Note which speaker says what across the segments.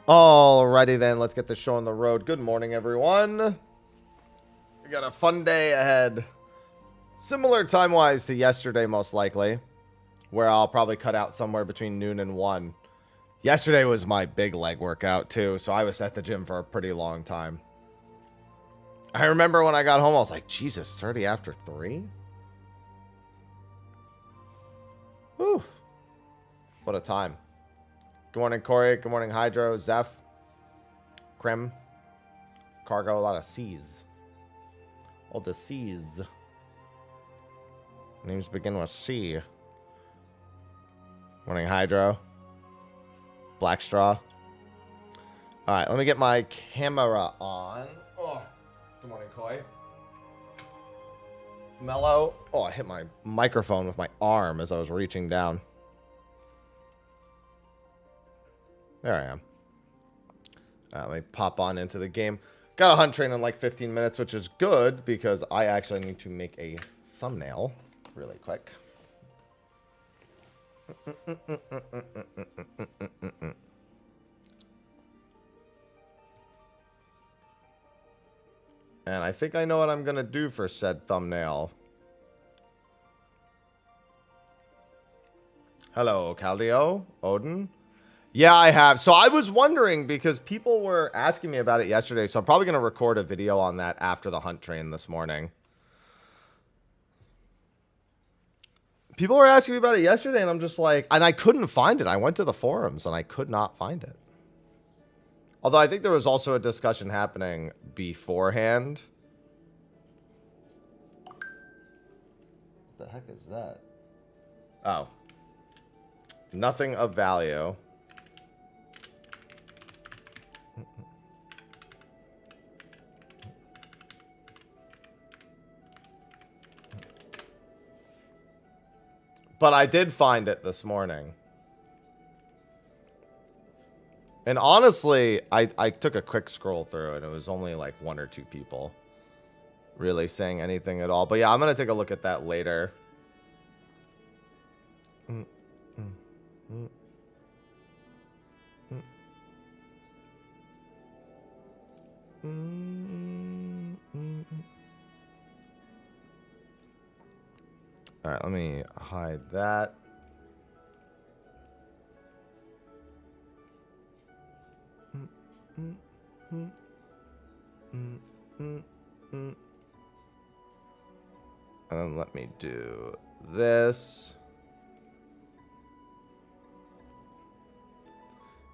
Speaker 1: Alrighty then, let's get the show on the road. Good morning, everyone. We got a fun day ahead. Similar time-wise to yesterday, most likely, where I'll probably cut out somewhere between noon and 1. Yesterday was my big leg workout, too, so I was at the gym for a pretty long time. I remember when I got home, I was like, Jesus, it's already after 3? Whew. What a time. Good morning, Corey. Good morning, Hydro, Zeph, Krim, Cargo, a lot of C's. All the C's. Names begin with C. Morning, Hydro. Blackstraw. Alright, let me get my camera on. Oh, good morning, Koi. Mellow. Oh, I hit my microphone with my arm as I was reaching down. There I am. Let me pop on into the game. Got a hunt train in like 15 minutes, which is good because I actually need to make a thumbnail really quick. And I think I know what I'm going to do for said thumbnail. Hello, Caldio, Odin. Yeah, I have. So I was wondering because people were asking me about it yesterday. So I'm probably going to record a video on that after the hunt train this morning. People were asking me about it yesterday and I'm just like, and I couldn't find it. I went to the forums and I could not find it. Although I think there was also a discussion happening beforehand. What the heck is that? Oh. Nothing of value. But I did find it this morning. And honestly, I took a quick scroll through and it was only like 1 or 2 people really saying anything at all. But yeah, I'm going to take a look at that later. All right, let me hide that. And then let me do this.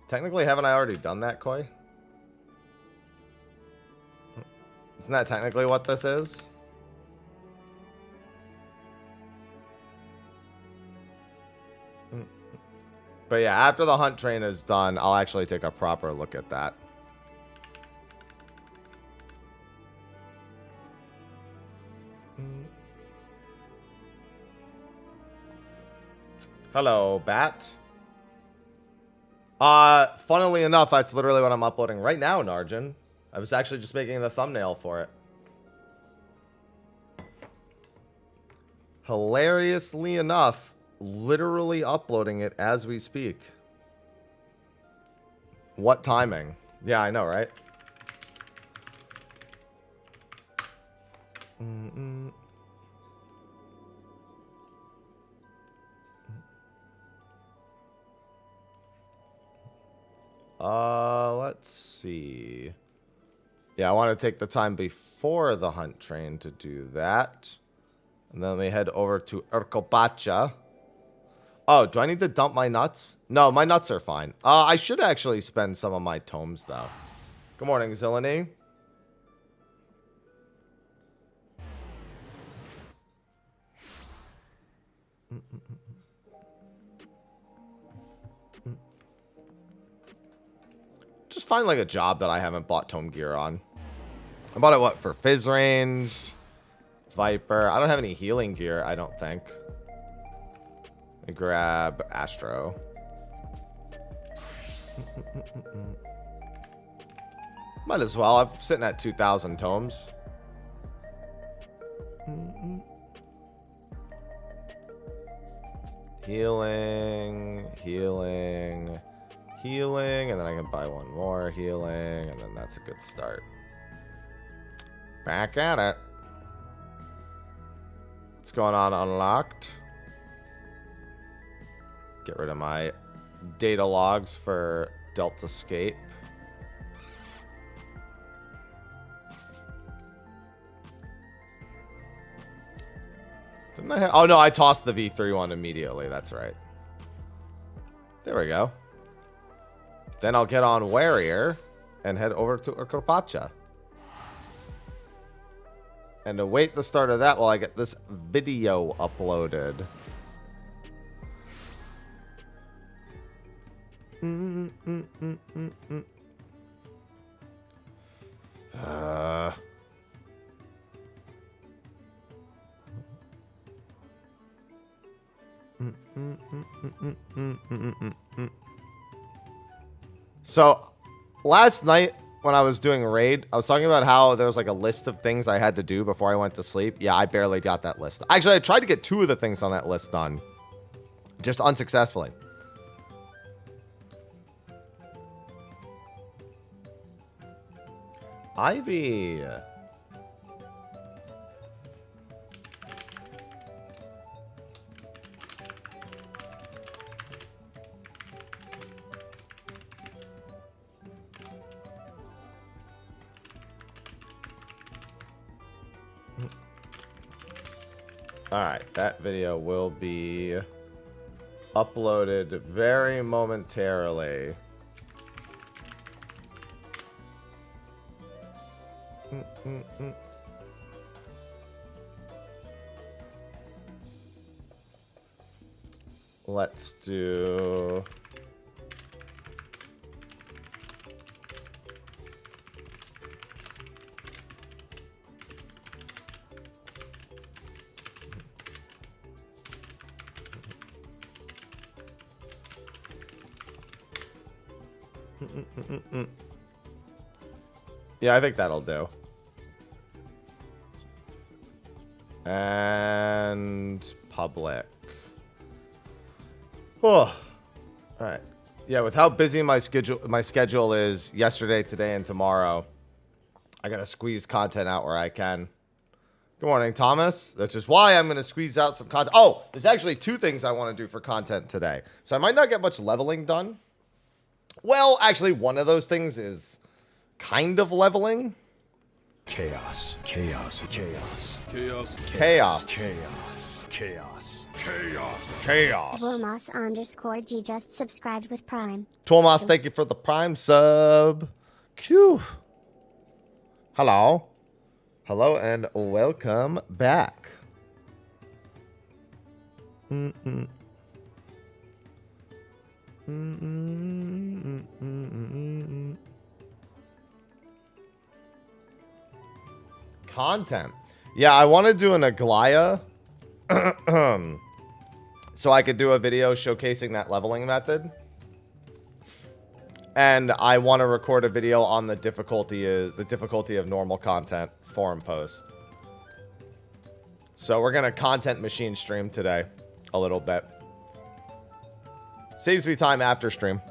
Speaker 1: Technically, haven't I already done that, Koi? Isn't that technically what this is? But yeah, after the hunt train is done, I'll actually take a proper look at that. Hello, Bat. Funnily enough, that's literally what I'm uploading right now, Narjan. I was actually just making the thumbnail for it. Hilariously enough, literally uploading it as we speak. What timing? Yeah, I know, right? Let's see. Yeah, I want to take the time before the hunt train to do that. And then we head over to Urkopacha. Oh, do I need to dump my nuts? No, my nuts are fine. I should actually spend some of my tomes, though. Good morning, Zillany. Just find, like, a job that I haven't bought tome gear on. I bought it, what, for Fizz Range, Viper. I don't have any healing gear, I don't think. Let me grab Astro. Might as well. I'm sitting at 2,000 tomes. Healing, healing, healing, and then I can buy one more healing, and then that's a good start. Back at it. What's going on, unlocked? Get rid of my data logs for Delta Scape. Didn't I oh no, I tossed the V3 one immediately. That's right. There we go. Then I'll get on Warrior and head over to Urkopacha. And await the start of that while I get this video uploaded. So, last night when I was doing raid, I was talking about how there was like a list of things I had to do before I went to sleep. Yeah, I barely got that list. Actually, I tried to get 2 of the things on that list done. Just unsuccessfully. Ivy. Alright, that video will be uploaded very momentarily. Let's do... Yeah, I think that'll do. And public. Oh. Alright. Yeah, with how busy my schedule is yesterday, today, and tomorrow, I gotta squeeze content out where I can. Good morning, Thomas. That's just why I'm gonna squeeze out some content. Oh, there's actually 2 things I want to do for content today. So I might not get much leveling done. Well, actually, one of those things is kind of leveling.
Speaker 2: Chaos, chaos, chaos, chaos,
Speaker 1: Chaos.
Speaker 2: chaos, chaos, chaos,
Speaker 1: Chaos.
Speaker 3: Dwomos_G just subscribed with Prime.
Speaker 1: Tomas, thank you for the Prime sub. Q. Hello. Hello and welcome back. Content. Yeah, I want to do an Aglaia so I could do a video showcasing that leveling method. And I want to record a video on the difficulty of normal content forum post. So we're going to content machine stream today a little bit. Saves me time after stream.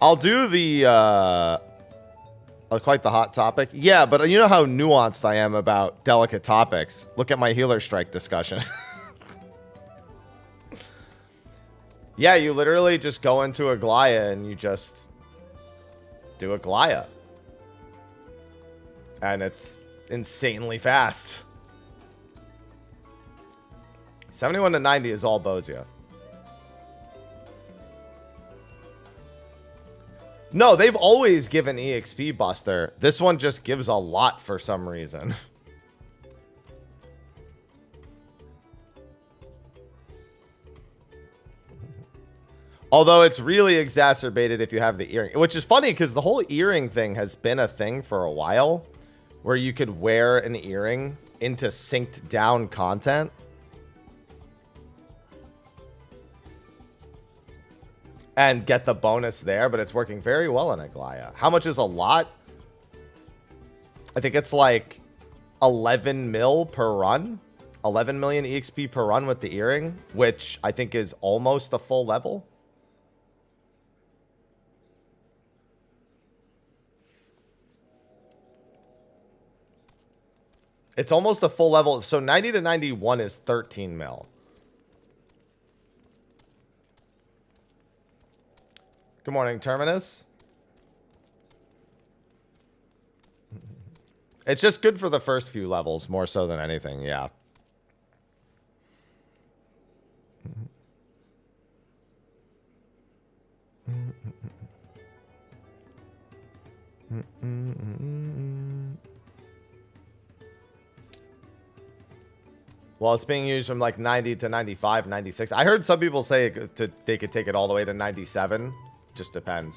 Speaker 1: I'll do the quite the hot topic. Yeah, but you know how nuanced I am about delicate topics. Look at my healer strike discussion. Yeah, you literally just go into Aglaia and you just do Aglaia. And it's insanely fast. 71 to 90 is all Bozia. No, they've always given EXP Buster. This one just gives a lot for some reason. Although it's really exacerbated if you have the earring. Which is funny because the whole earring thing has been a thing for a while. Where you could wear an earring into synced down content. And get the bonus there, but it's working very well in Aglaia. How much is a lot? I think it's like 11 mil per run. 11 million EXP per run with the earring, which I think is almost a full level. It's almost a full level. So 90 to 91 is 13 mil. Good morning, Terminus. It's just good for the first few levels, more so than anything, yeah. Well, it's being used from like 90 to 95, 96. I heard some people say they could take it all the way to 97. Just depends.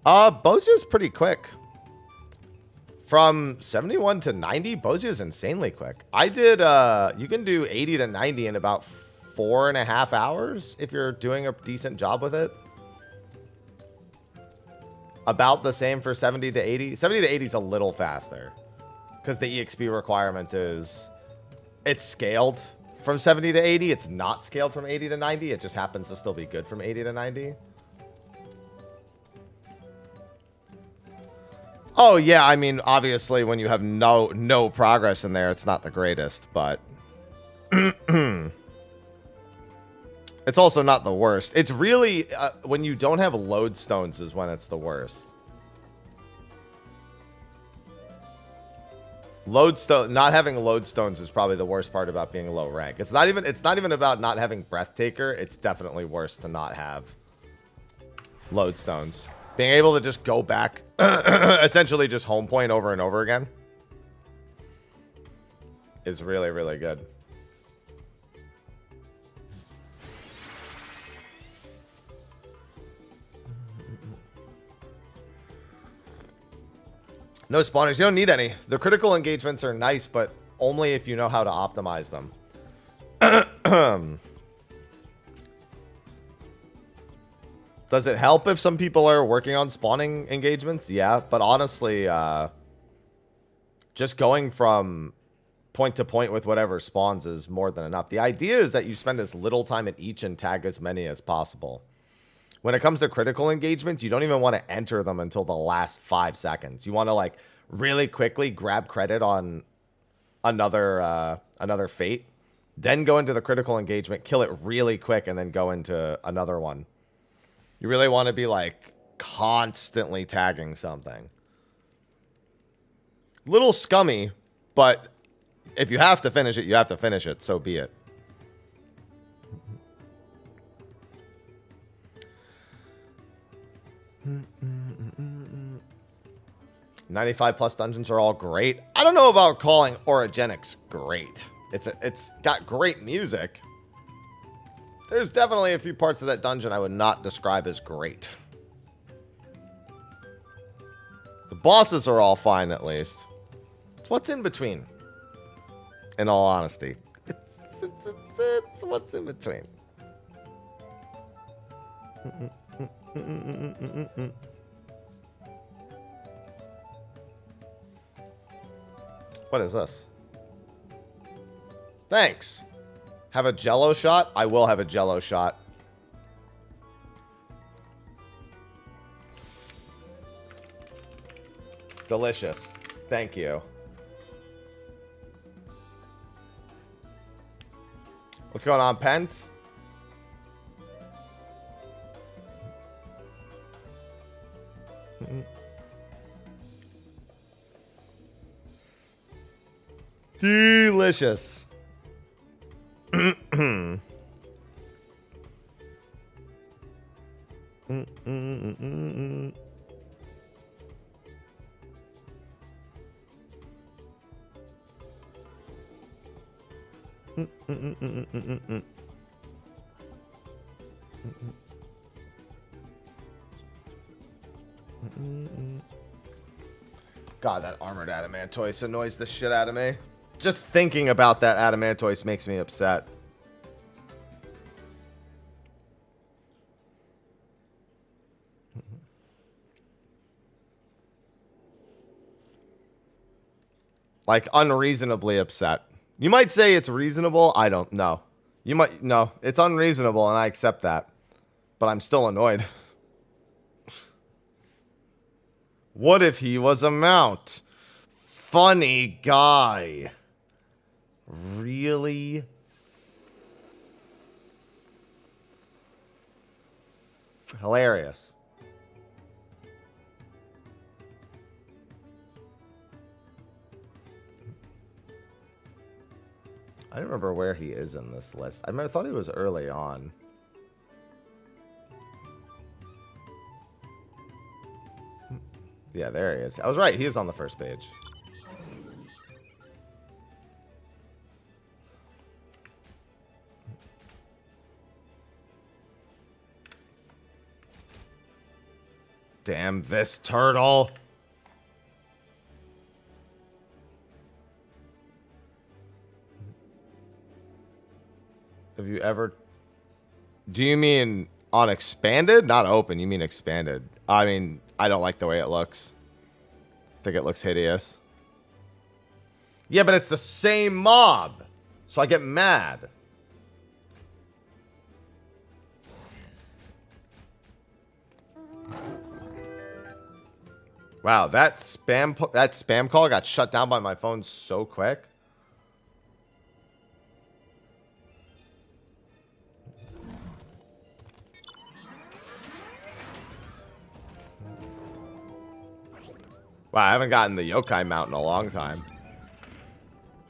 Speaker 1: Bozia's pretty quick. From 71 to 90, Bozia's insanely quick. I did, you can do 80 to 90 in about 4.5 hours if you're doing a decent job with it. About the same for 70 to 80. 70 to 80 is a little faster because the EXP requirement is, it's scaled from 70 to 80. It's not scaled from 80 to 90. It just happens to still be good from 80 to 90. Oh, yeah, I mean, obviously, when you have no progress in there, it's not the greatest, but it's also not the worst. It's really, when you don't have lodestones is when it's the worst. Not having lodestones is probably the worst part about being low rank. It's not even about not having Breathtaker. It's definitely worse to not have lodestones. Being able to just go back, essentially just home point over and over again, is really, really good. No spawners. You don't need any. The critical engagements are nice, but only if you know how to optimize them. Does it help if some people are working on spawning engagements? Yeah, but honestly, just going from point to point with whatever spawns is more than enough. The idea is that you spend as little time at each and tag as many as possible. When it comes to critical engagements, you don't even want to enter them until the last 5 seconds. You want to like really quickly grab credit on another fate, then go into the critical engagement, kill it really quick, and then go into another one. You really want to be like constantly tagging something. Little scummy, but if you have to finish it, you have to finish it. So be it. Mm 95 plus dungeons are all great. I don't know about calling Orogenics great. It's got great music. There's definitely a few parts of that dungeon I would not describe as great. The bosses are all fine, at least. It's what's in between. In all honesty. It's what's in between. What is this? Thanks. Have a jello shot? I will have a jello shot. Delicious. Thank you. What's going on, Pent? Delicious. God, that armored adamantoise annoys the shit out of me. Just thinking about that adamantoise makes me upset. Like, unreasonably upset. You might say it's reasonable. I don't know. You might, no, it's unreasonable and I accept that. But I'm still annoyed. What if he was a mount? funny guy. Really? Hilarious. I don't remember where he is in this list. I thought he was early on. Yeah, there he is. I was right. He is on the first page. Damn this turtle. Have you ever... Do you mean on expanded? Not open. You mean expanded. I mean, I don't like the way it looks. I think it looks hideous. Yeah, but it's the same mob. So I get mad. Wow, that spam call got shut down by my phone so quick. Wow, I haven't gotten the yokai mount in a long time.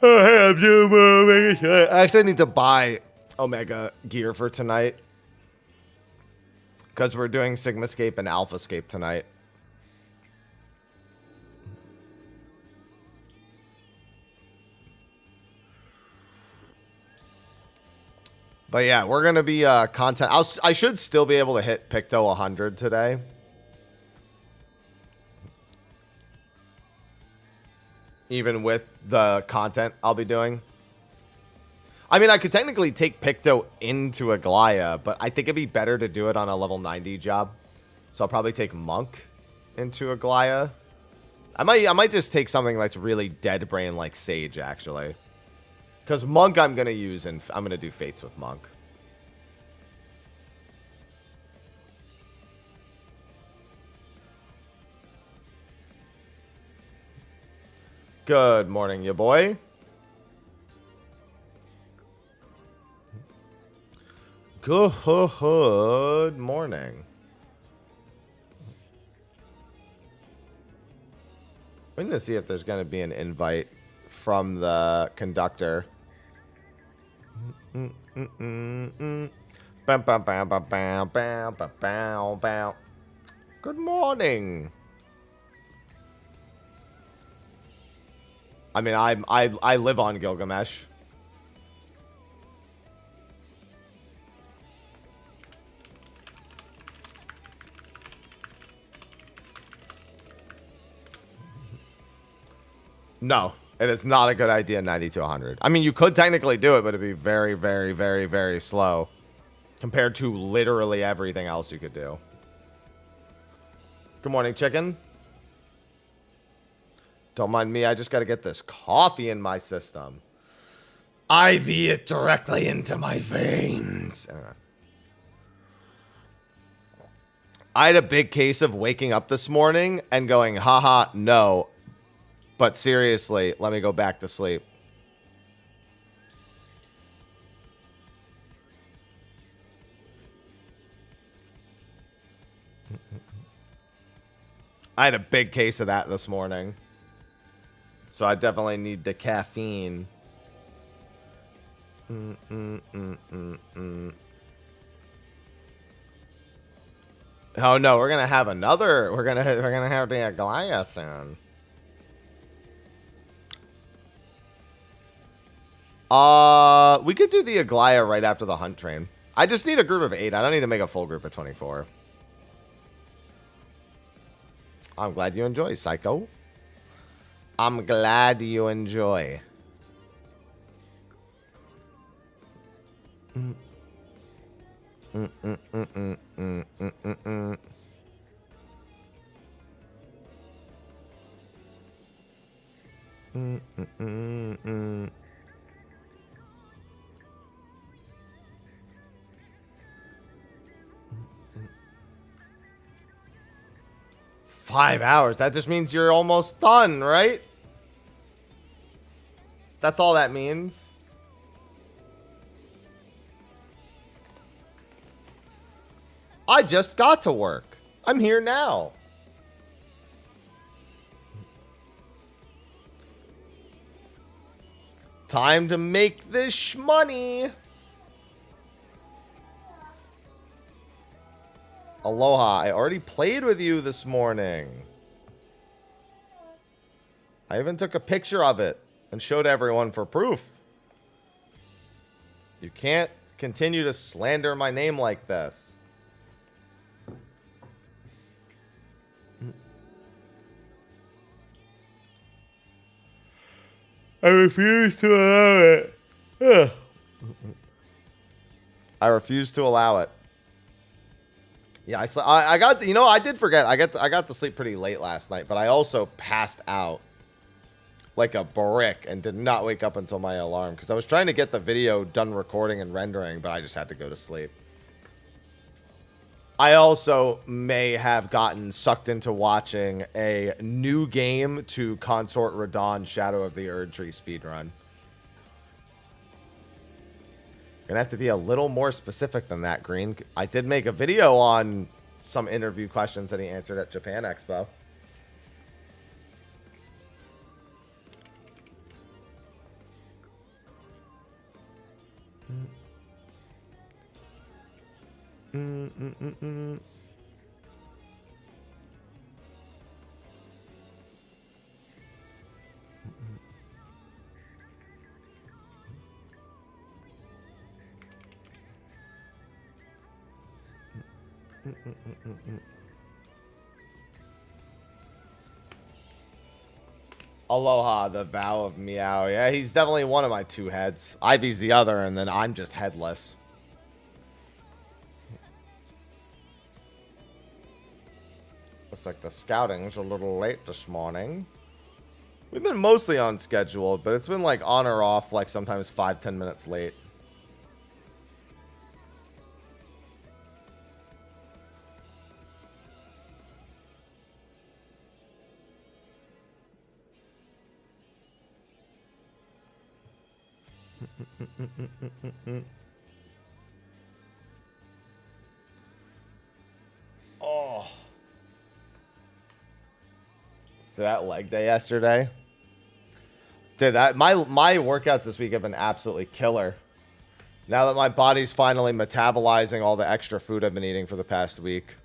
Speaker 1: I actually need to buy Omega gear for tonight. Because we're doing Sigmascape and Alphascape tonight. But yeah, we're going to be content. I should still be able to hit Picto 100 today. Even with the content I'll be doing. I mean, I could technically take Picto into Aglaia, but I think it'd be better to do it on a level 90 job. So I'll probably take Monk into Aglaia. I might just take something that's really dead brain like Sage, actually. Because Monk I'm going to use, and I'm going to do Fates with Monk. Good morning, ya boy. Good morning. We need to see if there's going to be an invite from the conductor. Good morning. I mean, I live on Gilgamesh. No, it is not a good idea, 90 to 100. I mean, you could technically do it, but it'd be very, very, very, very slow compared to literally everything else you could do. Good morning, chicken. Don't mind me, I just got to get this coffee in my system. IV it directly into my veins. Anyway. I had a big case of waking up this morning and going, haha, no. But seriously, let me go back to sleep. I had a big case of that this morning. So I definitely need the caffeine. Oh no, we're gonna have another. We're gonna have the Aglaia soon. We could do the Aglaia right after the hunt train. I just need a group of 8. I don't need to make a full group of 24. I'm glad you enjoy, Psycho. I'm glad you enjoy. $5 hours. That just means you're almost done, right? That's all that means. I just got to work. I'm here now. Time to make this shmoney. Aloha, I already played with you this morning. I even took a picture of it and showed everyone for proof. You can't continue to slander my name like this. I refuse to allow it. Ugh. I refuse to allow it. Yeah, I got, you know, I did forget. I got to sleep pretty late last night, but I also passed out like a brick and did not wake up until my alarm because I was trying to get the video done recording and rendering, but I just had to go to sleep. I also may have gotten sucked into watching a new game to Consort Radon Shadow of the Erdtree speedrun. Gonna have to be a little more specific than that, Green. I did make a video on some interview questions that he answered at Japan Expo. Aloha, the vow of meow. Yeah, he's definitely one of my two heads. Ivy's the other, and then I'm just headless. Looks like the scouting's a little late this morning. We've been mostly on schedule, but it's been like on or off, like sometimes 5-10 minutes late. Oh. That leg day yesterday. Dude, that my workouts this week have been absolutely killer. Now that my body's finally metabolizing all the extra food I've been eating for the past week.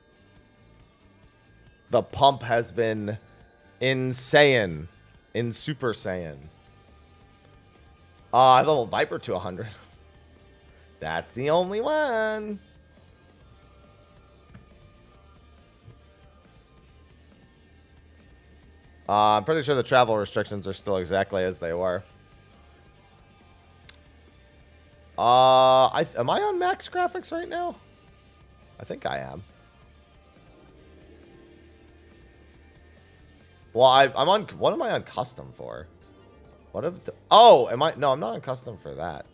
Speaker 1: The pump has been insane. In Super Saiyan. I leveled Viper to 100. That's the only one. I'm pretty sure the travel restrictions are still exactly as they were. Am I on max graphics right now? I think I am. Well, I'm on. What am I on custom for? What have? Oh, am I? No, I'm not on custom for that.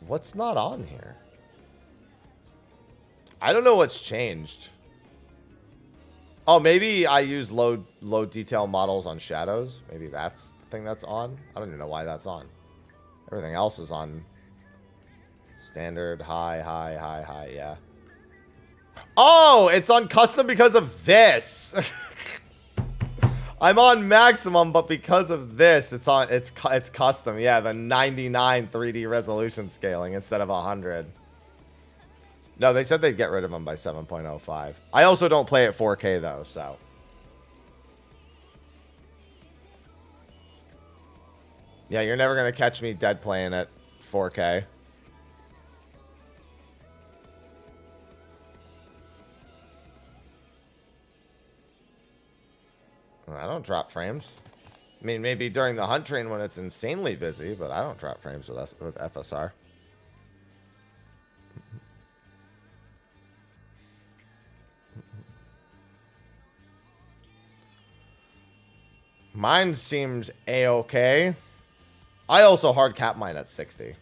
Speaker 1: What's not on here? I don't know what's changed. Oh, maybe I use low detail models on shadows. Maybe that's the thing that's on. I don't even know why that's on. Everything else is on standard, high, yeah. Oh, it's on custom because of this. I'm on maximum, but because of this, it's custom. Yeah, the 99 3D resolution scaling instead of 100. No, they said they'd get rid of them by 7.05. I also don't play at 4K, though, so. Yeah, you're never going to catch me dead playing at 4K. I don't drop frames. I mean, maybe during the hunt train when it's insanely busy, but I don't drop frames with FSR. Mine seems a-okay. I also hard cap mine at 60.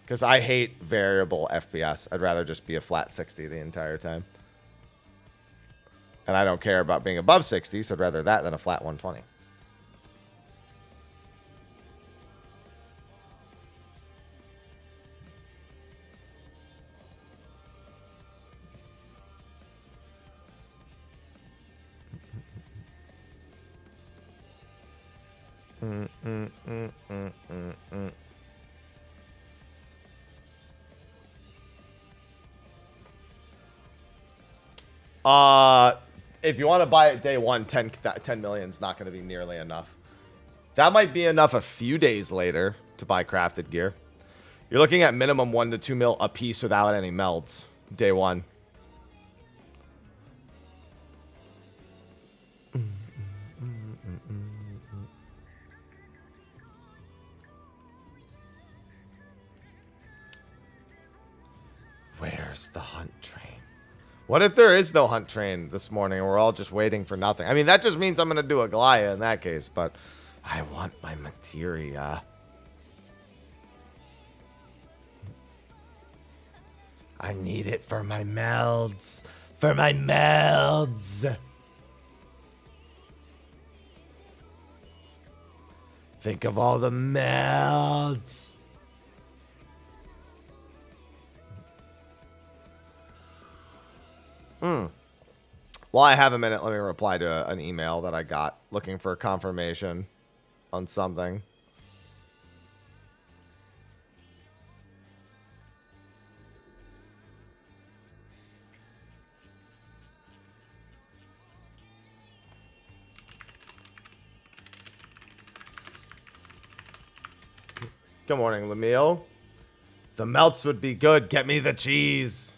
Speaker 1: Because I hate variable FPS. I'd rather just be a flat 60 the entire time. And I don't care about being above 60, so I'd rather that than a flat 120. If you want to buy it day one, 10 million is not going to be nearly enough. That might be enough a few days later to buy crafted gear. You're looking at minimum 1 to 2 mil a piece without any melds. Day one. Where's the hunt train? What if there is no hunt train this morning and we're all just waiting for nothing? I mean, that just means I'm going to do Aglaia in that case, but I want my materia. I need it for my melds. For my melds. Think of all the melds. While I have a minute, let me reply to an email that I got looking for confirmation on something. Good morning, Lemeal. The melts would be good. Get me the cheese.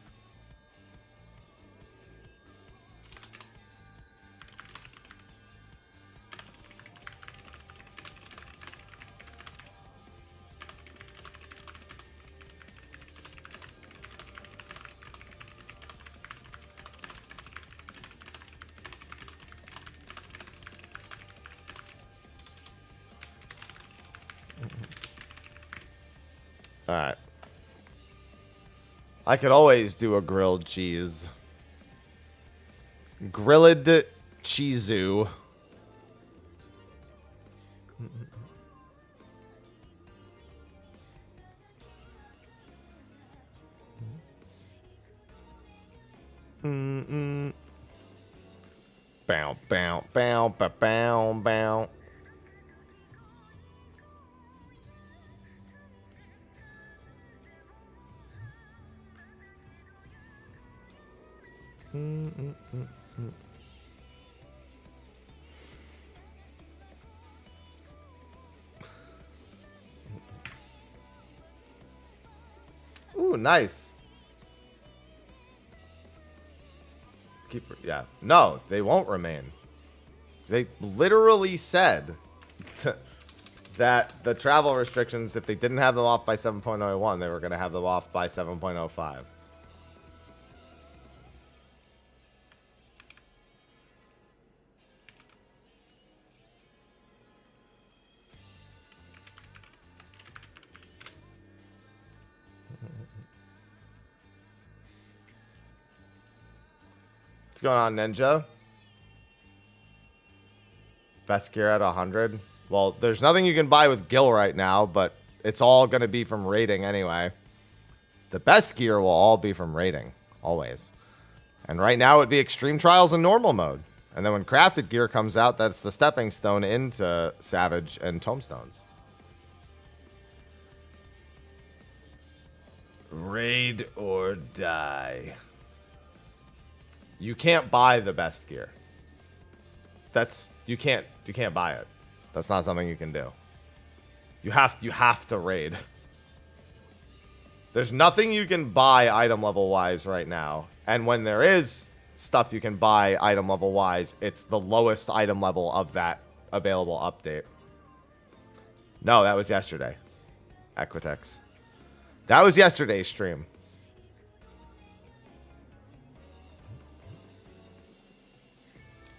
Speaker 1: Alright. I could always do a grilled cheese. Grilled cheesoo. Bow, bow, bow, bow, bow, bow. Ooh, nice. Yeah. No, they won't remain. They literally said that the travel restrictions, if they didn't have them off by 7.01, they were going to have them off by 7.05. What's going on, Ninja? Best gear at 100. Well, there's nothing you can buy with Gil right now, but it's all going to be from rating anyway. The best gear will all be from rating, always. And right now it would be Extreme Trials in normal mode. And then when crafted gear comes out, that's the stepping stone into Savage and Tomestones. Raid or die. You can't buy the best gear. You can't buy it. That's not something you can do. You have to raid. There's nothing you can buy item level wise right now. And when there is stuff you can buy item level wise, it's the lowest item level of that available update. No, that was yesterday. Equitex. That was yesterday's stream.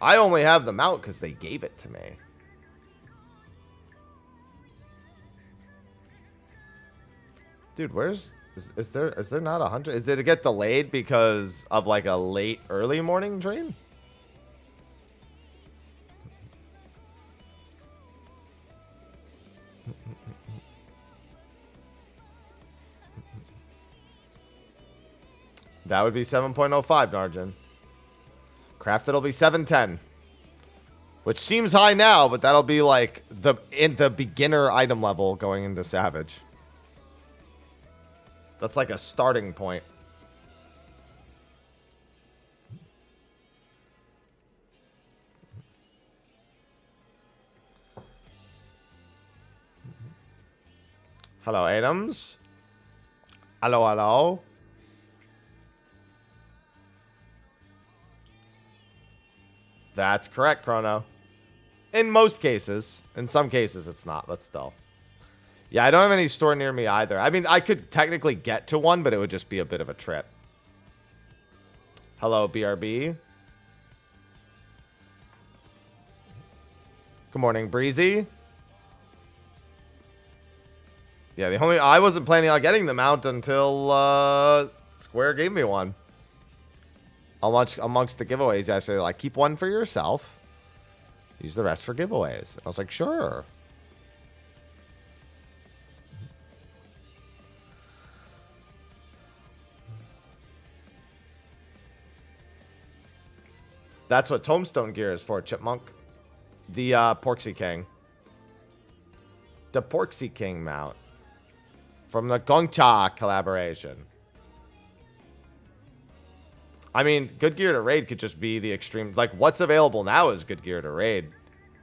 Speaker 1: I only have them out because they gave it to me. Dude, where's... Is there not 100? Did it get delayed because of like a late early morning train? That would be 7.05, Narjan. Crafted will be 710. Which seems high now, but that'll be like in the beginner item level going into Savage. That's like a starting point. Hello, Adams. Hello, hello. That's correct, Chrono. In most cases. In some cases, it's not, but still. Yeah, I don't have any store near me either. I mean, I could technically get to one, but it would just be a bit of a trip. Hello, BRB. Good morning, Breezy. Yeah, I wasn't planning on getting the mount until Square gave me one. Amongst the giveaways, actually, like, keep one for yourself. Use the rest for giveaways. I was like, sure. That's what Tombstone gear is for, Chipmunk. The Porksy King. The Porksy King mount. From the Gongcha collaboration. I mean, good gear to raid could just be the extreme. Like, what's available now is good gear to raid.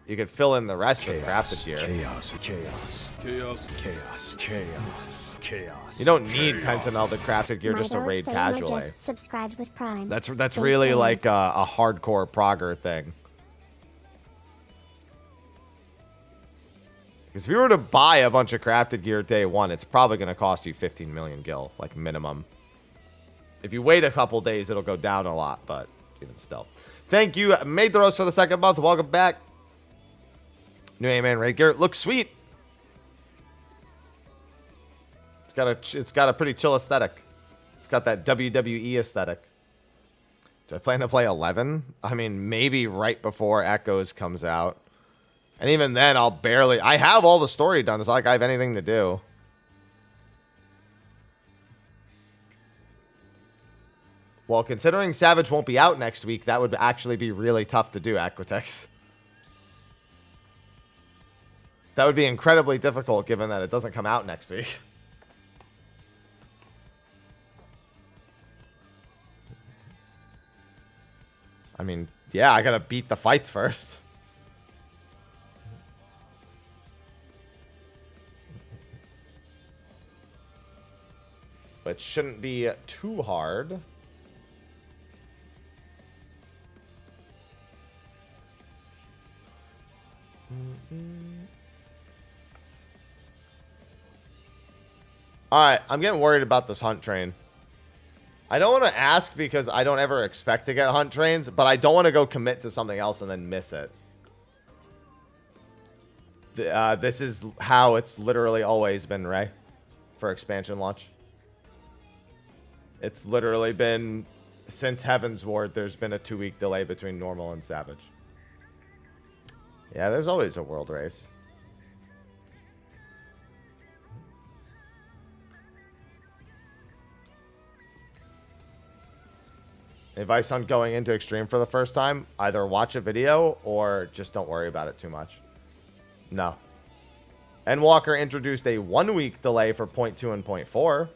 Speaker 1: You could fill in the rest with crafted gear.
Speaker 2: Chaos, chaos, chaos, chaos, chaos, chaos.
Speaker 1: You don't need pentamelted crafted gear just to raid casually.
Speaker 3: Just subscribed with Prime.
Speaker 1: That's really like a hardcore progger thing. Because if you were to buy a bunch of crafted gear day one, it's probably going to cost you 15 million gil, like minimum. If you wait a couple days, it'll go down a lot, but even still. Thank you, Maidros, for the second month. Welcome back. New A-Man raid gear looks sweet. It's got a pretty chill aesthetic. It's got that WWE aesthetic. Do I plan to play 11? I mean, maybe right before Echoes comes out. And even then, I have all the story done. It's not like I have anything to do. Well, considering Savage won't be out next week, that would actually be really tough to do, Aquatex. That would be incredibly difficult, given that it doesn't come out next week. I mean, yeah, I gotta beat the fights first. But shouldn't be too hard. Alright, I'm getting worried about this hunt train. I don't want to ask because I don't ever expect to get hunt trains, but I don't want to go commit to something else and then miss it. This is how it's literally always been, Ray, for expansion launch. It's literally been, since Heaven's Ward, there's been a 2-week delay between normal and Savage. Yeah, there's always a world race. Advice on going into Extreme for the first time, either watch a video or just don't worry about it too much. No. Endwalker introduced a 1-week delay for 0.2 and 0.4,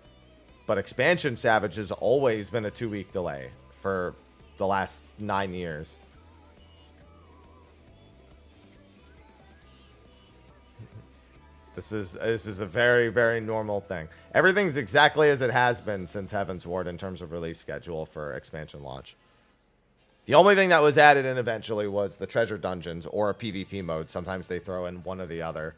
Speaker 1: but Expansion Savage has always been a 2-week delay for the last 9 years. This is a very, very normal thing. Everything's exactly as it has been since Heaven's Ward in terms of release schedule for expansion launch. The only thing that was added in eventually was the treasure dungeons or a PvP mode. Sometimes they throw in one or the other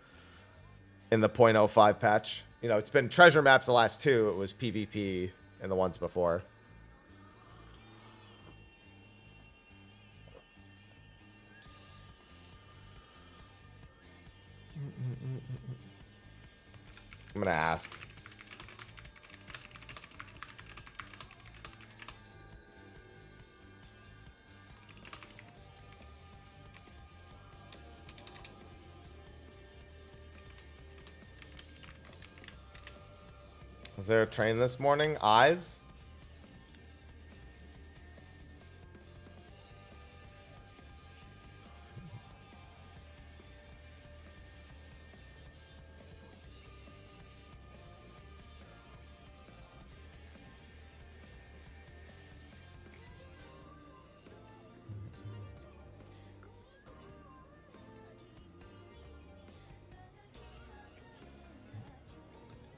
Speaker 1: in the 0.05 patch. You know, it's been treasure maps the last 2. It was PvP in the ones before. I'm gonna ask. Was there a train this morning? Eyes?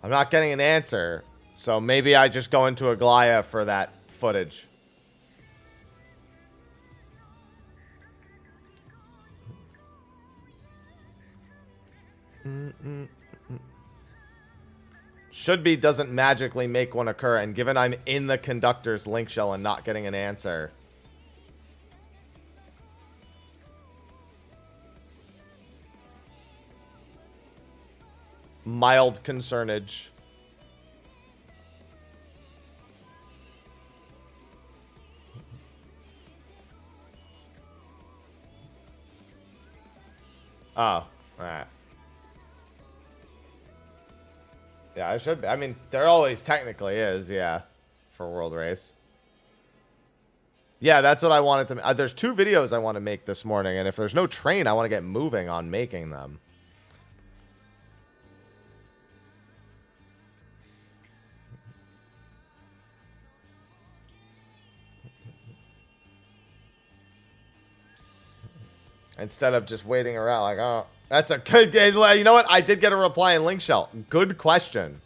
Speaker 1: I'm not getting an answer. So maybe I just go into Aglaia for that footage. Should be doesn't magically make one occur, and given I'm in the conductor's link shell and not getting an answer. Mild concernage. Oh, alright. Yeah, I should be. I mean, there always technically is, yeah, for World Race. Yeah, that's what I wanted to... there's 2 videos I want to make this morning, and if there's no train, I want to get moving on making them. Instead of just waiting around like, oh, that's a good... You know what? I did get a reply in Link Shell. Good question.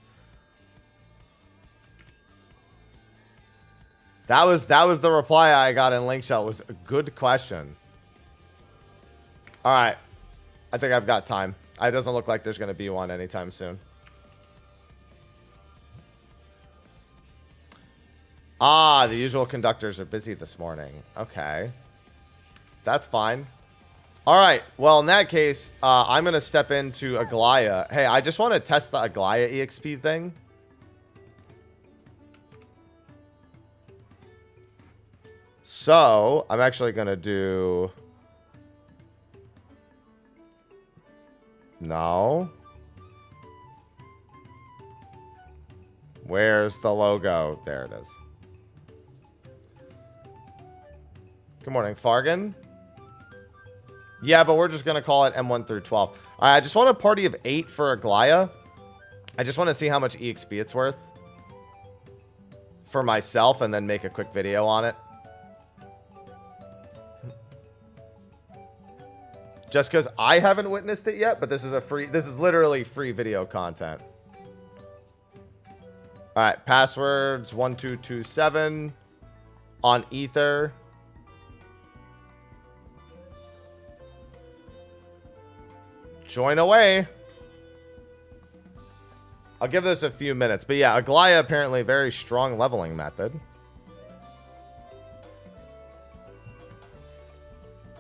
Speaker 1: That was the reply I got in Link Shell. Was a good question. All right. I think I've got time. It doesn't look like there's going to be one anytime soon. Ah, the usual conductors are busy this morning. Okay. That's fine. All right. Well, in that case, I'm going to step into Aglaia. Hey, I just want to test the Aglaia EXP thing. So, I'm actually going to do... No. Where's the logo? There it is. Good morning, Fargan. Yeah, but we're just going to call it M1 through 12. All right, I just want a party of 8 for Aglaia. I just want to see how much EXP it's worth for myself and then make a quick video on it. Just because I haven't witnessed it yet, but this is literally free video content. All right, passwords 1227 on Ether. Join away. I'll give this a few minutes. But yeah, Aglaia apparently very strong leveling method.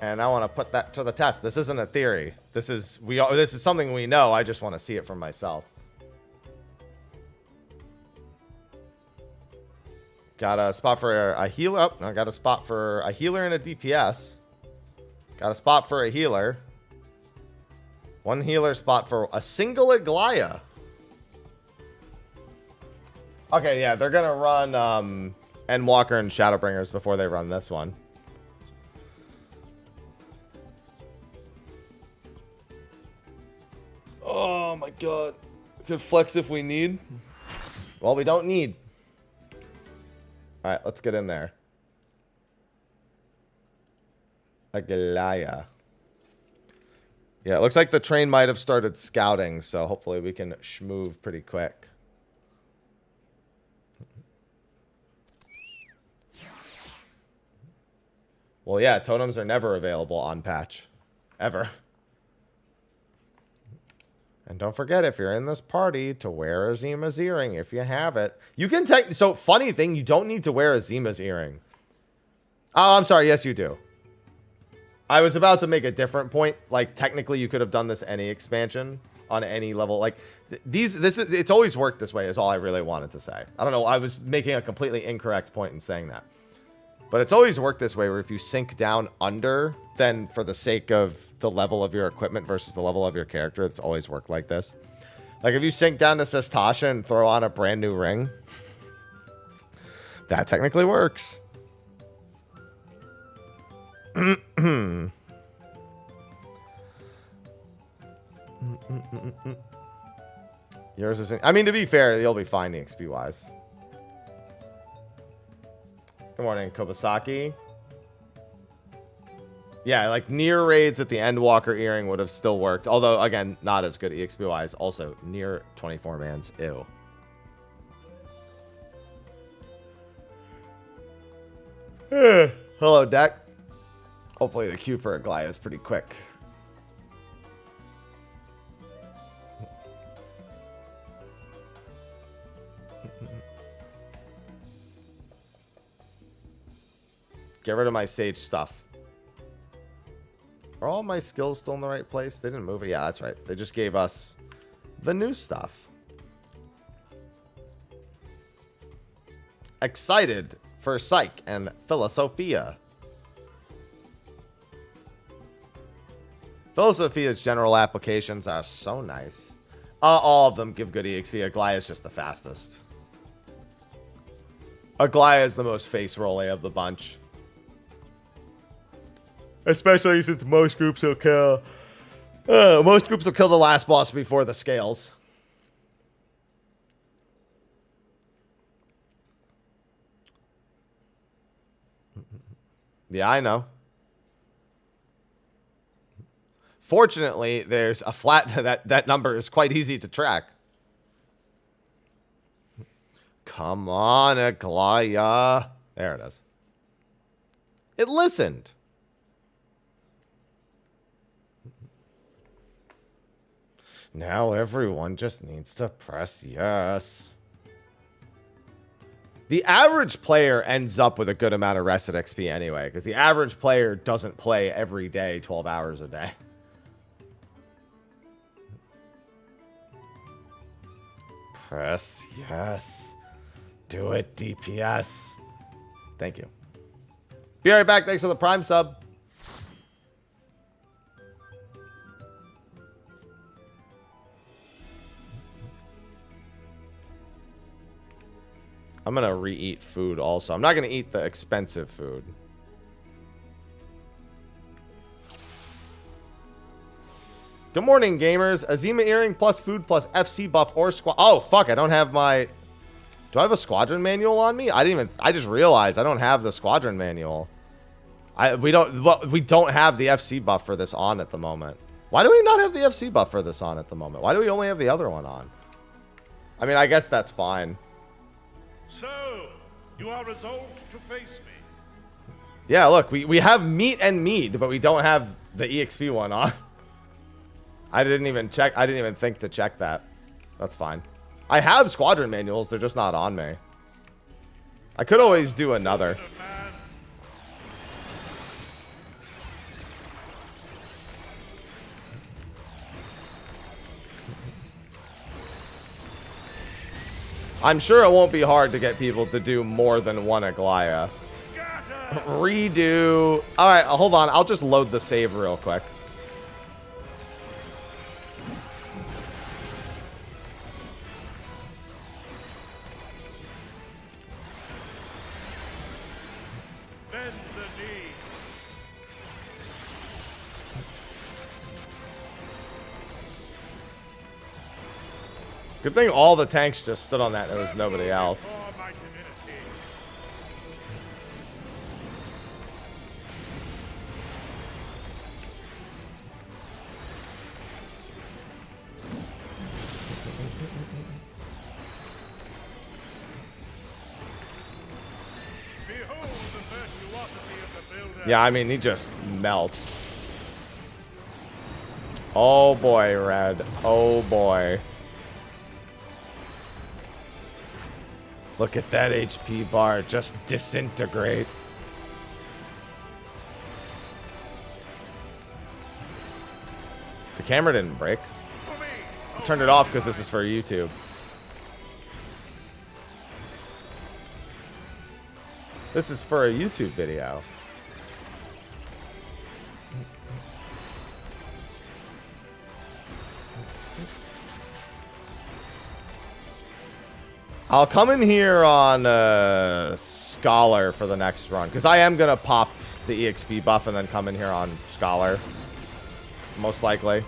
Speaker 1: And I want to put that to the test. This isn't a theory. This is something we know. I just want to see it for myself. Got a spot for a healer. Oh, no, got a spot for a healer and a DPS. Got a spot for a healer. One healer spot for a single Aglaia. Okay, yeah, they're gonna run Endwalker and Shadowbringers before they run this one. Oh my god. Could flex if we need. Well, we don't need. Alright, let's get in there. Aglaia. Yeah, it looks like the train might have started scouting, so hopefully we can schmoove pretty quick. Well, yeah, totems are never available on patch. Ever. And don't forget, if you're in this party, to wear a Zima's earring if you have it. You can take... So, funny thing, you don't need to wear a Zima's earring. Oh, I'm sorry. Yes, you do. I was about to make a different point. Like, technically, you could have done this any expansion on any level. Like, it's always worked this way is all I really wanted to say. I don't know. I was making a completely incorrect point in saying that. But it's always worked this way where if you sink down under, then for the sake of the level of your equipment versus the level of your character, it's always worked like this. Like if you sink down to Sestasha and throw on a brand new ring, that technically works. Yours isn't... I mean, to be fair, you'll be fine EXP-wise. Good morning, Kobasaki. Yeah, like near raids with the Endwalker earring would have still worked. Although, again, not as good EXP-wise. Also, near 24 mans. Ew. Hello, deck. Hopefully the queue for Aglaia is pretty quick. Get rid of my sage stuff. Are all my skills still in the right place? They didn't move it. Yeah, that's right. They just gave us the new stuff. Excited for Psych and Philosophia. Philosophia's general applications are so nice. All of them give good EXP. Aglaia is just the fastest. Aglaia is the most face rolly of the bunch. Especially since most groups will kill... most groups will kill the last boss before the scales. Yeah, I know. Fortunately, there's a flat... that number is quite easy to track. Come on, Aglaia. There it is. It listened. Now everyone just needs to press yes. The average player ends up with a good amount of rested XP anyway, because the average player doesn't play every day 12 hours a day. Press yes. Do it, DPS. Thank you. Be right back. Thanks for the Prime sub. I'm going to re-eat food also. I'm not going to eat the expensive food. Good morning, gamers. Azima earring plus food plus FC buff or squad. Oh, fuck. I don't have my... Do I have a squadron manual on me? I just realized I don't have the squadron manual. We don't have the FC buff for this on at the moment. Why do we not have the FC buff for this on at the moment? Why do we only have the other one on? I mean, I guess that's fine.
Speaker 4: So, you are resolved to face me.
Speaker 1: Yeah, look, we have meat and mead, but we don't have the EXP one on. I didn't even think to check that. That's fine. I have squadron manuals, they're just not on me. I could always do another. I'm sure it won't be hard to get people to do more than one Aglaia. Redo. Alright, hold on. I'll just load the save real quick.
Speaker 4: Bend the knee.
Speaker 1: Good thing all the tanks just stood on that and there was nobody else. Yeah, I mean, he just melts. Oh boy, Red. Oh boy. Look at that HP bar just disintegrate. The camera didn't break. I turned it off because this is for YouTube. This is for a YouTube video. I'll come in here on Scholar for the next run, because I am going to pop the EXP buff and then come in here on Scholar. Most likely.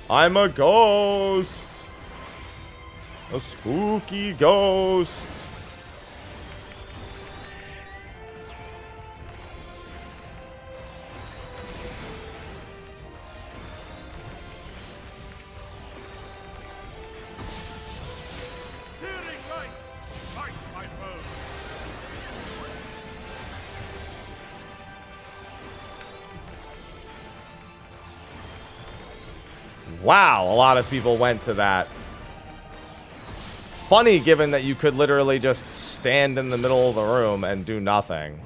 Speaker 1: I'm a ghost. A spooky ghost. Wow, a lot of people went to that. Funny, given that you could literally just stand in the middle of the room and do nothing.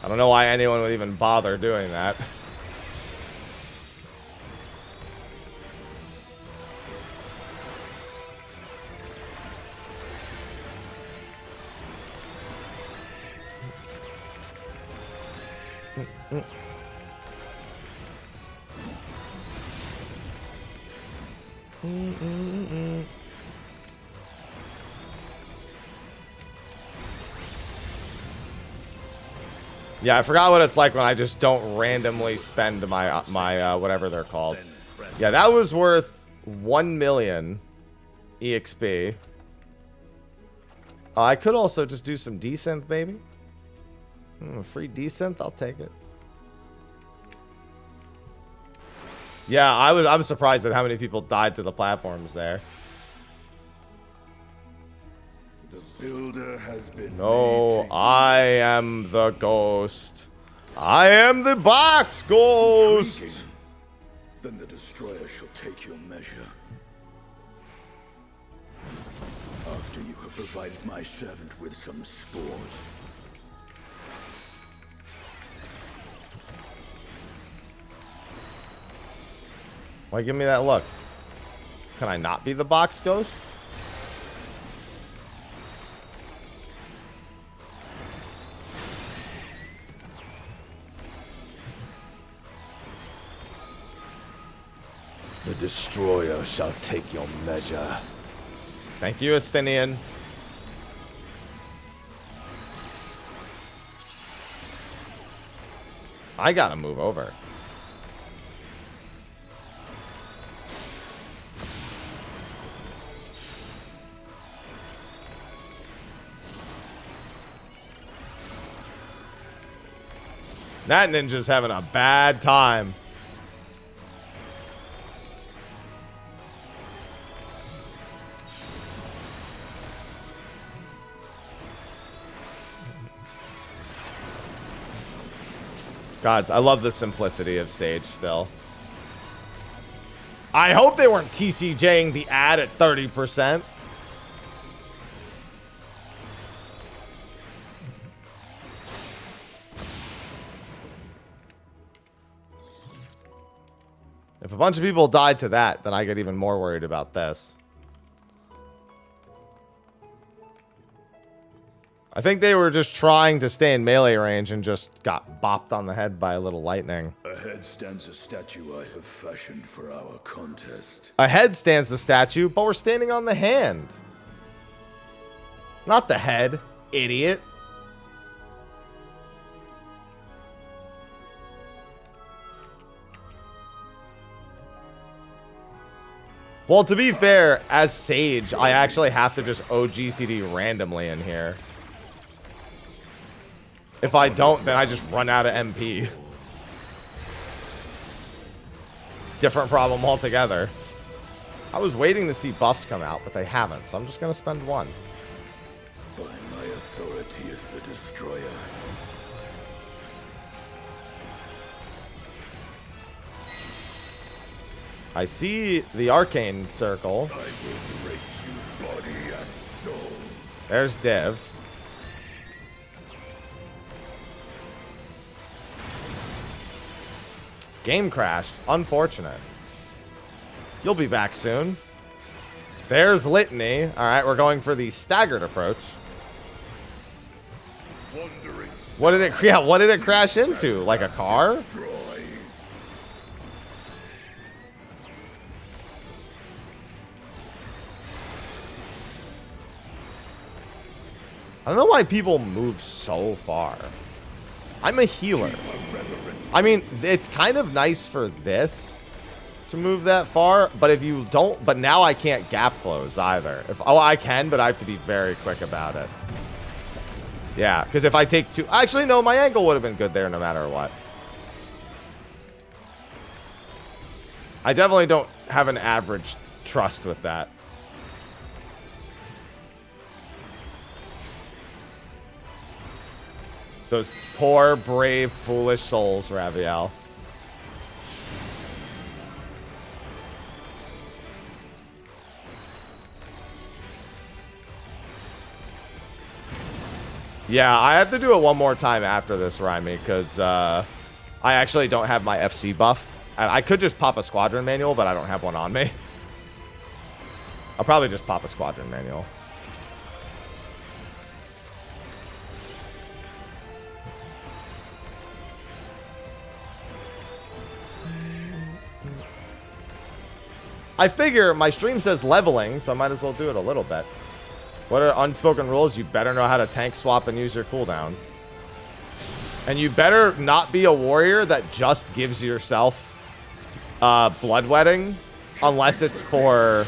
Speaker 1: I don't know why anyone would even bother doing that. Yeah, I forgot what it's like when I just don't randomly spend my whatever they're called. Yeah, that was worth 1 million EXP. I could also just do some desynth, baby. Free desynth, I'll take it. Yeah, I'm surprised at how many people died to the platforms there.
Speaker 2: The builder has been
Speaker 1: No, I am the ghost. I am the box ghost.
Speaker 2: Intriguing. Then the destroyer shall take your measure. After you have provided my servant with some sport.
Speaker 1: Why give me that look? Can I not be the box ghost?
Speaker 2: The destroyer shall take your measure.
Speaker 1: Thank you, Estinian. I gotta move over. That ninja's having a bad time. God, I love the simplicity of Sage still. I hope they weren't TCJing the ad at 30%. If a bunch of people died to that, then I get even more worried about this. I think they were just trying to stay in melee range and just got bopped on the head by a little lightning.
Speaker 2: Ahead stands a statue I have fashioned for our contest.
Speaker 1: Ahead stands the statue, but we're standing on the hand. Not the head, idiot. Well, to be fair, as Sage, I actually have to just OGCD randomly in here. If I don't, then I just run out of MP. Different problem altogether. I was waiting to see buffs come out, but they haven't, so I'm just going to spend one.
Speaker 2: By my authority as the destroyer.
Speaker 1: I see the arcane circle.
Speaker 2: I will break you body and soul.
Speaker 1: There's Div. Game crashed. Unfortunate. You'll be back soon. There's Litany. All right, we're going for the staggered approach. What did it? Yeah, what did it crash into? Like a car? I don't know why people move so far. I'm a healer. I mean, it's kind of nice for this to move that far, but if you don't, but now I can't gap close either. Oh, I can, but I have to be very quick about it. Yeah, because if I take two, actually, no, my angle would have been good there no matter what. I definitely don't have an average trust with that. Those poor, brave, foolish souls, Raviel. Yeah, I have to do it one more time after this, Rhyme, because I actually don't have my FC buff. And I could just pop a squadron manual, but I don't have one on me. I'll probably just pop a squadron manual. I figure my stream says leveling, so I might as well do it a little bit. What are unspoken rules? You better know how to tank swap and use your cooldowns. And you better not be a warrior that just gives yourself bloodwetting, unless it's for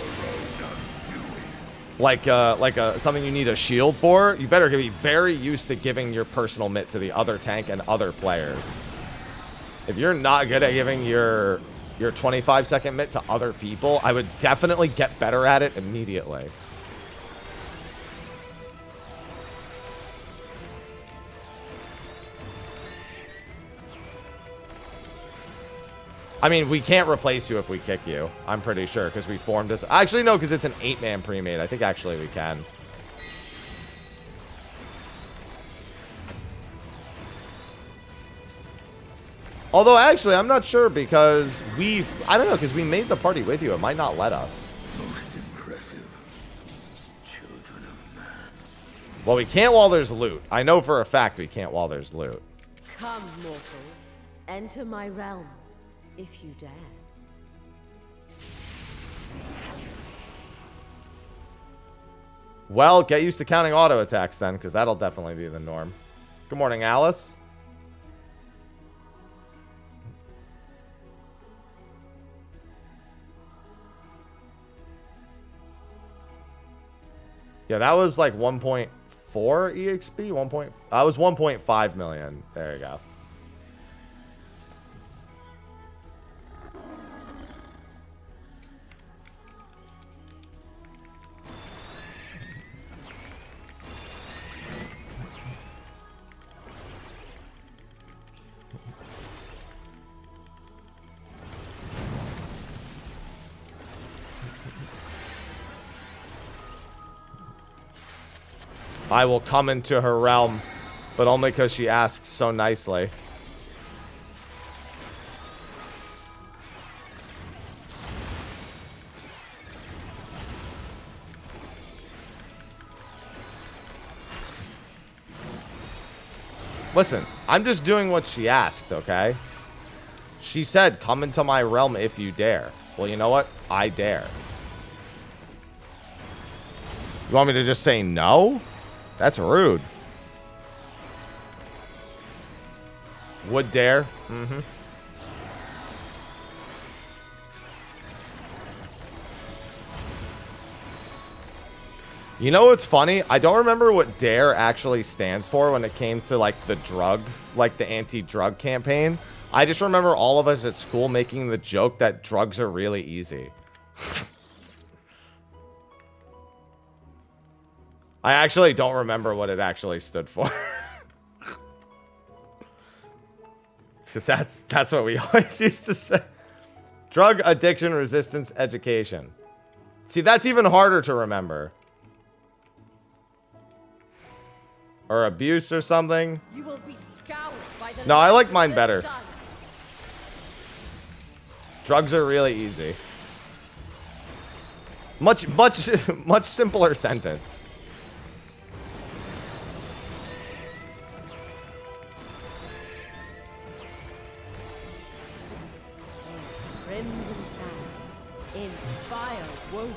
Speaker 1: like something you need a shield for. You better be very used to giving your personal mitt to the other tank and other players. If you're not good at giving your 25-second mitt to other people, I would definitely get better at it immediately. I mean, we can't replace you if we kick you. I'm pretty sure, because we formed us. Actually, no, because it's an 8-man pre-made. I think actually we can. Although, actually, I'm not sure because I don't know, because we made the party with you. It might not let us.
Speaker 2: Most impressive. Children of man.
Speaker 1: Well, we can't while there's loot. I know for a fact we can't while there's loot.
Speaker 5: Come, mortal. Enter my realm, if you dare.
Speaker 1: Well, get used to counting auto attacks then, because that'll definitely be the norm. Good morning, Alice. Yeah, that was like 1.4 EXP. I was 1.5 million. There you go. I will come into her realm, but only because she asks so nicely. Listen, I'm just doing what she asked, okay? She said, come into my realm if you dare. Well, you know what? I dare. You want me to just say no? That's rude. Would dare. Mm-hmm. You know what's funny? I don't remember what dare actually stands for when it came to like the drug, like the anti-drug campaign. I just remember all of us at school making the joke that drugs are really easy. I actually don't remember what it actually stood for. Because that's what we always used to say. Drug addiction resistance education. See, that's even harder to remember. Or abuse or something.
Speaker 5: You will be scoured by the
Speaker 1: No, I like
Speaker 5: light
Speaker 1: mine
Speaker 5: of the
Speaker 1: better.
Speaker 5: sun.
Speaker 1: Drugs are really easy. Much simpler sentence.
Speaker 5: Crimson fan, in fire woven.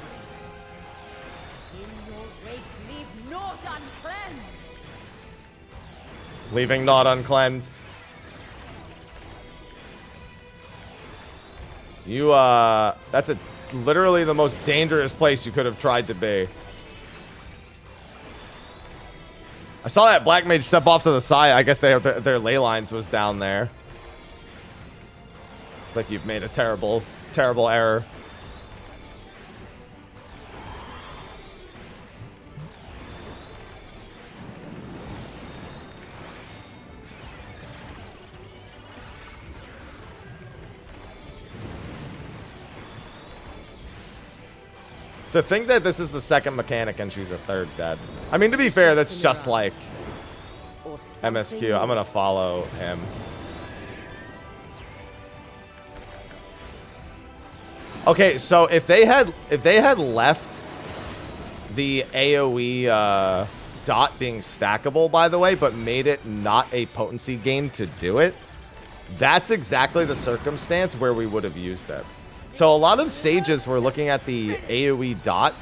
Speaker 5: In your wake, leave naught uncleansed.
Speaker 1: Leaving not uncleansed. You, that's literally the most dangerous place you could have tried to be. I saw that black mage step off to the side. I guess their ley lines was down there. It's like you've made a terrible, terrible error. To think that this is the second mechanic and she's a third dead. I mean, to be fair, that's just like
Speaker 5: Or
Speaker 1: MSQ. I'm gonna follow him. Okay, so if they had left the AoE dot being stackable, by the way, but made it not a potency gain to do it, that's exactly the circumstance where we would have used it. So a lot of sages were looking at the AoE dot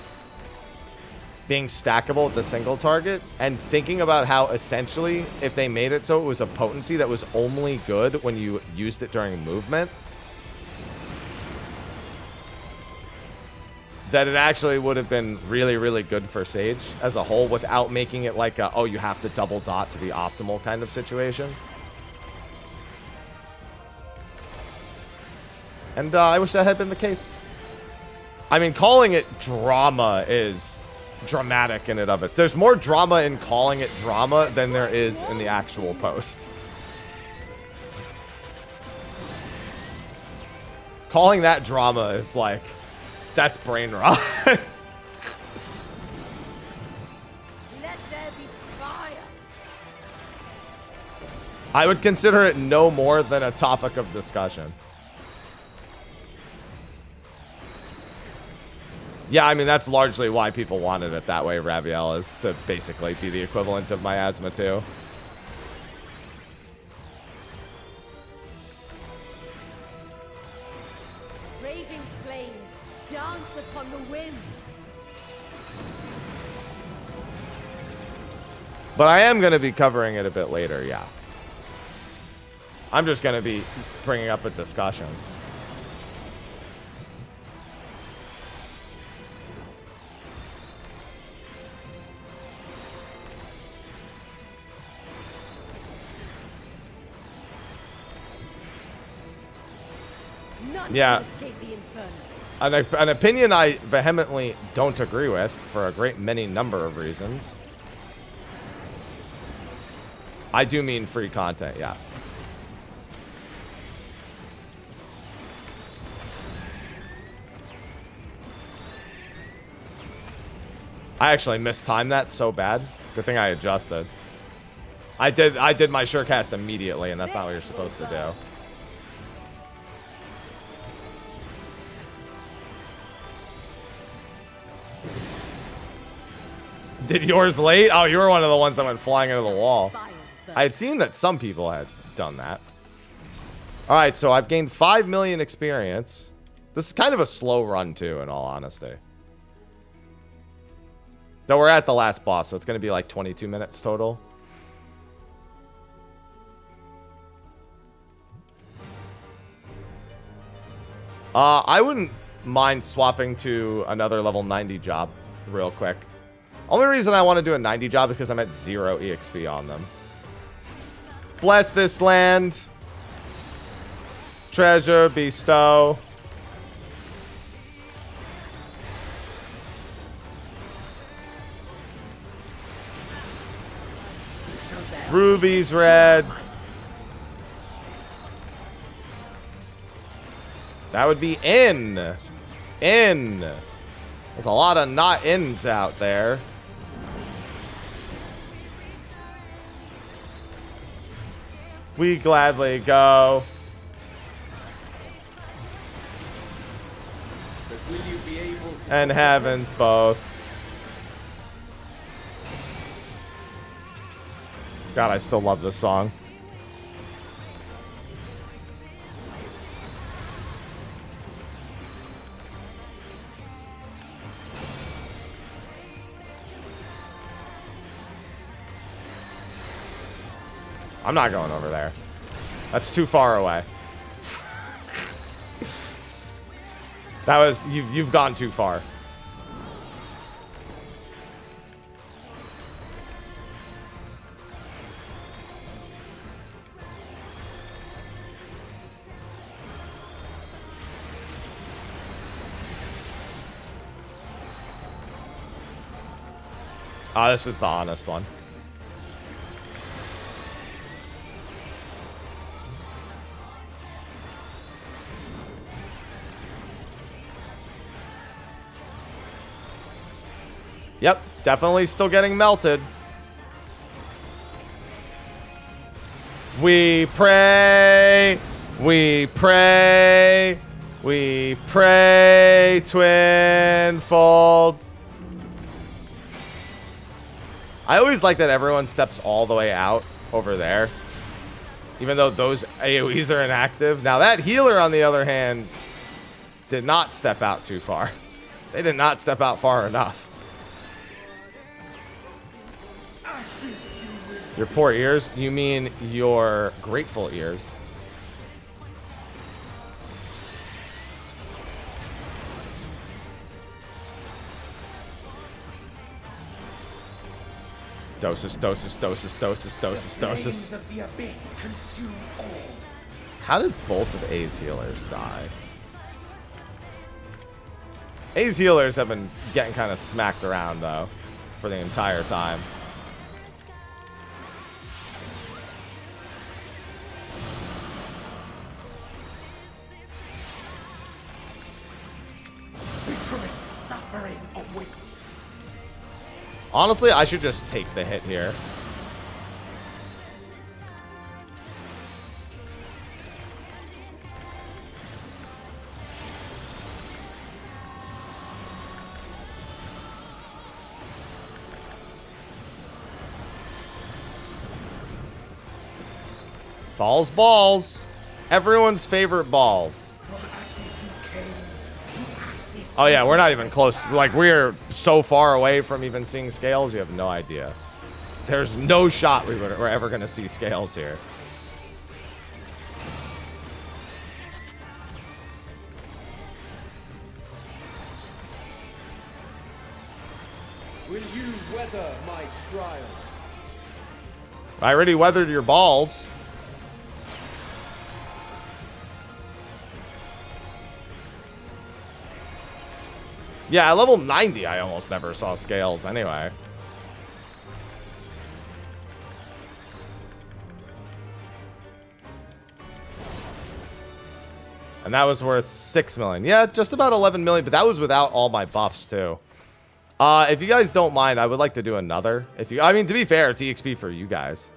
Speaker 1: being stackable with the single target and thinking about how essentially if they made it so it was a potency that was only good when you used it during movement, that it actually would have been really, really good for Sage as a whole without making it like a, oh, you have to double dot to be optimal kind of situation. And I wish that had been the case. I mean, calling it drama is dramatic in and of it. There's more drama in calling it drama than there is in the actual post. Calling that drama is like, that's brain rot.
Speaker 5: Let there be fire.
Speaker 1: I would consider it no more than a topic of discussion. Yeah, I mean, that's largely why people wanted it that way, Raviel, is to basically be the equivalent of Miasma 2.
Speaker 5: Raging flames dance upon the wind.
Speaker 1: But I am going to be covering it a bit later, yeah. I'm just going to be bringing up a discussion.
Speaker 5: None
Speaker 1: Yeah.
Speaker 5: can escape the inferno.
Speaker 1: An opinion I vehemently don't agree with for a great many number of reasons. I do mean free content, yes. I actually mistimed that so bad. Good thing I adjusted. I did my surecast immediately, and that's not what you're supposed to do. Did yours late? Oh, you were one of the ones that went flying into the wall. I had seen that some people had done that. All right, so I've gained 5 million experience. This is kind of a slow run, too, in all honesty. Though we're at the last boss, so it's going to be like 22 minutes total. I wouldn't mind swapping to another level 90 job real quick. Only reason I want to do a 90 job is because I'm at 0 EXP on them. Bless this land. Treasure, bestow. Ruby's red. That would be in. In. There's a lot of not ins out there. We gladly go.
Speaker 2: But will you be able to
Speaker 1: And heavens both. God, I still love this song. I'm not going over there. That's too far away. That was you've gone too far. Ah, this is the honest one. Yep, definitely still getting melted. We pray, we pray, we pray, twinfold. I always like that everyone steps all the way out over there, even though those AoEs are inactive. Now that healer, on the other hand, did not step out too far. They did not step out far enough. Your poor ears? You mean your grateful ears? Dosis, dosis, dosis, dosis, dosis, dosis. How did both of A's healers die? A's healers have been getting kind of smacked around, though, for the entire time. Honestly, I should just take the hit here. Falls balls. Everyone's favorite balls. Oh yeah, we're not even close. Like, we're so far away from even seeing scales, you have no idea. There's no shot we're ever going to see scales here.
Speaker 6: Will you weather my trial?
Speaker 1: I already weathered your balls. Yeah, at level 90, I almost never saw scales anyway. And that was worth 6 million. Yeah, just about 11 million, but that was without all my buffs too. If you guys don't mind, I would like to do another. I mean, to be fair, it's EXP for you guys.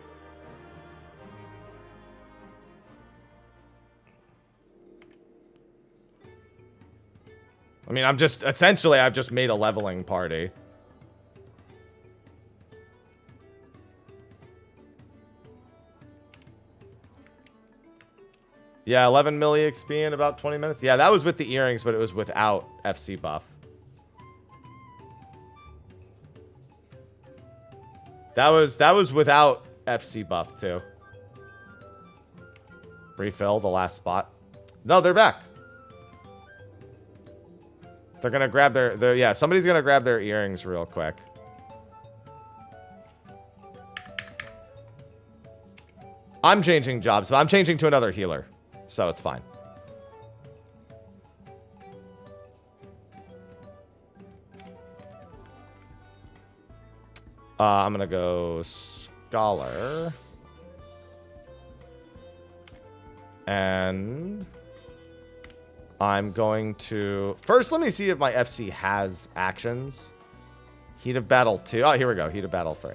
Speaker 1: I mean, I've just made a leveling party. Yeah, 11 milli XP in about 20 minutes. Yeah, that was with the earrings, but it was without FC buff. That was without FC buff too. Refill the last spot. No, they're back. They're gonna grab their yeah, somebody's gonna grab their earrings real quick. I'm changing jobs, but I'm changing to another healer, so it's fine. I'm gonna go Scholar. And I'm going to... First, let me see if my FC has actions. Heat of Battle 2. Oh, here we go. Heat of Battle 3.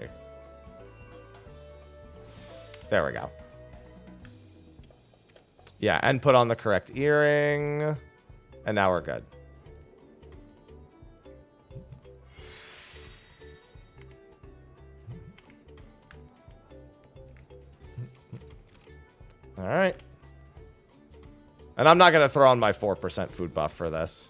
Speaker 1: There we go. Yeah, and put on the correct earring. And now we're good. All right. And I'm not going to throw on my 4% food buff for this.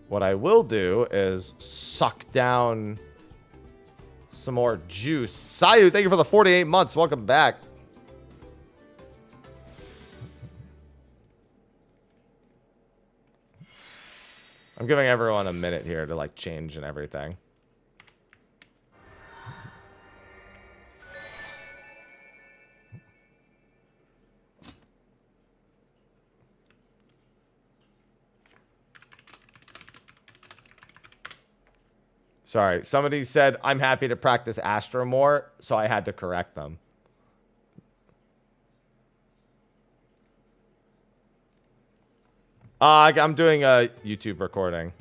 Speaker 1: What I will do is suck down some more juice. Sayu, thank you for the 48 months. Welcome back. I'm giving everyone a minute here to like change and everything. Sorry, somebody said, I'm happy to practice Astro more, so I had to correct them. I'm doing a YouTube recording.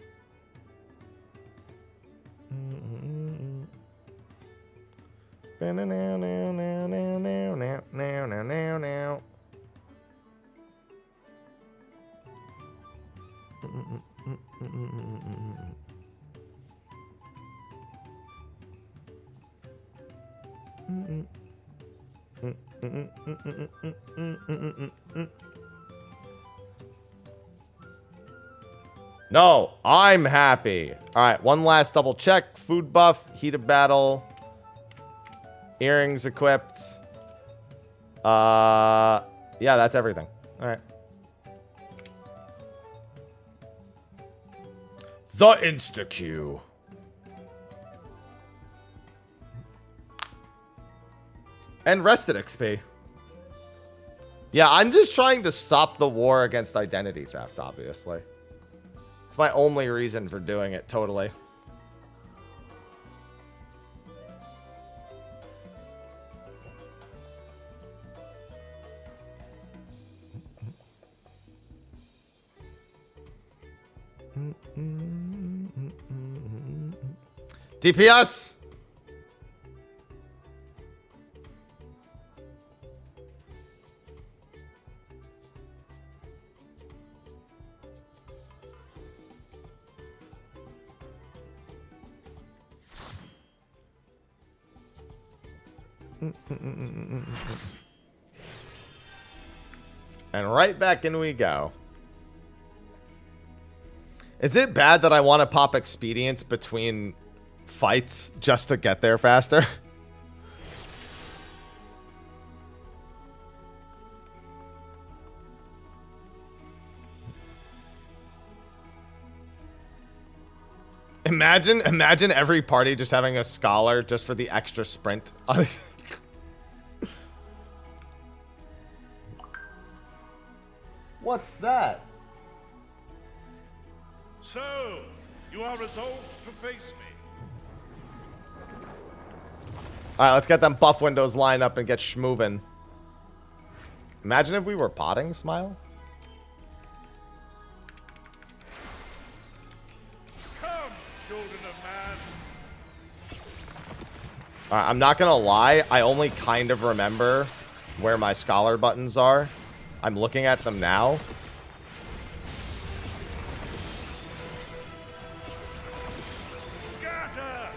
Speaker 1: No, I'm happy. All right, one last double check. Food buff, heat of battle, earrings equipped. Yeah, that's everything. All right. The insta-queue. And rested XP. Yeah, I'm just trying to stop the war against identity theft, obviously. It's my only reason for doing it, totally. DPS! And right back in we go. Is it bad that I want to pop expedience between fights just to get there faster? Imagine every party just having a scholar just for the extra sprint. What's that?
Speaker 4: So, you are resolved to face me.
Speaker 1: Alright, let's get them buff windows lined up and get schmovin'. Imagine if we were potting, Smile.
Speaker 4: Come, children of man.
Speaker 1: Alright, I'm not gonna lie, I only kind of remember where my scholar buttons are. I'm looking at them now.
Speaker 4: Scatter!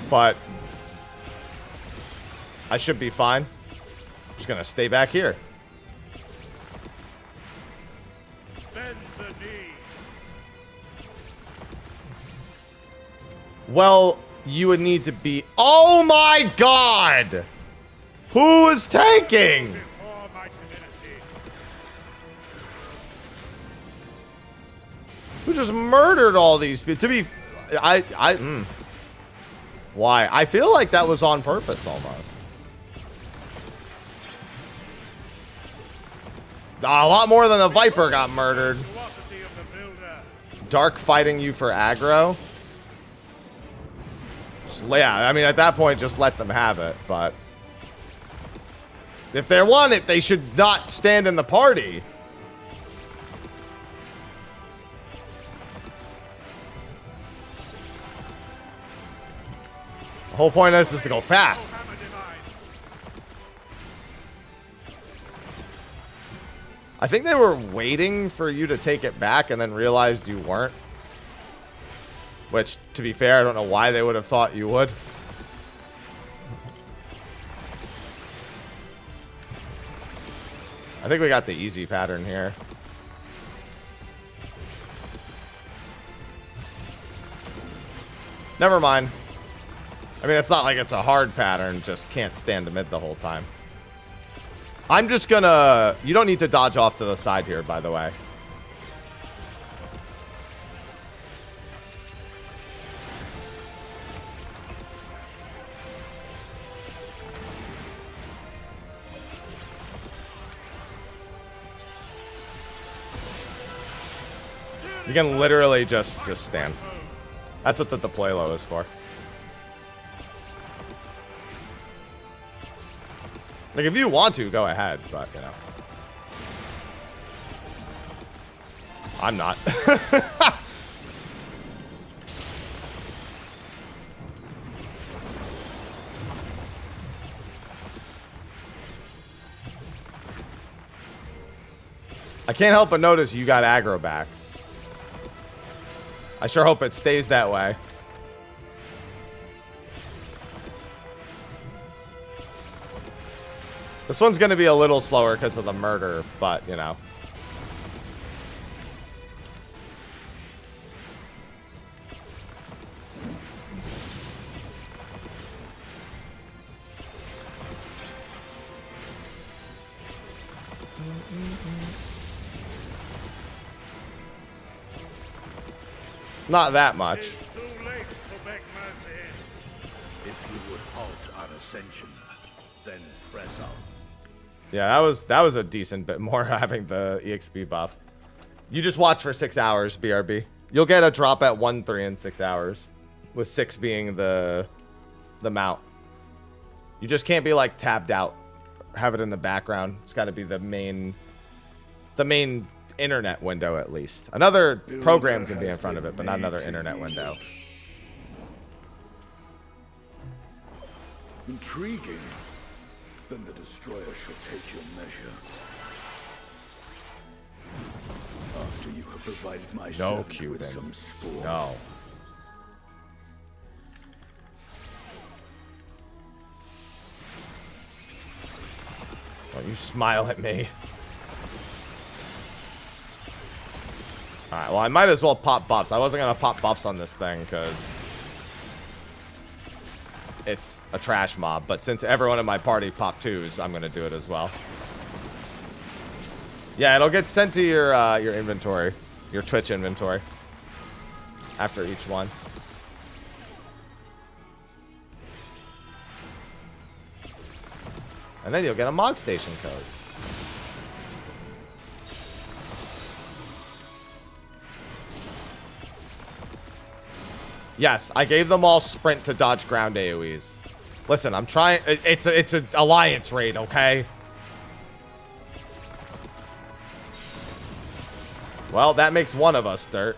Speaker 1: But I should be fine. Just gonna stay back here.
Speaker 4: Bend the knee.
Speaker 1: Well, you would need to be... Oh my god! Who is tanking?
Speaker 4: Before my timidity.
Speaker 1: Who just murdered all these people? To be... Why? I feel like that was on purpose almost. A lot more than the Viper got murdered.
Speaker 4: Velocity of the builder.
Speaker 1: Dark fighting you for aggro. Yeah, I mean, at that point, just let them have it, but... If they want it, they should not stand in the party. The whole point of this is to go fast.
Speaker 4: Hammer denied.
Speaker 1: I think they were waiting for you to take it back and then realized you weren't. Which, to be fair, I don't know why they would have thought you would. I think we got the easy pattern here. Never mind. I mean, it's not like it's a hard pattern, just can't stand to mid the whole time. I'm just gonna... You don't need to dodge off to the side here, by the way. You can literally just stand. That's what the deploy low is for. Like, if you want to, go ahead, but, you know. I'm not. I can't help but notice you got aggro back. I sure hope it stays that way. This one's going to be a little slower because of the murder, but, you know. Not that much.
Speaker 4: It's too late to beg mercy.
Speaker 2: If you would halt our ascension, then press on.
Speaker 1: Yeah, that was a decent bit more having the EXP buff. You just watch for 6 hours, BRB. You'll get a drop at 1-3 in 6 hours, with 6 being the mount. You just can't be like tabbed out. Have it in the background. It's got to be the main internet window at least. Another program can be in front of it, but not another internet window.
Speaker 2: Intriguing. Then the destroyer shall take your measure. After you have provided my
Speaker 1: No,
Speaker 2: servant with
Speaker 1: Cuban.
Speaker 2: some sport.
Speaker 1: No. Don't you smile at me. Alright, well, I might as well pop buffs. I wasn't going to pop buffs on this thing, because it's a trash mob. But since everyone in my party popped 2s, I'm going to do it as well. Yeah, it'll get sent to your inventory. Your Twitch inventory. After each one. And then you'll get a Mog Station code. Yes, I gave them all sprint to dodge ground AoEs. Listen, I'm trying. It's an alliance raid, okay? Well, that makes one of us dirt.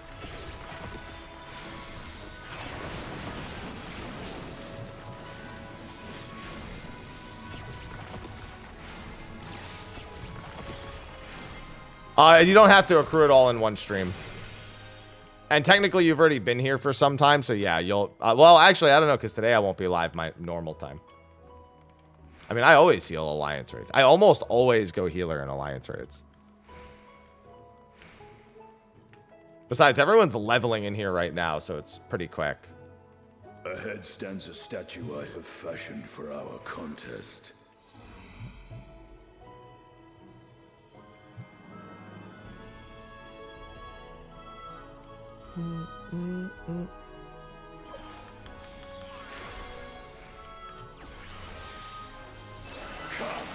Speaker 1: You don't have to accrue it all in one stream. And technically, you've already been here for some time, so yeah, you'll... well, actually, I don't know, because today I won't be live my normal time. I mean, I always heal Alliance raids. I almost always go healer in Alliance raids. Besides, everyone's leveling in here right now, so it's pretty quick.
Speaker 2: Ahead stands a statue I have fashioned for our contest.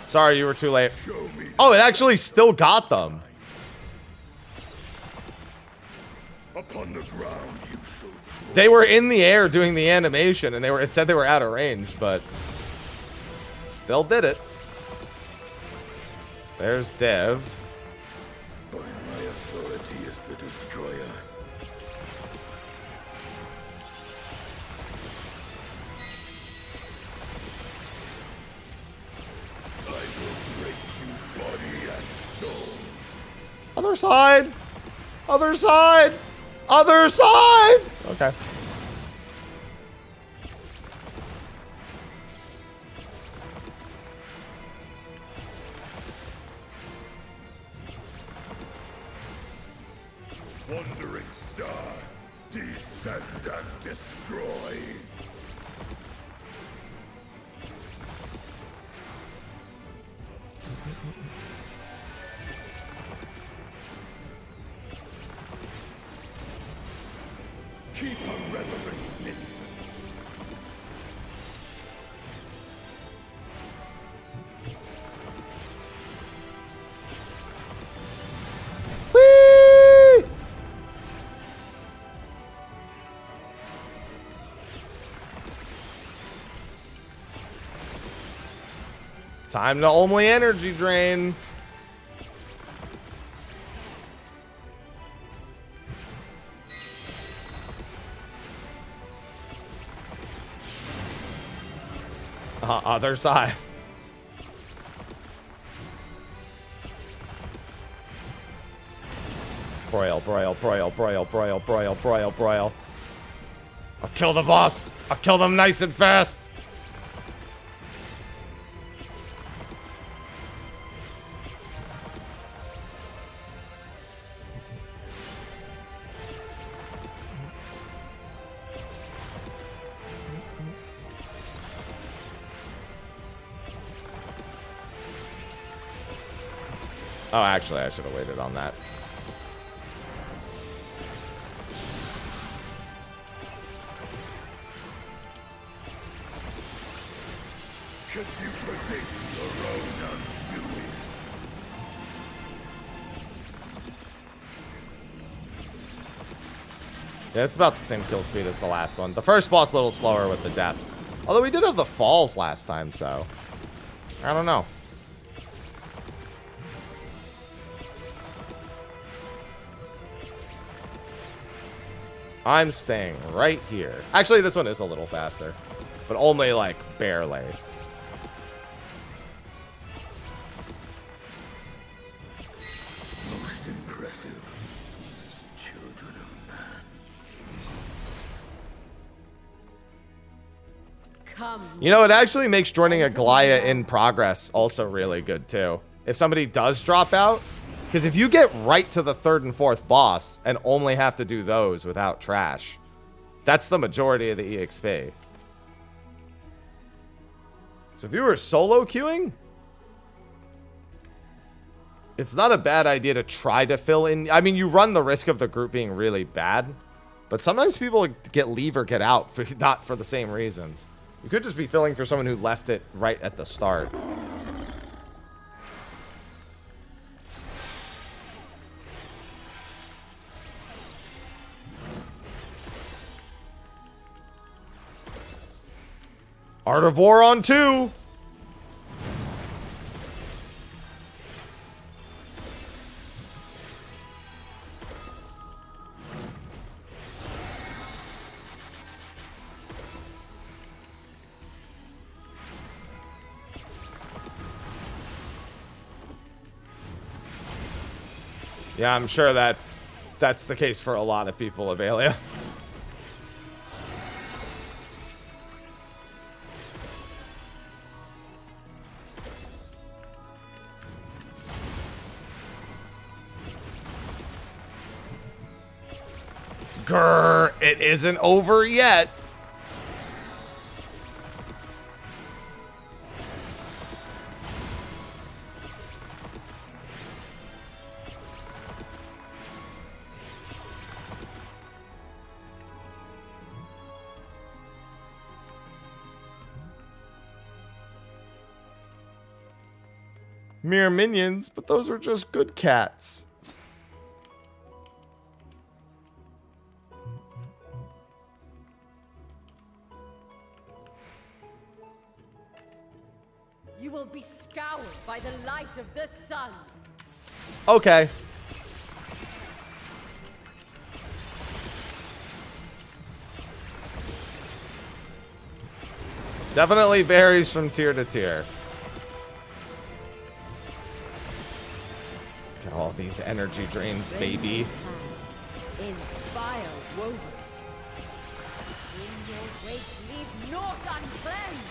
Speaker 1: Sorry, you were too late. Oh, it actually still got them.
Speaker 2: Upon the ground you shall crawl.
Speaker 1: They were in the air doing the animation, and it said they were out of range, but still did it. There's Dev.
Speaker 2: By my authority as the destroyer. I will break you body and soul.
Speaker 1: Other side. Other side. Other side. Okay.
Speaker 2: Wandering star, descend and destroy. Keep a reverent distance.
Speaker 1: Whee! Time to only energy drain. Other side. Broil, broil, broil, broil, broil, broil, broil, broil. I'll kill the boss. I'll kill them nice and fast. Oh, actually, I should have waited on that.
Speaker 2: Could you predict your own undoing?
Speaker 1: Yeah, it's about the same kill speed as the last one. The first boss a little slower with the deaths. Although we did have the falls last time, so I don't know. I'm staying right here. Actually, this one is a little faster, but only like barely.
Speaker 2: Most impressive. Children of man.
Speaker 5: Come.
Speaker 1: You know, it actually makes joining Aglaia in progress also really good too. If somebody does drop out, because if you get right to the 3rd and 4th boss and only have to do those without trash, that's the majority of the EXP. So if you were solo queuing, it's not a bad idea to try to fill in. I mean, you run the risk of the group being really bad, but sometimes people get leave or get out for not for the same reasons. You could just be filling for someone who left it right at the start. Art of War on 2. Yeah, I'm sure that's the case for a lot of people, Aglaia. Grr, it isn't over yet. Mere minions, but those are just good cats.
Speaker 5: You will be scoured by the light of the sun.
Speaker 1: Okay. Definitely varies from tier to tier. Look at all these energy drains, baby.
Speaker 5: In fire woven. In your wake leave naught uncleansed.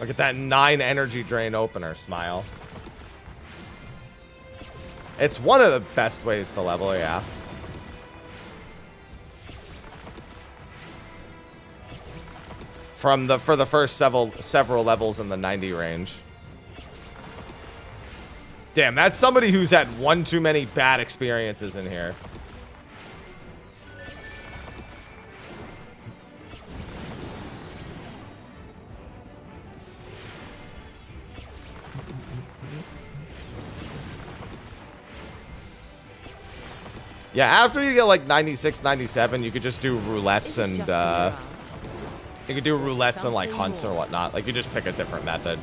Speaker 1: Look at that 9 energy drain opener, Smile. It's one of the best ways to level, yeah. For the first several levels in the 90 range. Damn, that's somebody who's had one too many bad experiences in here. Yeah, after you get like 96, 97, you could just do roulettes and You could do roulettes and like hunts or whatnot. Like you just pick a different method.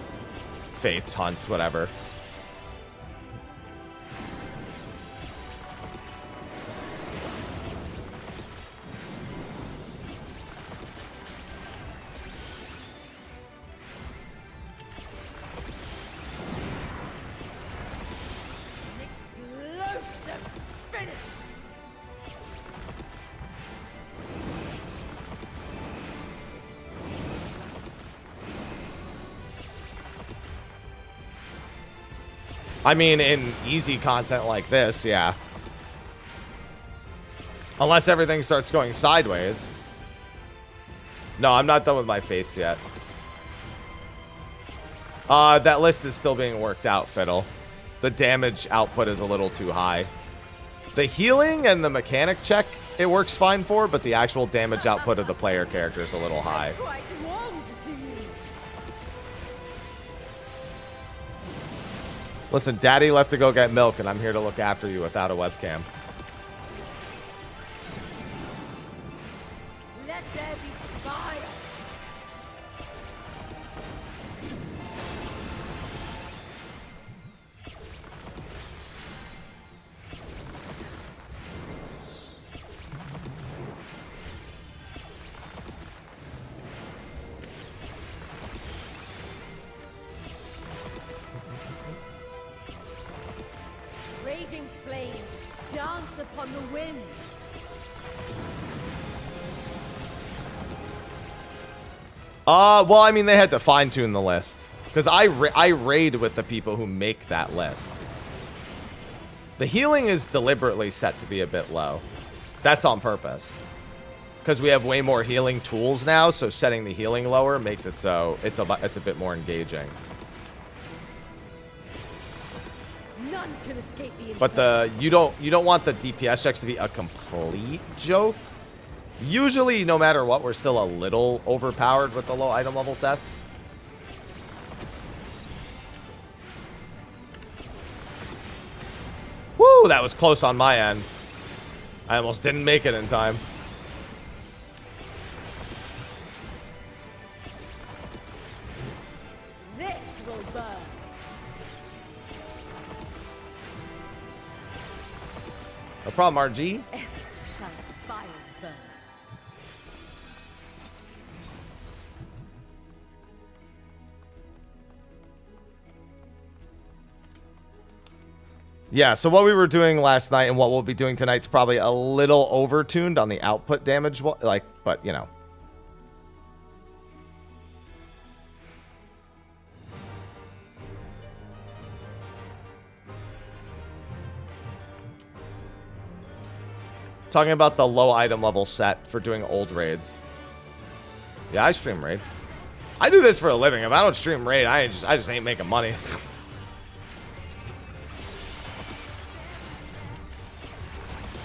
Speaker 1: Fates, hunts, whatever. I mean, in easy content like this, yeah. Unless everything starts going sideways. No, I'm not done with my fates yet. That list is still being worked out, Fiddle. The damage output is a little too high. The healing and the mechanic check, it works fine for, but the actual damage output of the player character is a little high. Listen, Daddy left to go get milk, and I'm here to look after you without a webcam.
Speaker 5: Let there be fire. Raging flames dance upon the wind.
Speaker 1: Well, I mean, they had to fine-tune the list. Because I raid with the people who make that list. The healing is deliberately set to be a bit low. That's on purpose. Because we have way more healing tools now, so setting the healing lower makes it so it's a bit more engaging.
Speaker 5: None can escape the
Speaker 1: But you don't want the DPS checks to be a complete joke. Usually, no matter what, we're still a little overpowered with the low item level sets. Woo, that was close on my end. I almost didn't make it in time.
Speaker 5: This will burn.
Speaker 1: No problem, RG.
Speaker 5: Shall fires burn.
Speaker 1: Yeah, so what we were doing last night and what we'll be doing tonight's probably a little overtuned on the output damage, like, but you know. Talking about the low item level set for doing old raids. Yeah, I stream raid. I do this for a living. If I don't stream raid, I just ain't making money.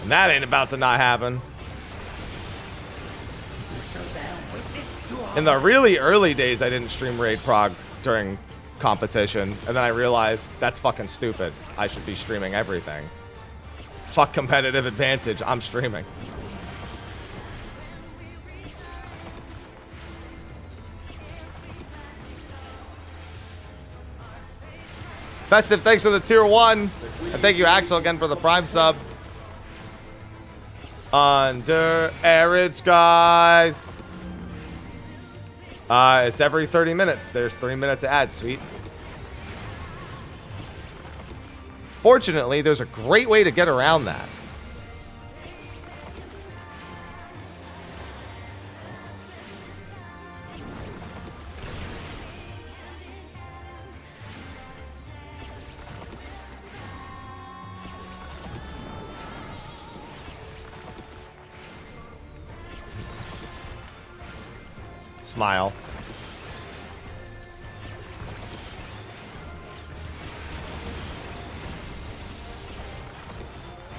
Speaker 1: And that ain't about to not happen. In the really early days, I didn't stream raid prog during competition. And then I realized that's fucking stupid. I should be streaming everything. Fuck competitive advantage. I'm streaming. Festive, thanks for the tier 1. And thank you, Axel, again for the prime sub. Under arid skies. It's every 30 minutes. There's 3 minutes of ads, sweet. Fortunately, there's a great way to get around that. Smile.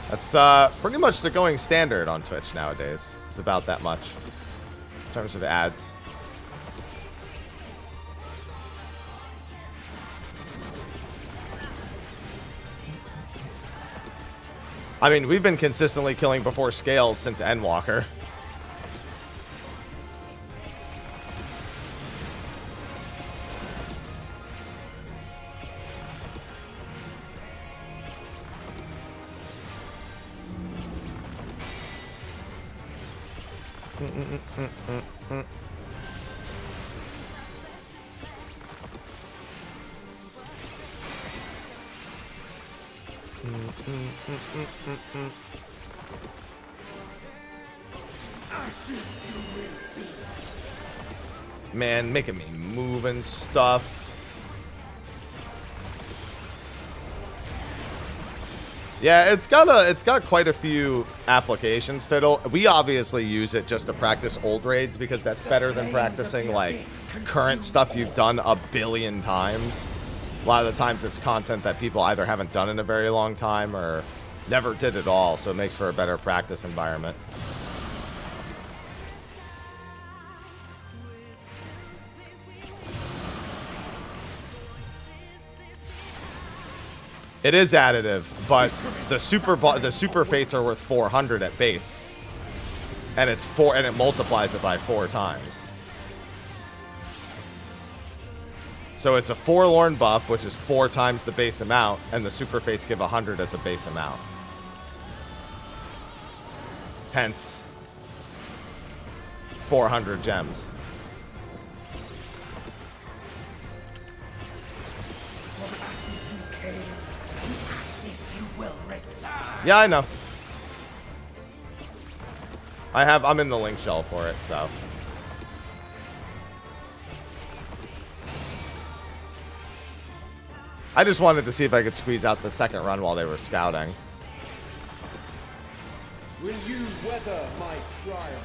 Speaker 1: That's pretty much the going standard on Twitch nowadays. It's about that much in terms of ads. I mean, we've been consistently killing before scales since Endwalker. Man, making me move and stuff. Yeah, it's got quite a few applications, Fiddle. We obviously use it just to practice old raids because that's better than practicing like current stuff you've done a billion times. A lot of the times it's content that people either haven't done in a very long time or never did at all, so it makes for a better practice environment. It is additive, but the super fates are worth 400 at base, and it multiplies it by 4 times. So it's a forlorn buff, which is 4 times the base amount, and the super fates give 100 as a base amount. Hence, 400 gems. Yeah, I know. I'm in the link shell for it, so. I just wanted to see if I could squeeze out the second run while they were scouting.
Speaker 6: Will you weather my trial?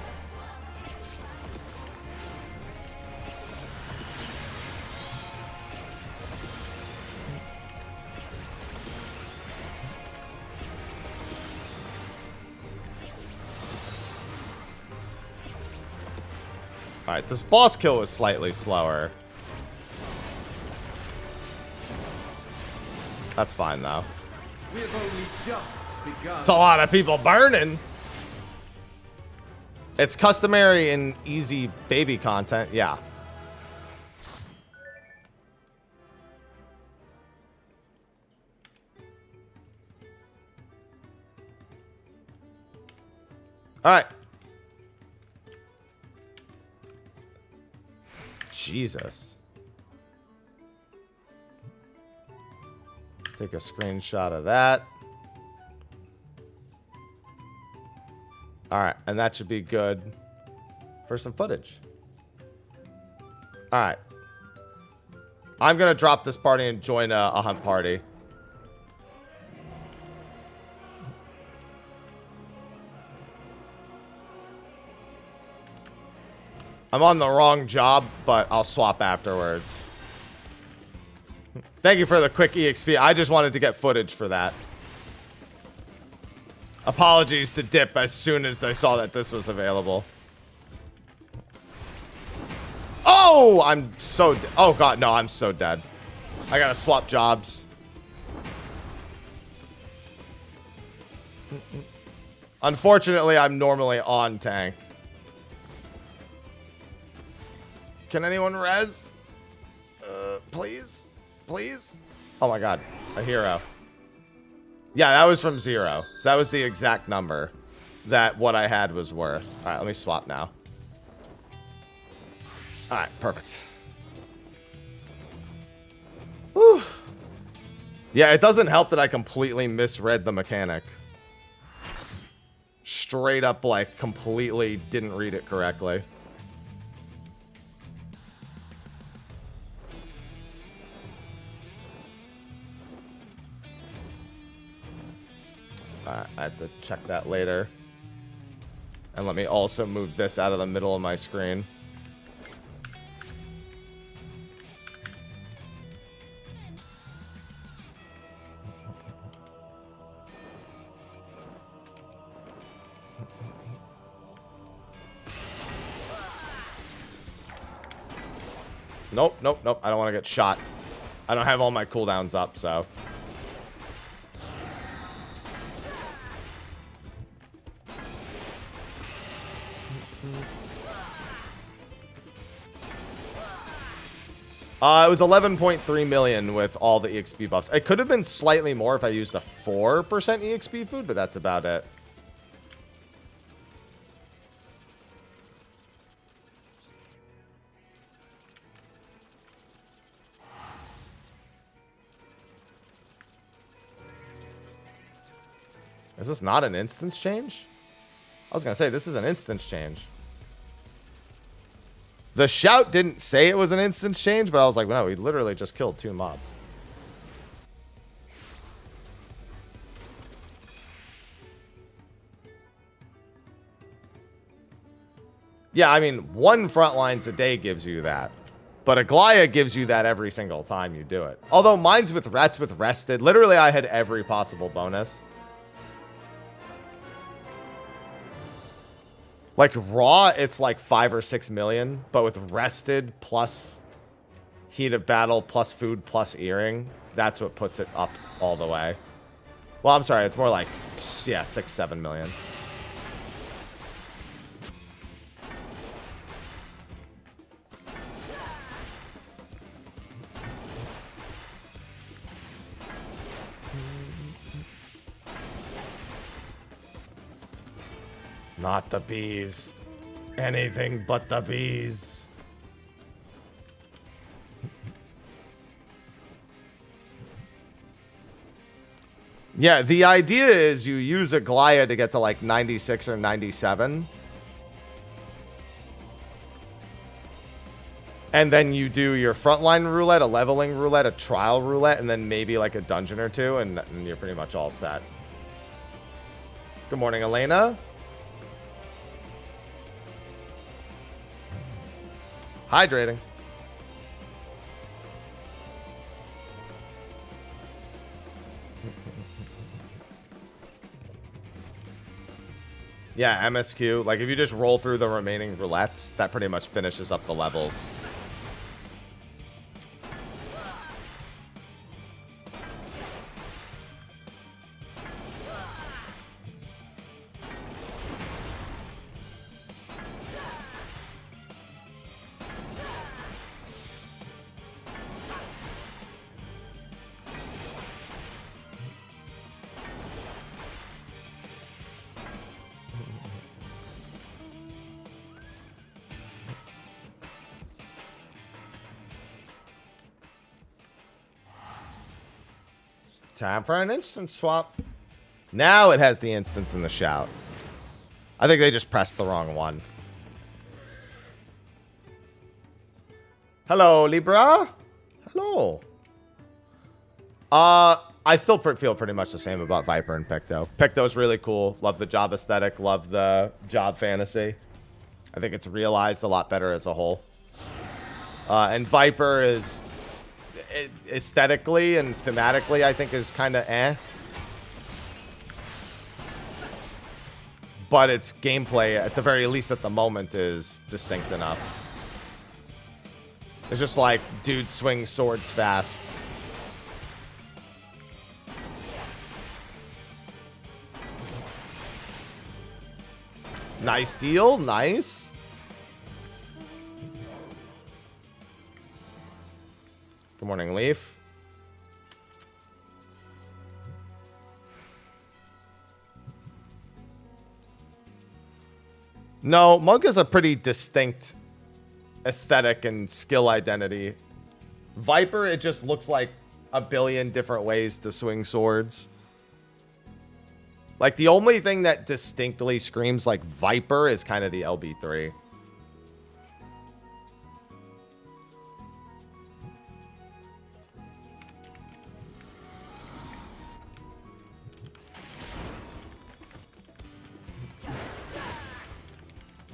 Speaker 1: Alright, this boss kill was slightly slower. That's fine, though.
Speaker 6: We have only just begun.
Speaker 1: It's a lot of people burning. It's customary in easy baby content, yeah. Alright. Jesus. Take a screenshot of that. Alright, and that should be good for some footage. Alright. I'm gonna drop this party and join a hunt party. I'm on the wrong job, but I'll swap afterwards. Thank you for the quick EXP. I just wanted to get footage for that. Apologies to Dip as soon as they saw that this was available. Oh, I'm so... Oh, God, no, I'm so dead. I gotta swap jobs. Unfortunately, I'm normally on tank. Can anyone res? Please? Please? Oh my god. A hero. Yeah, that was from 0. So that was the exact number that what I had was worth. Alright, let me swap now. Alright, perfect. Whew. Yeah, it doesn't help that I completely misread the mechanic. Straight up, like, completely didn't read it correctly. I have to check that later. And let me also move this out of the middle of my screen. Nope, nope, nope. I don't want to get shot. I don't have all my cooldowns up, so... It was 11.3 million with all the EXP buffs. It could have been slightly more if I used a 4% EXP food, but that's about it. Is this not an instance change? I was going to say, this is an instance change. The shout didn't say it was an instance change, but I was like, no, we literally just killed 2 mobs. Yeah, I mean, 1 front lines a day gives you that. But Aglaia gives you that every single time you do it. Although mine's with Rets with Rested. Literally, I had every possible bonus. Like, raw, it's like 5 or 6 million. But with Rested plus Heat of Battle plus Food plus Earring, that's what puts it up all the way. Well, I'm sorry, it's more like, yeah, 6, 7 million. Not the bees. Anything but the bees. Yeah, the idea is you use Aglaia to get to like 96 or 97. And then you do your frontline roulette, a leveling roulette, a trial roulette, and then maybe like a dungeon or 2, and you're pretty much all set. Good morning, Elena. Hydrating. Yeah, MSQ. Like, if you just roll through the remaining roulettes, that pretty much finishes up the levels. Time for an instance swap. Now it has the instance in the shout. I think they just pressed the wrong one. Hello, Libra. Hello. I still feel pretty much the same about Viper and Picto. Picto's really cool. Love the job aesthetic. Love the job fantasy. I think it's realized a lot better as a whole. And Viper is... aesthetically and thematically, I think is kind of eh. But its gameplay, at the very least at the moment, is distinct enough. It's just like, dude swings swords fast. Nice deal, nice. Good morning, Leaf. No, Monk is a pretty distinct aesthetic and skill identity. Viper, it just looks like a billion different ways to swing swords. Like, the only thing that distinctly screams like Viper is kind of the LB3.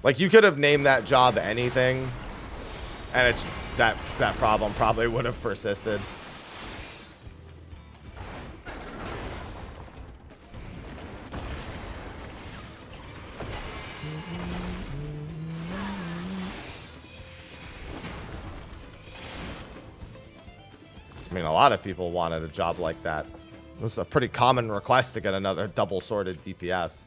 Speaker 1: Like, you could have named that job anything, and it's that problem probably would have persisted. I mean, a lot of people wanted a job like that. This is a pretty common request to get another double-sworded DPS.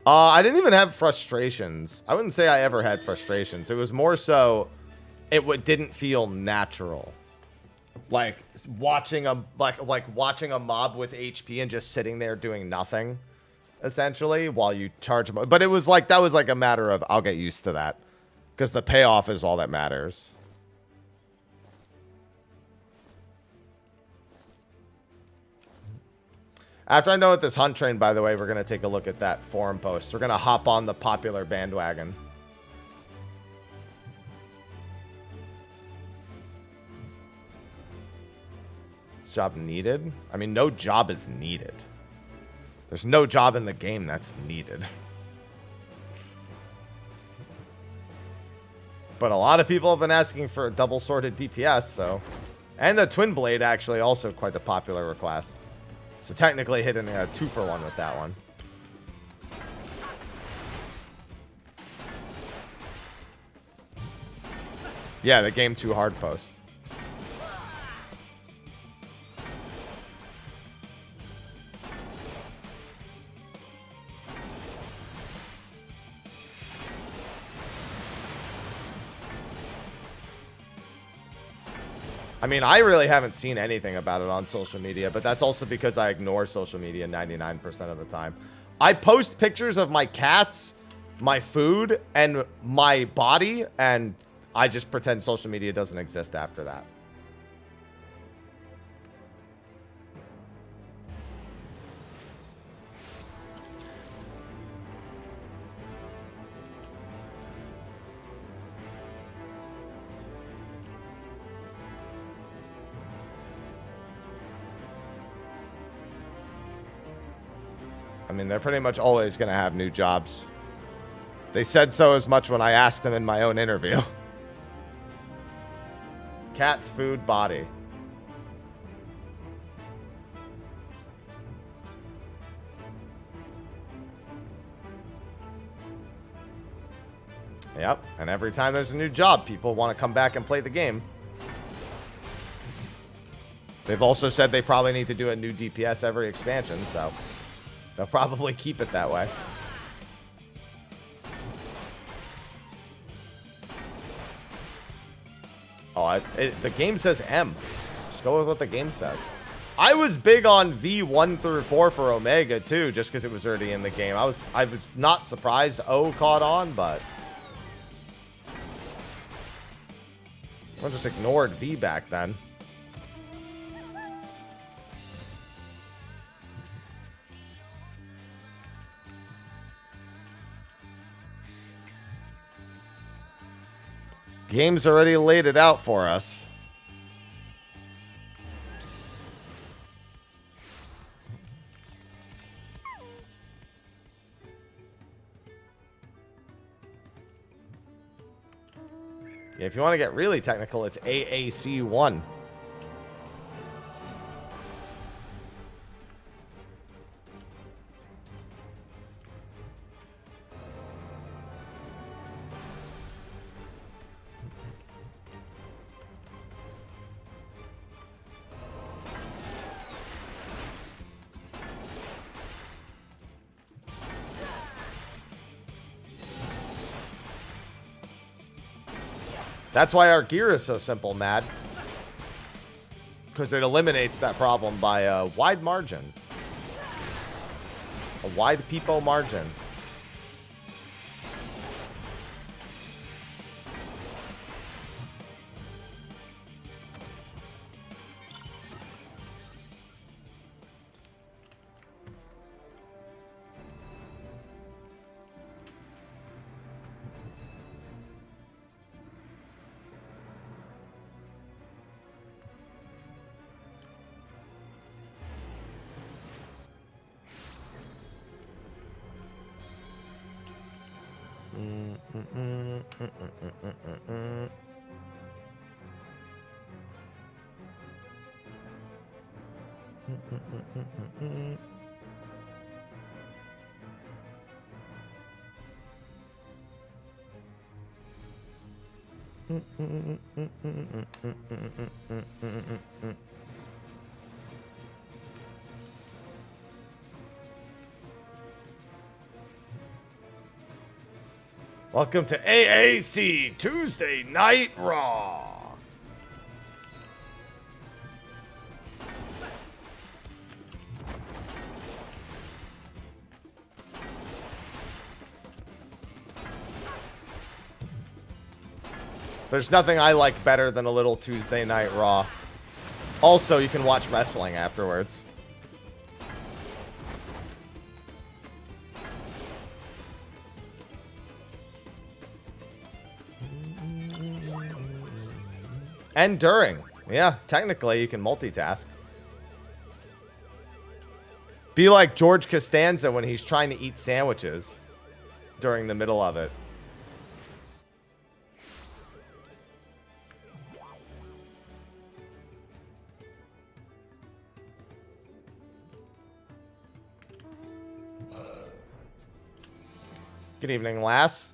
Speaker 1: I didn't even have frustrations. I wouldn't say I ever had frustrations. It was more so it didn't feel natural. Like watching a watching a mob with HP and just sitting there doing nothing. essentially, while you charge them. But it was like, that was like a matter of, I'll get used to that. Because the payoff is all that matters. After I know at this hunt train, by the way, we're going to take a look at that forum post. We're going to hop on the popular bandwagon. Is job needed? I mean, no job is needed. There's no job in the game that's needed. But a lot of people have been asking for a double-sworded DPS, so... And a twin blade, actually, also quite a popular request. So technically hitting a 2-for-1 with that one. Yeah, the game 2 hard post. I mean, I really haven't seen anything about it on social media, but that's also because I ignore social media 99% of the time. I post pictures of my cats, my food, and my body, and I just pretend social media doesn't exist after that. I mean, they're pretty much always going to have new jobs. They said so as much when I asked them in my own interview. Cats, food, body. Yep, and every time there's a new job, people want to come back and play the game. They've also said they probably need to do a new DPS every expansion, so... They'll probably keep it that way. Oh, the game says M. Just go with what the game says. I was big on V1 through 4 for Omega, too, just because it was already in the game. I was not surprised O caught on, but... I just ignored V back then. Game's already laid it out for us. Yeah, if you want to get really technical, it's AAC1. That's why our gear is so simple, Mad. Because it eliminates that problem by a wide margin. A wide peepo margin. Welcome to AAC Tuesday Night Raw. There's nothing I like better than a little Tuesday Night Raw. Also, you can watch wrestling afterwards. And during. Yeah, technically you can multitask. Be like George Costanza when he's trying to eat sandwiches during the middle of it. Good evening, lass.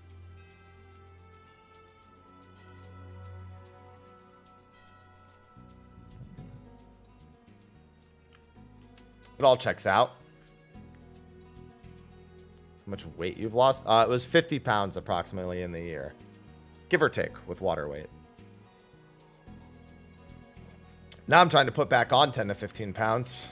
Speaker 1: It all checks out. How much weight you've lost? It was 50 pounds approximately in the year. Give or take with water weight. Now I'm trying to put back on 10 to 15 pounds.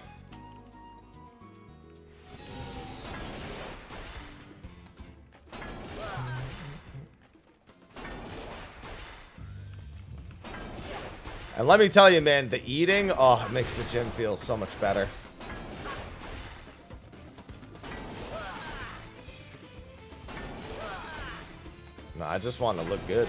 Speaker 1: And let me tell you, man, the eating, oh, it makes the gym feel so much better. No, I just want to look good.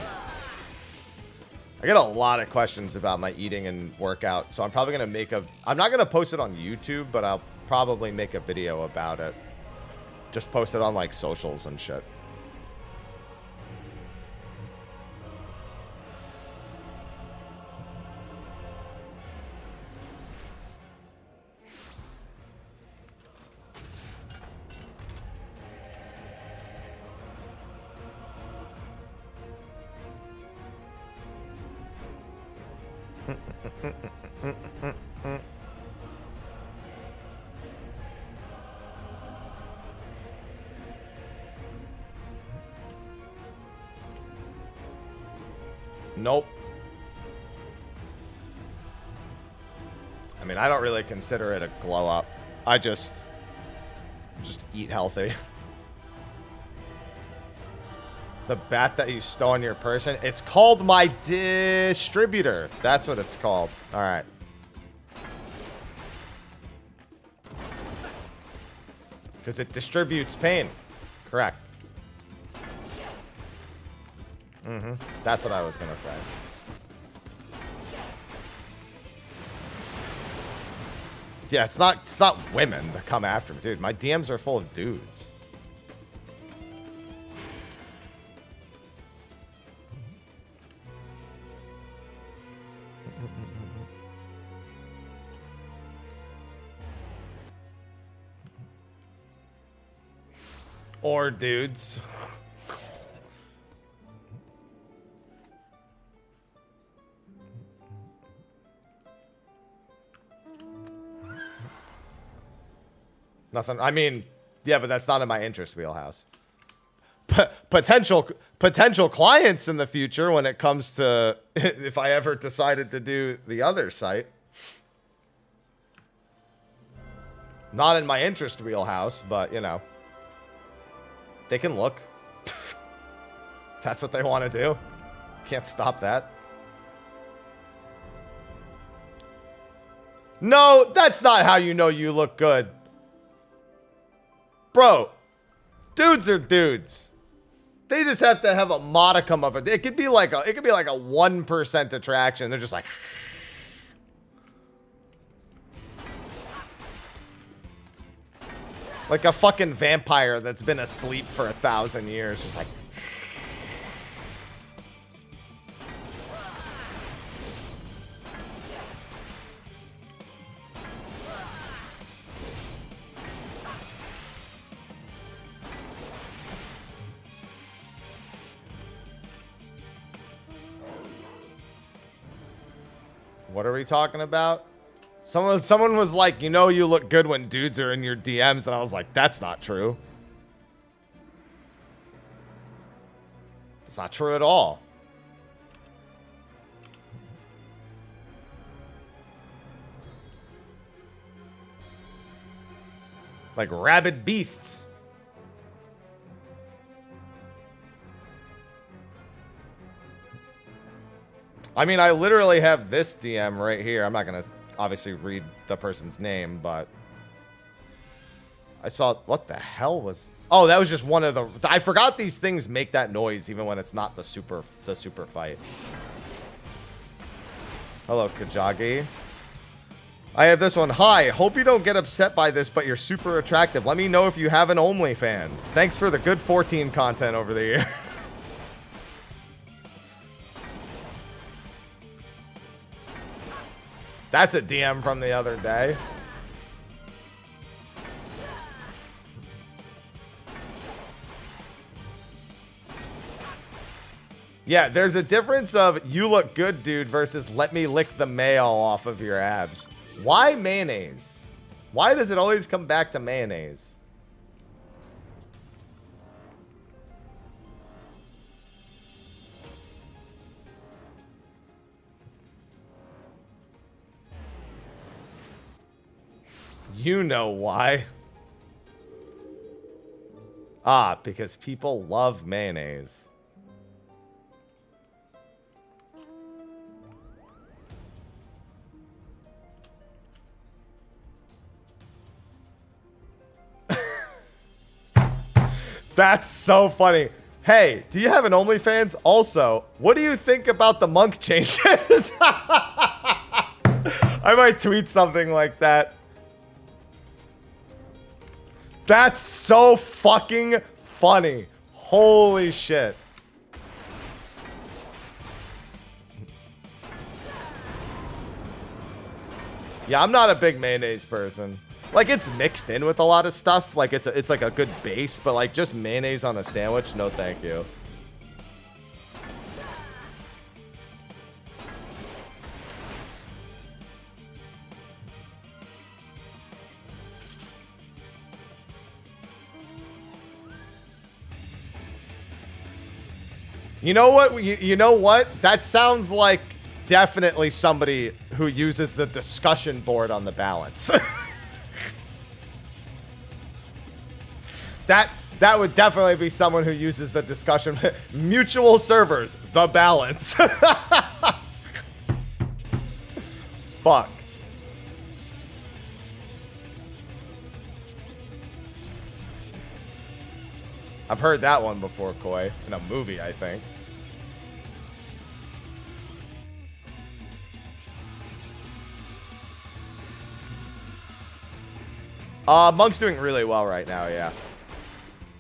Speaker 1: I get a lot of questions about my eating and workout, so I'm probably going to make a... I'm not going to post it on YouTube, but I'll probably make a video about it. Just post it on, like, socials and shit. Nope. I mean, I don't really consider it a glow up. I just eat healthy. The bat that you stole in your person. It's called my distributor. That's what it's called. All right. Because it distributes pain. Correct. Mm-hmm. That's what I was gonna say. Yeah, it's not women that come after me, dude. My DMs are full of dudes. Or dudes. Nothing. I mean, yeah, but that's not in my interest wheelhouse. Potential clients in the future when it comes to if I ever decided to do the other site. Not in my interest wheelhouse, but you know, they can look. That's what they want to do. Can't stop that. No, that's not how you know you look good. Bro, dudes are dudes. They just have to have a modicum of it. It could be like a 1% attraction. They're just like a fucking vampire that's been asleep for 1,000 years. Just like. What are we talking about? Someone was like, you know, you look good when dudes are in your DMs, and I was like, that's not true. It's not true at all. Like rabid beasts. I mean, I literally have this DM right here. I'm not going to obviously read the person's name, but I saw, what the hell was, oh, that was just one of the, I forgot these things make that noise even when it's not the super fight. Hello, Kajagi. I have this one. Hi, hope you don't get upset by this, but you're super attractive. Let me know if you have an OnlyFans. Thanks for the good 14 content over the year. That's a DM from the other day. Yeah, there's a difference of you look good, dude, versus let me lick the mayo off of your abs. Why mayonnaise? Why does it always come back to mayonnaise? You know why. Ah, because people love mayonnaise. That's so funny. Hey, do you have an OnlyFans? Also, what do you think about the monk changes? I might tweet something like that. That's so fucking funny. Holy shit. Yeah, I'm not a big mayonnaise person. Like, it's mixed in with a lot of stuff. Like, it's like a good base, but like just mayonnaise on a sandwich, no thank you. You know what? You know what? That sounds like definitely somebody who uses the discussion board on the balance. That would definitely be someone who uses the discussion. Mutual servers, the balance. Fuck. I've heard that one before, Koi. In a movie, I think. Monk's doing really well right now, yeah.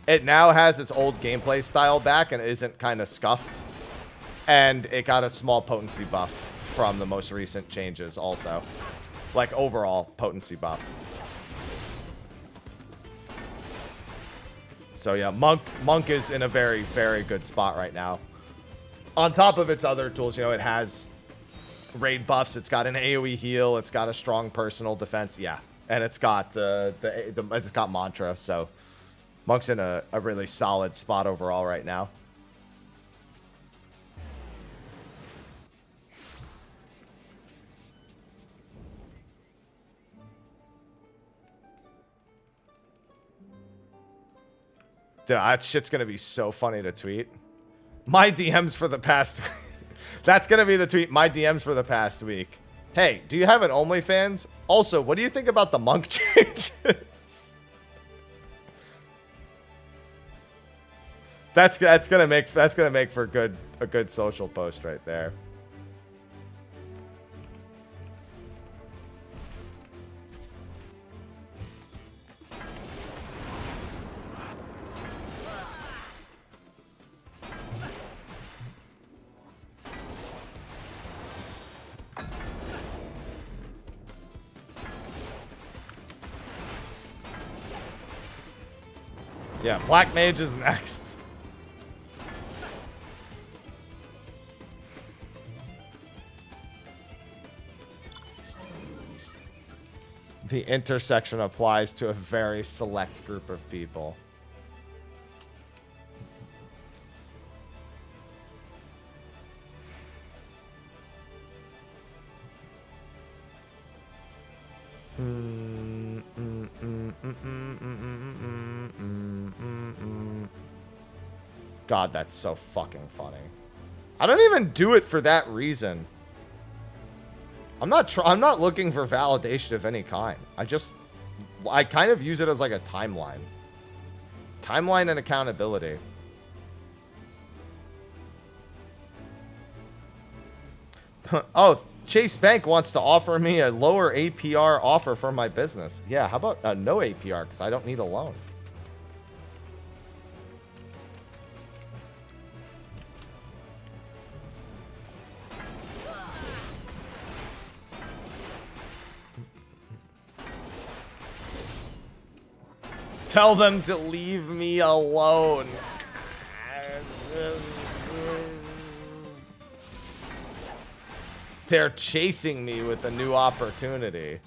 Speaker 1: It now has its old gameplay style back and isn't kind of scuffed. And it got a small potency buff from the most recent changes also. Like, overall potency buff. So yeah, Monk is in a very, very good spot right now. On top of its other tools, you know, it has raid buffs. It's got an AoE heal. It's got a strong personal defense. Yeah, and it's got it's got mantra. So Monk's in a really solid spot overall right now. Dude, that shit's gonna be so funny to tweet. My DMs for the past... That's gonna be the tweet. My DMs for the past week. Hey, do you have an OnlyFans? Also, what do you think about the monk changes? That's gonna make for a good social post right there. Yeah, Black Mage is next. The intersection applies to a very select group of people. God, that's so fucking funny. I don't even do it for that reason. I'm not looking for validation of any kind. I kind of use it as like a timeline. Timeline and accountability. Oh, Chase Bank wants to offer me a lower APR offer for my business. Yeah, how about no APR, because I don't need a loan. Tell them to leave me alone. They're chasing me with a new opportunity.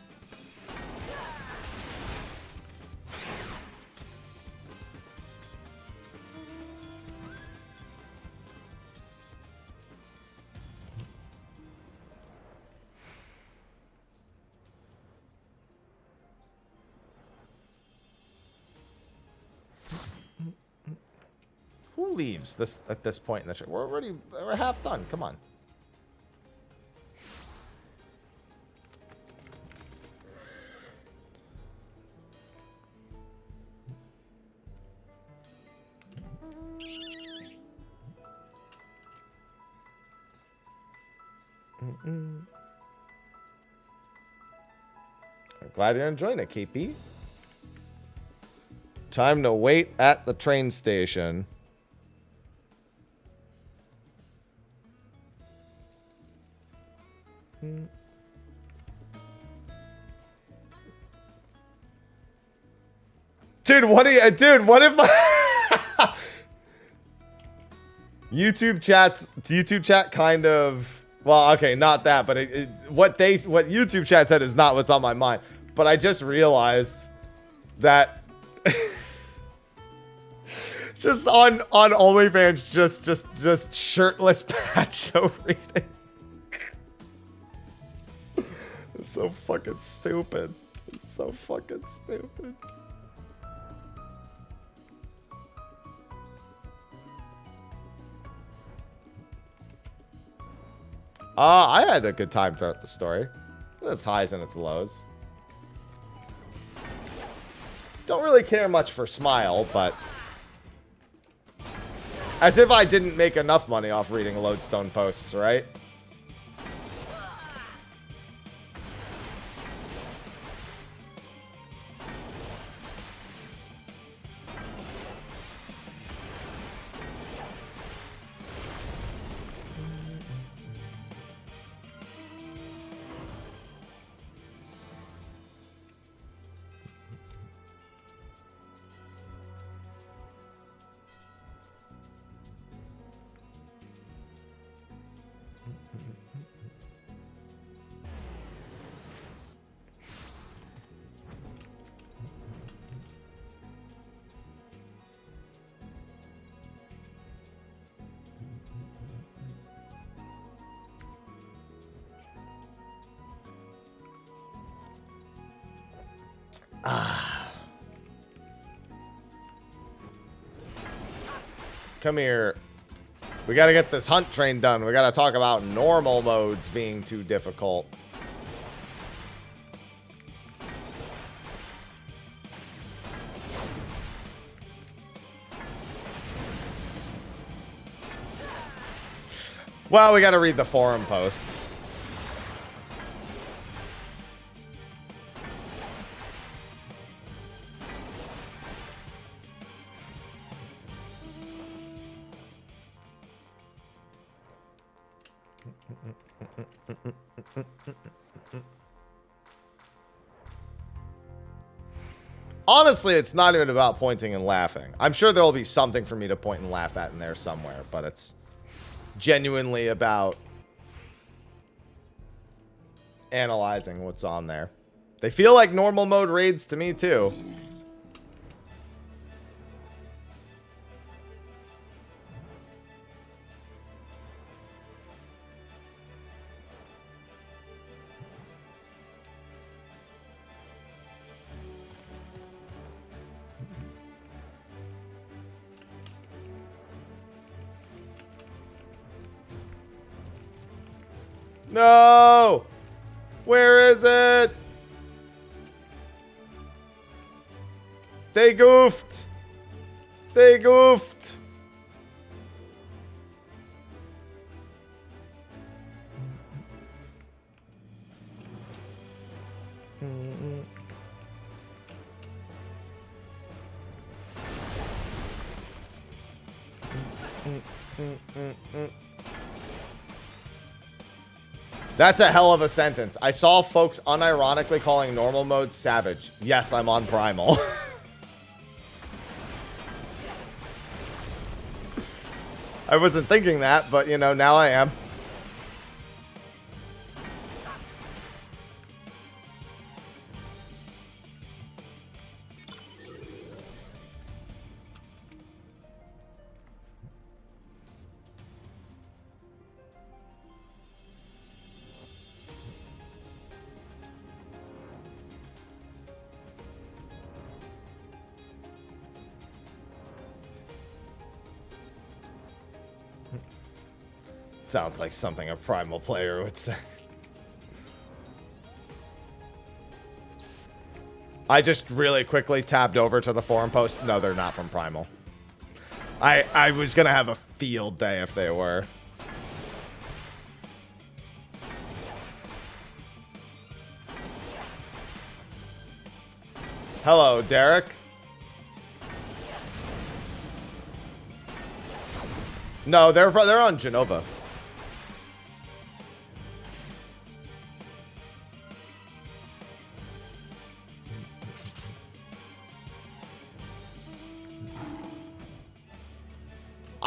Speaker 1: Who leaves this at this point in the show? We're half done. Come on. I'm glad you're enjoying it, KP. Time to wait at the train station. Dude, what if my YouTube chat kind of, well, okay, not that, but what YouTube chat said is not what's on my mind. But I just realized that just on OnlyFans, just shirtless Pacho reading. It's so fucking stupid. It's so fucking stupid. I had a good time throughout the story. Its highs and its lows. Don't really care much for Smile, but as if I didn't make enough money off reading Lodestone posts, right? Come here. We gotta get this hunt train done. We gotta talk about normal modes being too difficult. Well, we gotta read the forum post. Honestly, it's not even about pointing and laughing. I'm sure there'll be something for me to point and laugh at in there somewhere, but it's genuinely about analyzing what's on there. They feel like normal mode raids to me, too. No! Where is it? They goofed. They goofed. That's a hell of a sentence. I saw folks unironically calling normal mode savage. Yes, I'm on primal. I wasn't thinking that, but you know, now I am. Sounds like something a primal player would say. I just really quickly tabbed over to the forum post. No, they're not from Primal. I was gonna have a field day if they were. Hello, Derek. No, they're on Genova.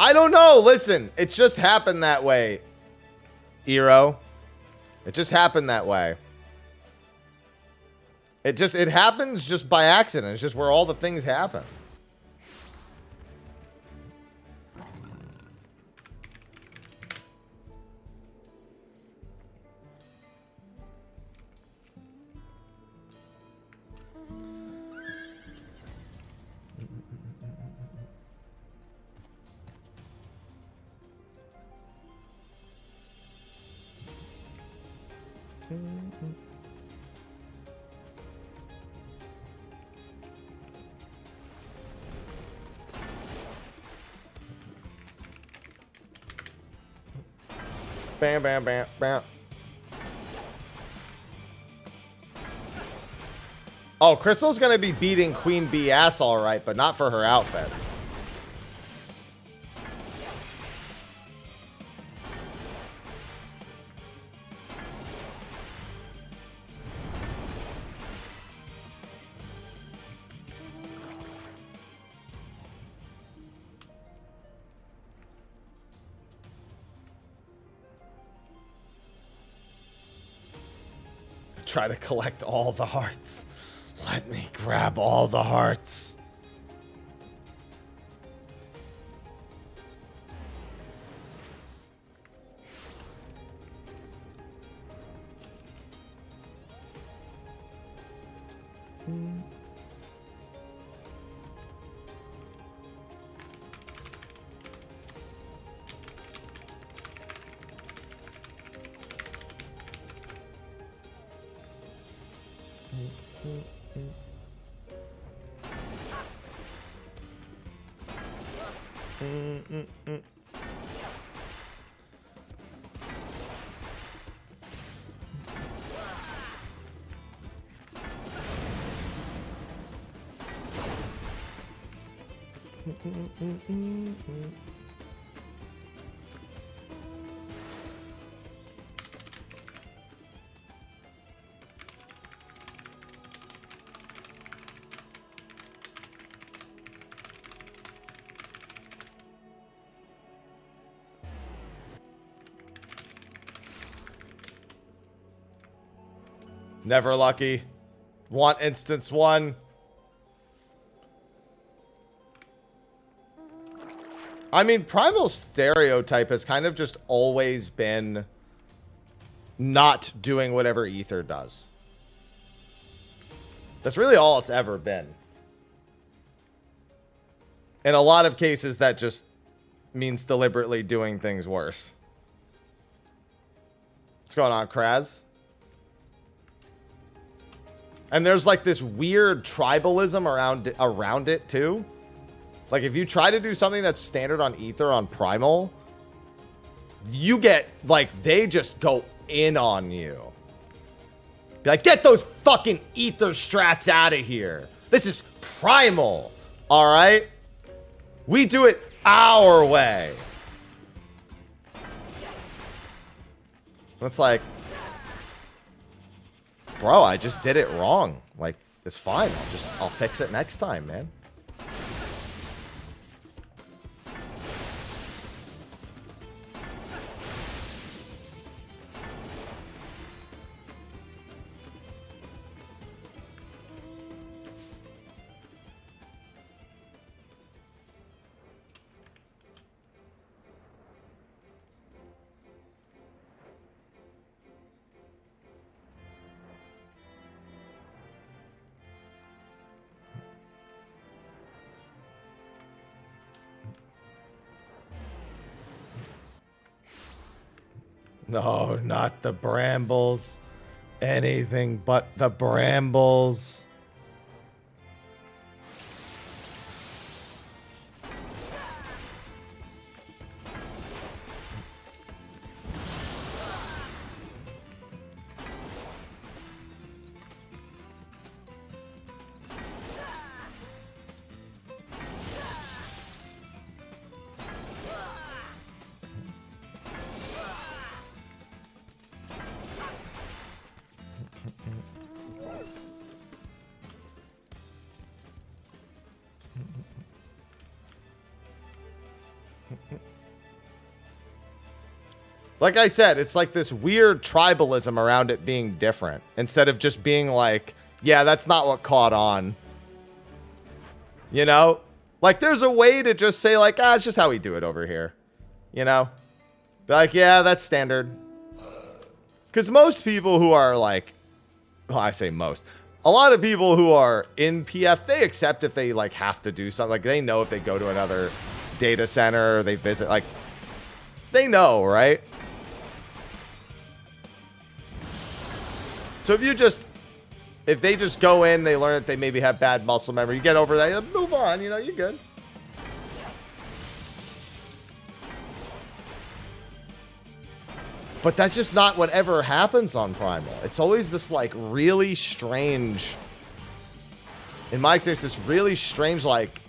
Speaker 1: I don't know. Listen, it just happened that way, Eero. It just happened that way. It happens just by accident. It's just where all the things happen. Bam, bam, bam, bam. Oh, Crystal's gonna be beating Queen Bee ass all right, but not for her outfit. Try to collect all the hearts. Let me grab all the hearts. Never lucky. Want instance one. I mean, Primal's stereotype has kind of just always been not doing whatever Ether does. That's really all it's ever been. In a lot of cases, that just means deliberately doing things worse. What's going on, Kraz? And there's like this weird tribalism around it too. Like if you try to do something that's standard on Ether on Primal, you get like they just go in on you. Be like, get those fucking Ether strats out of here. This is Primal. All right? We do it our way. It's like, bro, I just did it wrong. Like, it's fine. I'll fix it next time, man. No, not the brambles. Anything but the brambles. Like I said, it's like this weird tribalism around it being different. Instead of just being like, yeah, that's not what caught on. You know? Like, there's a way to just say, like, it's just how we do it over here. You know? Be like, yeah, that's standard. Because most people who are like, well, I say most. A lot of people who are in PF, they accept if they, like, have to do something. Like, they know if they go to another data center or they visit, like, they know, right? So if they just go in, they learn that they maybe have bad muscle memory, you get over that, you move on, you know, you're good. But that's just not what ever happens on Primal. It's always this, like, really strange, in my experience, this really strange, like,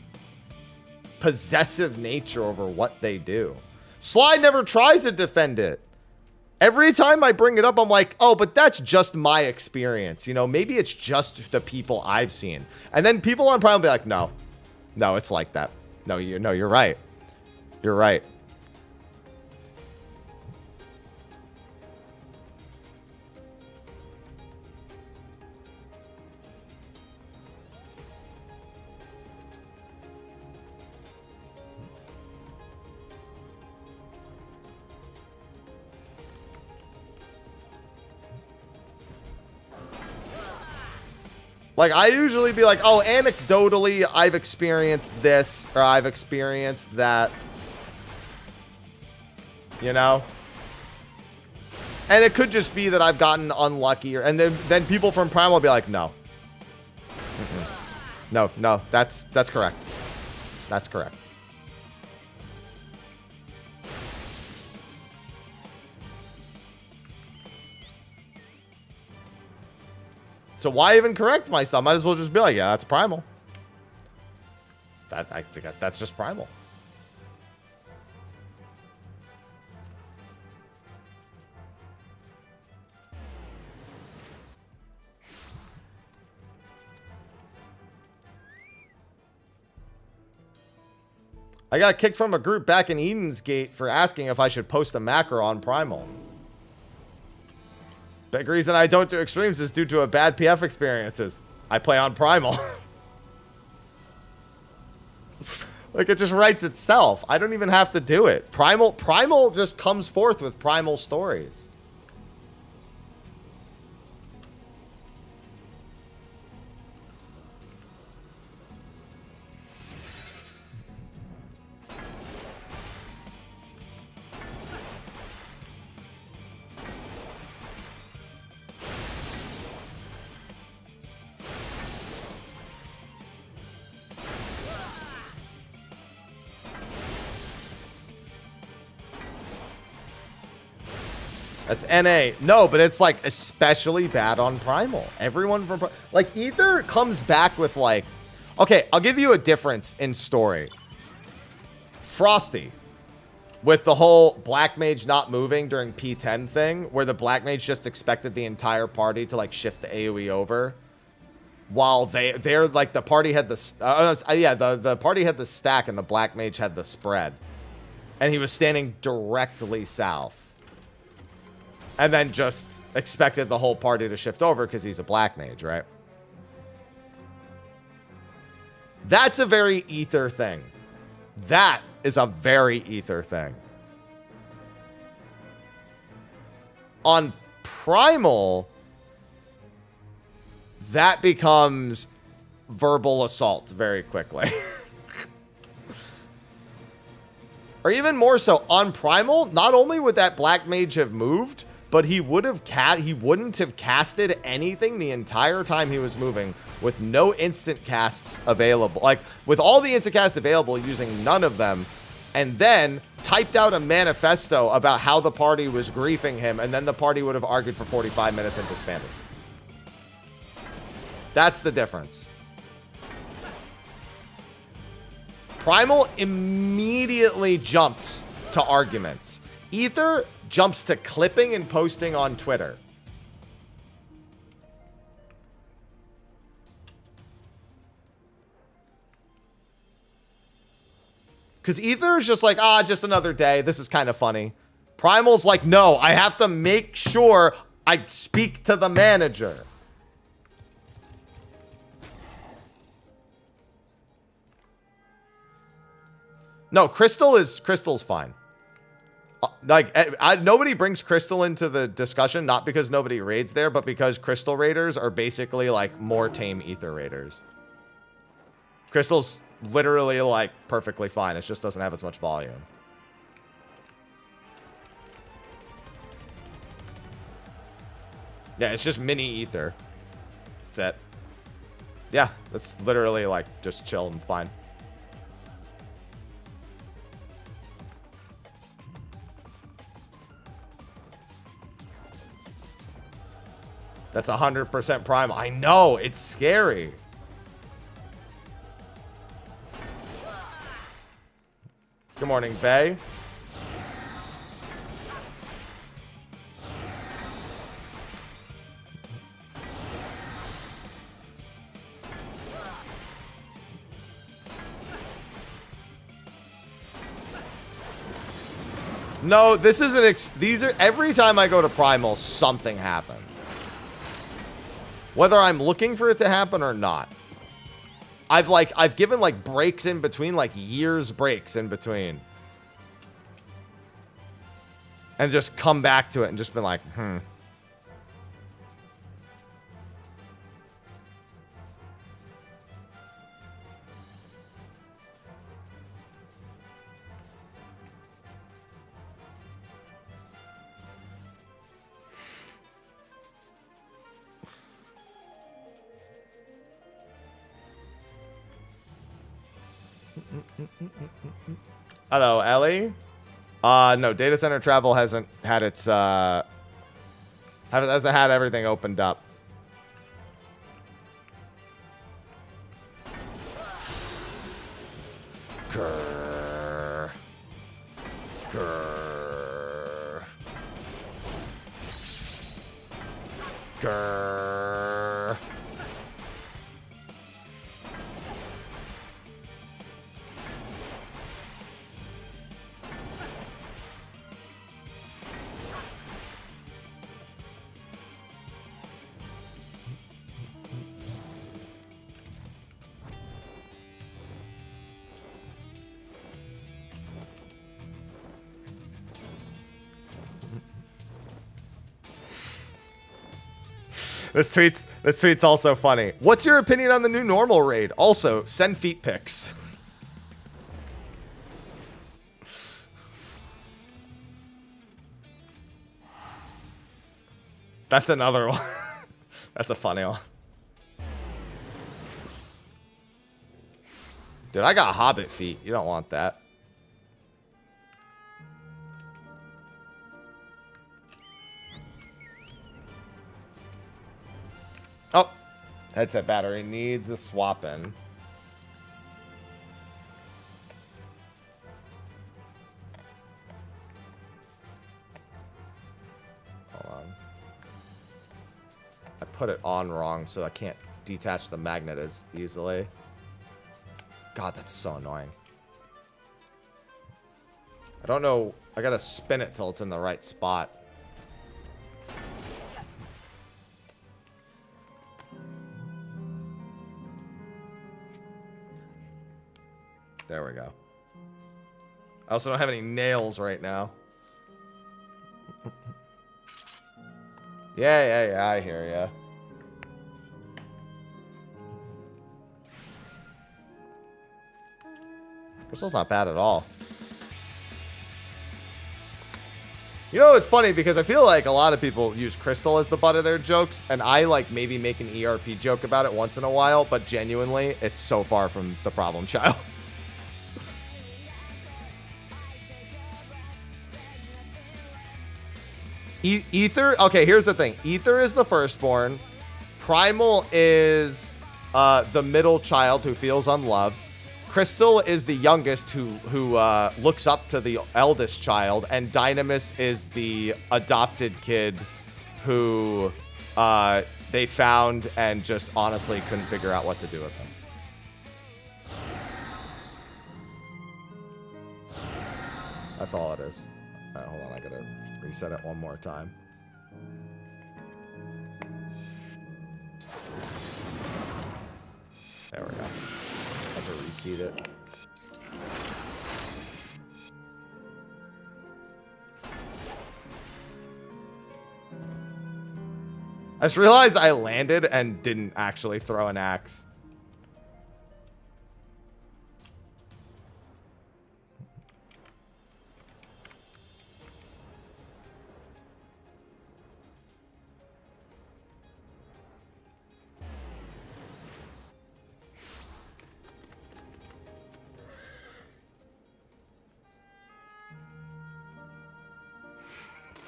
Speaker 1: possessive nature over what they do. Slide never tries to defend it. Every time I bring it up, I'm like, oh, but that's just my experience. You know, maybe it's just the people I've seen. And then people on Prime will be like, no, it's like that. No, you're right. You're right. Like, I usually be like, oh, anecdotally, I've experienced this, or I've experienced that. You know? And it could just be that I've gotten unlucky, and then people from Prime will be like, no. No, that's correct. That's correct. So why even correct myself? Might as well just be like, yeah, that's Primal. I guess that's just Primal. I got kicked from a group back in Eden's Gate for asking if I should post a macro on Primal. Big reason I don't do extremes is due to a bad PF experiences. I play on Primal. Like, it just writes itself. I don't even have to do it. Primal just comes forth with Primal stories. That's NA. No, but it's like especially bad on Primal. Everyone from like Ether comes back with like, okay, I'll give you a difference in story. Frosty, with the whole Black Mage not moving during P10 thing, where the Black Mage just expected the entire party to like shift the AoE over, while they're like the party had the the party had the stack and the Black Mage had the spread, and he was standing directly south. And then just expected the whole party to shift over because he's a Black Mage, right? That's a very Ether thing. That is a very Ether thing. On Primal, that becomes verbal assault very quickly. Or even more so, on Primal, not only would that Black Mage have moved, but he wouldn't have casted anything the entire time he was moving with no instant casts available. Like, with all the instant casts available, using none of them, and then typed out a manifesto about how the party was griefing him, and then the party would have argued for 45 minutes and disbanded. That's the difference. Primal immediately jumps to arguments. Ether jumps to clipping and posting on Twitter. Because Ether is just like, just another day. This is kind of funny. Primal's like, no, I have to make sure I speak to the manager. No, Crystal's fine. Nobody brings Crystal into the discussion, not because nobody raids there, but because Crystal raiders are basically like more tame Ether raiders. Crystal's literally like perfectly fine. It just doesn't have as much volume. Yeah, it's just mini Ether. That's it. Yeah, that's literally like just chill and fine. That's 100% Primal. I know, it's scary. Good morning, Faye. No, this isn't. These are every time I go to Primal, something happens. Whether I'm looking for it to happen or not. I've given like breaks in between, like years breaks in between. And just come back to it and just been like, Hello, Ellie. No, data center travel hasn't had its hasn't had everything opened up. Grrr. Grrr. Grrr. This tweet's also funny. What's your opinion on the new normal raid? Also, send feet pics. That's another one. That's a funny one. Dude, I got hobbit feet. You don't want that. Headset battery needs a swap in. Hold on. I put it on wrong, so I can't detach the magnet as easily. God, that's so annoying. I don't know. I gotta spin it till it's in the right spot. There we go. I also don't have any nails right now. Yeah, I hear ya. Crystal's not bad at all. You know, it's funny because I feel like a lot of people use Crystal as the butt of their jokes, and I like maybe make an ERP joke about it once in a while, but genuinely, it's so far from the problem child. Ether, okay, here's the thing. Ether is the firstborn. Primal is the middle child who feels unloved. Crystal is the youngest who looks up to the eldest child, and Dynamis is the adopted kid who they found and just honestly couldn't figure out what to do with him. That's all it is. All right, hold on, I gotta reset it one more time. There we go. I have to reseat it. I just realized I landed and didn't actually throw an axe.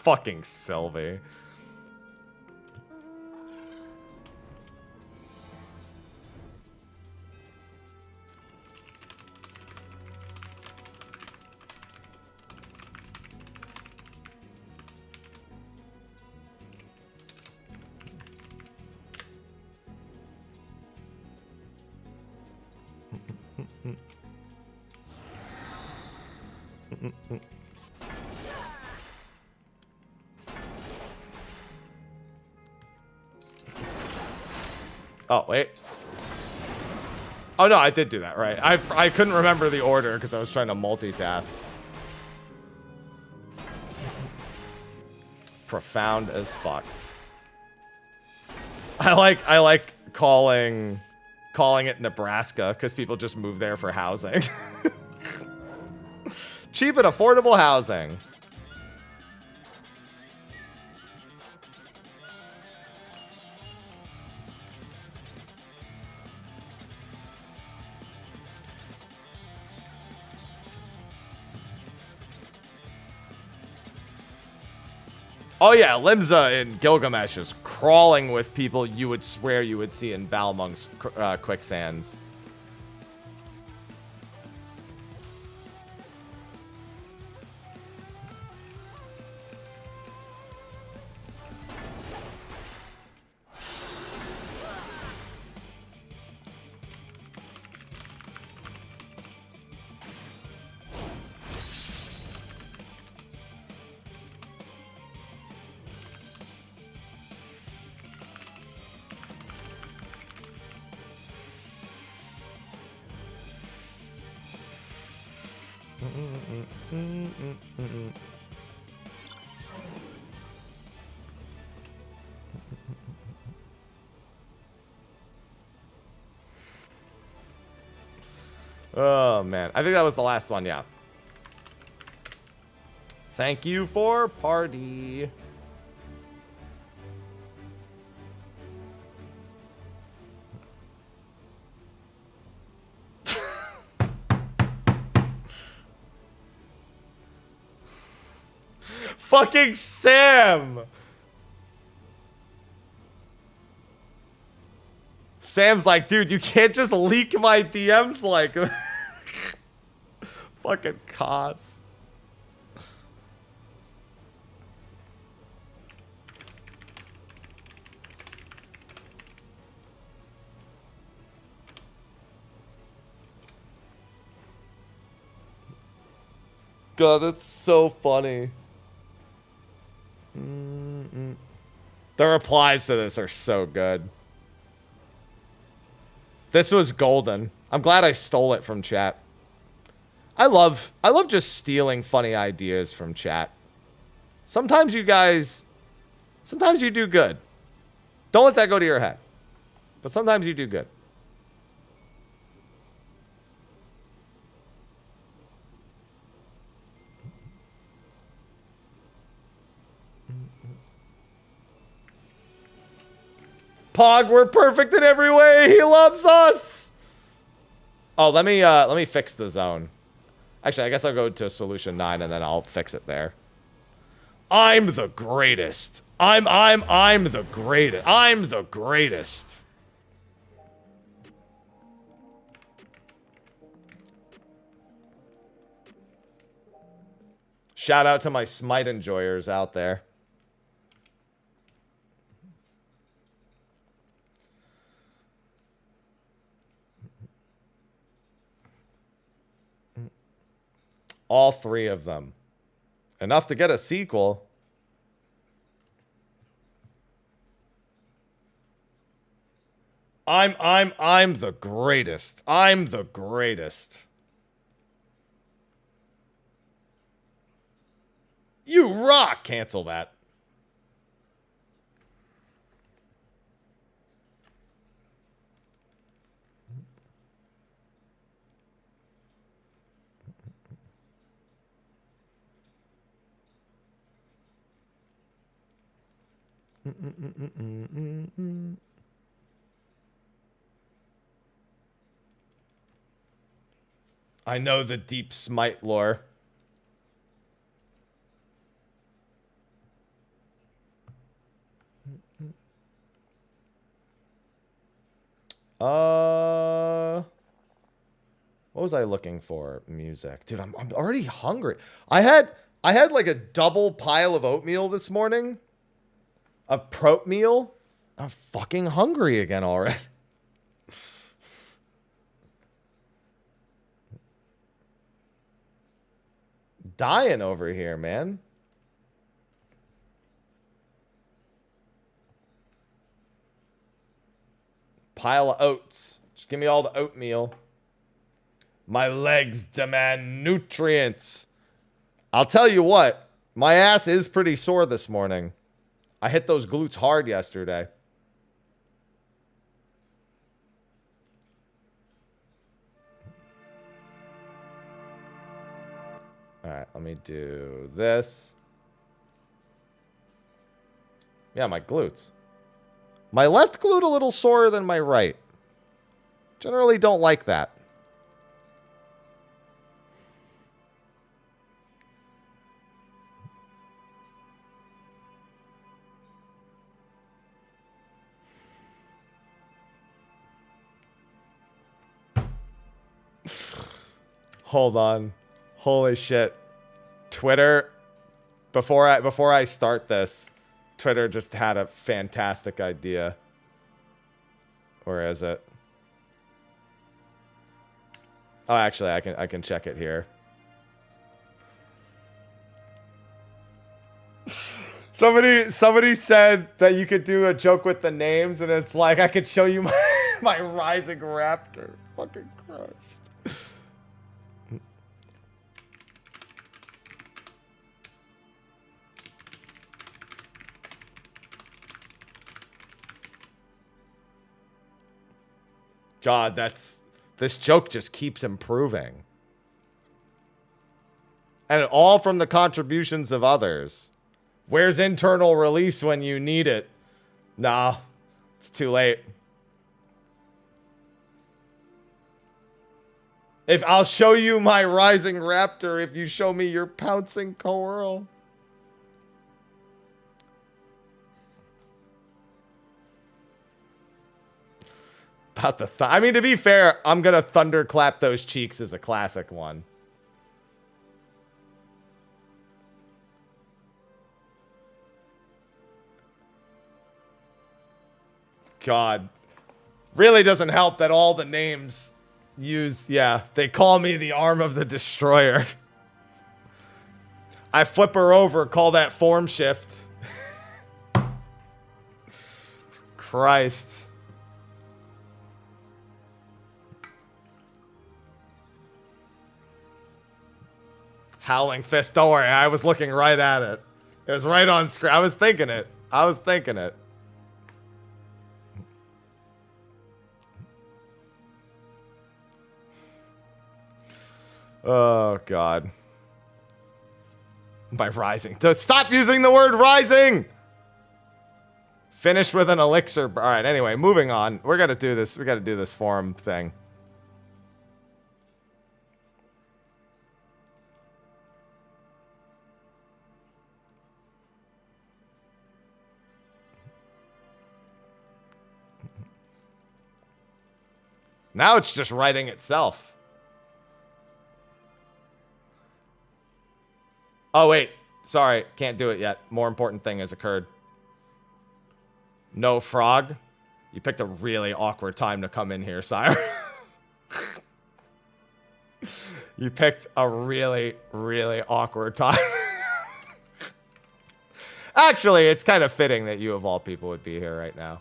Speaker 1: Fucking Sylvie. Oh, wait. Oh, no, I did do that, right. I couldn't remember the order because I was trying to multitask. Profound as fuck. I like calling it Nebraska because people just move there for housing. Cheap and affordable housing. Oh yeah, Limsa in Gilgamesh is crawling with people you would swear you would see in Balmung's quicksands. Oh, man. I think that was the last one, yeah. Thank you for party. Fucking Sam! Sam's like, dude, you can't just leak my DMs like fucking cos. God, that's so funny. The replies to this are so good. This was golden. I'm glad I stole it from chat. I love just stealing funny ideas from chat. Sometimes you do good. Don't let that go to your head. But sometimes you do good. Pog, we're perfect in every way. He loves us. Oh, let me fix the zone. Actually, I guess I'll go to solution 9 and then I'll fix it there. I'm the greatest. I'm the greatest. I'm the greatest. Shout out to my Smite enjoyers out there. All 3 of them. Enough to get a sequel. I'm the greatest. I'm the greatest. You rock. Cancel that. I know the deep Smite lore. What was I looking for? Music. Dude, I'm already hungry. I had like a double pile of oatmeal this morning. A prot meal. I'm fucking hungry again already. Dying over here, man. Pile of oats. Just give me all the oatmeal. My legs demand nutrients. I'll tell you what. My ass is pretty sore this morning. I hit those glutes hard yesterday. All right, let me do this. Yeah, my glutes. My left glute a little sorer than my right. Generally don't like that. Hold on. Holy shit. Twitter, before I start this, Twitter just had a fantastic idea. Where is it? Oh, actually, I can check it here. Somebody said that you could do a joke with the names, and it's like I could show you my rising raptor. Fucking Christ. God, this joke just keeps improving. And all from the contributions of others. Where's internal release when you need it? Nah, it's too late. If I'll show you my rising raptor if you show me your pouncing coral. About the I mean, to be fair, I'm gonna thunderclap those cheeks is a classic one. God. Really doesn't help that all the names use, yeah, they call me the arm of the destroyer. I flip her over, call that form shift. Christ. Howling Fist, don't worry, I was looking right at it. It was right on screen. I was thinking it. Oh, God. By rising. Stop using the word rising! Finish with an elixir. All right, anyway, moving on. We're going to do this. We got to do this forum thing. Now it's just writing itself. Oh, wait. Sorry. Can't do it yet. More important thing has occurred. No frog. You picked a really awkward time to come in here, sire. You picked a really, really awkward time. Actually, it's kind of fitting that you of all people would be here right now.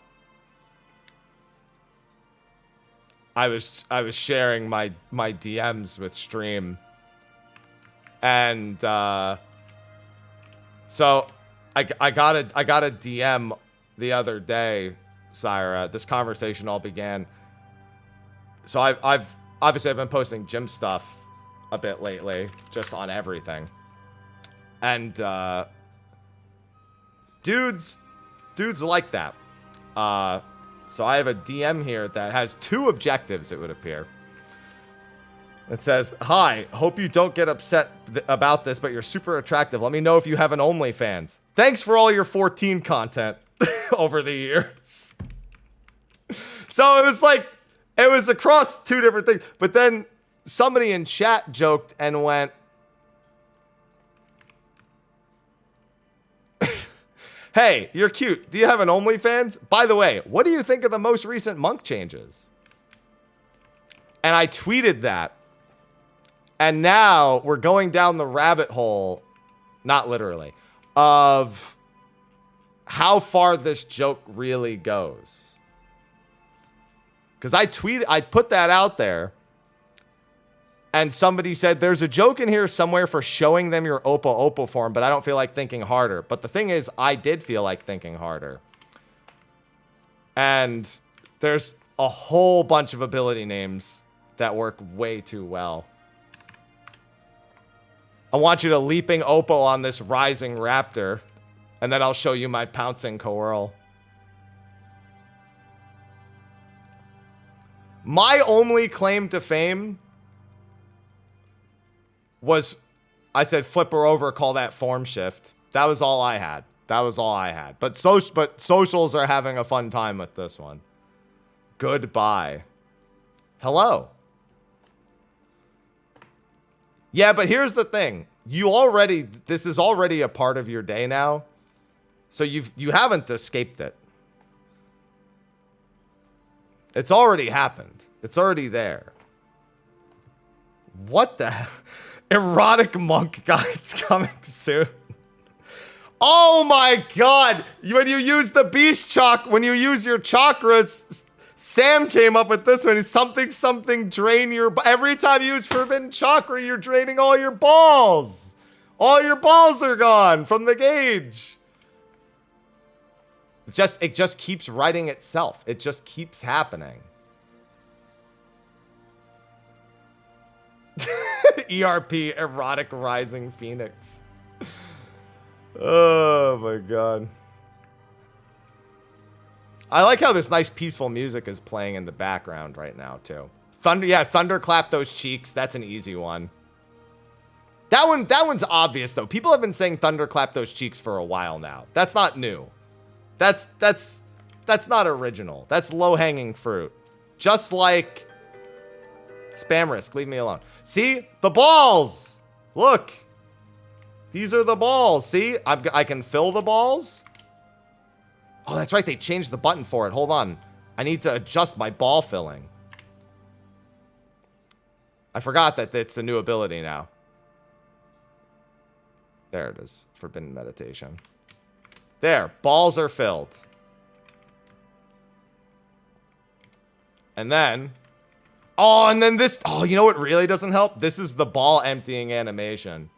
Speaker 1: I was sharing my DMs with stream. And so I got a DM the other day, Syra. This conversation all began. So I've obviously been posting gym stuff a bit lately, just on everything. And dudes like that. So I have a DM here that has 2 objectives, it would appear. It says, "Hi, hope you don't get upset about this, but you're super attractive. Let me know if you have an OnlyFans. Thanks for all your 14 content over the years." So it was like, it was across 2 different things. But then somebody in chat joked and went, "Hey, you're cute. Do you have an OnlyFans? By the way, what do you think of the most recent monk changes?" And I tweeted that. And now we're going down the rabbit hole, not literally, of how far this joke really goes. Because I put that out there, and somebody said, "There's a joke in here somewhere for showing them your Oppo form, but I don't feel like thinking harder." But the thing is, I did feel like thinking harder. And there's a whole bunch of ability names that work way too well. I want you to leaping Oppo on this rising raptor, and then I'll show you my pouncing coeurl. My only claim to fame was, I said, flip her over, call that form shift. That was all I had. But socials are having a fun time with this one. Goodbye. Hello. Yeah, but here's the thing. This is already a part of your day now. So you haven't escaped it. It's already happened. It's already there. What the hell? Erotic monk guides coming soon. Oh my God. When you use the beast when you use your chakras, Sam came up with this one. Something drain your... Every time you use Forbidden Chakra, you're draining all your balls. All your balls are gone from the gauge. It just keeps writing itself. It just keeps happening. ERP, Erotic Rising Phoenix. Oh my God. I like how this nice peaceful music is playing in the background right now too. Thunderclap those cheeks. That's an easy one. That one's obvious though. People have been saying thunderclap those cheeks for a while now. That's not new. That's not original. That's low-hanging fruit. Just like spam risk. Leave me alone. See? The balls! Look. These are the balls. See? I can fill the balls. Oh, that's right. They changed the button for it. Hold on. I need to adjust my ball filling. I forgot that it's a new ability now. There it is. Forbidden meditation. There. Balls are filled. And then... Oh, and then this... Oh, you know what really doesn't help? This is the ball emptying animation.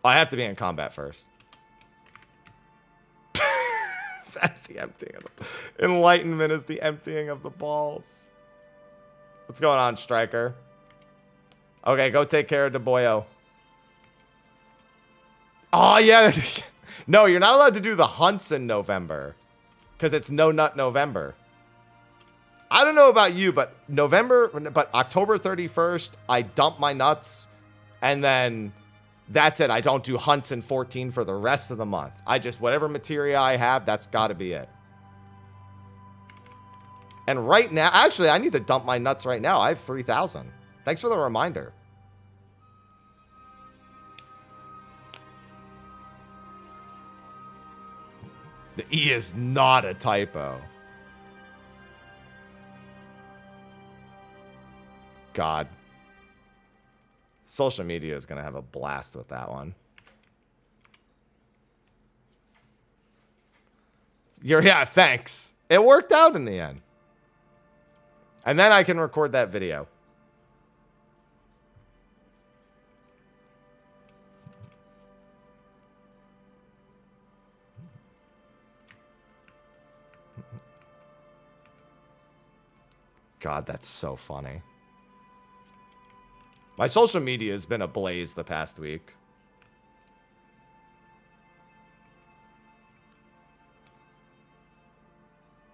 Speaker 1: Oh, I have to be in combat first. That's the emptying of the... Enlightenment is the emptying of the balls. What's going on, Striker? Okay, go take care of DeBoyo. Oh, yeah. No, you're not allowed to do the hunts in November. Because it's No Nut November. I don't know about you, but October 31st, I dump my nuts. And then that's it. I don't do hunts in 14 for the rest of the month. I just, whatever materia I have, that's got to be it. And right now, actually, I need to dump my nuts right now. I have 3,000. Thanks for the reminder. The E is not a typo. God. Social media is going to have a blast with that one. Yeah, thanks. It worked out in the end. And then I can record that video. God, that's so funny. My social media has been ablaze the past week.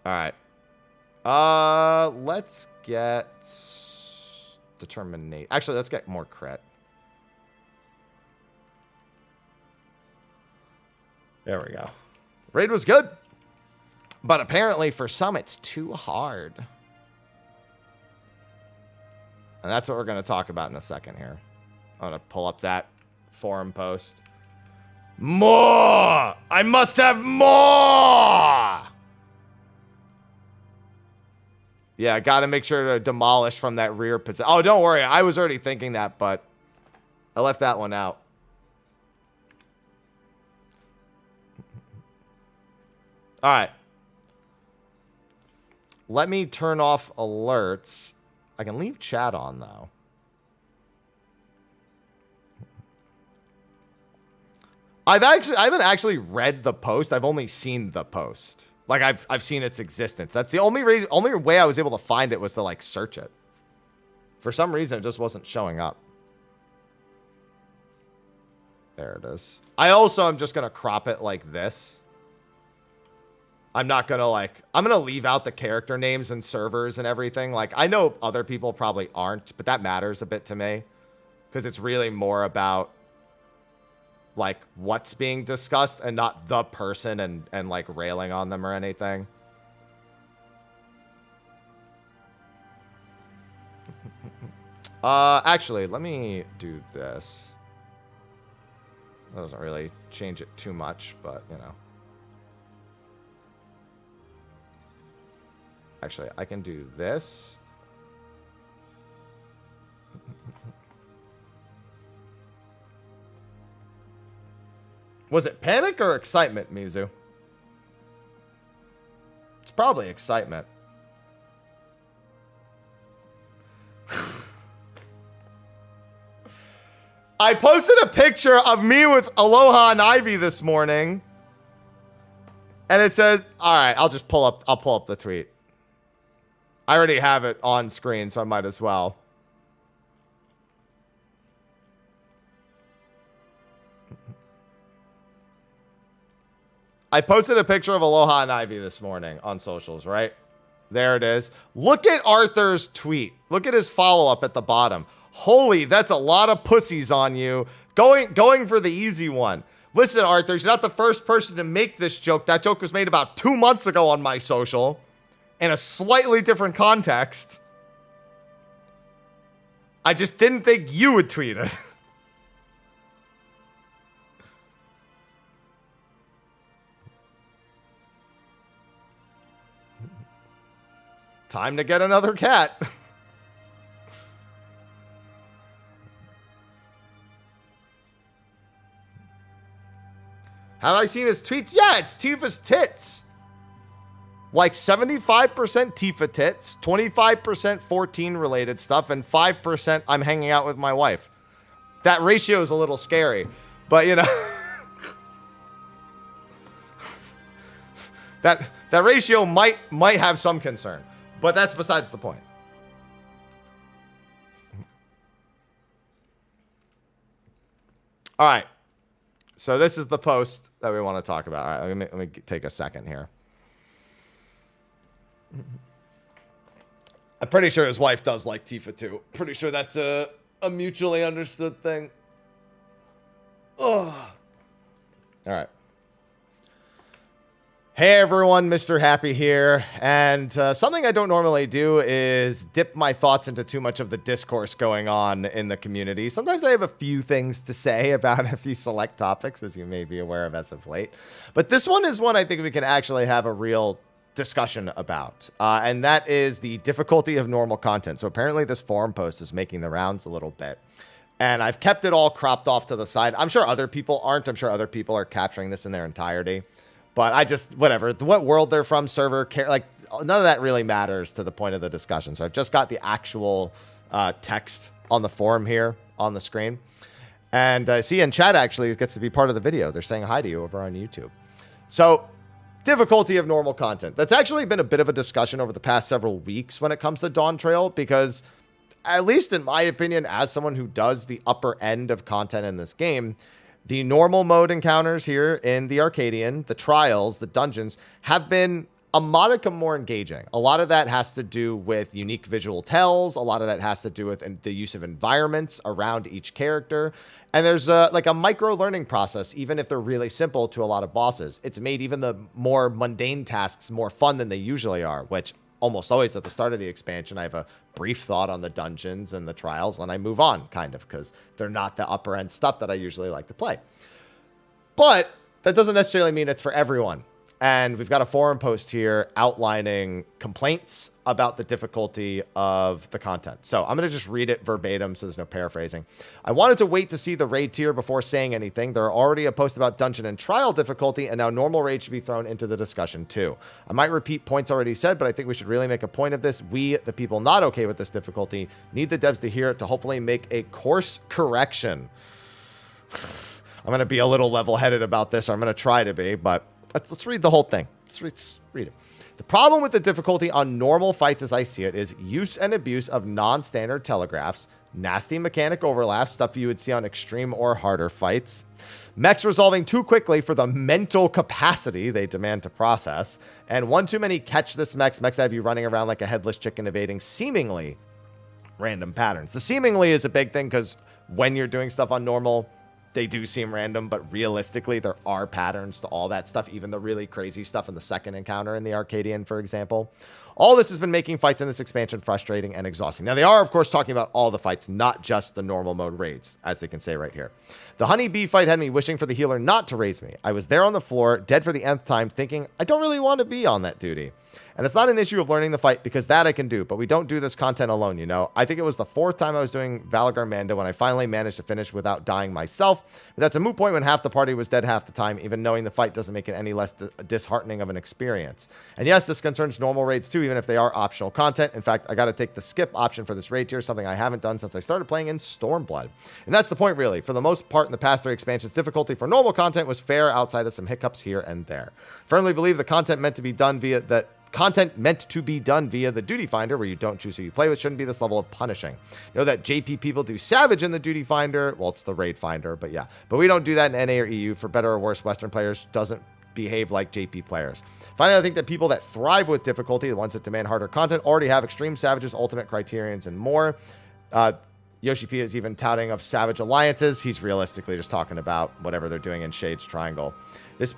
Speaker 1: All right. Let's get determinate. Actually, let's get more crit. There we go. Raid was good. But apparently for some it's too hard. And that's what we're going to talk about in a second here. I'm going to pull up that forum post. More! I must have more! Yeah, got to make sure to demolish from that rear position. Oh, don't worry. I was already thinking that, but I left that one out. All right. Let me turn off alerts. I can leave chat on, though. I haven't actually read the post. I've only seen the post. Like, I've seen its existence. That's the only way I was able to find it was to, like, search it. For some reason, it just wasn't showing up. There it is. I also am just going to crop it like this. I'm not going to, like... I'm going to leave out the character names and servers and everything. Like, I know other people probably aren't, but that matters a bit to me. Because it's really more about, like, what's being discussed and not the person and like, railing on them or anything. Actually, let me do this. That doesn't really change it too much, but, you know. Actually, I can do this. Was it panic or excitement, Mizu? It's probably excitement. I posted a picture of me with Aloha and Ivy this morning. And it says, all right, I'll pull up the tweet. I already have it on screen, so I might as well. I posted a picture of Aloha and Ivy this morning on socials, right? There it is. Look at Arthur's tweet. Look at his follow-up at the bottom. Holy, that's a lot of pussies on you. Going for the easy one. Listen, Arthur, you're not the first person to make this joke. That joke was made about 2 months ago on my social in a slightly different context. I just didn't think you would tweet it. Time to get another cat. Have I seen his tweets? Yeah, it's Tifa's tits. Like 75% Tifa tits, 25% 14 related stuff, and 5% I'm hanging out with my wife. That ratio is a little scary, but you know, that ratio might have some concern, but that's besides the point. All right. So this is the post that we want to talk about. All right, let me take a second here. I'm pretty sure his wife does like Tifa too. Pretty sure that's a mutually understood thing. Ugh. All right. Hey everyone, Mr. Happy here. And something I don't normally do is dip my thoughts into too much of the discourse going on in the community. Sometimes I have a few things to say about a few select topics, as you may be aware of as of late. But this one is one I think we can actually have a real discussion about. And that is the difficulty of normal content. So apparently this forum post is making the rounds a little bit. And I've kept it all cropped off to the side. I'm sure other people aren't. I'm sure other people are capturing this in their entirety. But I just, whatever, what world they're from, server, like, none of that really matters to the point of the discussion. So I've just got the actual text on the forum here on the screen. And see, in chat actually gets to be part of the video. They're saying hi to you over on YouTube. So, difficulty of normal content. That's actually been a bit of a discussion over the past several weeks when it comes to Dawntrail, because, at least in my opinion, as someone who does the upper end of content in this game, the normal mode encounters here in the Arcadian, the trials, the dungeons, have been a modicum more engaging. A lot of that has to do with unique visual tells. A lot of that has to do with the use of environments around each character. And there's like a micro learning process, even if they're really simple to a lot of bosses. It's made even the more mundane tasks more fun than they usually are, which almost always at the start of the expansion, I have a brief thought on the dungeons and the trials, and I move on, kind of, because they're not the upper end stuff that I usually like to play. But that doesn't necessarily mean it's for everyone. And we've got a forum post here outlining complaints about the difficulty of the content. So I'm going to just read it verbatim so there's no paraphrasing. I wanted to wait to see the raid tier before saying anything. There are already a post about dungeon and trial difficulty, and now normal raid should be thrown into the discussion too. I might repeat points already said, but I think we should really make a point of this. We, the people not okay with this difficulty, need the devs to hear it to hopefully make a course correction. I'm going to be a little level-headed about this, or I'm going to try to be, but let's read the whole thing. Let's read it. The problem with the difficulty on normal fights as I see it is use and abuse of non-standard telegraphs, nasty mechanic overlaps, stuff you would see on extreme or harder fights, mechs resolving too quickly for the mental capacity they demand to process, and one too many catch this mechs that have you running around like a headless chicken evading seemingly random patterns. The seemingly is a big thing because when you're doing stuff on normal, they do seem random, but realistically, there are patterns to all that stuff, even the really crazy stuff in the second encounter in the Arcadian, for example. All this has been making fights in this expansion frustrating and exhausting. Now, they are, of course, talking about all the fights, not just the normal mode raids, as they can say right here. The honeybee fight had me wishing for the healer not to raise me. I was there on the floor, dead for the nth time, thinking, I don't really want to be on that duty. And it's not an issue of learning the fight, because that I can do, but we don't do this content alone, you know? I think it was the 4th time I was doing Valagar Manda when I finally managed to finish without dying myself. But that's a moot point when half the party was dead half the time, even knowing the fight doesn't make it any less disheartening of an experience. And yes, this concerns normal raids too, even if they are optional content. In fact, I got to take the skip option for this raid tier, something I haven't done since I started playing in Stormblood. And that's the point, really. For the most part in the past 3 expansions, difficulty for normal content was fair outside of some hiccups here and there. Firmly believe the content meant to be done via the duty finder, where you don't choose who you play with, shouldn't be this level of punishing. You know that JP people do savage in the duty finder. Well, it's the raid finder, but yeah. But we don't do that in NA or EU. For better or worse, Western players doesn't behave like JP players. Finally, I think that people that thrive with difficulty, the ones that demand harder content, already have extreme savages, ultimate criterions, and more. Yoshi P is even touting of savage alliances. He's realistically just talking about whatever they're doing in Shade's Triangle. This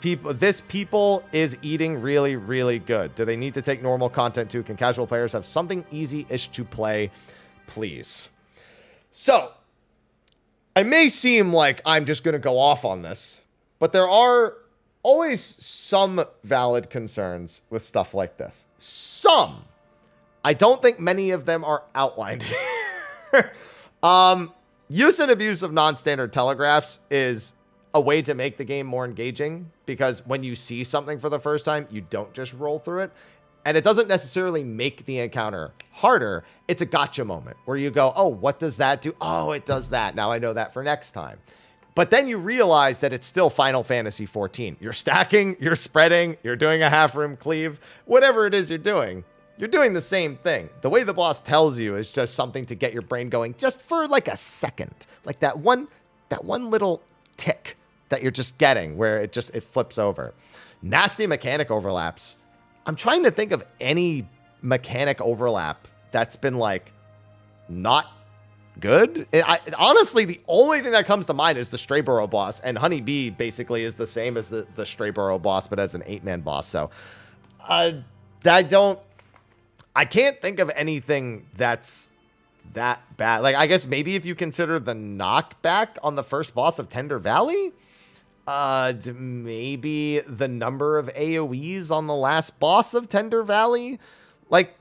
Speaker 1: people is eating really, really good. Do they need to take normal content too? Can casual players have something easy-ish to play, please? So, I may seem like I'm just going to go off on this, but there are always some valid concerns with stuff like this. Some. I don't think many of them are outlined here. Use and abuse of non-standard telegraphs is a way to make the game more engaging, because when you see something for the first time, you don't just roll through it. And it doesn't necessarily make the encounter harder. It's a gotcha moment where you go, oh, what does that do? Oh, it does that. Now I know that for next time. But then you realize that it's still Final Fantasy XIV. You're stacking, you're spreading, you're doing a half room cleave, whatever it is you're doing the same thing. The way the boss tells you is just something to get your brain going just for like a second. Like that one little tick that you're just getting where it flips over. Nasty mechanic overlaps. I'm trying to think of any mechanic overlap that's been like not good. Honestly, the only thing that comes to mind is the Stray Burrow boss, and Honey Bee basically is the same as the Stray Burrow boss, but as an 8-man boss. So I can't think of anything that's that bad. Like, I guess maybe if you consider the knockback on the first boss of Tender Valley, maybe the number of AoEs on the last boss of Tender Valley. Like,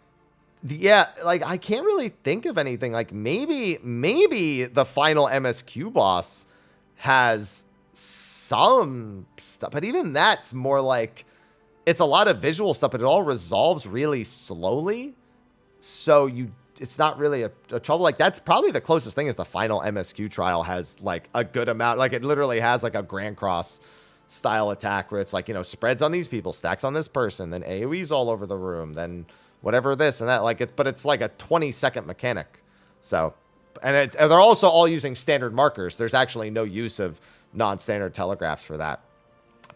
Speaker 1: yeah, like I can't really think of anything. Like maybe the final MSQ boss has some stuff, but even that's more like, it's a lot of visual stuff, but it all resolves really slowly. So it's not really a trouble. Like that's probably the closest thing is the final MSQ trial has like a good amount. Like it literally has like a Grand Cross style attack where it's like, spreads on these people, stacks on this person, then AoEs all over the room, then whatever this and that. Like but it's like a 20-second mechanic. So, and they're also all using standard markers. There's actually no use of non-standard telegraphs for that.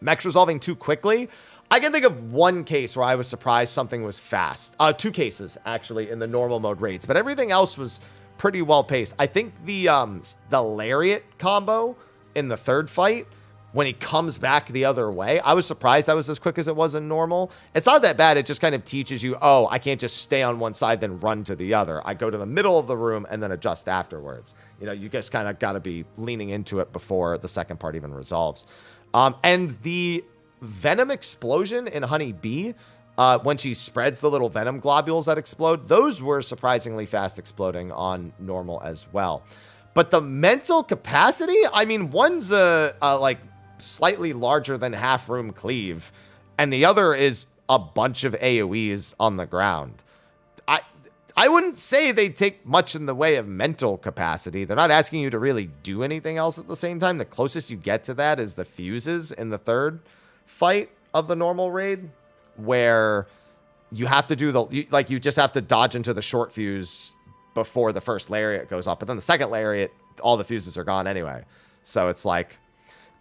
Speaker 1: Mechs resolving too quickly. I can think of one case where I was surprised something was fast. Two cases, actually, in the normal mode raids. But everything else was pretty well paced. I think the Lariat combo in the third fight, when he comes back the other way, I was surprised that was as quick as it was in normal. It's not that bad. It just kind of teaches you, oh, I can't just stay on one side then run to the other. I go to the middle of the room and then adjust afterwards. You just kind of got to be leaning into it before the second part even resolves. And the Venom explosion in Honey Bee, when she spreads the little venom globules that explode, those were surprisingly fast exploding on normal as well. But the mental capacity, I mean, one's like slightly larger than half room cleave, and the other is a bunch of AoEs on the ground. I wouldn't say they take much in the way of mental capacity. They're not asking you to really do anything else at the same time. The closest you get to that is the fuses in the third fight of the normal raid, where you have to do you just have to dodge into the short fuse before the first lariat goes up, but then the second lariat, all the fuses are gone anyway. So it's like,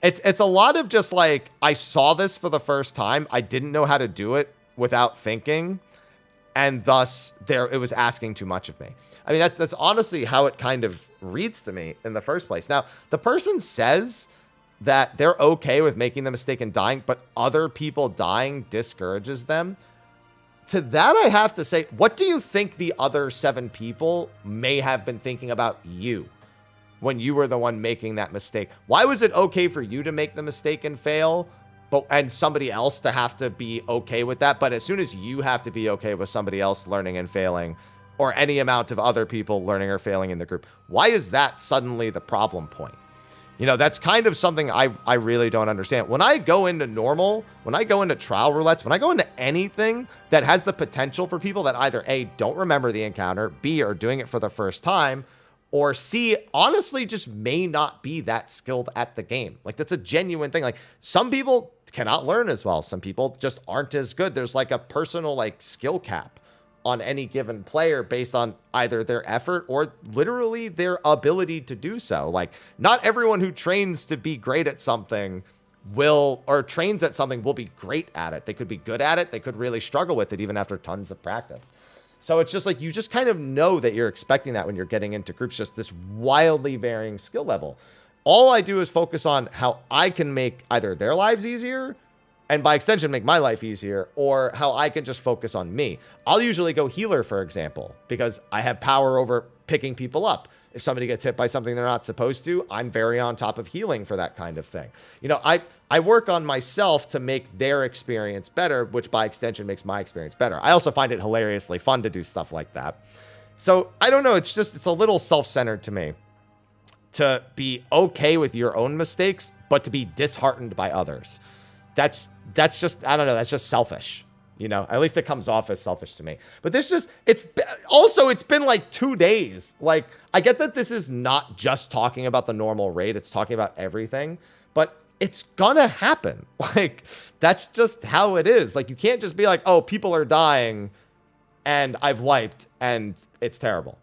Speaker 1: it's a lot of just like, I saw this for the first time, I didn't know how to do it without thinking, and thus it was asking too much of me. I mean, that's honestly how it kind of reads to me in the first place. Now, the person says that they're okay with making the mistake and dying, but other people dying discourages them. To that, I have to say, what do you think the other 7 people may have been thinking about you when you were the one making that mistake? Why was it okay for you to make the mistake and fail, and somebody else to have to be okay with that? But as soon as you have to be okay with somebody else learning and failing, or any amount of other people learning or failing in the group, why is that suddenly the problem point? That's kind of something I really don't understand. When I go into normal, when I go into trial roulettes, when I go into anything that has the potential for people that either A, don't remember the encounter, B, are doing it for the first time, or C, honestly just may not be that skilled at the game. Like, that's a genuine thing. Like, some people cannot learn as well. Some people just aren't as good. There's like a personal like skill cap on any given player based on either their effort or literally their ability to do so. Like, not everyone who trains to be great at something trains at something will be great at it. They could be good at it. They could really struggle with it even after tons of practice. So it's just like, you just kind of know that you're expecting that when you're getting into groups, just this wildly varying skill level. All I do is focus on how I can make either their lives easier, and by extension, make my life easier, or how I can just focus on me. I'll usually go healer, for example, because I have power over picking people up. If somebody gets hit by something they're not supposed to, I'm very on top of healing for that kind of thing. You know, I work on myself to make their experience better, which by extension makes my experience better. I also find it hilariously fun to do stuff like that. So I don't know. It's a little self-centered to me to be okay with your own mistakes, but to be disheartened by others. That's just, I don't know. That's just selfish. You know, at least it comes off as selfish to me. But it's been like 2 days. Like, I get that this is not just talking about the normal raid. It's talking about everything. But it's gonna happen. Like, that's just how it is. Like, you can't just be like, oh, people are dying and I've wiped and it's terrible.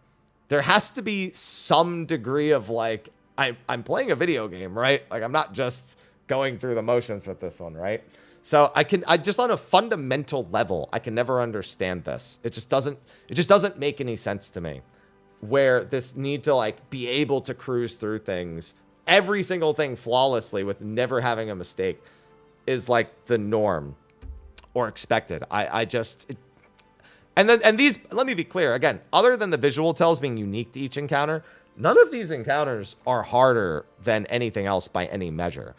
Speaker 1: There has to be some degree of like, I'm playing a video game, right? Like, I'm not just going through the motions with this one, right? So I just on a fundamental level, I can never understand this. It just doesn't make any sense to me, where this need to like be able to cruise through things, every single thing flawlessly with never having a mistake is like the norm or expected. And these, let me be clear again, other than the visual tells being unique to each encounter, none of these encounters are harder than anything else by any measure.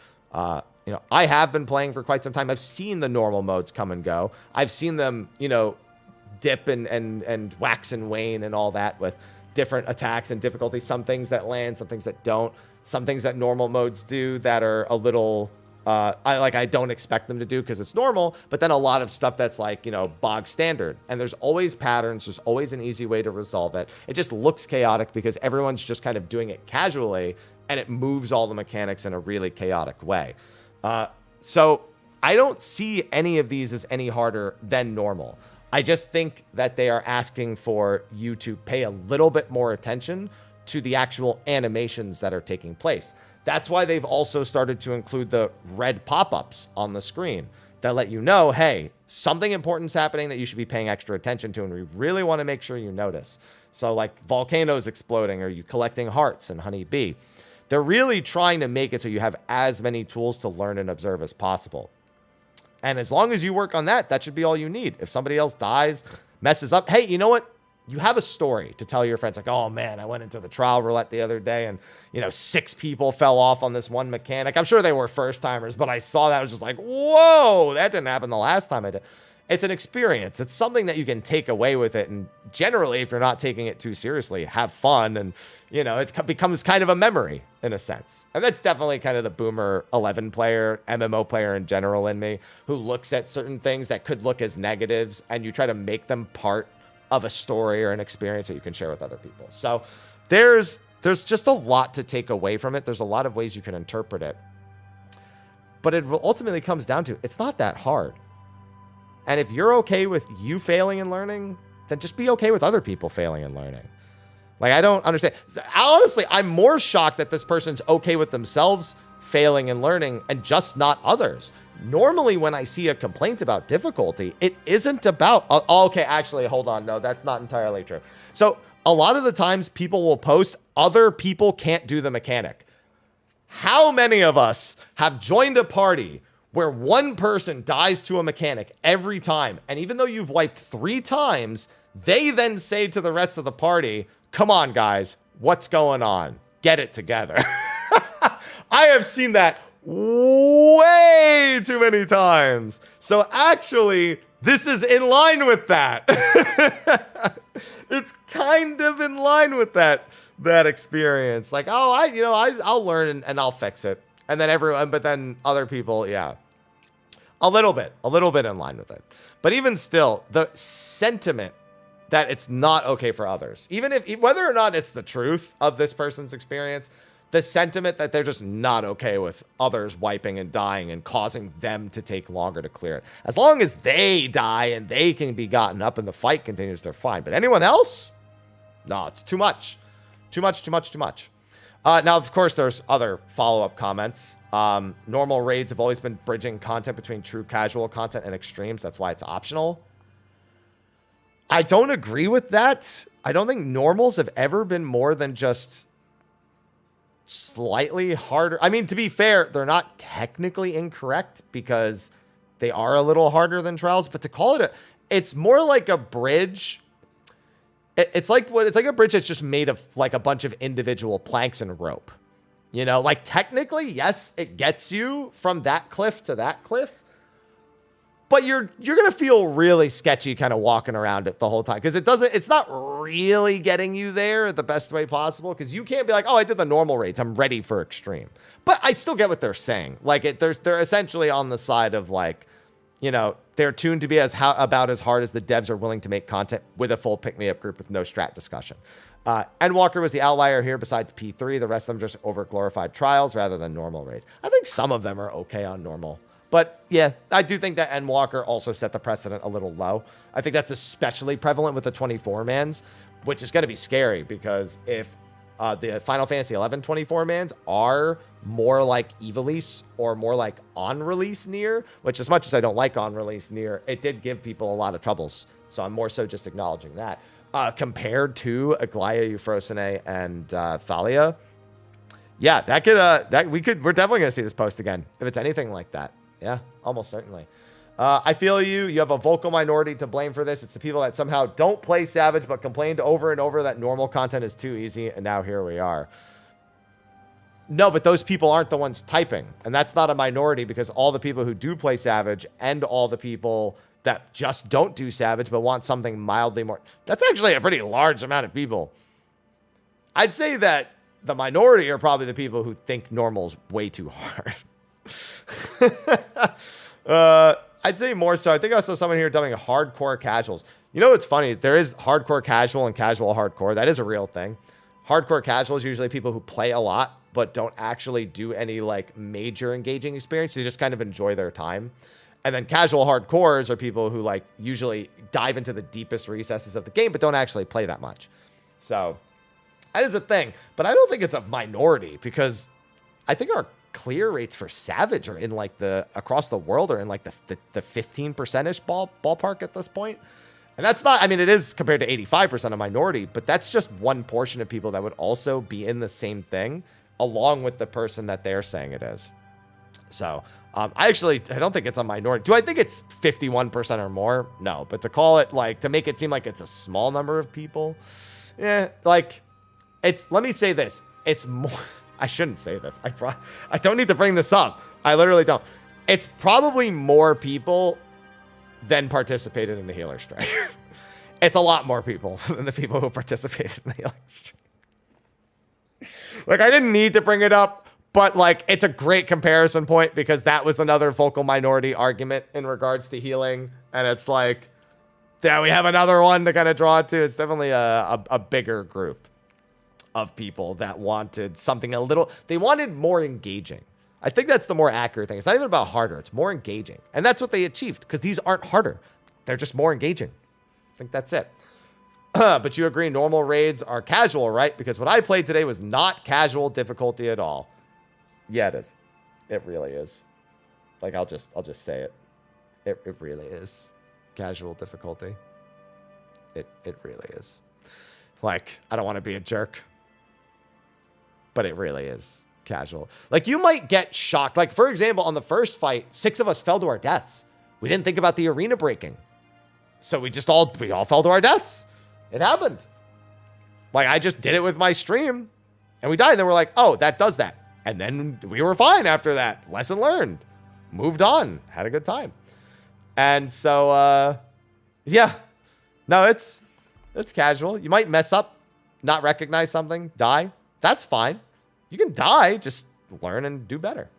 Speaker 1: You know, I have been playing for quite some time. I've seen the normal modes come and go. I've seen them, you know, dip and wax and wane and all that with different attacks and difficulties. Some things that land, some things that don't. Some things that normal modes do that are a little, I don't expect them to do because it's normal. But then a lot of stuff that's like, you know, bog standard. And there's always patterns. There's always an easy way to resolve it. It just looks chaotic because everyone's just kind of doing it casually, and it moves all the mechanics in a really chaotic way. So I don't see any of these as any harder than normal. I just think that they are asking for you to pay a little bit more attention to the actual animations that are taking place. That's why they've also started to include the red pop-ups on the screen that let you know, hey, something important's happening that you should be paying extra attention to, and we really want to make sure you notice. So like volcanoes exploding, or you collecting hearts and honeybee. They're really trying to make it so you have as many tools to learn and observe as possible. And as long as you work on that, that should be all you need. If somebody else dies, messes up, hey, you know what? You have a story to tell your friends. Like, oh man, I went into the trial roulette the other day and, you know, 6 people fell off on this one mechanic. I'm sure they were first timers, but I saw that. I was just like, whoa, that didn't happen the last time I did. It's an experience. It's something that you can take away with it. And generally, if you're not taking it too seriously, have fun. And, you know, it becomes kind of a memory in a sense. And that's definitely kind of the boomer 11 player, MMO player in general in me, who looks at certain things that could look as negatives, and you try to make them part of a story or an experience that you can share with other people. So there's just a lot to take away from it. There's a lot of ways you can interpret it. But it ultimately comes down to, it's not that hard. And if you're okay with you failing and learning, then just be okay with other people failing and learning. Like, I don't understand. Honestly, I'm more shocked that this person's okay with themselves failing and learning and just not others. Normally, when I see a complaint about difficulty, it isn't about, okay, actually, hold on. No, that's not entirely true. So a lot of the times people will post, other people can't do the mechanic. How many of us have joined a party where one person dies to a mechanic every time, and even though you've wiped 3 times, they then say to the rest of the party, come on, guys, what's going on? Get it together. I have seen that way too many times. So actually, this is in line with that. It's kind of in line with that experience. Like, oh, I'll learn and I'll fix it. And then but then other people, yeah. A little bit in line with it. But even still, the sentiment that it's not okay for others, even if, whether or not it's the truth of this person's experience, the sentiment that they're just not okay with others wiping and dying and causing them to take longer to clear it. As long as they die and they can be gotten up and the fight continues, they're fine. But anyone else? No, it's too much. Too much. Now, of course, there's other follow-up comments. Normal raids have always been bridging content between true casual content and extremes. That's why it's optional. I don't agree with that. I don't think normals have ever been more than just slightly harder. I mean, to be fair, they're not technically incorrect because they are a little harder than trials, but to call it it's more like a bridge. It's like a bridge that's just made of like a bunch of individual planks and rope. You know, like technically, yes, it gets you from that cliff to that cliff, but you're going to feel really sketchy kind of walking around it the whole time because it's not really getting you there the best way possible because you can't be like, oh, I did the normal raids, I'm ready for extreme. But I still get what they're saying. Like they're essentially on the side of like, you know, they're tuned to be about as hard as the devs are willing to make content with a full pick-me-up group with no strat discussion. Endwalker was the outlier here besides P3. The rest of them just over-glorified trials rather than normal raids. I think some of them are okay on normal. But, yeah, I do think that Endwalker also set the precedent a little low. I think that's especially prevalent with the 24-mans, which is going to be scary because if the Final Fantasy XI 24-mans are more like Evilise or more like on-release Nier, which as much as I don't like on-release Nier, it did give people a lot of troubles. So I'm more so just acknowledging that. Compared to Aglaia, Euphrosyne, and Thalia, yeah, we're definitely gonna see this post again if it's anything like that. Yeah, almost certainly. I feel you. You have a vocal minority to blame for this. It's the people that somehow don't play Savage but complained over and over that normal content is too easy, and now here we are. No, but those people aren't the ones typing, and that's not a minority because all the people who do play Savage and all the people that just don't do Savage but want something mildly more. That's actually a pretty large amount of people. I'd say that the minority are probably the people who think normal's way too hard. I'd say more so. I think I saw someone here dubbing hardcore casuals. You know what's funny? There is hardcore casual and casual hardcore. That is a real thing. Hardcore casual is usually people who play a lot but don't actually do any like major engaging experience. They just kind of enjoy their time. And then casual hardcores are people who like usually dive into the deepest recesses of the game, but don't actually play that much. So that is a thing, but I don't think it's a minority because I think our clear rates for Savage are in like across the world are in like the 15% ballpark at this point. And that's not, I mean, it is compared to 85% of minority, but that's just one portion of people that would also be in the same thing along with the person that they're saying it is. So I don't think it's a minority. Do I think it's 51% or more? No, but to call it like, to make it seem like it's a small number of people. Yeah. Like let me say this. It's more, I shouldn't say this. I don't need to bring this up. I literally don't. It's probably more people than participated in the healer strike. It's a lot more people than the people who participated in the healer strike. Like I didn't need to bring it up. But, like, it's a great comparison point because that was another vocal minority argument in regards to healing. And it's like, yeah, we have another one to kind of draw it to. It's definitely a bigger group of people that wanted something they wanted more engaging. I think that's the more accurate thing. It's not even about harder. It's more engaging. And that's what they achieved because these aren't harder. They're just more engaging. I think that's it. But you agree normal raids are casual, right? Because what I played today was not casual difficulty at all. Yeah, it is. It really is. Like, I'll just say it. It really is. Casual difficulty. It really is. Like, I don't want to be a jerk. But it really is casual. Like, you might get shocked. Like, for example, on the first fight, 6 of us fell to our deaths. We didn't think about the arena breaking. So we all fell to our deaths. It happened. Like, I just did it with my stream. And we died. And then we're like, oh, that does that. And then we were fine after that. Lesson learned. Moved on. Had a good time. And so, yeah. No, it's casual. You might mess up, not recognize something, die. That's fine. You can die. Just learn and do better.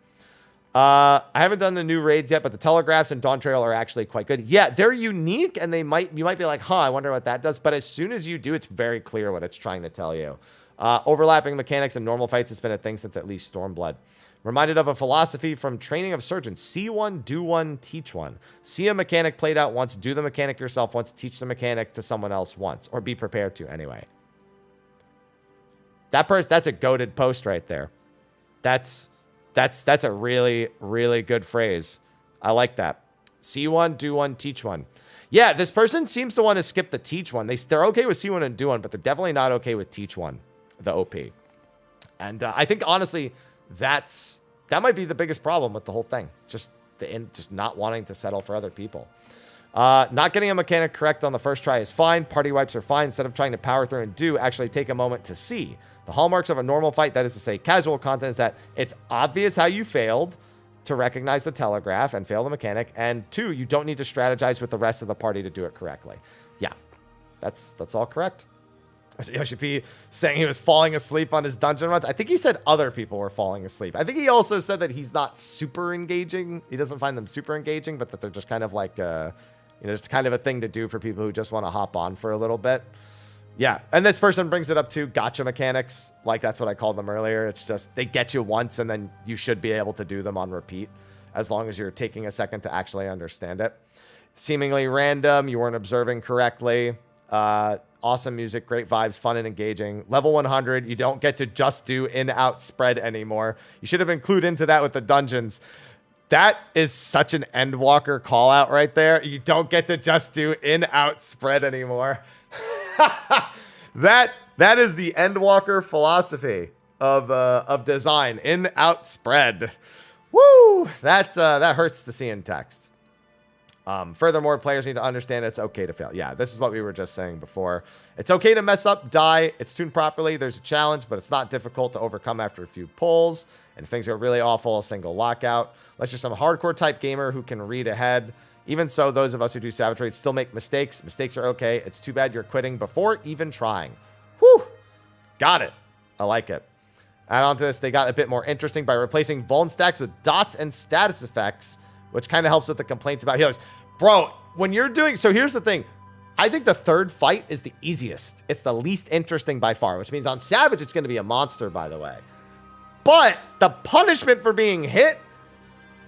Speaker 1: I haven't done the new raids yet, but the telegraphs and Dawntrail are actually quite good. Yeah, they're unique, and you might be like, I wonder what that does. But as soon as you do, it's very clear what it's trying to tell you. Overlapping mechanics in normal fights has been a thing since at least Stormblood. Reminded of a philosophy from training of surgeons. See one, do one, teach one. See a mechanic played out once, do the mechanic yourself once, teach the mechanic to someone else once, or be prepared to anyway. That's a goated post right there. That's a really, really good phrase. I like that. See one, do one, teach one. Yeah, this person seems to want to skip the teach one. They're okay with see one and do one, but they're definitely not okay with teach one, the OP. And I think, honestly, that might be the biggest problem with the whole thing. Just not wanting to settle for other people. Not getting a mechanic correct on the first try is fine. Party wipes are fine. Instead of trying to power through and do, actually take a moment to see. The hallmarks of a normal fight, that is to say casual content, is that it's obvious how you failed to recognize the telegraph and fail the mechanic. And 2, you don't need to strategize with the rest of the party to do it correctly. Yeah, that's all correct. Yoshi P saying he was falling asleep on his dungeon runs. I think he said other people were falling asleep. I think he also said that he's not super engaging. He doesn't find them super engaging, but that they're just kind of like, it's kind of a thing to do for people who just want to hop on for a little bit. Yeah, and this person brings it up to gotcha mechanics. Like, that's what I called them earlier. It's just they get you once, and then you should be able to do them on repeat as long as you're taking a second to actually understand it. Seemingly random. You weren't observing correctly. Awesome music, great vibes, fun and engaging. Level 100, you don't get to just do in-out spread anymore. You should have included into that with the dungeons. That is such an Endwalker call out right there. You don't get to just do in-out spread anymore. That is the Endwalker philosophy of design. In-out spread. Woo! That hurts to see in text. Furthermore, players need to understand it's okay to fail. Yeah, this is what we were just saying before. It's okay to mess up, die. It's tuned properly. There's a challenge, but it's not difficult to overcome after a few pulls. And if things go really awful, a single lockout. Unless you're some hardcore type gamer who can read ahead. Even so, those of us who do Savage Raid still make mistakes. Mistakes are okay. It's too bad you're quitting before even trying. Whew. Got it. I like it. Add on to this, they got a bit more interesting by replacing vuln stacks with dots and status effects, which kind of helps with the complaints about healers. Bro, when you're doing... So here's the thing. I think the third fight is the easiest. It's the least interesting by far, which means on Savage, it's going to be a monster, by the way. But the punishment for being hit...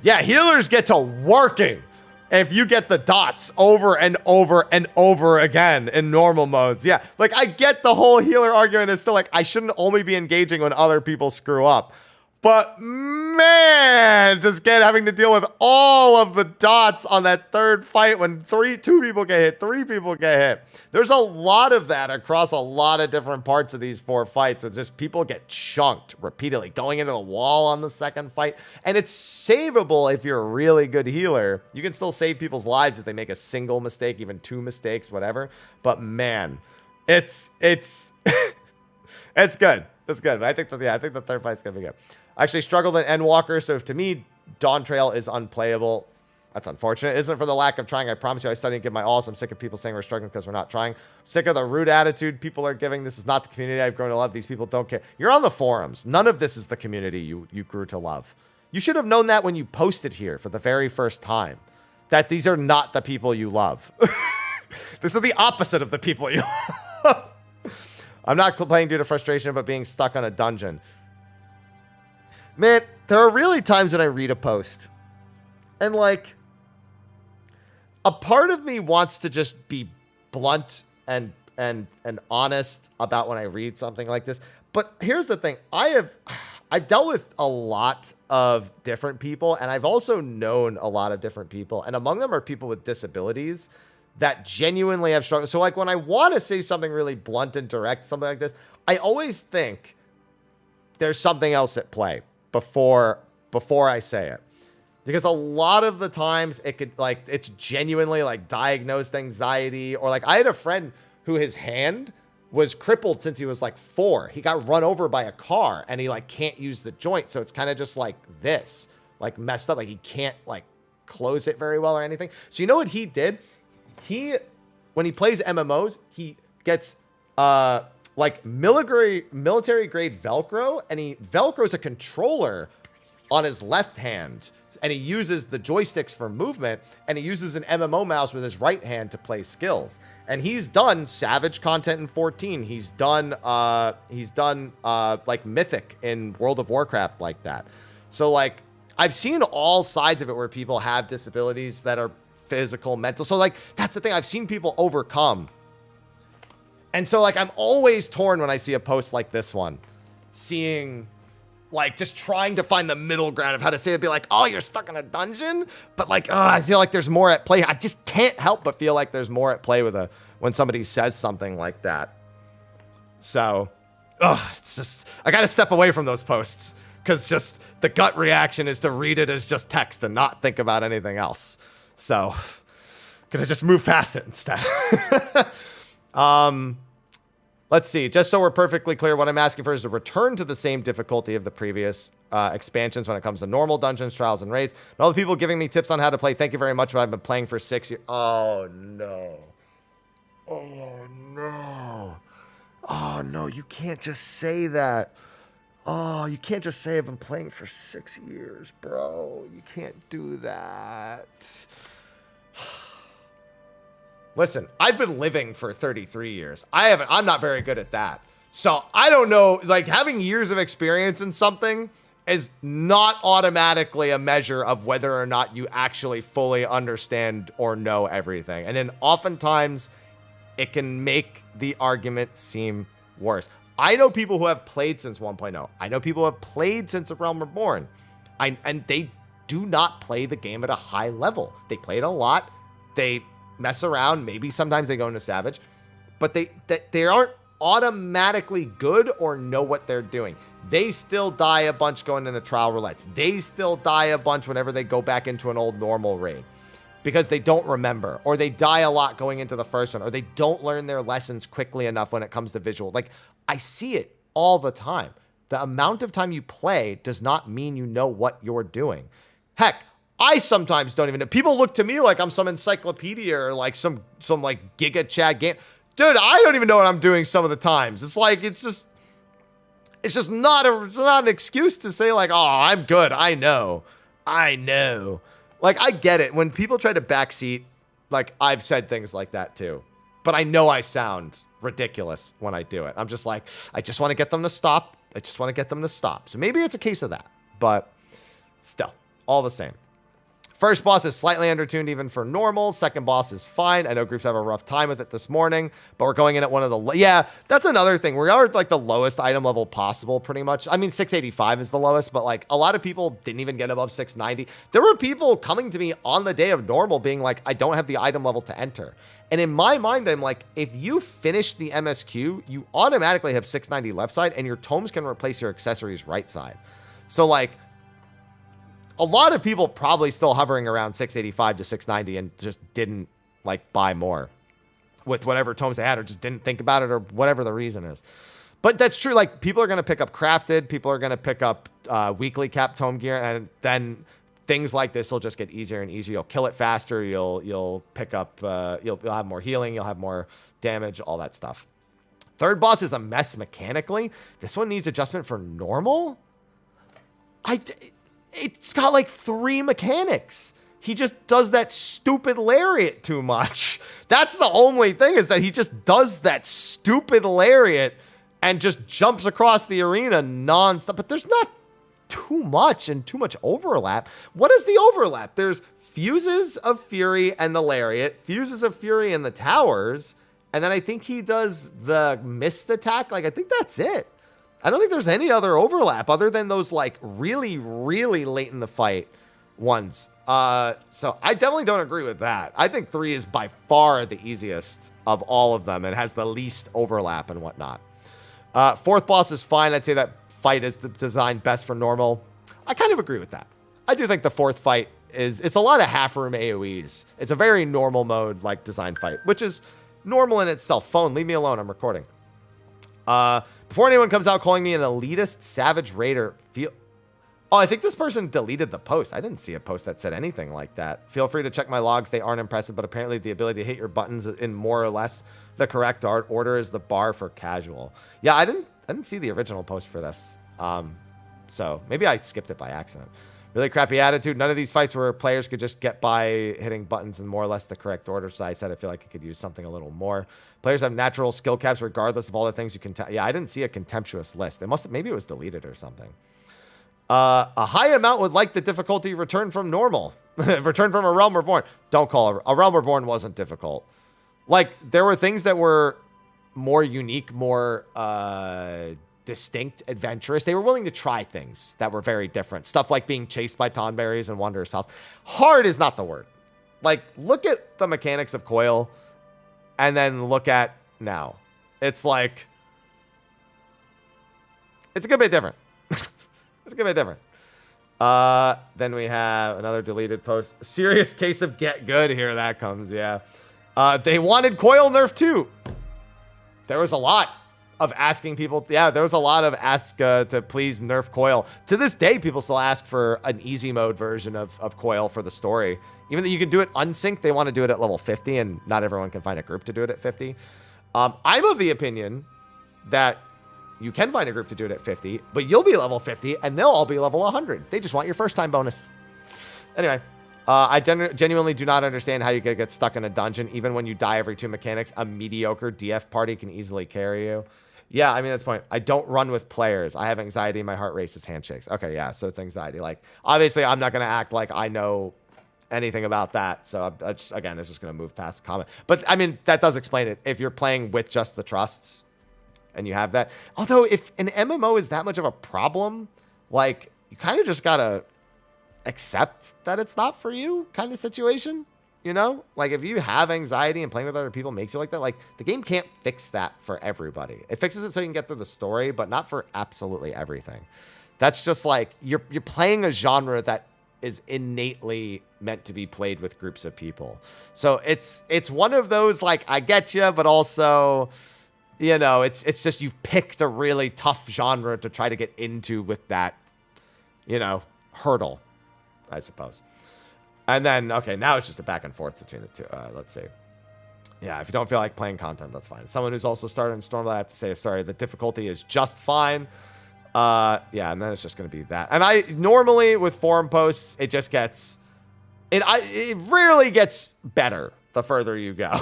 Speaker 1: Yeah, healers get to working if you get the dots over and over and over again in normal modes. Yeah, like, I get the whole healer argument is still like, I shouldn't only be engaging when other people screw up. But man, just having to deal with all of the dots on that third fight when 2 people get hit, 3 people get hit. There's a lot of that across a lot of different parts of these 4 fights where just people get chunked repeatedly, going into the wall on the second fight. And it's savable if you're a really good healer. You can still save people's lives if they make a single mistake, even 2 mistakes, whatever. But man, it's it's good. It's good. But I think the third fight's gonna be good. I actually struggled in Endwalker, so to me, Dawntrail is unplayable. That's unfortunate. It isn't for the lack of trying. I promise you, I studied and give my all, so I'm sick of people saying we're struggling because we're not trying. I'm sick of the rude attitude people are giving. This is not the community I've grown to love. These people don't care. You're on the forums. None of this is the community you grew to love. You should have known that when you posted here for the very first time, that these are not the people you love. This is the opposite of the people you love. I'm not playing due to frustration, but being stuck on a dungeon. Man, there are really times when I read a post and, like, a part of me wants to just be blunt and honest about when I read something like this. But here's the thing. I've dealt with a lot of different people, and I've also known a lot of different people. And among them are people with disabilities that genuinely have struggled. So, like, when I want to say something really blunt and direct, something like this, I always think there's something else at play before I say it. Because a lot of the times it could, like, it's genuinely like diagnosed anxiety, or like I had a friend who his hand was crippled since he was like 4. He got run over by a car and he like can't use the joint. So it's kind of just like this, like messed up. Like he can't like close it very well or anything. So you know what he did? When he plays MMOs, he gets, like military grade Velcro, and he Velcros a controller on his left hand, and he uses the joysticks for movement, and he uses an MMO mouse with his right hand to play skills. And he's done Savage content in 14. He's done like Mythic in World of Warcraft like that. So like I've seen all sides of it where people have disabilities that are physical, mental. So like that's the thing. I've seen people overcome. And so, like, I'm always torn when I see a post like this one, seeing like just trying to find the middle ground of how to say it. Be like, oh, you're stuck in a dungeon, but like, oh, I feel like there's more at play. I just can't help but feel like there's more at play with when somebody says something like that. So, it's just, I got to step away from those posts because just the gut reaction is to read it as just text and not think about anything else. So, gonna just move past it instead. Let's see. Just so we're perfectly clear, what I'm asking for is to return to the same difficulty of the previous expansions when it comes to normal dungeons, trials, and raids. And all the people giving me tips on how to play, thank you very much, but I've been playing for 6 years. Oh, no. Oh, no. Oh, no, you can't just say that. Oh, you can't just say I've been playing for 6 years, bro. You can't do that. Listen, I've been living for 33 years. I'm not very good at that. So I don't know, like having years of experience in something is not automatically a measure of whether or not you actually fully understand or know everything. And then oftentimes it can make the argument seem worse. I know people who have played since 1.0. I know people who have played since A Realm Reborn. And they do not play the game at a high level. They play it a lot. They mess around. Maybe sometimes they go into Savage. But they aren't automatically good or know what they're doing. They still die a bunch going into trial roulettes. They still die a bunch whenever they go back into an old normal raid. Because they don't remember, or they die a lot going into the first one, or they don't learn their lessons quickly enough when it comes to visual. Like, I see it all the time. The amount of time you play does not mean you know what you're doing. Heck, I sometimes don't even know. People look to me like I'm some encyclopedia or like some like Giga Chad game. Dude, I don't even know what I'm doing some of the times. It's like, it's just not an excuse to say like, oh, I'm good. I know. Like, I get it. When people try to backseat, like, I've said things like that too. But I know I sound ridiculous when I do it. I'm just like, I just want to get them to stop. So maybe it's a case of that. But still, all the same. First boss is slightly undertuned even for normal. Second boss is fine. I know groups have a rough time with it this morning, but we're going in at one of the... Yeah, that's another thing. We are like the lowest item level possible, pretty much. I mean, 685 is the lowest, but like a lot of people didn't even get above 690. There were people coming to me on the day of normal being like, I don't have the item level to enter. And in my mind, I'm like, if you finish the MSQ, you automatically have 690 left side and your tomes can replace your accessories right side. So like, a lot of people probably still hovering around 685 to 690 and just didn't like buy more with whatever tomes they had or just didn't think about it or whatever the reason is. But that's true. Like people are going to pick up crafted. People are going to pick up weekly cap tome gear. And then things like this will just get easier and easier. You'll kill it faster. You'll pick up, you'll have more healing. You'll have more damage, all that stuff. Third boss is a mess mechanically. This one needs adjustment for normal. It's got like 3 mechanics. He just does that stupid lariat too much. That's the only thing, is that he just does that stupid lariat and just jumps across the arena nonstop. But there's not too much overlap. What is the overlap? There's fuses of fury and the lariat, fuses of fury and the towers, and then I think he does the mist attack. Like, I think that's it. I don't think there's any other overlap other than those like really, really late in the fight ones. So I definitely don't agree with that. I think 3 is by far the easiest of all of them and has the least overlap and whatnot. Fourth boss is fine. I'd say that fight is designed best for normal. I kind of agree with that. I do think the fourth fight it's a lot of half room AoEs. It's a very normal mode like design fight, which is normal in itself. Phone, leave me alone. I'm recording. Before anyone comes out calling me an elitist savage raider, oh, I think this person deleted the post. I didn't see a post that said anything like that. Feel free to check my logs. They aren't impressive, but apparently the ability to hit your buttons in more or less the correct order is the bar for casual. Yeah, I didn't see the original post for this. So maybe I skipped it by accident. Really crappy attitude. None of these fights where players could just get by hitting buttons in more or less the correct order. So I said I feel like I could use something a little more. Players have natural skill caps regardless of all the things you can tell. Yeah, I didn't see a contemptuous list. Maybe it was deleted or something. A high amount would like the difficulty return from normal. Return from A Realm Reborn. Don't call it. A Realm Reborn wasn't difficult. Like, there were things that were more unique, more distinct, adventurous. They were willing to try things that were very different. Stuff like being chased by tonberries and Wanderer's Palace. Hard is not the word. Like, look at the mechanics of Coil and then look at now. It's like, it's a good bit different. It's a good bit different. Then we have another deleted post. Serious case of get good. Here that comes, yeah. They wanted Coil nerf too. There was a lot of asking people. Yeah, there was a lot of ask to please nerf Coil. To this day, people still ask for an easy mode version of Coil for the story. Even though you can do it unsynced, they want to do it at level 50, and not everyone can find a group to do it at 50. I'm of the opinion that you can find a group to do it at 50, but you'll be level 50, and they'll all be level 100. They just want your first time bonus. Anyway, I genuinely do not understand how you could get stuck in a dungeon. Even when you die every 2 mechanics, a mediocre DF party can easily carry you. Yeah, I mean, that's the point. I don't run with players. I have anxiety. My heart races, handshakes. Okay, yeah, so it's anxiety. Like, obviously, I'm not going to act like I know anything about that. So, again, it's just going to move past the comment. But, I mean, that does explain it. If you're playing with just the trusts and you have that. Although, if an MMO is that much of a problem, like, you kind of just got to accept that it's not for you kind of situation. You know, like if you have anxiety and playing with other people makes you like that, like the game can't fix that for everybody. It fixes it so you can get through the story, but not for absolutely everything. That's just like you're playing a genre that is innately meant to be played with groups of people. So it's one of those, like, I get you, but also, you know, it's just you've picked a really tough genre to try to get into with that, you know, hurdle, I suppose. And then, okay, now it's just a back and forth between the two. Let's see. Yeah, if you don't feel like playing content, that's fine. Someone who's also started in Stormblood, I have to say, sorry, the difficulty is just fine. Yeah, and then it's just going to be that. And I normally, with forum posts, it just gets... It rarely gets better the further you go.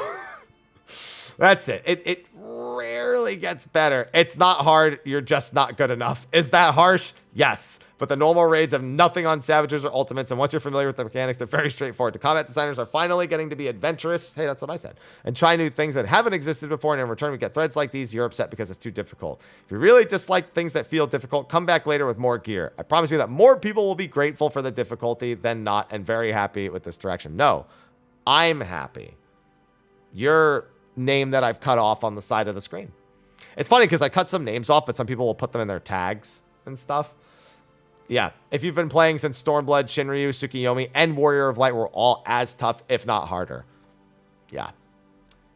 Speaker 1: That's it. It rarely gets better. It's not hard. You're just not good enough. Is that harsh? Yes. But the normal raids have nothing on Savages or Ultimates, and once you're familiar with the mechanics, they're very straightforward. The combat designers are finally getting to be adventurous. Hey, that's what I said. And try new things that haven't existed before, and in return, we get threads like these. You're upset because it's too difficult. If you really dislike things that feel difficult, come back later with more gear. I promise you that more people will be grateful for the difficulty than not, and very happy with this direction. No, I'm happy. Your name that I've cut off on the side of the screen. It's funny because I cut some names off, but some people will put them in their tags and stuff. Yeah, if you've been playing since Stormblood, Shinryu, Tsukiyomi, and Warrior of Light were all as tough, if not harder. Yeah.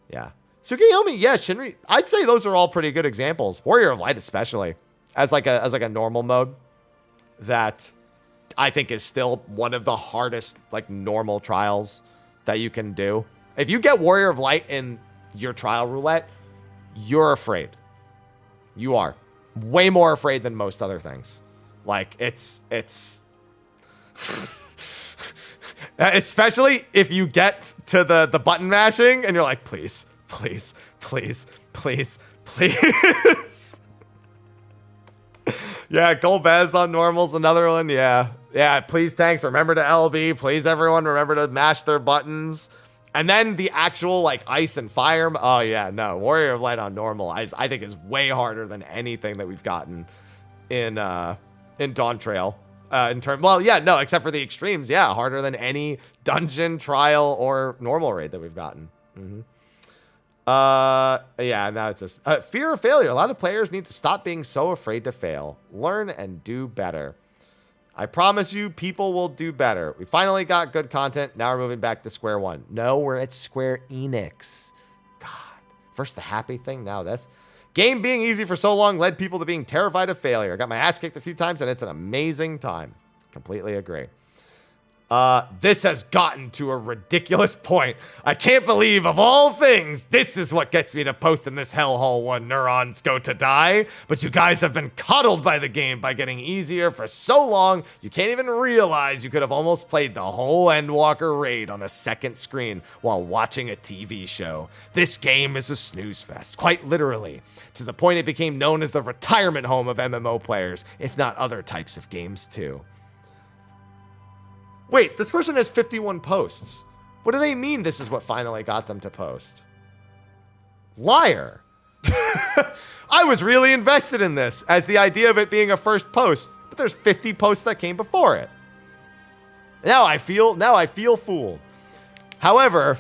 Speaker 1: Yeah. Tsukiyomi, yeah, Shinryu. I'd say those are all pretty good examples. Warrior of Light especially. As like a normal mode that I think is still one of the hardest like normal trials that you can do. If you get Warrior of Light in your trial roulette, you're afraid. You are. Way more afraid than most other things. Like, it's especially if you get to the button mashing and you're like, please, please, please, please, please. Yeah, Golbez on normal's another one. Yeah. Yeah, please, tanks, remember to LB. Please, everyone, remember to mash their buttons. And then the actual, like, ice and fire. Oh, yeah, no. Warrior of Light on normal, I think, is way harder than anything that we've gotten in Dawntrail. Well, yeah, no, except for the extremes. Yeah, harder than any dungeon, trial, or normal raid that we've gotten. Yeah, now it's just fear of failure. A lot of players need to stop being so afraid to fail. Learn and do better. I promise you, people will do better. We finally got good content. Now we're moving back to square one. No, we're at Square Enix. God. First the happy thing, now this. Game being easy for so long led people to being terrified of failure. I got my ass kicked a few times, and it's an amazing time. Completely agree. This has gotten to a ridiculous point. I can't believe, of all things, this is what gets me to post in this hellhole when neurons go to die. But you guys have been coddled by the game by getting easier for so long, you can't even realize you could have almost played the whole Endwalker raid on a second screen while watching a TV show. This game is a snooze fest, quite literally, to the point it became known as the retirement home of MMO players, if not other types of games too. Wait, this person has 51 posts. What do they mean this is what finally got them to post? Liar. I was really invested in this as the idea of it being a first post, but there's 50 posts that came before it. Now I feel fooled. However,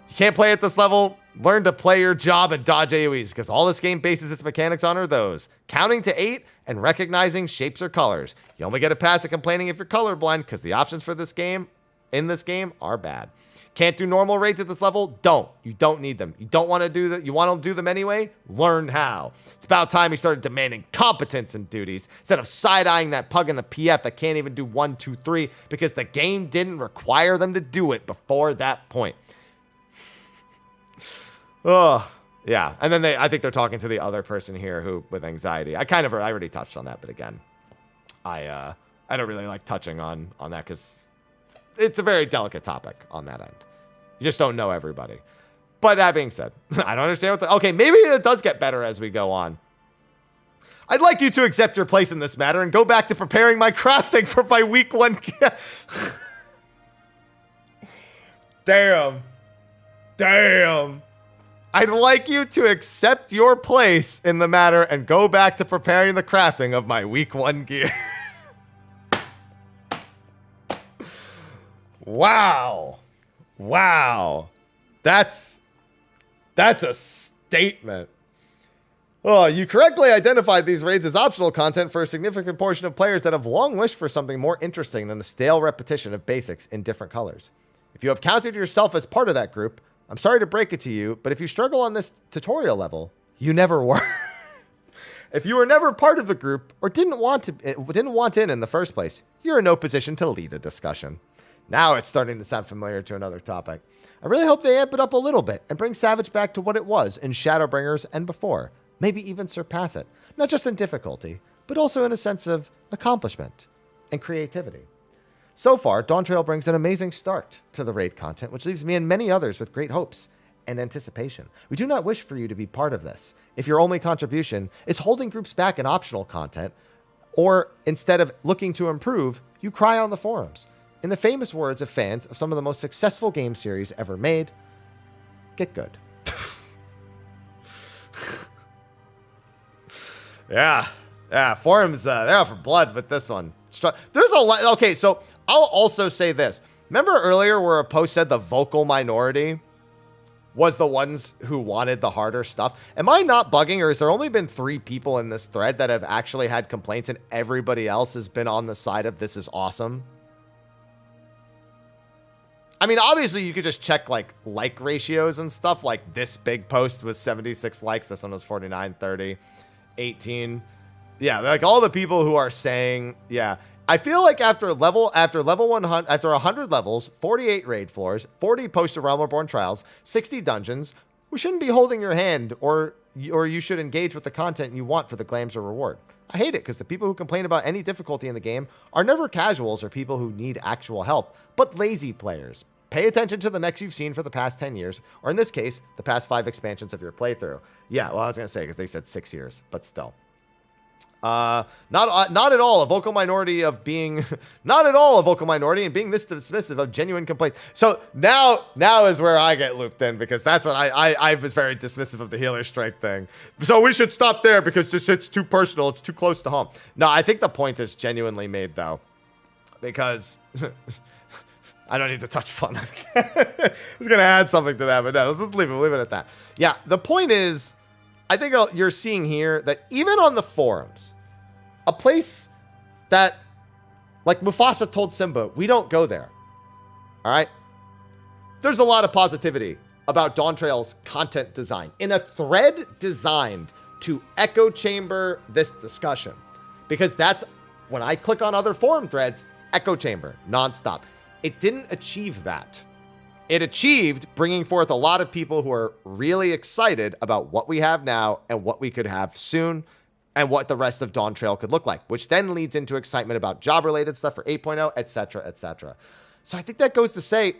Speaker 1: you can't play at this level. Learn to play your job and dodge AoEs, because all this game bases its mechanics on are those: counting to 8 and recognizing shapes or colors. You only get a pass at complaining if you're colorblind, because the options for this game, in this game, are bad. Can't do normal raids at this level? Don't. You don't need them. You don't want to do that. You want to do them anyway? Learn how. It's about time you started demanding competence and duties instead of side-eyeing that pug in the PF that can't even do 1, 2, 3 because the game didn't require them to do it before that point. Oh, yeah. And then I think they're talking to the other person here who with anxiety. I already touched on that, but again, I don't really like touching on that because it's a very delicate topic on that end. You just don't know everybody. But that being said, I don't understand okay, maybe it does get better as we go on. I'd like you to accept your place in this matter and go back to preparing my crafting for my week 1. Damn. I'd like you to accept your place in the matter and go back to preparing the crafting of my week 1 gear. Wow. That's a statement. Oh, you correctly identified these raids as optional content for a significant portion of players that have long wished for something more interesting than the stale repetition of basics in different colors. If you have counted yourself as part of that group, I'm sorry to break it to you, but if you struggle on this tutorial level, you never were. If you were never part of the group or didn't want in the first place, you're in no position to lead a discussion. Now it's starting to sound familiar to another topic. I really hope they amp it up a little bit and bring Savage back to what it was in Shadowbringers and before. Maybe even surpass it. Not just in difficulty, but also in a sense of accomplishment and creativity. So far, Dawntrail brings an amazing start to the raid content, which leaves me and many others with great hopes and anticipation. We do not wish for you to be part of this. If your only contribution is holding groups back in optional content, or instead of looking to improve, you cry on the forums. In the famous words of fans of some of the most successful game series ever made, get good. Yeah, forums, they're out for blood with this one. There's a lot. Okay, so I'll also say this. Remember earlier where a post said the vocal minority was the ones who wanted the harder stuff? Am I not bugging, or has there only been 3 people in this thread that have actually had complaints and everybody else has been on the side of this is awesome? I mean, obviously you could just check like ratios and stuff. Like this big post was 76 likes. This one was 49, 30, 18. Yeah, like all the people who are saying, yeah. I feel like after level 100, after 100 levels, 48 raid floors, 40 post of Realm Reborn trials, 60 dungeons, we shouldn't be holding your hand, or you should engage with the content you want for the claims or reward. I hate it because the people who complain about any difficulty in the game are never casuals or people who need actual help, but lazy players. Pay attention to the mechs you've seen for the past 10 years, or in this case, the past 5 expansions of your playthrough. Yeah, well, I was going to say, because they said 6 years, but still. Not at all a vocal minority of being, not at all a vocal minority and being this dismissive of genuine complaints. So now is where I get looped in, because that's what I was very dismissive of the healer strike thing. So we should stop there because it's too personal. It's too close to home. No, I think the point is genuinely made though, because I don't need to touch fun. I was going to add something to that, but no, let's just leave it at that. Yeah, the point is, I think you're seeing here that even on the forums, a place that, like Mufasa told Simba, we don't go there. All right? There's a lot of positivity about Dawntrail's content design in a thread designed to echo chamber this discussion. Because that's, when I click on other forum threads, echo chamber, nonstop. It didn't achieve that. It achieved bringing forth a lot of people who are really excited about what we have now and what we could have soon and what the rest of Dawntrail could look like, which then leads into excitement about job-related stuff for 8.0, etc., etc. So I think that goes to say,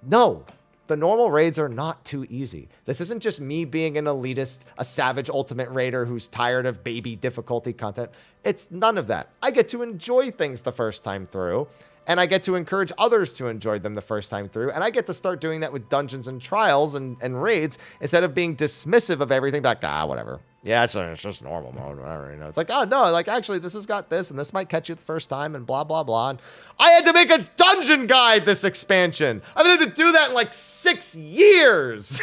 Speaker 1: no, the normal raids are not too easy. This isn't just me being an elitist, a savage ultimate raider who's tired of baby difficulty content. It's none of that. I get to enjoy things the first time through. and I get to encourage others to enjoy them the first time through, and I get to start doing that with dungeons and trials and raids instead of being dismissive of everything, like, whatever. Yeah, it's just normal mode, whatever, you know. It's like, oh, no, like, actually, this has got this, and this might catch you the first time, and blah, blah, blah. And I had to make a dungeon guide this expansion. I've had to do that in, like, 6 years.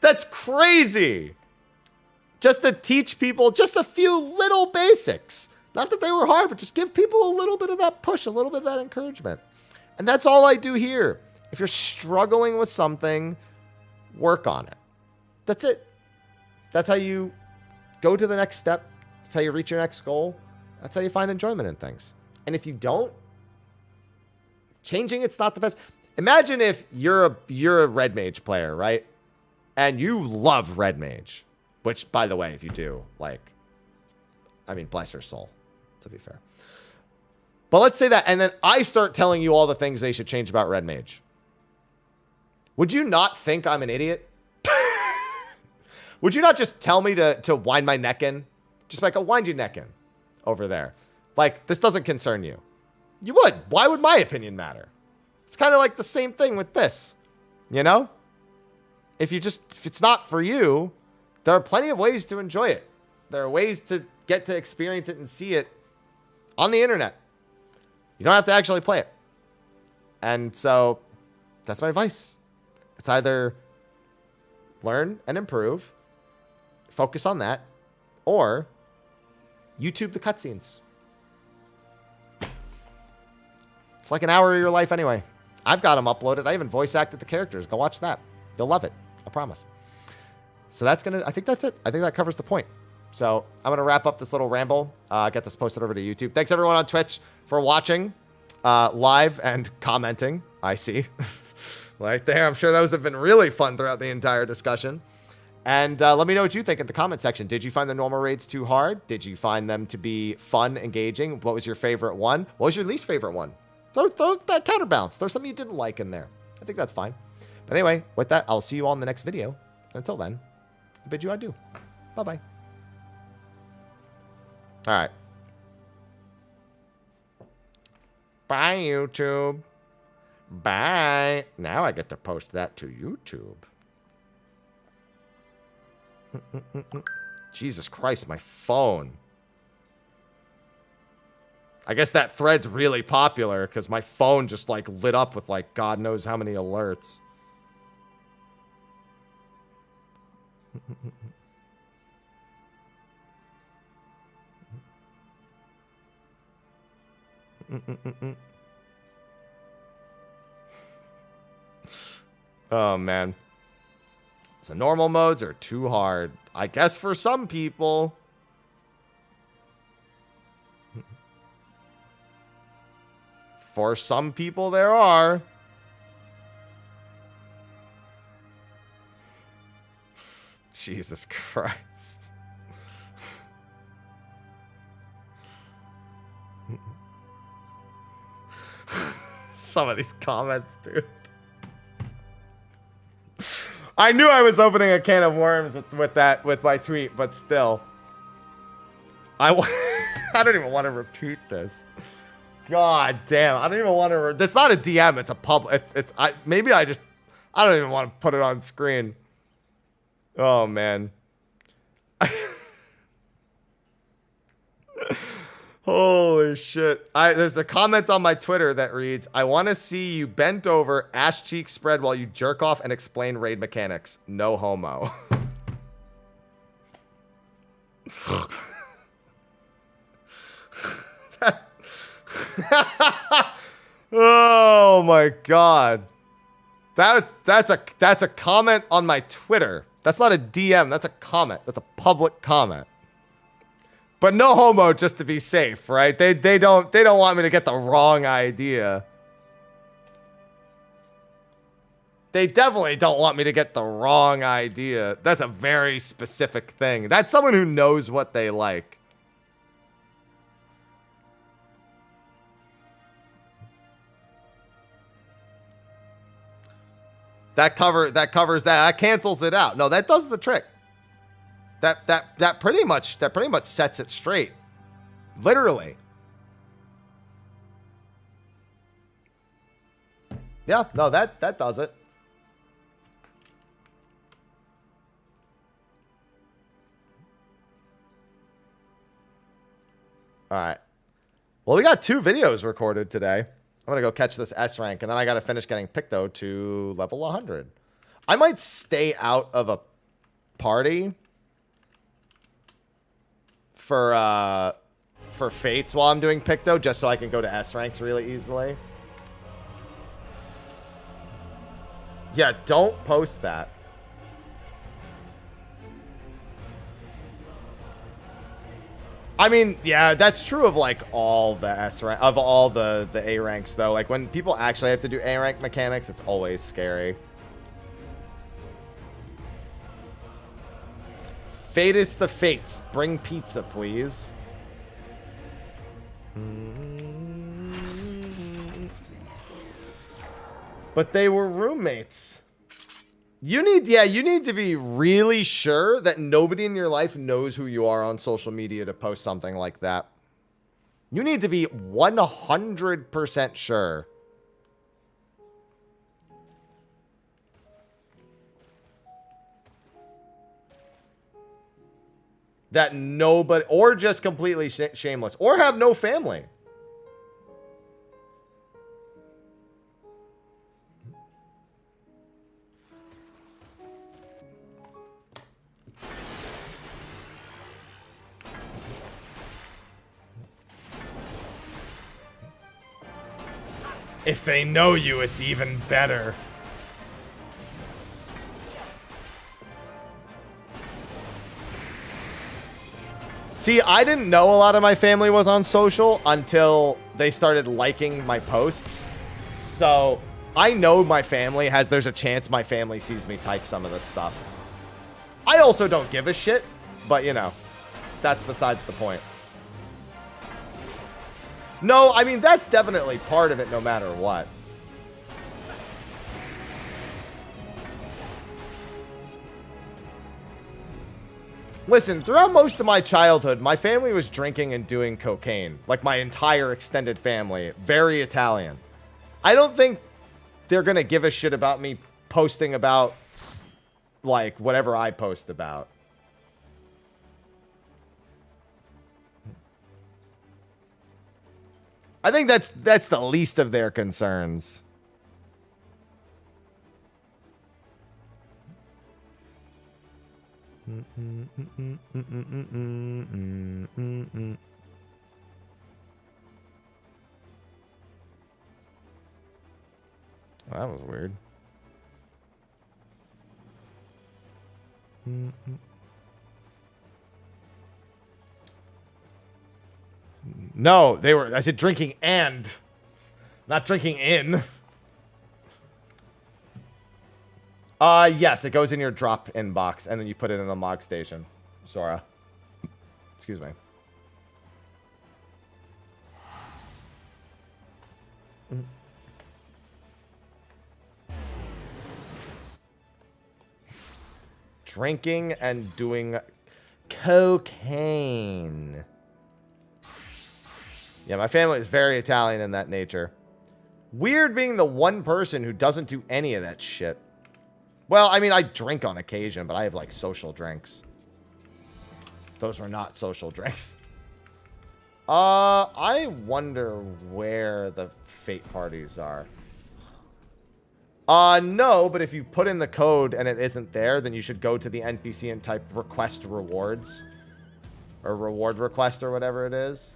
Speaker 1: That's crazy. Just to teach people just a few little basics. Not that they were hard, but just give people a little bit of that push, a little bit of that encouragement. And that's all I do here. If you're struggling with something, work on it. That's it. That's how you go to the next step. That's how you reach your next goal. That's how you find enjoyment in things. And if you don't, changing it's not the best. Imagine if you're a red mage player, right? And you love red mage, which, by the way, if you do, like, I mean, bless her soul, to be fair. But let's say that, and then I start telling you all the things they should change about red mage. Would you not think I'm an idiot? Would you not just tell me to wind my neck in? Just like, wind your neck in over there. Like, this doesn't concern you. You would. Why would my opinion matter? It's kind of like the same thing with this, you know? If it's not for you, there are plenty of ways to enjoy it. There are ways to get to experience it and see it on the internet. You don't have to actually play it. And so that's my advice. It's either learn and improve, focus on that, or YouTube the cutscenes. It's like an hour of your life anyway. I've got them uploaded. I even voice acted the characters. Go watch that. You'll love it. I promise. So I think that's it. I think that covers the point. So I'm going to wrap up this little ramble. Get this posted over to YouTube. Thanks everyone on Twitch for watching live and commenting. I see. Right there. I'm sure those have been really fun throughout the entire discussion. And let me know what you think in the comment section. Did you find the normal raids too hard? Did you find them to be fun, engaging? What was your favorite one? What was your least favorite one? Throw bad counterbalance. There's something you didn't like in there. I think that's fine. But anyway, with that, I'll see you all in the next video. Until then, I bid you adieu. Bye-bye. All right. Bye, YouTube. Bye. Now I get to post that to YouTube. Jesus Christ, my phone. I guess that thread's really popular because my phone just like lit up with like God knows how many alerts. Oh, man. So normal modes are too hard. I guess for some people. For some people there are. Jesus Christ. Some of these comments, dude. I knew I was opening a can of worms with my tweet, but still. I don't even want to repeat this. God damn, I don't even want to. That's not a DM. It's a public. I don't even want to put it on screen. Oh man. Holy shit. There's a comment on my Twitter that reads, I want to see you bent over, ass cheek spread while you jerk off and explain raid mechanics. No homo. Oh my God. That's a comment on my Twitter. That's not a DM. That's a comment. That's a public comment. But no homo, just to be safe, right? They don't want me to get the wrong idea. They definitely don't want me to get the wrong idea. That's a very specific thing. That's someone who knows what they like. That covers that. That cancels it out. No, that does the trick. That pretty much sets it straight. Literally. Yeah, no, that does it. All right. Well, we got 2 videos recorded today. I'm going to go catch this S rank, and then I got to finish getting Picto to level 100. I might stay out of a party for Fates while I'm doing Picto, just so I can go to S ranks really easily. Yeah, don't post that. I mean, yeah, that's true of like all the S rank, of all the A ranks though. Like when people actually have to do A rank mechanics, it's always scary. Fatus the Fates, bring pizza, please. But they were roommates. You need to be really sure that nobody in your life knows who you are on social media to post something like that. You need to be 100% sure. That nobody, or just completely shameless, or have no family. If they know you, it's even better. See, I didn't know a lot of my family was on social until they started liking my posts. So I know my family there's a chance my family sees me type some of this stuff. I also don't give a shit, but you know, that's besides the point. No, I mean, that's definitely part of it no matter what. Listen, throughout most of my childhood, my family was drinking and doing cocaine. Like my entire extended family. Very Italian. I don't think they're going to give a shit about me posting about, like, whatever I post about. I think that's the least of their concerns. That was weird. No, I said drinking and, not drinking in. Yes, it goes in your drop-in box, and then you put it in the Mog Station. Sora. Excuse me. Drinking and doing cocaine. Yeah, my family is very Italian in that nature. Weird being the one person who doesn't do any of that shit. Well, I mean, I drink on occasion, but I have, like, social drinks. Those were not social drinks. I wonder where the fate parties are. No, but if you put in the code and it isn't there, then you should go to the NPC and type request rewards. Or reward request or whatever it is.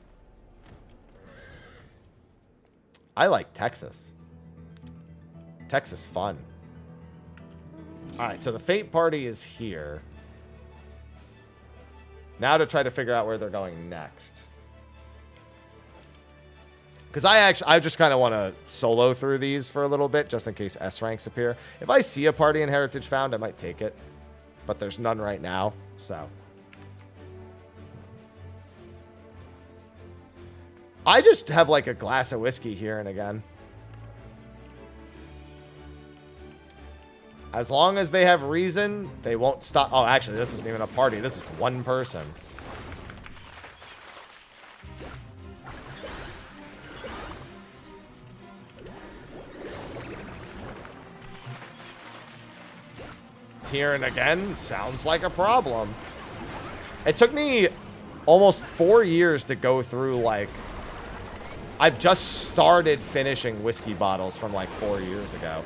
Speaker 1: I like Texas. Texas fun. Alright, so the fate party is here. Now to try to figure out where they're going next. Because I just kind of want to solo through these for a little bit, just in case S ranks appear. If I see a party in Heritage Found, I might take it. But there's none right now, so. I just have like a glass of whiskey here and again. As long as they have reason, they won't stop. Oh, actually, this isn't even a party. This is one person. Disappearing again sounds like a problem. It took me almost 4 years to go through, like... I've just started finishing whiskey bottles from, like, 4 years ago.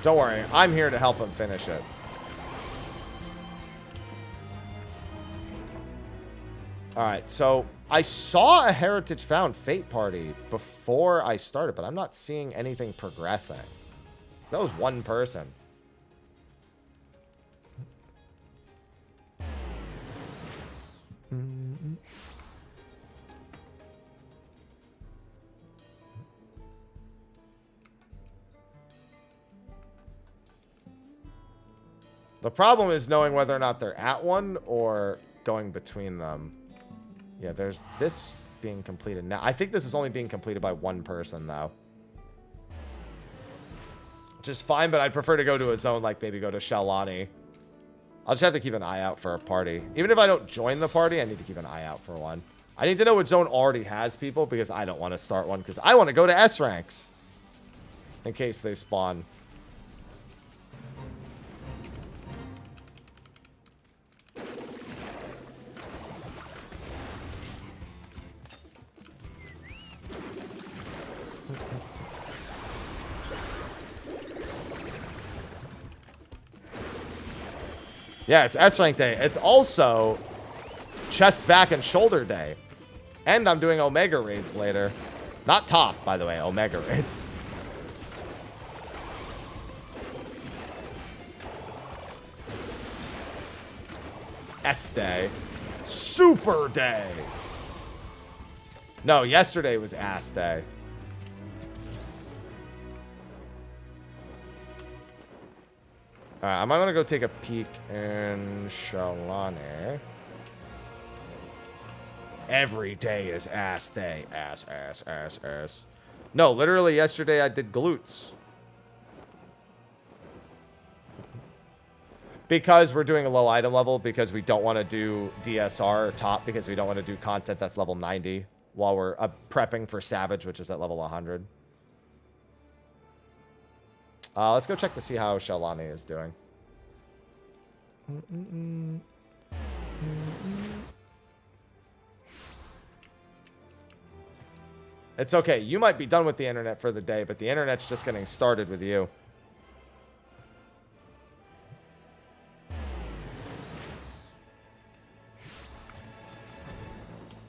Speaker 1: Don't worry, I'm here to help him finish it. Alright, so I saw a Heritage Found Fate party before I started, but I'm not seeing anything progressing. That was one person. The problem is knowing whether or not they're at one or going between them. Yeah, there's this being completed now. I think this is only being completed by one person, though. Which is fine, but I'd prefer to go to a zone like maybe go to Shalani. I'll just have to keep an eye out for a party. Even if I don't join the party, I need to keep an eye out for one. I need to know which zone already has people because I don't want to start one because I want to go to S ranks. In case they spawn. Yeah, it's S-Rank Day. It's also chest, back, and shoulder day. And I'm doing Omega raids later. Not top, by the way. Omega raids. S-Day. Super Day. No, yesterday was Ass Day. Alright, I'm gonna go take a peek in Shalani. Every day is ass day. Ass, ass, ass, ass. No, literally yesterday I did glutes. Because we're doing a low item level, because we don't want to do DSR or top, because we don't want to do content that's level 90, while we're prepping for Savage, which is at level 100. Let's go check to see how Shalani is doing. It's okay. You might be done with the internet for the day, but the internet's just getting started with you.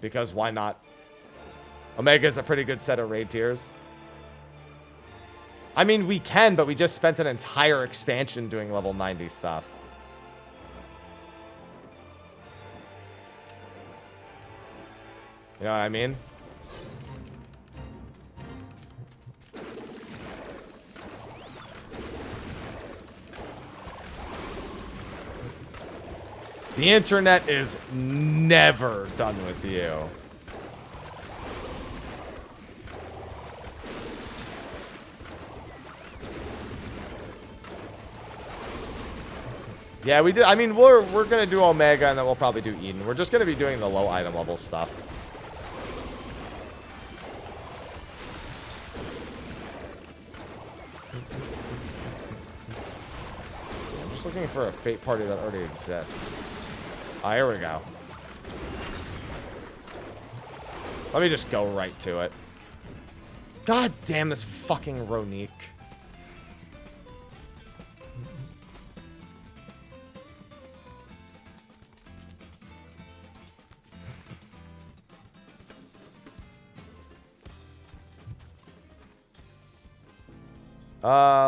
Speaker 1: Because why not? Omega's a pretty good set of raid tiers. I mean, we can, but we just spent an entire expansion doing level 90 stuff. You know what I mean? The internet is never done with you. Yeah, we did. I mean, we're gonna do Omega, and then we'll probably do Eden. We're just gonna be doing the low item level stuff. I'm just looking for a fate party that already exists. Ah, here we go. Let me just go right to it. God damn this fucking Ronique.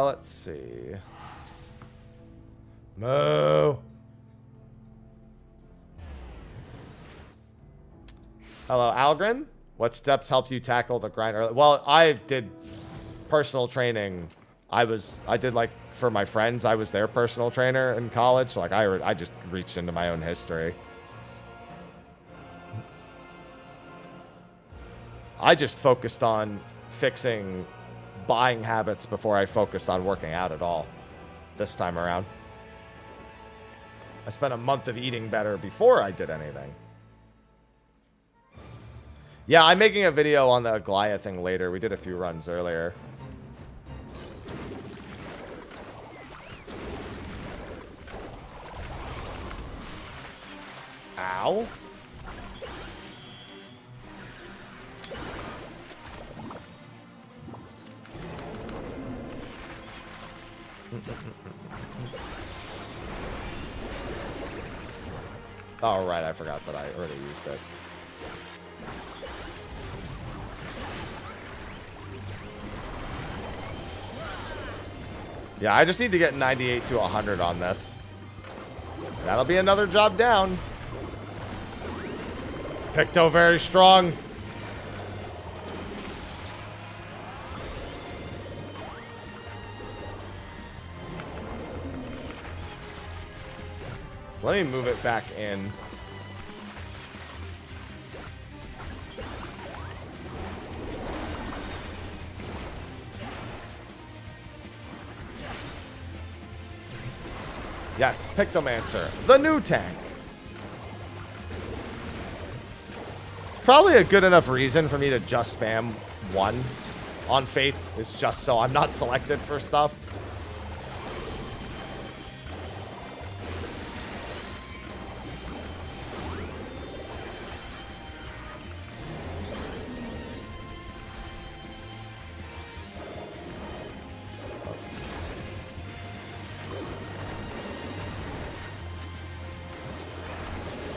Speaker 1: Let's see. Moo. Hello, Algren. What steps helped you tackle the grind early? Well, I did personal training. I did like for my friends. I was their personal trainer in college. So like I just reached into my own history. I just focused on fixing buying habits before I focused on working out at all this time around. I spent a month of eating better before I did anything. Yeah, I'm making a video on the Aglaia thing later. We did a few runs earlier. Ow. Oh, right. I forgot that I already used it. Yeah, I just need to get 98 to 100 on this. That'll be another job down. Picto very strong. Let me move it back in. Yes, Pictomancer, the new tank. It's probably a good enough reason for me to just spam 1 on Fates. It's just so I'm not selected for stuff.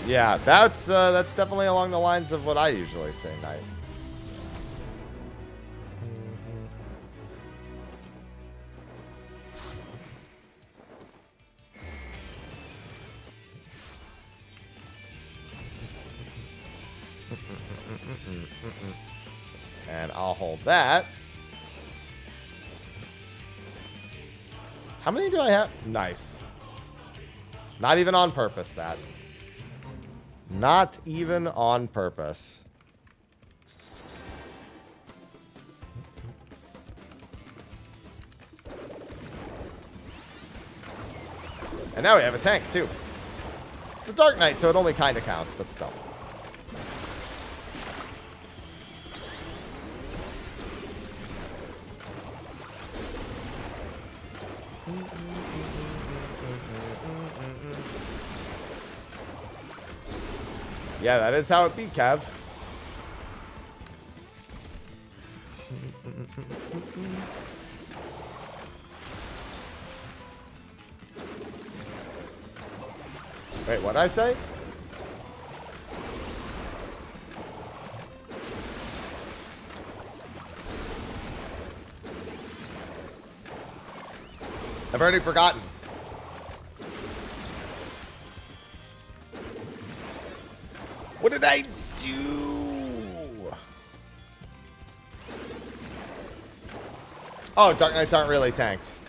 Speaker 1: Yeah, that's definitely along the lines of what I usually say, Knight. And I'll hold that. How many do I have? Nice. Not even on purpose, that. Not even on purpose. And now we have a tank, too. It's a Dark Knight, so it only kind of counts, but still. Yeah, that is how it be, Kev. Wait, what'd I say? I've already forgotten. What did I do? Oh, Dark Knights aren't really tanks.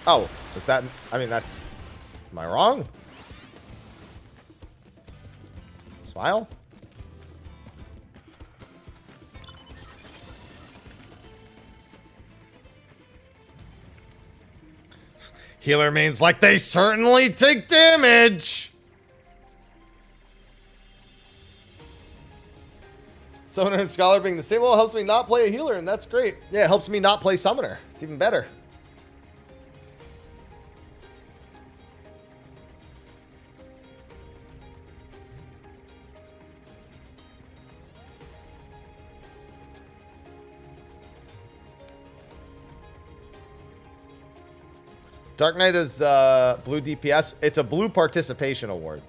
Speaker 1: Oh, is that... I mean, that's... Am I wrong? Smile? Healer means like they certainly take damage. Summoner and Scholar being the same level helps me not play a healer, and that's great. Yeah, it helps me not play Summoner. It's even better. Dark Knight is blue DPS. It's a blue participation award.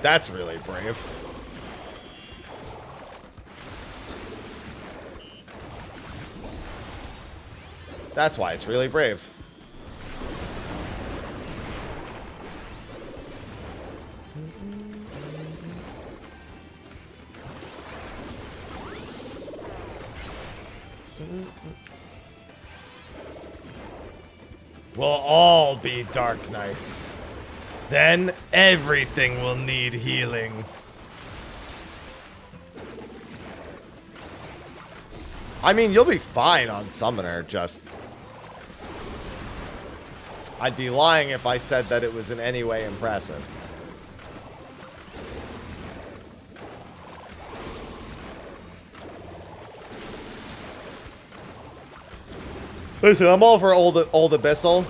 Speaker 1: That's really brave. That's why it's really brave. We'll all be Dark Knights. Then everything will need healing. I mean, you'll be fine on Summoner, just... I'd be lying if I said that it was in any way impressive. Listen, I'm all for old Abyssal.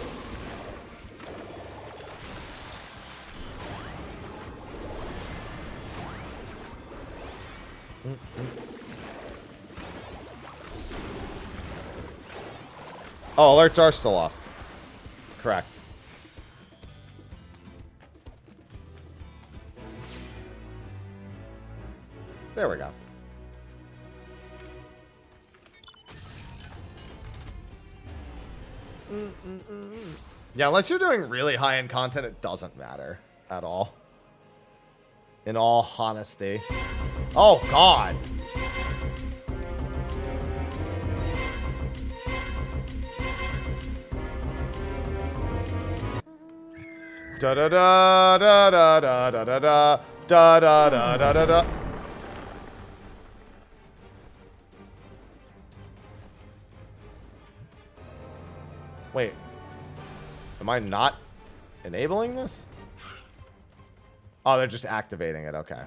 Speaker 1: Oh, alerts are still off. Correct. There we go. Yeah, unless you're doing really high-end content, it doesn't matter at all. In all honesty. Oh, God. Da da da da da da da da da da da da da da da. Wait. Am I not enabling this? Oh, they're just activating it. Okay.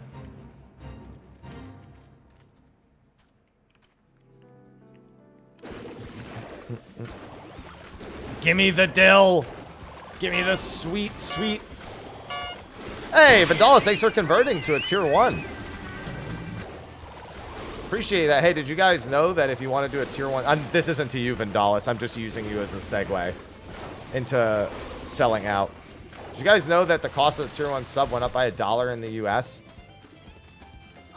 Speaker 1: Gimme the dill. Gimme the sweet, sweet. Hey, Vandalis, thanks for converting to a tier 1. Appreciate that. Hey, did you guys know that if you want to do a tier 1... this isn't to you, Vandalis. I'm just using you as a segue into selling out. Did you guys know that the cost of the tier 1 sub went up by $1 in the US?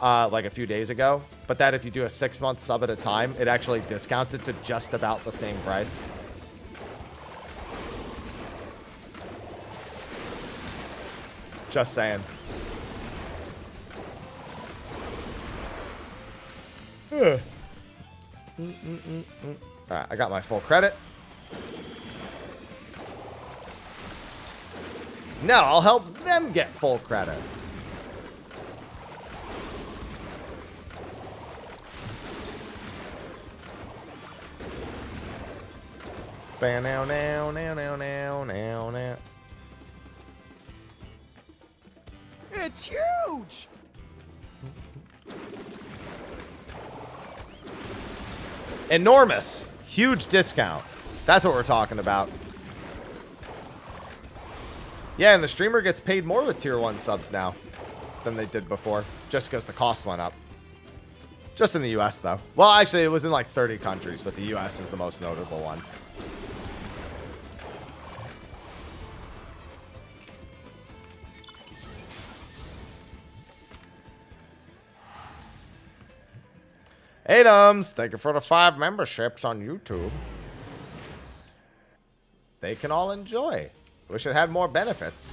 Speaker 1: Like a few days ago. But that if you do a 6-month sub at a time, it actually discounts it to just about the same price. Just saying. Alright, I got my full credit. Now I'll help them get full credit. Now, now, now, now, now, now, now.
Speaker 6: It's huge!
Speaker 1: Enormous. Huge discount. That's what we're talking about. Yeah, and the streamer gets paid more with tier 1 subs now than they did before, just because the cost went up. Just in the US, though. Well, actually, it was in like 30 countries, but the US is the most notable one. Adams, thank you for the 5 memberships on YouTube. They can all enjoy. Wish it had more benefits.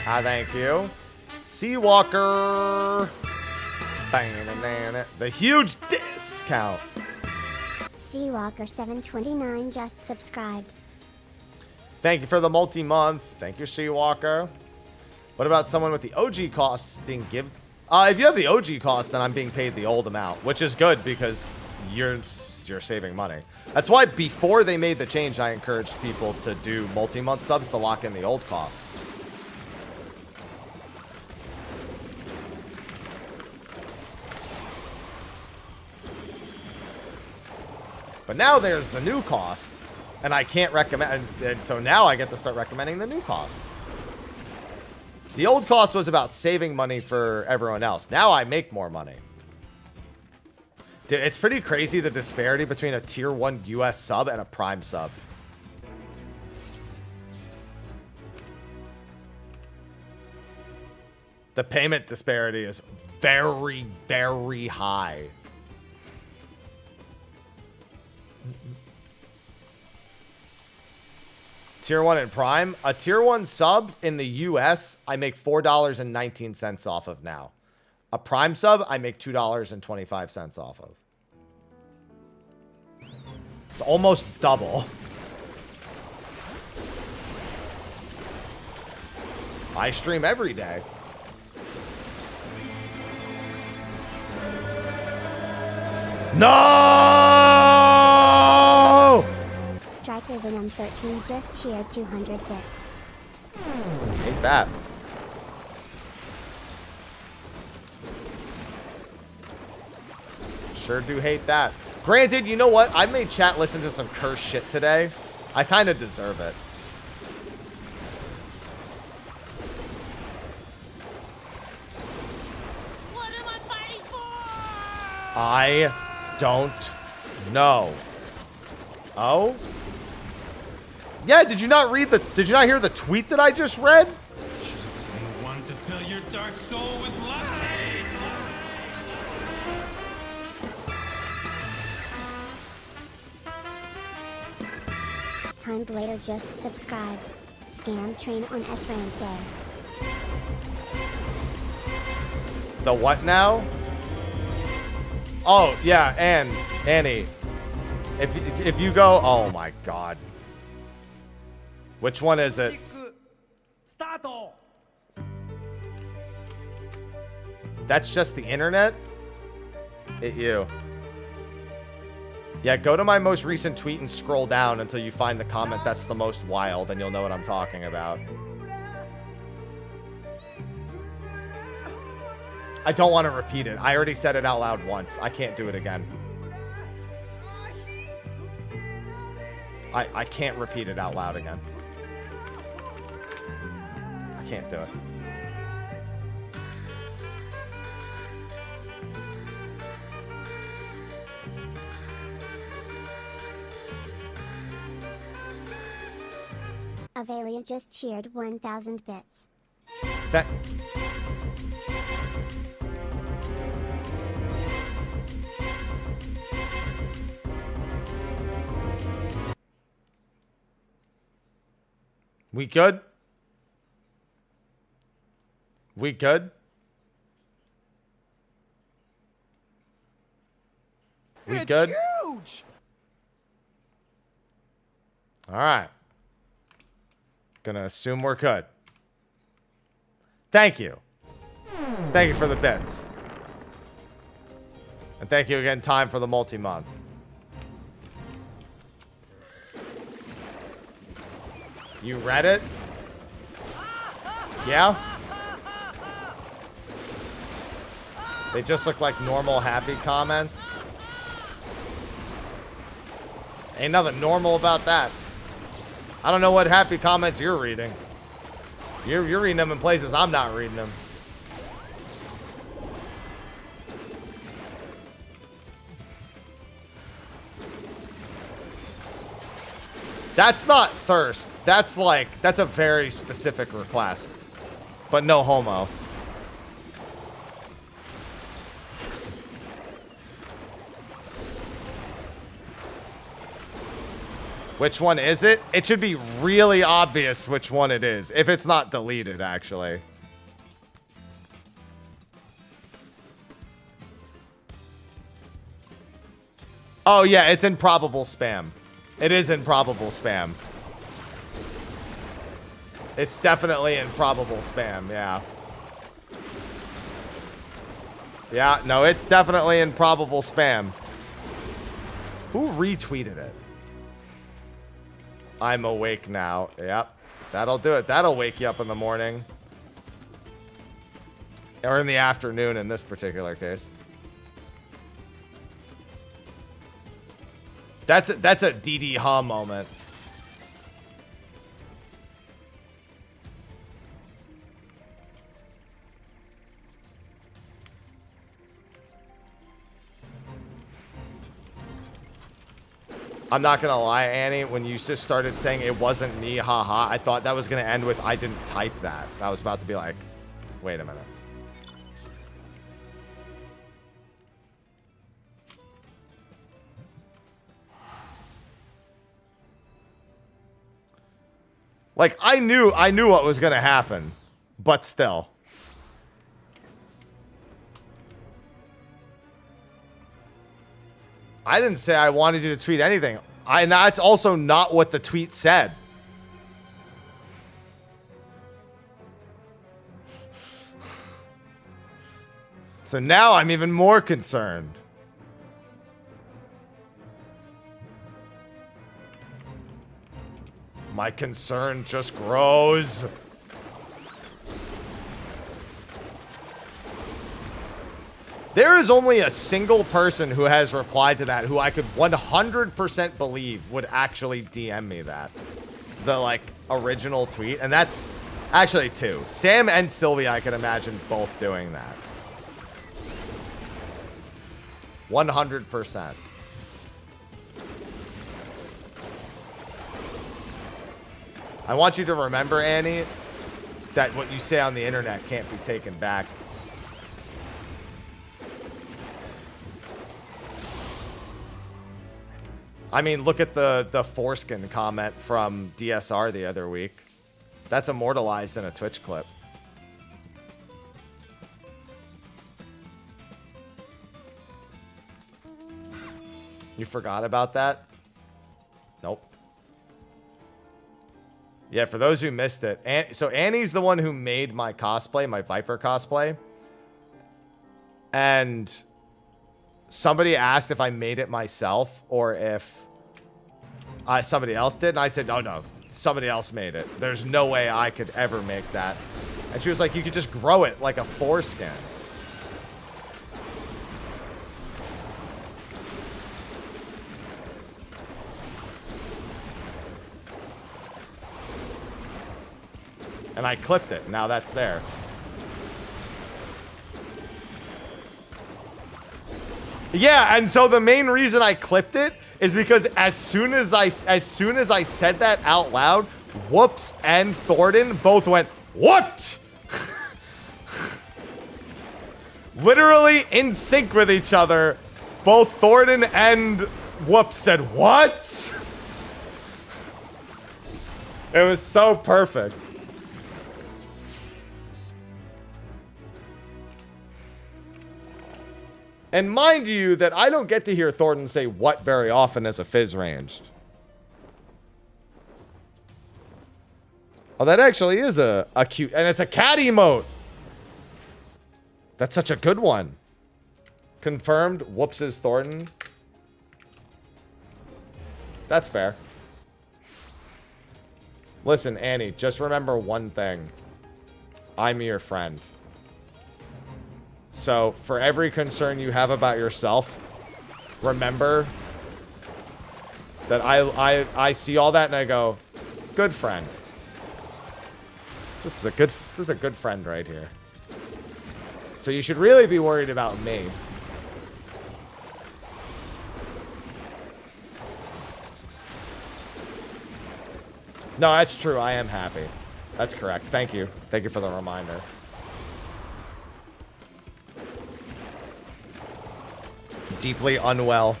Speaker 1: Thank you. Seawalker. The huge discount.
Speaker 3: Seawalker729 just subscribed.
Speaker 1: Thank you for the multi-month. Thank you, Seawalker. What about someone with the OG costs being given? If you have the OG cost, then I'm being paid the old amount, which is good because you're saving money. That's why before they made the change, I encouraged people to do multi-month subs to lock in the old cost. But now there's the new cost, and I can't recommend, and so now I get to start recommending the new cost. The old cost was about saving money for everyone else. Now I make more money. Dude, it's pretty crazy the disparity between a tier 1 US sub and a Prime sub. The payment disparity is very, very high. Tier 1 and Prime. A Tier 1 sub in the US, I make $4.19 off of now. A Prime sub, I make $2.25 off of. It's almost double. I stream every day. No!
Speaker 3: Striker Venom 13 just cheered 200 bits.
Speaker 1: Hate that. Sure do hate that. Granted, you know what? I made chat listen to some curse shit today. I kind of deserve it.
Speaker 7: What am I fighting for?
Speaker 1: I don't know. Oh? Yeah, did you not hear the tweet that I just read?
Speaker 8: You want to fill your dark soul with light.
Speaker 3: Time Blader just subscribed. Scam train on S rank day.
Speaker 1: The what now? Oh, yeah, Annie. If you go, oh my god. Which one is it? That's just the internet? You. Yeah, go to my most recent tweet and scroll down until you find the comment that's the most wild, and you'll know what I'm talking about. I don't want to repeat it. I already said it out loud once. I can't do it again. I can't repeat it out loud again. I can't do it.
Speaker 3: Avalia just cheered 1,000 bits.
Speaker 1: That... We good? We good? We good?
Speaker 6: Huge.
Speaker 1: All right. Gonna assume we're good. Thank you. Thank you for the bits. And thank you again, Time, for the multi-month. You read it? Yeah? They just look like normal happy comments. Ain't nothing normal about that. I don't know what happy comments you're reading. You're reading them in places I'm not reading them. That's not thirst. That's a very specific request. But no homo. Which one is it? It should be really obvious which one it is. If it's not deleted, actually. Oh, yeah, it's in probable spam. It is in probable spam. It's definitely in probable spam, yeah. Yeah, no, it's definitely in probable spam. Who retweeted it? I'm awake now. Yep. That'll do it. That'll wake you up in the morning. Or in the afternoon in this particular case. That's a DD Ha moment. I'm not gonna lie, Annie, when you just started saying it wasn't me, haha, I thought that was gonna end with I didn't type that. I was about to be like, wait a minute. Like, I knew what was gonna happen, but still. I didn't say I wanted you to tweet anything. And that's also not what the tweet said. So now I'm even more concerned. My concern just grows. There is only a single person who has replied to that who I could 100% believe would actually DM me that. The, like, original tweet. And that's actually two. Sam and Sylvia, I can imagine both doing that. 100%. I want you to remember, Annie, that what you say on the internet can't be taken back. I mean, look at the foreskin comment from DSR the other week. That's immortalized in a Twitch clip. You forgot about that? Nope. Yeah, for those who missed it. So Annie's the one who made my cosplay, my Viper cosplay. And somebody asked if I made it myself or if somebody else did. And I said, no, somebody else made it. There's no way I could ever make that. And she was like, you could just grow it like a foreskin. And I clipped it. Now that's there. Yeah, and so the main reason I clipped it is because as soon as I said that out loud, Whoops and Thornton both went, "What?" Literally in sync with each other. Both Thornton and Whoops said, "What?" It was so perfect. And mind you that I don't get to hear Thornton say "what" very often as a Fizz ranged. Oh, that actually is a cute... And it's a cat emote! That's such a good one. Confirmed, Whoops is Thornton. That's fair. Listen, Annie, just remember one thing. I'm your friend. So, for every concern you have about yourself, remember that I see all that and I go, good friend. This is a good friend right here. So you should really be worried about me. No, that's true. I am happy. That's correct. Thank you. Thank you for the reminder. Deeply unwell.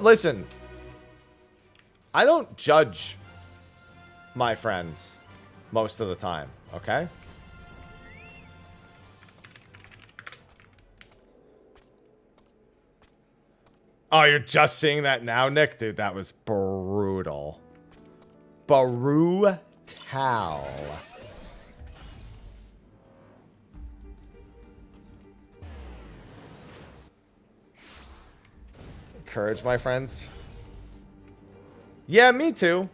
Speaker 1: Listen. I don't judge my friends most of the time, okay? Oh, you're just seeing that now, Nick? Dude, that was brutal. Brutal. Courage, my friends. Yeah, me too.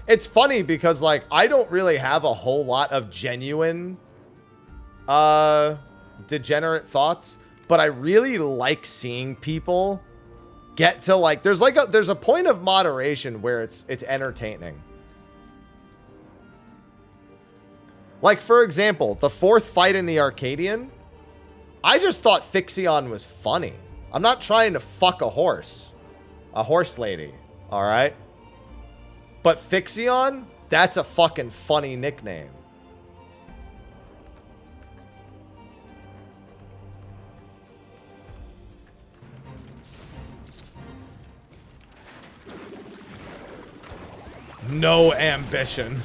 Speaker 1: It's funny because, like, I don't really have a whole lot of genuine degenerate thoughts, but I really like seeing people get to, like, there's a point of moderation where it's entertaining. Like, for example, the fourth fight in the Arcadian, I just thought Fixion was funny. I'm not trying to fuck a horse lady, all right? But Fixion, that's a fucking funny nickname. No ambition.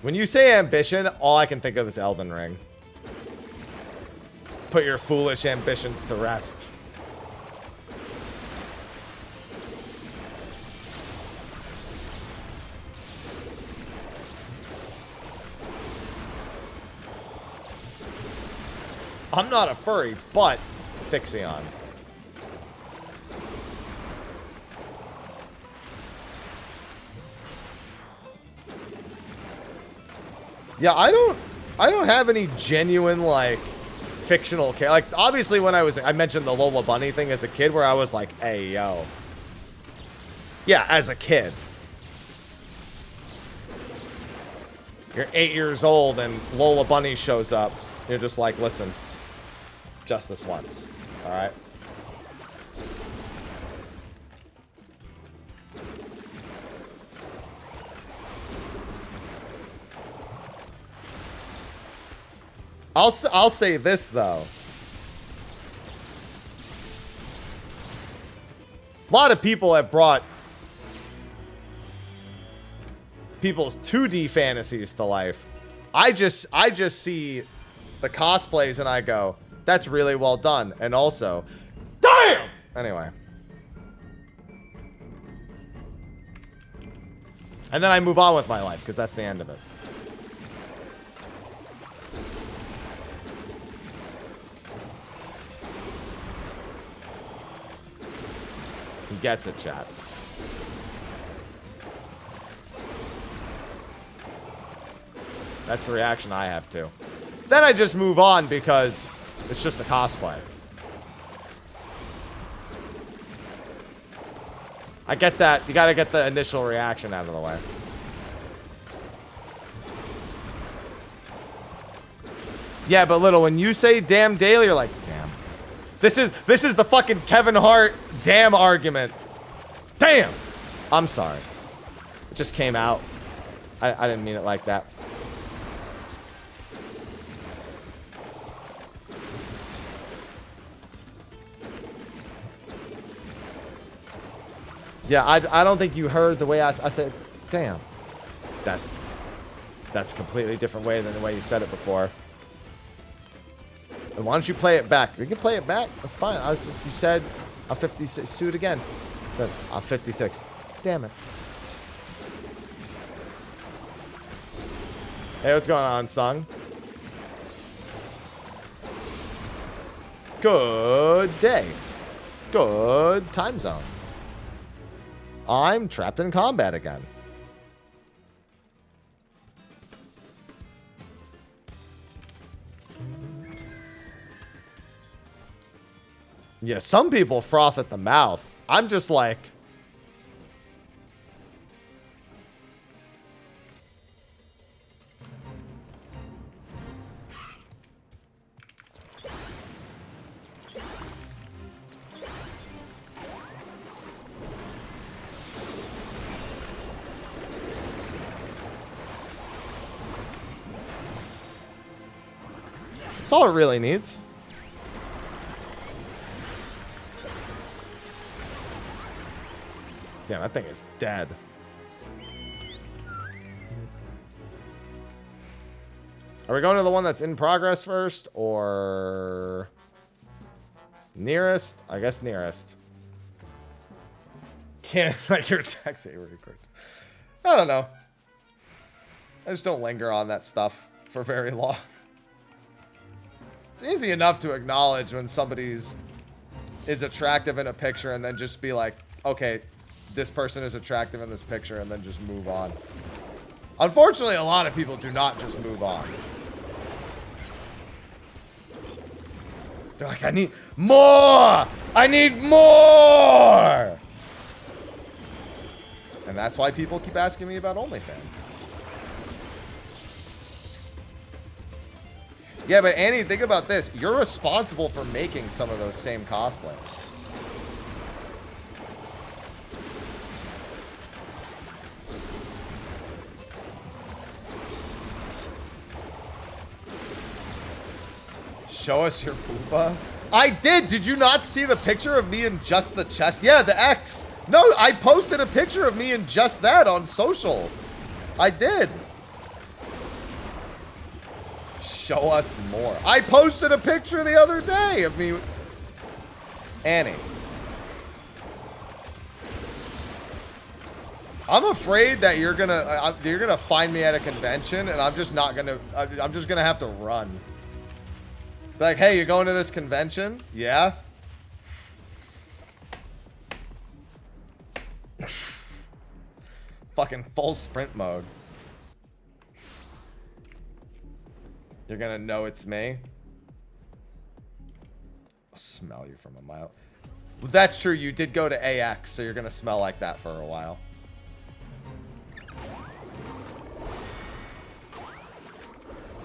Speaker 1: When you say ambition, all I can think of is Elden Ring. Put your foolish ambitions to rest. I'm not a furry, but Fixion. Yeah, I don't have any genuine, like, fictional character. Like, obviously when I mentioned the Lola Bunny thing as a kid where I was like, hey, yo. Yeah, as a kid. You're 8 years old and Lola Bunny shows up. You're just like, listen, just this once. All right. I'll say this though. A lot of people have brought people's 2D fantasies to life. I just see the cosplays and I go, that's really well done. And also, damn! Anyway. And then I move on with my life because that's the end of it. He gets it, chat. That's the reaction I have too. Then I just move on because it's just a cosplay. I get that. You gotta get the initial reaction out of the way. Yeah, but Little, when you say damn daily, you're like, damn. This is the fucking Kevin Hart damn argument. Damn! I'm sorry. It just came out. I didn't mean it like that. Yeah, I don't think you heard the way I said, damn. That's a completely different way than the way you said it before. And why don't you play it back? You can play it back. That's fine. You said I'm 56. Sue it again. I said I'm 56. Damn it. Hey, what's going on, son? Good day. Good time zone. I'm trapped in combat again. Yeah, some people froth at the mouth. I'm just like... That's all it really needs. Damn, that thing is dead. Are we going to the one that's in progress first, or nearest? I guess nearest. Can't like your text really quick. I don't know. I just don't linger on that stuff for very long. It's easy enough to acknowledge when somebody's is attractive in a picture and then just be like, okay, this person is attractive in this picture, and then just move on. Unfortunately, a lot of people do not just move on. They're like, I need more! I need more! And that's why people keep asking me about OnlyFans. Yeah, but Annie, think about this. You're responsible for making some of those same cosplays. Show us your poopa. I did. Did you not see the picture of me in just the chest? Yeah, the X. No, I posted a picture of me in just that on social. I did. Show us more. I posted a picture the other day of me. Annie. I'm afraid that you're gonna find me at a convention, and I'm just not gonna. I'm just gonna have to run. Be like, hey, you going to this convention? Yeah. Fucking full sprint mode. You're gonna know it's me. I'll smell you from a mile. Well, that's true. You did go to AX, so you're gonna smell like that for a while.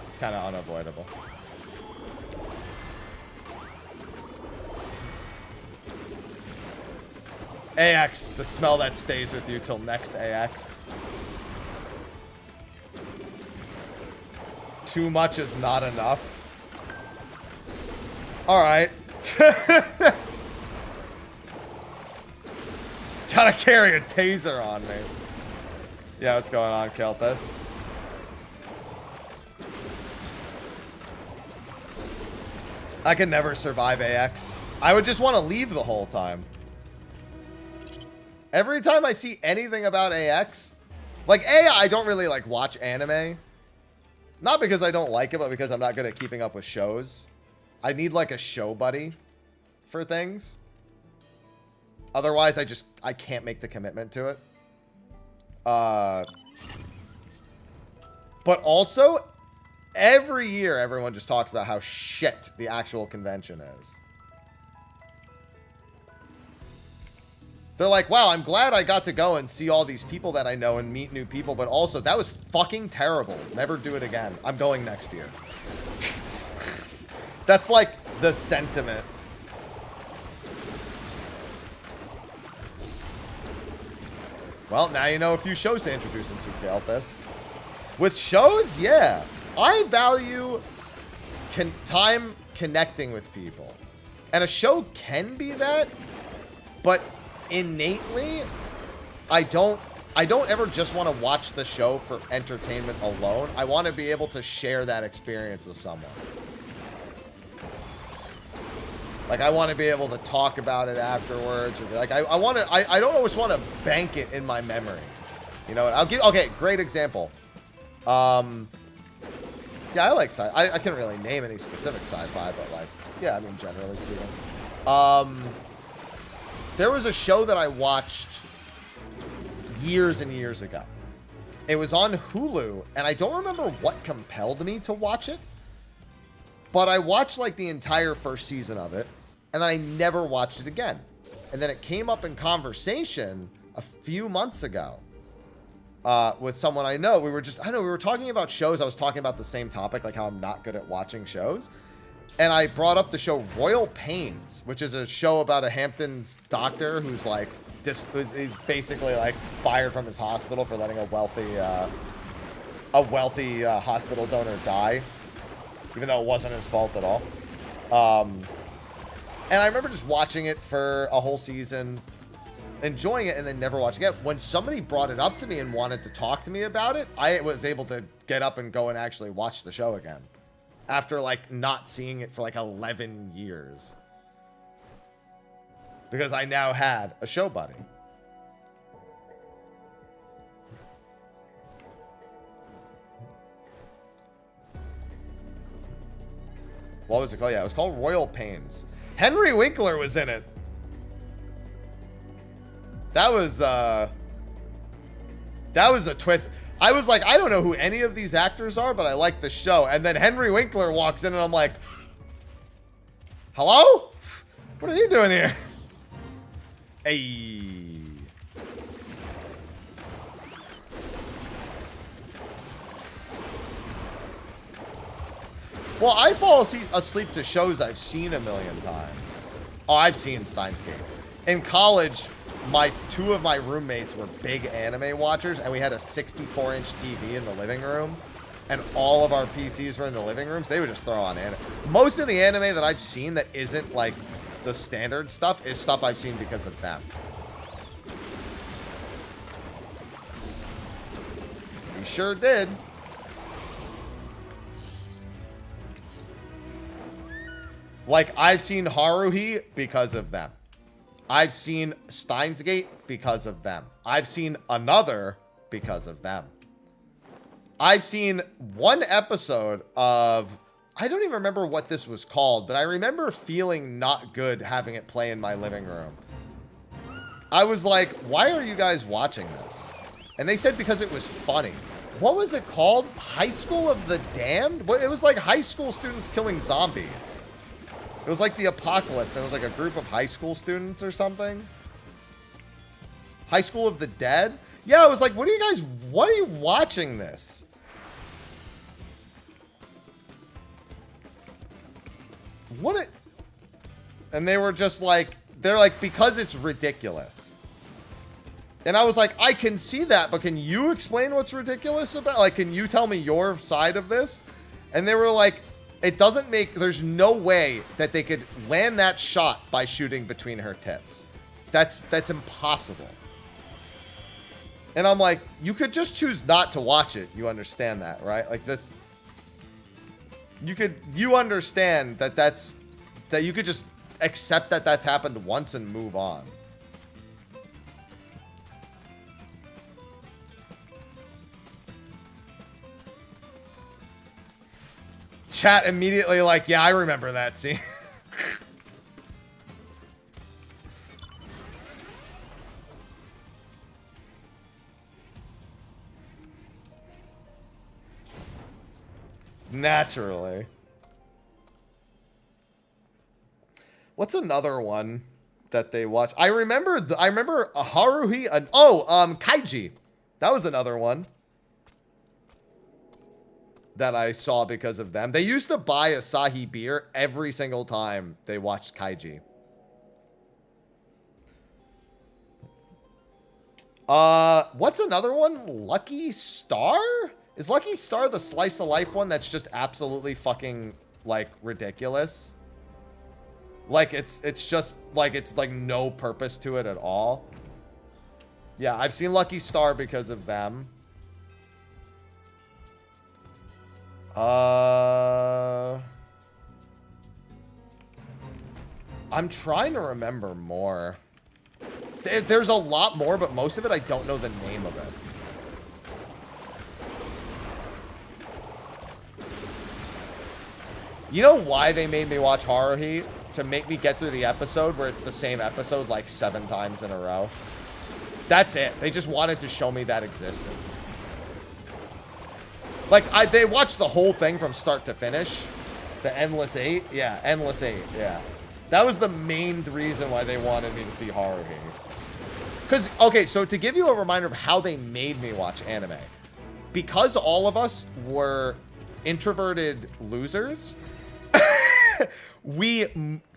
Speaker 1: It's kind of unavoidable. AX, the smell that stays with you till next AX. Too much is not enough. Alright. Gotta carry a taser on me. Yeah, what's going on, Keltis? I could never survive AX. I would just want to leave the whole time. Every time I see anything about AX, like I don't really like watch anime. Not because I don't like it, but because I'm not good at keeping up with shows. I need like a show buddy for things. Otherwise, I can't make the commitment to it. But also, every year everyone just talks about how shit the actual convention is. They're like, wow, I'm glad I got to go and see all these people that I know and meet new people, but also that was fucking terrible. Never do it again. I'm going next year. That's like the sentiment. Well, now you know a few shows to introduce them to, Keltis. With shows, yeah. I value time connecting with people. And a show can be that, but innately, I don't ever just want to watch the show for entertainment alone. I want to be able to share that experience with someone. Like, I want to be able to talk about it afterwards. Or like, I don't always want to bank it in my memory. You know, okay, great example. Yeah, I like sci. I can't really name any specific sci-fi, but like, yeah, I mean, generally speaking. There was a show that I watched years and years ago. It was on Hulu, and I don't remember what compelled me to watch it, but I watched like the entire first season of it, and then I never watched it again. And then it came up in conversation a few months ago with someone I know. We were talking about shows. I was talking about the same topic, like how I'm not good at watching shows. And I brought up the show Royal Pains, which is a show about a Hamptons doctor who's like, is basically like fired from his hospital for letting a wealthy hospital donor die, even though it wasn't his fault at all. And I remember just watching it for a whole season, enjoying it, and then never watching it. When somebody brought it up to me and wanted to talk to me about it, I was able to get up and go and actually watch the show again. After, like, not seeing it for, like, 11 years. Because I now had a show buddy. What was it called? Yeah, it was called Royal Pains. Henry Winkler was in it. That was a twist. I was like, I don't know who any of these actors are, but I like the show. And then Henry Winkler walks in and I'm like, hello? What are you doing here? Hey. Well, I fall asleep to shows I've seen a million times. Oh, I've seen Steins Gate. In college, two of my roommates were big anime watchers, and we had a 64-inch TV in the living room, and all of our PCs were in the living rooms. They would just throw on anime. Most of the anime that I've seen that isn't like the standard stuff is stuff I've seen because of them. We sure did. Like, I've seen Haruhi because of them. I've seen Steins Gate because of them. I've seen Another because of them. I've seen one episode of... I don't even remember what this was called, but I remember feeling not good having it play in my living room. I was like, why are you guys watching this? And they said because it was funny. What was it called? High School of the Damned? It was like high school students killing zombies. It was like the apocalypse. It was like a group of high school students or something. High School of the Dead? Yeah, I was like, what are you watching this? And they were just like, they're like, because it's ridiculous. And I was like, I can see that, but can you explain what's ridiculous about? Like, can you tell me your side of this? And they were like, it doesn't make, there's no way that they could land that shot by shooting between her tits. That's impossible. And I'm like, you could just choose not to watch it. You understand that, right? Like this, you understand that you could just accept that that's happened once and move on. Chat immediately like, yeah, I remember that scene. Naturally. What's another one that they watch? I remember Haruhi and Kaiji. That was another one that I saw because of them. They used to buy Asahi beer every single time they watched Kaiji. What's another one? Lucky Star? Is Lucky Star the slice of life one that's just absolutely fucking like ridiculous? Like it's just like it's like no purpose to it at all. Yeah, I've seen Lucky Star because of them. I'm trying to remember more. There's a lot more, but most of it I don't know the name of it. You know why they made me watch Haruhi? To make me get through the episode where it's the same episode like 7 times in a row. That's it. They just wanted to show me that existed. Like, they watched the whole thing from start to finish. The Endless 8? Yeah, Endless 8, yeah. That was the main reason why they wanted me to see Haruhi. Because, okay, so to give you a reminder of how they made me watch anime. Because all of us were introverted losers, we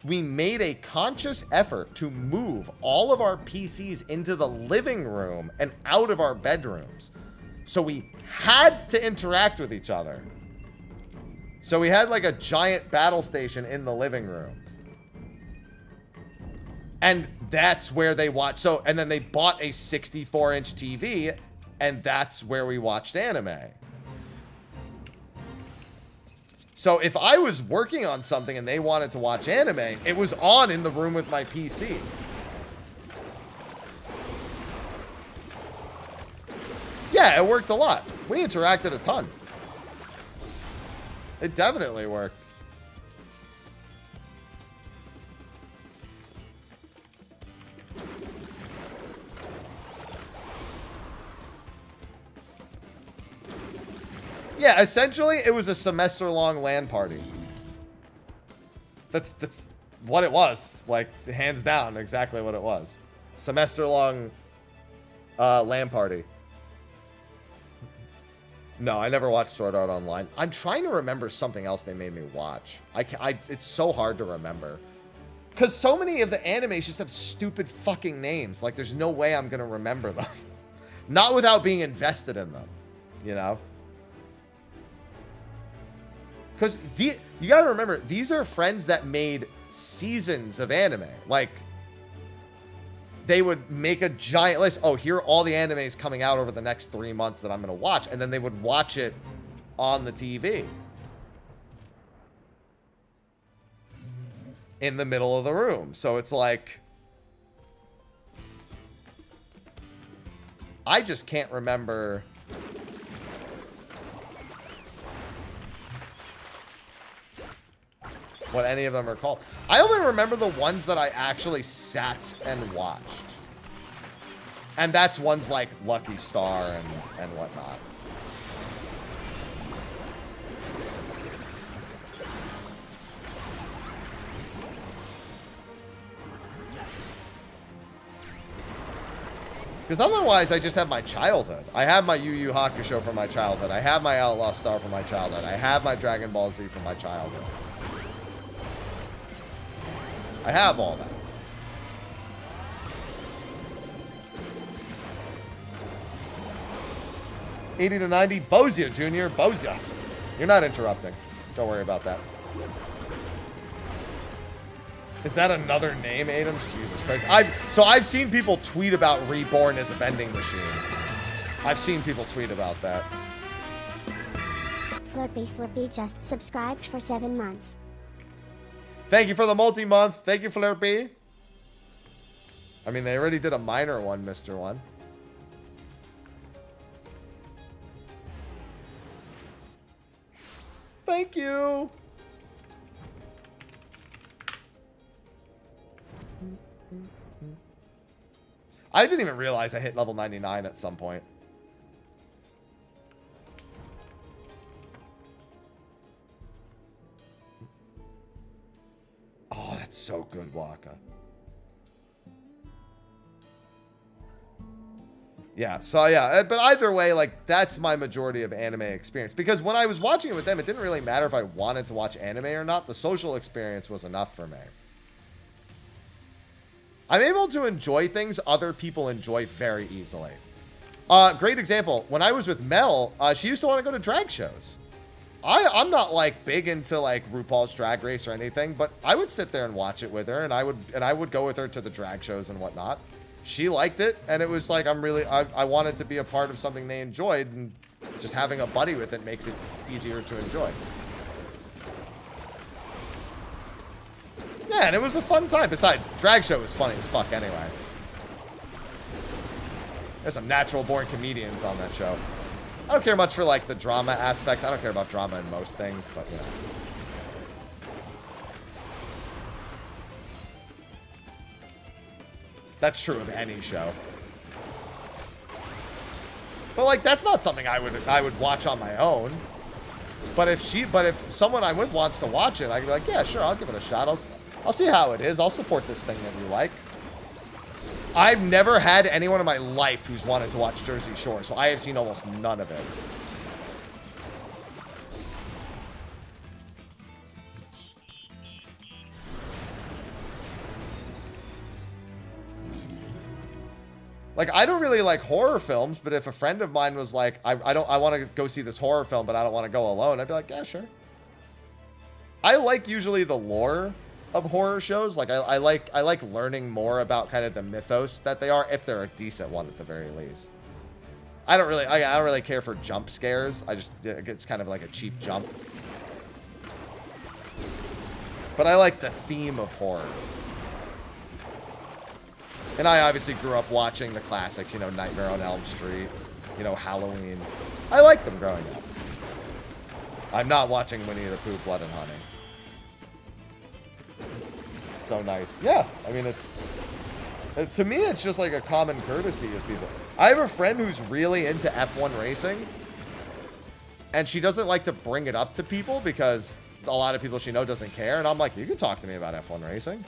Speaker 1: made a conscious effort to move all of our PCs into the living room and out of our bedrooms. So we had to interact with each other. So we had like a giant battle station in the living room. And that's where they watched. So, and then they bought a 64-inch TV, and that's where we watched anime. So if I was working on something and they wanted to watch anime, it was on in the room with my PC. Yeah, it worked a lot. We interacted a ton. It definitely worked. Yeah, essentially, it was a semester-long LAN party. That's what it was. Like, hands down, exactly what it was. Semester-long LAN party. No, I never watched Sword Art Online. I'm trying to remember something else they made me watch. It's so hard to remember. Because so many of the animes just have stupid fucking names. Like, there's no way I'm going to remember them. Not without being invested in them. You know? Because you got to remember, these are friends that made seasons of anime. Like, they would make a giant list. Oh, here are all the animes coming out over the next 3 months that I'm going to watch. And then they would watch it on the TV. in the middle of the room. So it's like, I just can't remember what any of them are called. I only remember the ones that I actually sat and watched. And that's ones like Lucky Star and whatnot. Because otherwise, I just have my childhood. I have my Yu Yu Hakusho from my childhood. I have my Outlaw Star from my childhood. I have my Dragon Ball Z from my childhood. I have all that. $80 to $90. Bozia, Junior. Bozia. You're not interrupting. Don't worry about that. Is that another name, Adams? Jesus Christ. I've seen people tweet about Reborn as a vending machine. I've seen people tweet about that.
Speaker 3: Flippy just subscribed for 7 months.
Speaker 1: Thank you for the multi-month. Thank you, Flurpy. I mean, they already did a minor one, Mr. One. Thank you. I didn't even realize I hit level 99 at some point. Oh, that's so good, Waka. Yeah, so yeah, but either way, like, that's my majority of anime experience. Because when I was watching it with them, it didn't really matter if I wanted to watch anime or not. The social experience was enough for me. I'm able to enjoy things other people enjoy very easily. Great example. When I was with Mel, she used to want to go to drag shows. I'm not like big into like RuPaul's Drag Race or anything, but I would sit there and watch it with her, and I would go with her to the drag shows and whatnot. She liked it, and it was like I wanted to be a part of something they enjoyed, and just having a buddy with it makes it easier to enjoy. Yeah, and it was a fun time. Besides, drag show was funny as fuck anyway. There's some natural born comedians on that show. I don't care much for like the drama aspects. I don't care about drama in most things, but you know. That's true of any show. But like that's not something I would watch on my own. But if someone I'm with wants to watch it, I can be like, yeah, sure, I'll give it a shot. I'll see how it is. I'll support this thing that you like. I've never had anyone in my life who's wanted to watch Jersey Shore, so I have seen almost none of it. Like, I don't really like horror films, but if a friend of mine was like, I want to go see this horror film, but I don't want to go alone, I'd be like, yeah, sure. I like usually the lore of horror shows. Like I like learning more about kind of the mythos that they are, if they're a decent one at the very least. I don't really care for jump scares. It's kind of like a cheap jump. But I like the theme of horror. And I obviously grew up watching the classics, you know, Nightmare on Elm Street, you know, Halloween. I liked them growing up. I'm not watching Winnie the Pooh, Blood and Honey. So nice. Yeah, I mean, to me it's just like a common courtesy of people. I have a friend who's really into F1 racing, and she doesn't like to bring it up to people because a lot of people she knows doesn't care, and I'm like, you can talk to me about F1 racing.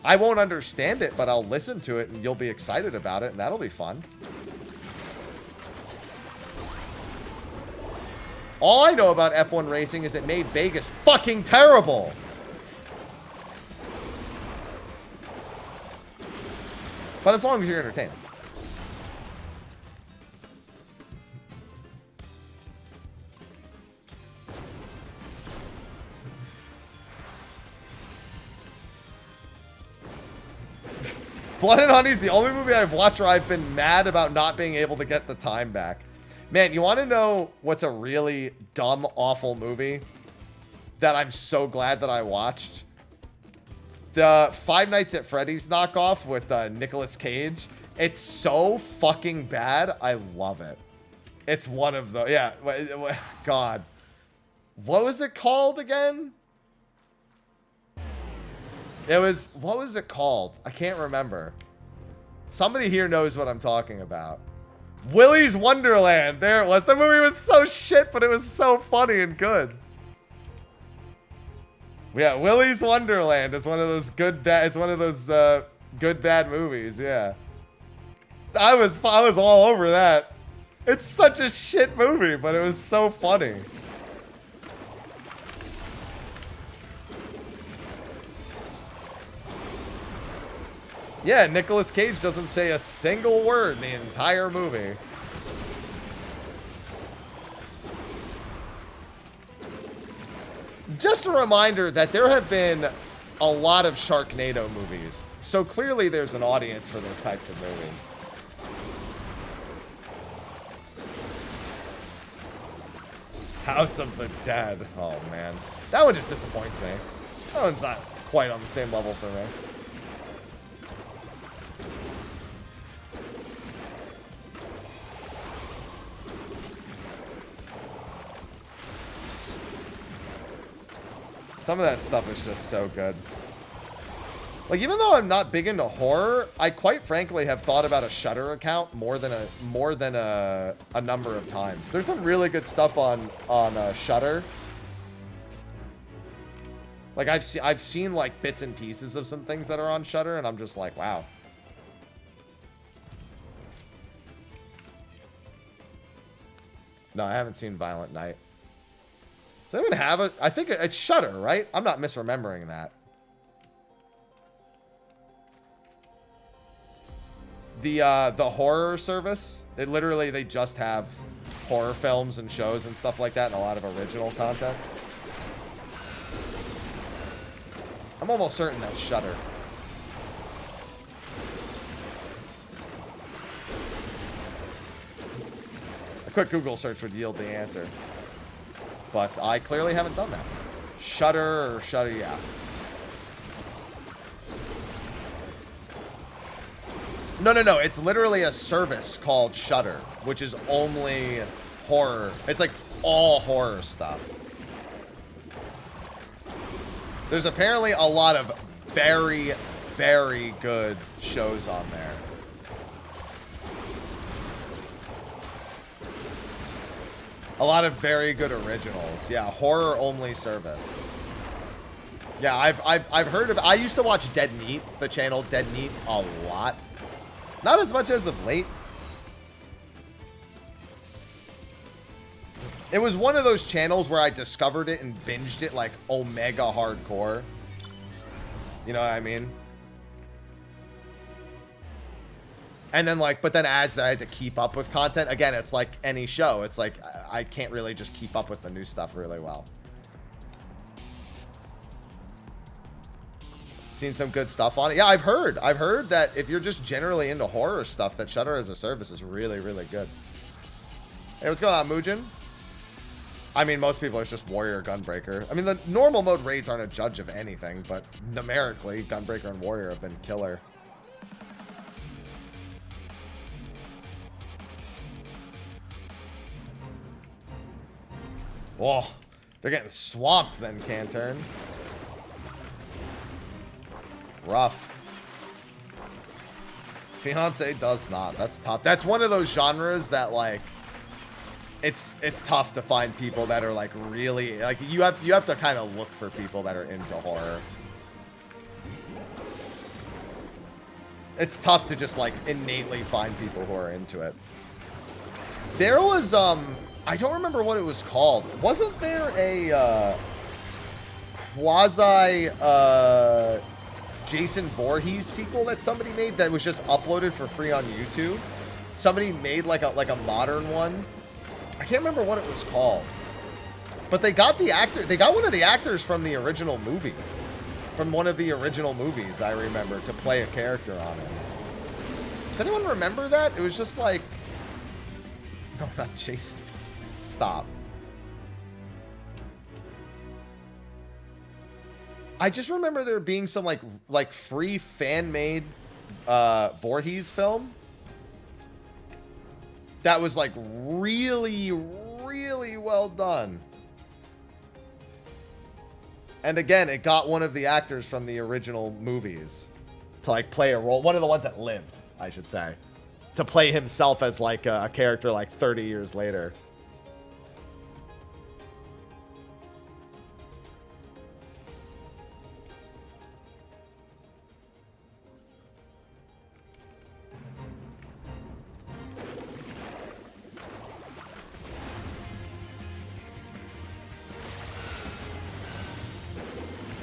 Speaker 1: I won't understand it, but I'll listen to it and you'll be excited about it, and that'll be fun. All I know about F1 racing is it made Vegas fucking terrible. But as long as you're entertained. Blood and Honey is the only movie I've watched where I've been mad about not being able to get the time back. Man, you want to know what's a really dumb, awful movie that I'm so glad that I watched? The Five Nights at Freddy's knockoff with Nicolas Cage. It's so fucking bad. I love it. It's one of the... Yeah. God. What was it called again? It was... What was it called? I can't remember. Somebody here knows what I'm talking about. Willy's Wonderland. There it was. The movie was so shit, but it was so funny and good. Yeah, Willy's Wonderland is one of those good bad. It's one of those good bad movies. Yeah, I was all over that. It's such a shit movie, but it was so funny. Yeah, Nicolas Cage doesn't say a single word in the entire movie. Just a reminder that there have been a lot of Sharknado movies. So clearly there's an audience for those types of movies. House of the Dead. Oh, man. That one just disappoints me. That one's not quite on the same level for me. Some of that stuff is just so good. Like, even though I'm not big into horror, I quite frankly have thought about a Shudder account more than a number of times. There's some really good stuff on Shudder. Like, I've seen like bits and pieces of some things that are on Shudder, and I'm just like, wow. No, I haven't seen Violent Night. Does anyone have it? I think it's Shudder, right? I'm not misremembering that. The horror service. It literally, they just have horror films and shows and stuff like that, and a lot of original content. I'm almost certain that's Shudder. A quick Google search would yield the answer. But I clearly haven't done that. Shudder or Shudder, yeah. No. It's literally a service called Shudder, which is only horror. It's like all horror stuff. There's apparently a lot of very, very good shows on there. A lot of very good originals. Yeah, horror only service. Yeah, I've heard of. I used to watch Dead Meat, the channel Dead Meat, a lot. Not as much as of late. It was one of those channels where I discovered it and binged it like omega hardcore. You know what I mean? And then like, but then as I had to keep up with content, again, it's like any show. It's like, I can't really just keep up with the new stuff really well. Seen some good stuff on it. Yeah, I've heard that if you're just generally into horror stuff, that Shudder as a service is really, really good. Hey, what's going on, Muujin? I mean, most people are just Warrior Gunbreaker. I mean, the normal mode raids aren't a judge of anything, but numerically, Gunbreaker and Warrior have been killer. Whoa, they're getting swamped then, Cantern. Rough. Fiancé does not. That's tough. That's one of those genres that like it's tough to find people that are like really like you have to kind of look for people that are into horror. It's tough to just like innately find people who are into it. There was I don't remember what it was called. Wasn't there a quasi Jason Voorhees sequel that somebody made that was just uploaded for free on YouTube? Somebody made like a modern one. I can't remember what it was called. But they got one of the actors from the original movie. From one of the original movies, I remember, to play a character on it. Does anyone remember that? It was just like... No, not Jason. Stop. I just remember there being some like free fan-made Voorhees film that was like really, really well done. And again, it got one of the actors from the original movies to like play a role. One of the ones that lived, I should say, to play himself as like a character like 30 years later.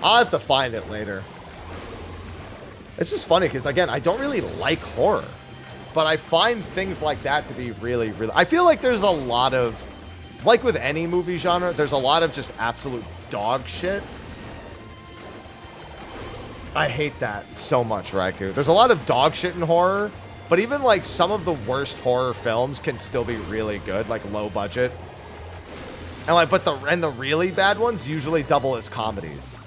Speaker 1: I'll have to find it later. It's just funny because, again, I don't really like horror. But I find things like that to be really, really... I feel like there's a lot of... Like with any movie genre, there's a lot of just absolute dog shit. I hate that so much, Raikou. There's a lot of dog shit in horror. But even, like, some of the worst horror films can still be really good. Like, low budget. And, like, but the really bad ones usually double as comedies.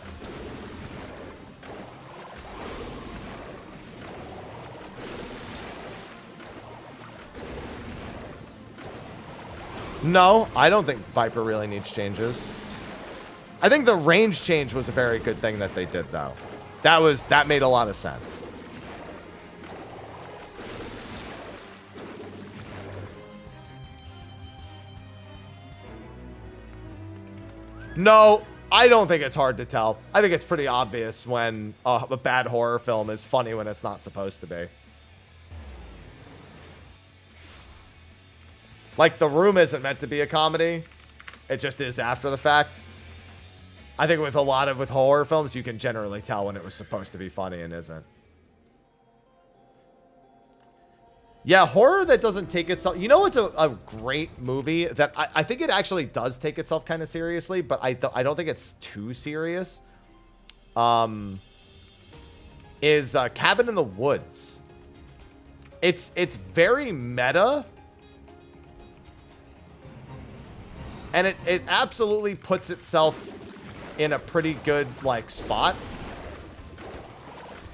Speaker 1: No, I don't think Viper really needs changes. I think the range change was a very good thing that they did, though. That made a lot of sense. No, I don't think it's hard to tell. I think it's pretty obvious when a bad horror film is funny when it's not supposed to be. Like, The Room isn't meant to be a comedy. It just is after the fact. I think with horror films, you can generally tell when it was supposed to be funny and isn't. Yeah, horror that doesn't take itself... You know, it's a great movie that I think it actually does take itself kind of seriously, but I don't think it's too serious. Is Cabin in the Woods. It's very meta. And it absolutely puts itself in a pretty good, like, spot.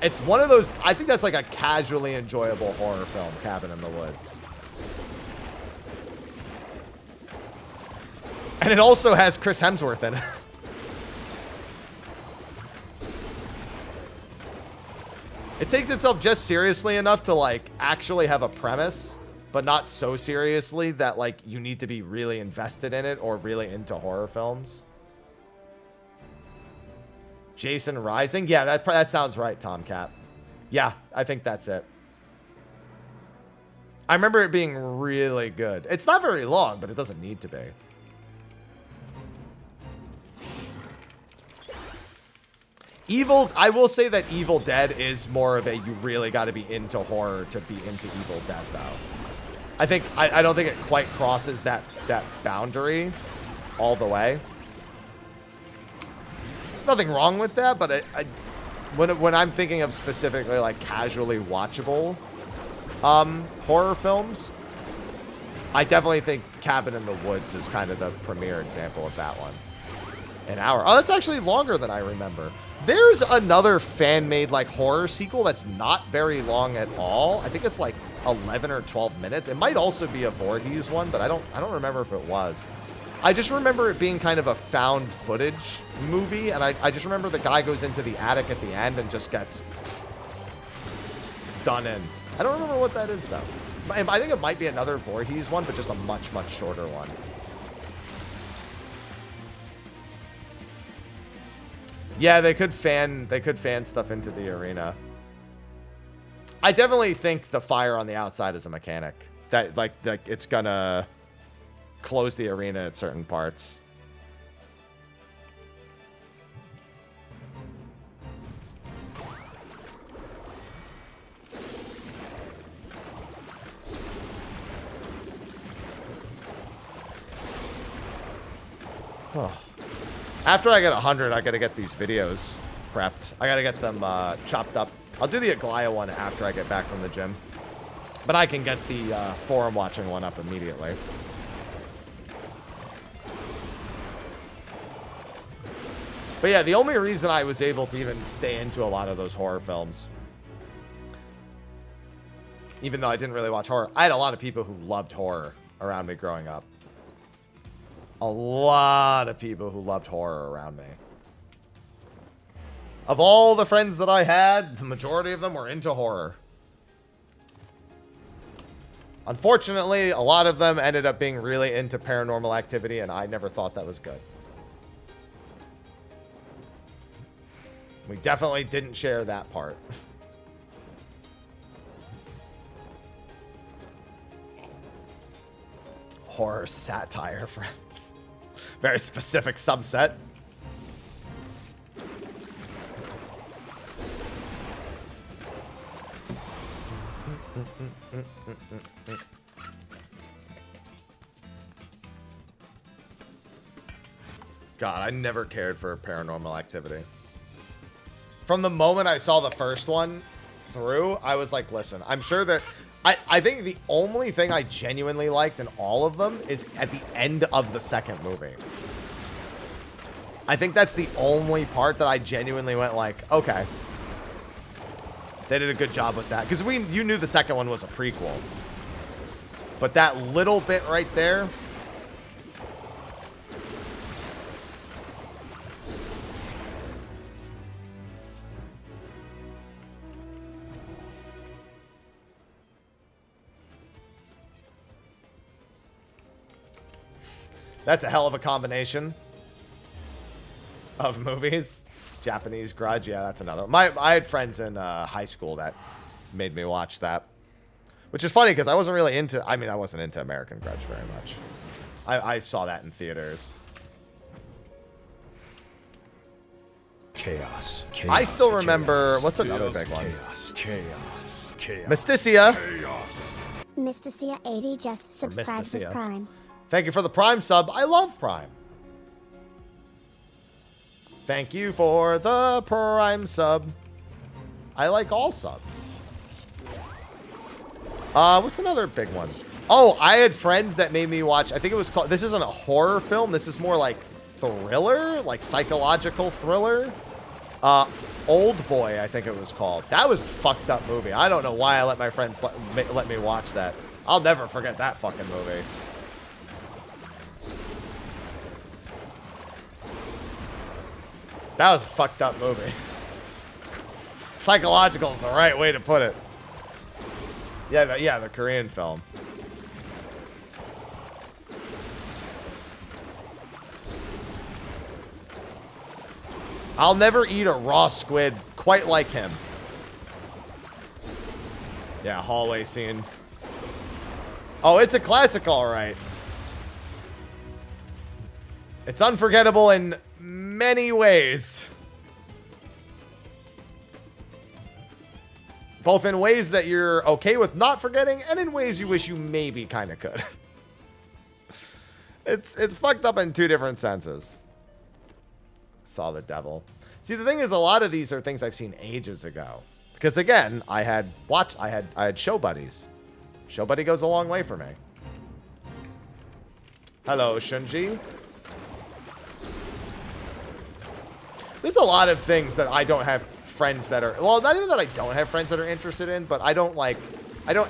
Speaker 1: It's one of those... I think that's like a casually enjoyable horror film, Cabin in the Woods. And it also has Chris Hemsworth in it. It takes itself just seriously enough to, like, actually have a premise, but not so seriously that, like, you need to be really invested in it or really into horror films. Jason Rising? Yeah, that sounds right, Tomcat. Yeah, I think that's it. I remember it being really good. It's not very long, but it doesn't need to be. I will say that Evil Dead is more of a you really got to be into horror to be into Evil Dead, though. I don't think it quite crosses that boundary all the way. Nothing wrong with that, but when I'm thinking of specifically like casually watchable horror films, I definitely think Cabin in the Woods is kind of the premier example of that one. An hour. Oh, that's actually longer than I remember. There's another fan-made like horror sequel that's not very long at all. I think it's like 11 or 12 minutes. It might also be a Voorhees one, but I don't remember if it was. I just remember it being kind of a found footage movie, and I just remember the guy goes into the attic at the end and just gets done in. I don't remember what that is, though. I think it might be another Voorhees one, but just a much, much shorter one. Yeah, they could fan stuff into the arena. I definitely think the fire on the outside is a mechanic. That like it's gonna close the arena at certain parts. Oh. After I get 100, I gotta get these videos prepped. I gotta get them chopped up. I'll do the Aglaia one after I get back from the gym. But I can get the forum watching one up immediately. But yeah, the only reason I was able to even stay into a lot of those horror films, even though I didn't really watch horror, I had a lot of people who loved horror around me growing up. A lot of people who loved horror around me. Of all the friends that I had, the majority of them were into horror. Unfortunately, a lot of them ended up being really into Paranormal Activity, and I never thought that was good. We definitely didn't share that part. Horror satire, friends. Very specific subset. God, I never cared for Paranormal Activity. From the moment I saw the first one through, I was like, listen, I'm sure that... I think the only thing I genuinely liked in all of them is at the end of the second movie. I think that's the only part that I genuinely went like, okay. They did a good job with that. Because you knew the second one was a prequel. But that little bit right there... That's a hell of a combination of movies. Japanese Grudge, yeah, that's another. I had friends in high school that made me watch that. Which is funny because I wasn't really into... I mean, I wasn't into American Grudge very much. I saw that in theaters.
Speaker 2: Chaos.
Speaker 1: I still remember... What's another big one?
Speaker 2: Chaos.
Speaker 1: Mysticia.
Speaker 3: Mysticia 80 just subscribed with Prime.
Speaker 1: Thank you for the Prime sub. I love Prime. Thank you for the Prime sub. I like all subs. What's another big one? Oh, I had friends that made me watch, I think it was called, this isn't a horror film. This is more like thriller, like psychological thriller. Old Boy, I think it was called. That was a fucked up movie. I don't know why I let my friends let me watch that. I'll never forget that fucking movie. That was a fucked up movie. Psychological is the right way to put it. Yeah, the Korean film. I'll never eat a raw squid quite like him. Yeah, hallway scene. Oh, it's a classic, all right. It's unforgettable in many ways. Both in ways that you're okay with not forgetting, and in ways you wish you maybe kind of could. It's fucked up in two different senses. Saw the devil. See, the thing is, a lot of these are things I've seen ages ago. Because again, I had show buddies. Show buddy goes a long way for me. Hello, Shunji. There's a lot of things that I don't have friends that are, well, not even that I don't have friends that are interested in, but I don't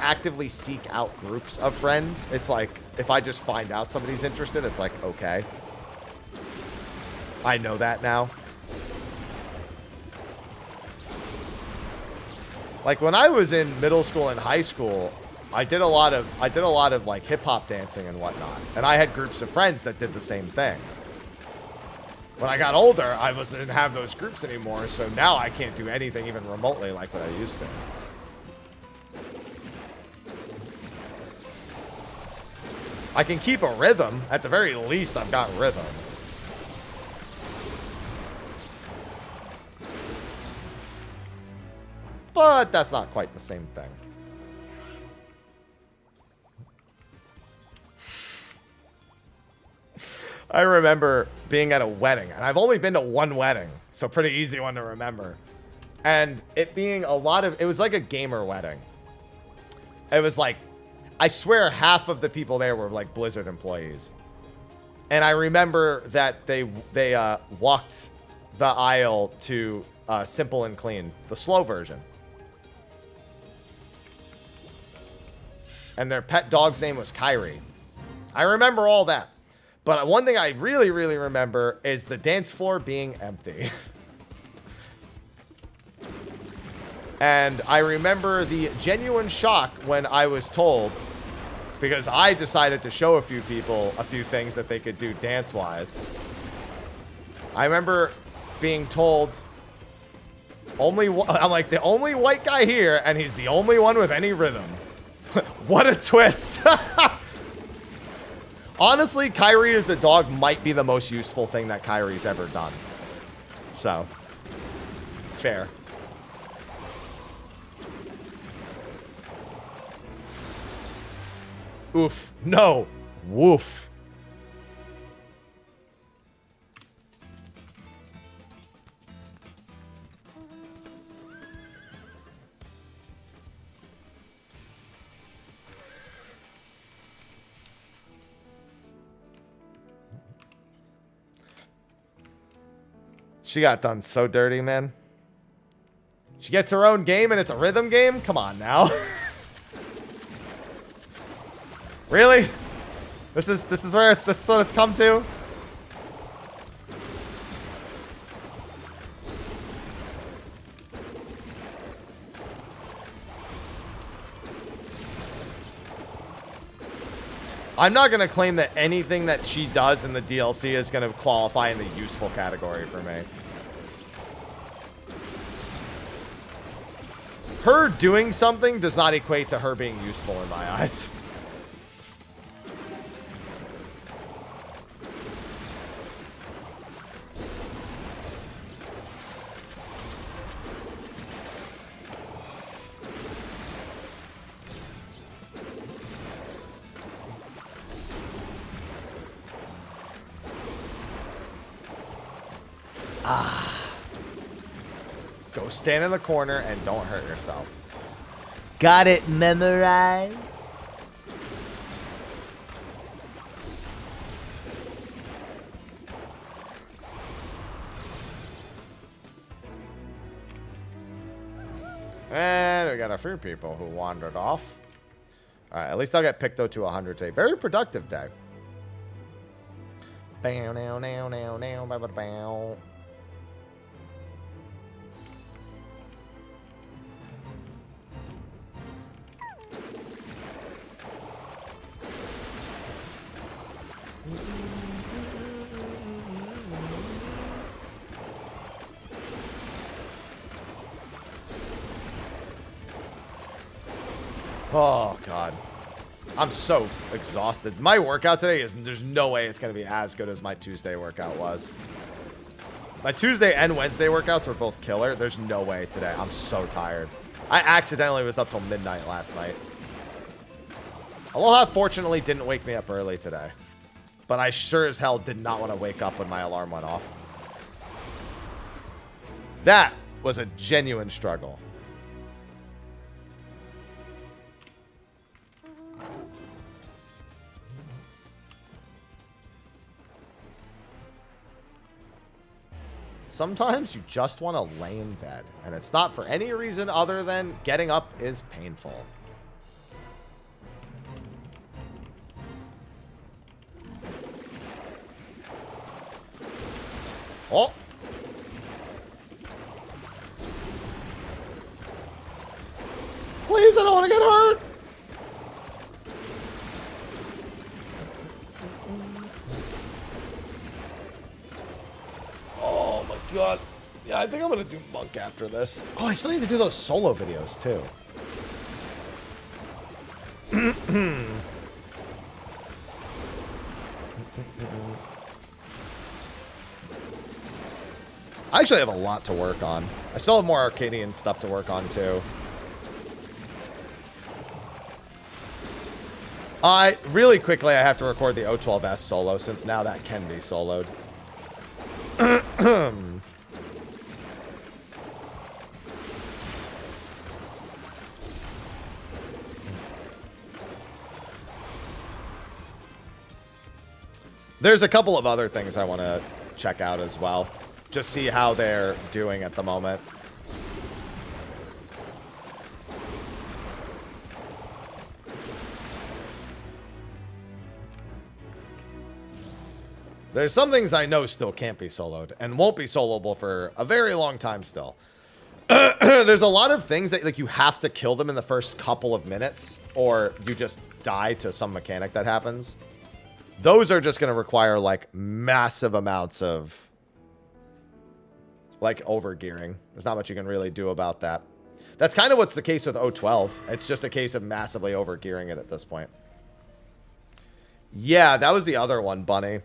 Speaker 1: actively seek out groups of friends. It's like, if I just find out somebody's interested, it's like, okay. I know that now. Like when I was in middle school and high school, I did a lot of like hip hop dancing and whatnot. And I had groups of friends that did the same thing. When I got older, I didn't have those groups anymore, so now I can't do anything even remotely like what I used to. I can keep a rhythm. At the very least, I've got rhythm. But that's not quite the same thing. I remember being at a wedding, and I've only been to one wedding, so pretty easy one to remember. And it being it was like a gamer wedding. It was like, I swear half of the people there were like Blizzard employees. And I remember that they walked the aisle to simple and clean, the slow version. And their pet dog's name was Kyrie. I remember all that. But one thing I really, really remember is the dance floor being empty. And I remember the genuine shock when I was told, because I decided to show a few people a few things that they could do dance-wise. I remember being told, I'm like, the only white guy here, and he's the only one with any rhythm. What a twist. Honestly, Kyrie as a dog might be the most useful thing that Kyrie's ever done. So, fair. Oof. No. Woof. She got done so dirty, man. She gets her own game and it's a rhythm game? Come on now. Really? This is what it's come to? I'm not going to claim that anything that she does in the DLC is going to qualify in the useful category for me. Her doing something does not equate to her being useful in my eyes. Go stand in the corner and don't hurt yourself. Got it memorized? And we got a few people who wandered off. Alright, at least I'll get Picto to 100 today. Very productive day. Bow, now, now, now, now, bow, bow, bow. Oh, God. I'm so exhausted. My workout today there's no way it's going to be as good as my Tuesday workout was. My Tuesday and Wednesday workouts were both killer. There's no way today. I'm so tired. I accidentally was up till midnight last night. Aloha fortunately didn't wake me up early today. But I sure as hell did not want to wake up when my alarm went off. That was a genuine struggle. Sometimes you just want to lay in bed, and it's not for any reason other than getting up is painful. Oh! Please, I don't want to get hurt! Oh my god. Yeah, I think I'm gonna do Monk after this. Oh, I still need to do those solo videos too. I actually have a lot to work on. I still have more Arcadian stuff to work on too. Really quickly, I have to record the O12S solo since now that can be soloed. There's a couple of other things I want to check out as well. Just see how they're doing at the moment. There's some things I know still can't be soloed and won't be soloable for a very long time still. There's a lot of things that like you have to kill them in the first couple of minutes or you just die to some mechanic that happens. Those are just going to require like massive amounts of like overgearing. There's not much you can really do about that. That's kind of what's the case with 012. It's just a case of massively overgearing it at this point. Yeah, that was the other one, Bunny.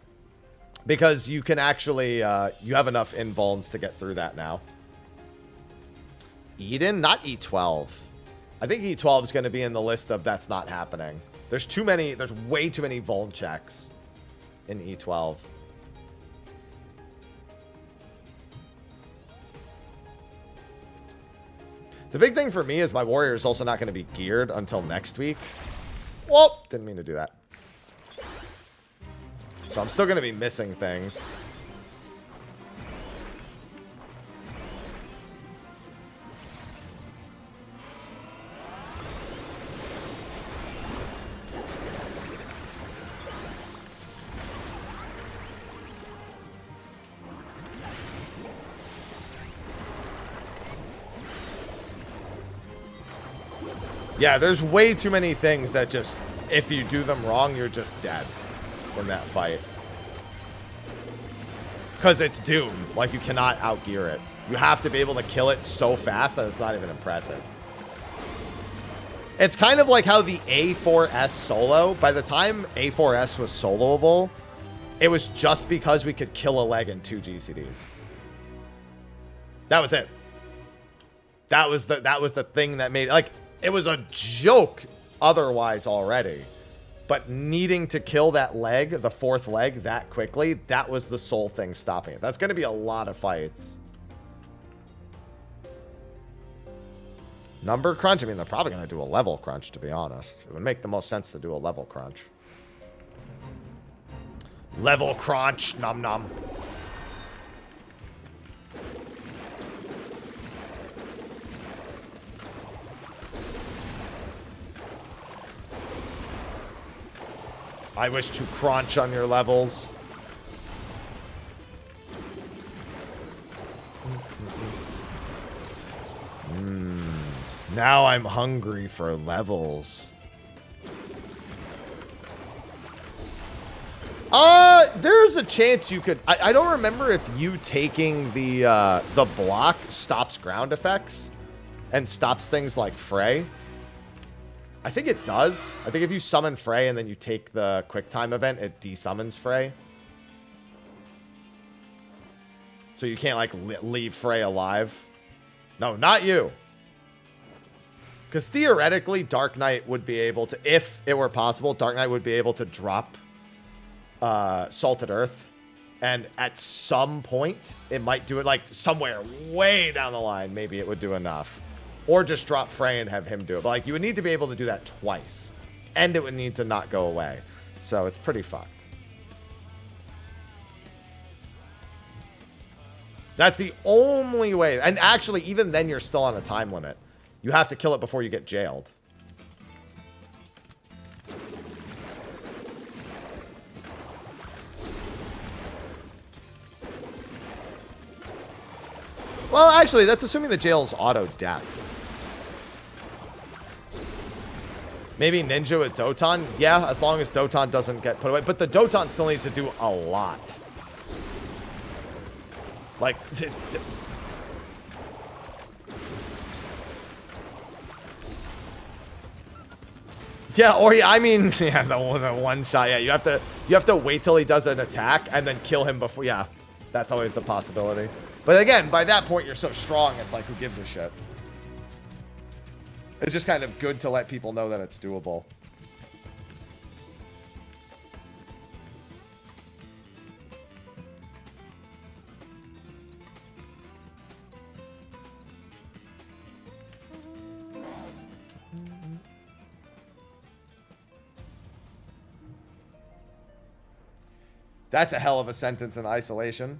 Speaker 1: Because you can actually, you have enough invulns to get through that now. Eden? Not E12. I think E12 is going to be in the list of that's not happening. There's too many, there's way too many vuln checks in E12. The big thing for me is my warrior is also not going to be geared until next week. Well, didn't mean to do that. So I'm still going to be missing things. Yeah, there's way too many things that just, if you do them wrong, you're just dead in that fight. Because it's Doom. Like, you cannot outgear it. You have to be able to kill it so fast that it's not even impressive. It's kind of like how the A4S solo, by the time A4S was soloable, it was just because we could kill a leg in 2 GCDs. That was it. That was the thing that made it, like, it was a joke otherwise already. But needing to kill that leg, the 4th leg, that quickly, that was the sole thing stopping it. That's going to be a lot of fights. Number crunch? I mean, they're probably going to do a level crunch, to be honest. It would make the most sense to do a level crunch. Level crunch. Nom nom. I wish to crunch on your levels. Now I'm hungry for levels. There's a chance you could. I don't remember if you taking the block stops ground effects and stops things like Frey. I think it does. I think if you summon Frey and then you take the quick time event, it desummons Frey. So you can't, like, leave Frey alive. No, not you. Because theoretically, Dark Knight would be able to, if it were possible, Dark Knight would be able to drop Salted Earth. And at some point, it might do it, like, somewhere way down the line. Maybe it would do enough. Or just drop Frey and have him do it. But, like, you would need to be able to do that twice. And it would need to not go away. So it's pretty fucked. That's the only way. And actually, even then, you're still on a time limit. You have to kill it before you get jailed. Well, actually, that's assuming the jail's auto-death. Maybe Ninja with Doton? Yeah, as long as Doton doesn't get put away. But the Doton still needs to do a lot. Like... yeah, or I mean, yeah, the one shot. Yeah, you have to wait till he does an attack and then kill him before. Yeah, that's always a possibility. But again, by that point, you're so strong, it's like, who gives a shit? It's just kind of good to let people know that it's doable. That's a hell of a sentence in isolation.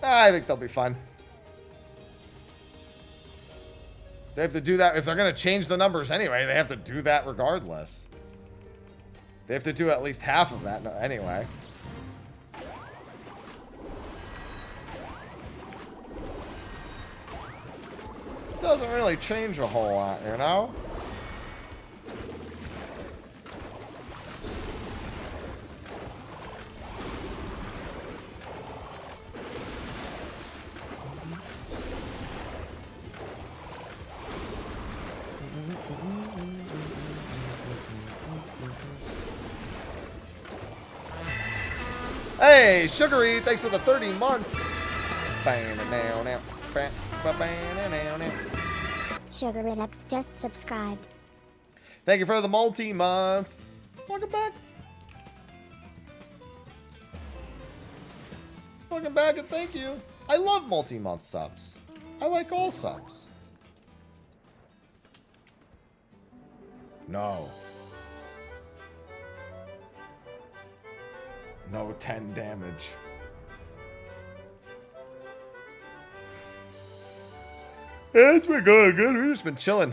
Speaker 1: I think they'll be fine. They have to do that. If they're going to change the numbers anyway, they have to do that regardless. They have to do at least half of that anyway. Doesn't really change a whole lot, you know? Hey, Sugary, thanks for the 30 months.
Speaker 3: Sugarlux just subscribed.
Speaker 1: Thank you for the multi-month. Welcome back. Welcome back and thank you. I love multi-month subs. I like all subs. No. No 10 damage. It's been going good. We've just been chilling.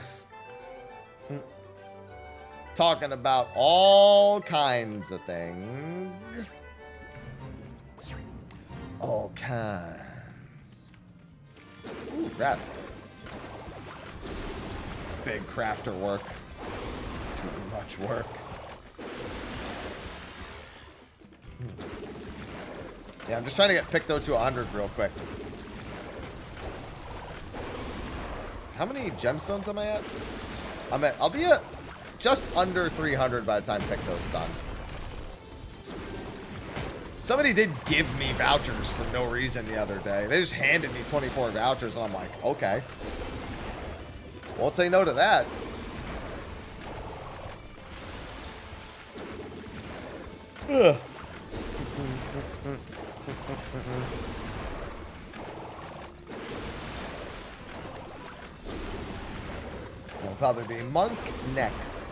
Speaker 1: Talking about all kinds of things. All kinds. Ooh, rats. Big crafter work. Too much work. Yeah, I'm just trying to get Picto to 100 real quick. How many gemstones am I at? I'll be at just under 300 by the time Picto's done. Somebody did give me vouchers for no reason the other day. They just handed me 24 vouchers and I'm like, okay. Won't say no to that. Ugh. It'll probably be Monk next.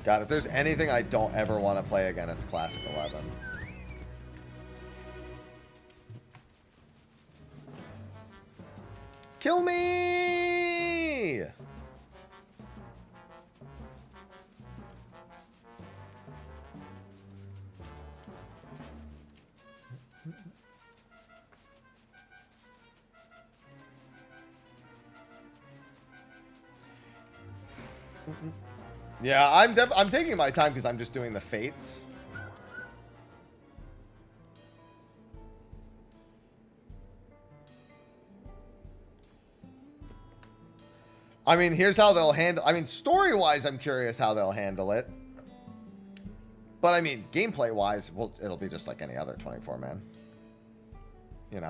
Speaker 1: God, if there's anything I don't ever want to play again, it's Classic 11. Kill me! Yeah, I'm taking my time because I'm just doing the fates. I mean, here's how they'll handle. I mean, story-wise, I'm curious how they'll handle it. But I mean, gameplay-wise, well, it'll be just like any other 24-man. You know.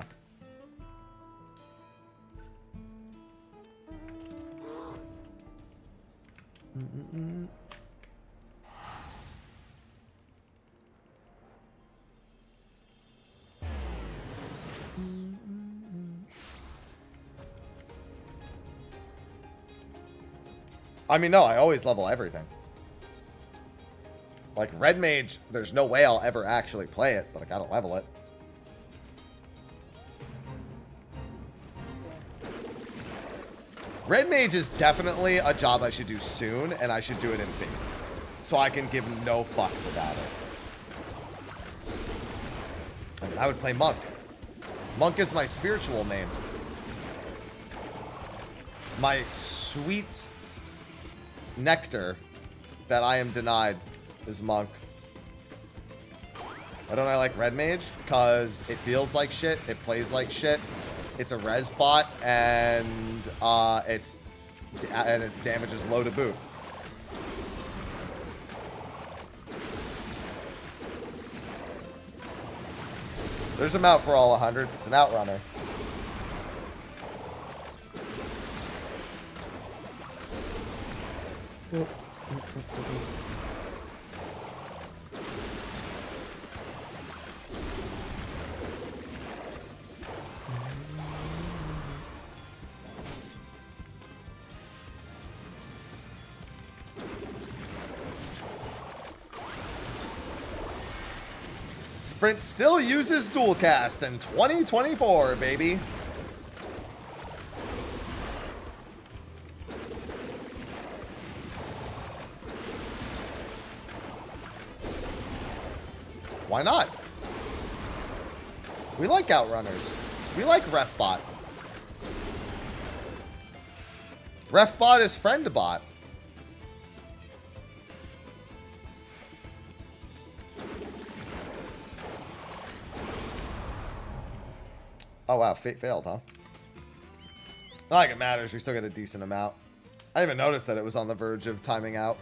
Speaker 1: I mean, no, I always level everything. Like, Red Mage, there's no way I'll ever actually play it, but I gotta level it. Red Mage is definitely a job I should do soon, and I should do it in Fates. So I can give no fucks about it. I mean, I would play Monk. Monk is my spiritual main. My sweet nectar that I am denied is Monk. Why don't I like Red Mage? Because it feels like shit, it plays like shit. It's a res bot, and its damage is low to boot. There's a mount for all 100s. It's an outrunner. Sprint still uses dual cast in 2024, baby. Why not? We like Outrunners. We like Refbot. Refbot is Friendbot. Oh wow, Fate failed, huh? Not like it matters, we still get a decent amount. I didn't even notice that it was on the verge of timing out.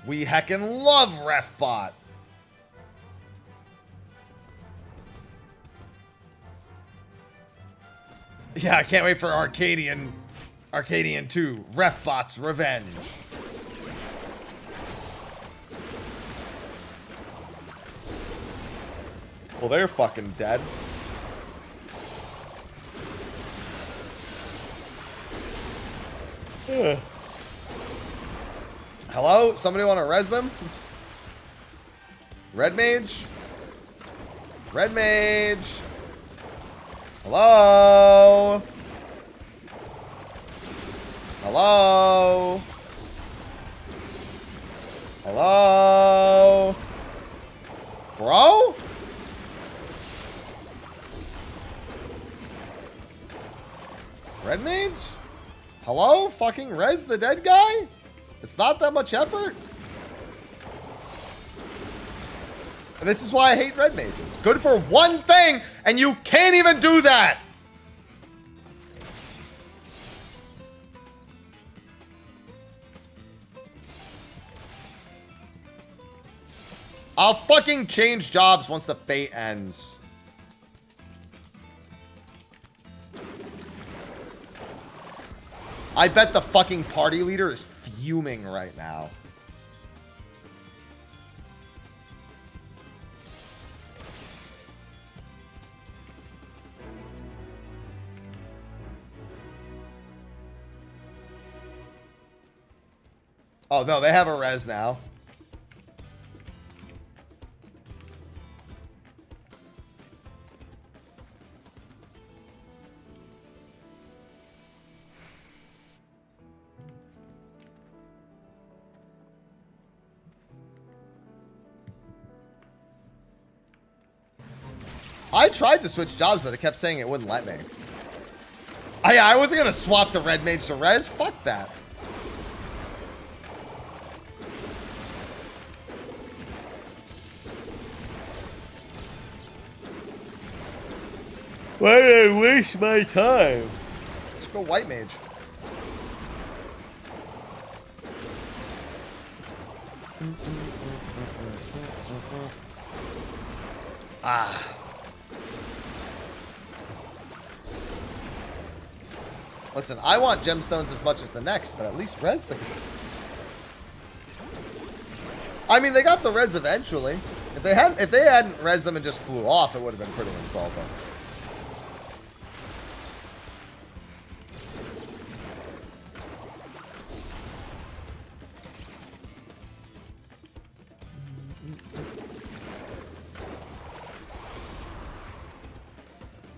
Speaker 1: We heckin' love Refbot. Yeah, I can't wait for Arcadian 2, Refbot's Revenge. Well, they're fucking dead. Ugh. Hello? Somebody want to res them? Red Mage? Red Mage? Hello? Hello? Hello? Bro? Red Mage? Hello? Fucking res the dead guy? It's not that much effort. And this is why I hate red mages. Good for one thing, and you can't even do that. I'll fucking change jobs once the fate ends. I bet the fucking party leader is fuming right now. Oh, no, they have a res now. I tried to switch jobs, but it kept saying it wouldn't let me. I wasn't going to swap the red mage to res. Fuck that. Why did I waste my time? Let's go white mage. Ah. Listen, I want gemstones as much as the next, but at least res them. I mean, they got the res eventually. If they hadn't res them and just flew off, it would have been pretty insulting.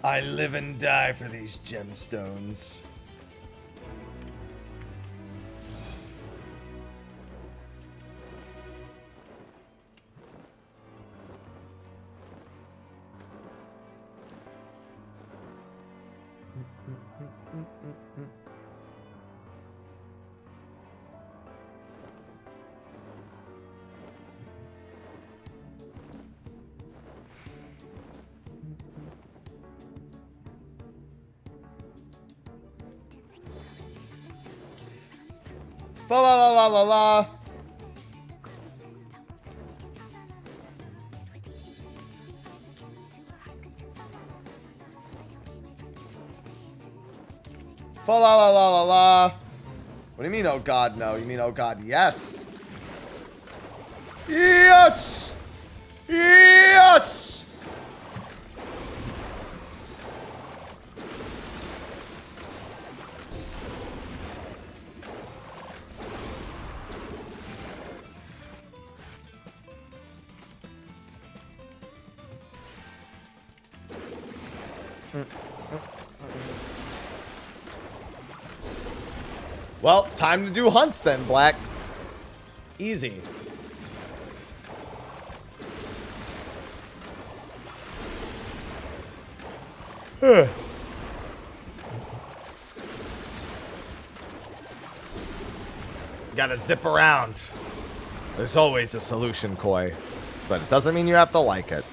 Speaker 1: I live and die for these gemstones. Fa la la la la la. Fa la la la la la. What do you mean, oh god, no? You mean, oh god, yes? Yes! Yes! Well, time to do hunts then, Black. Easy. Gotta zip around. There's always a solution, Koi. But it doesn't mean you have to like it.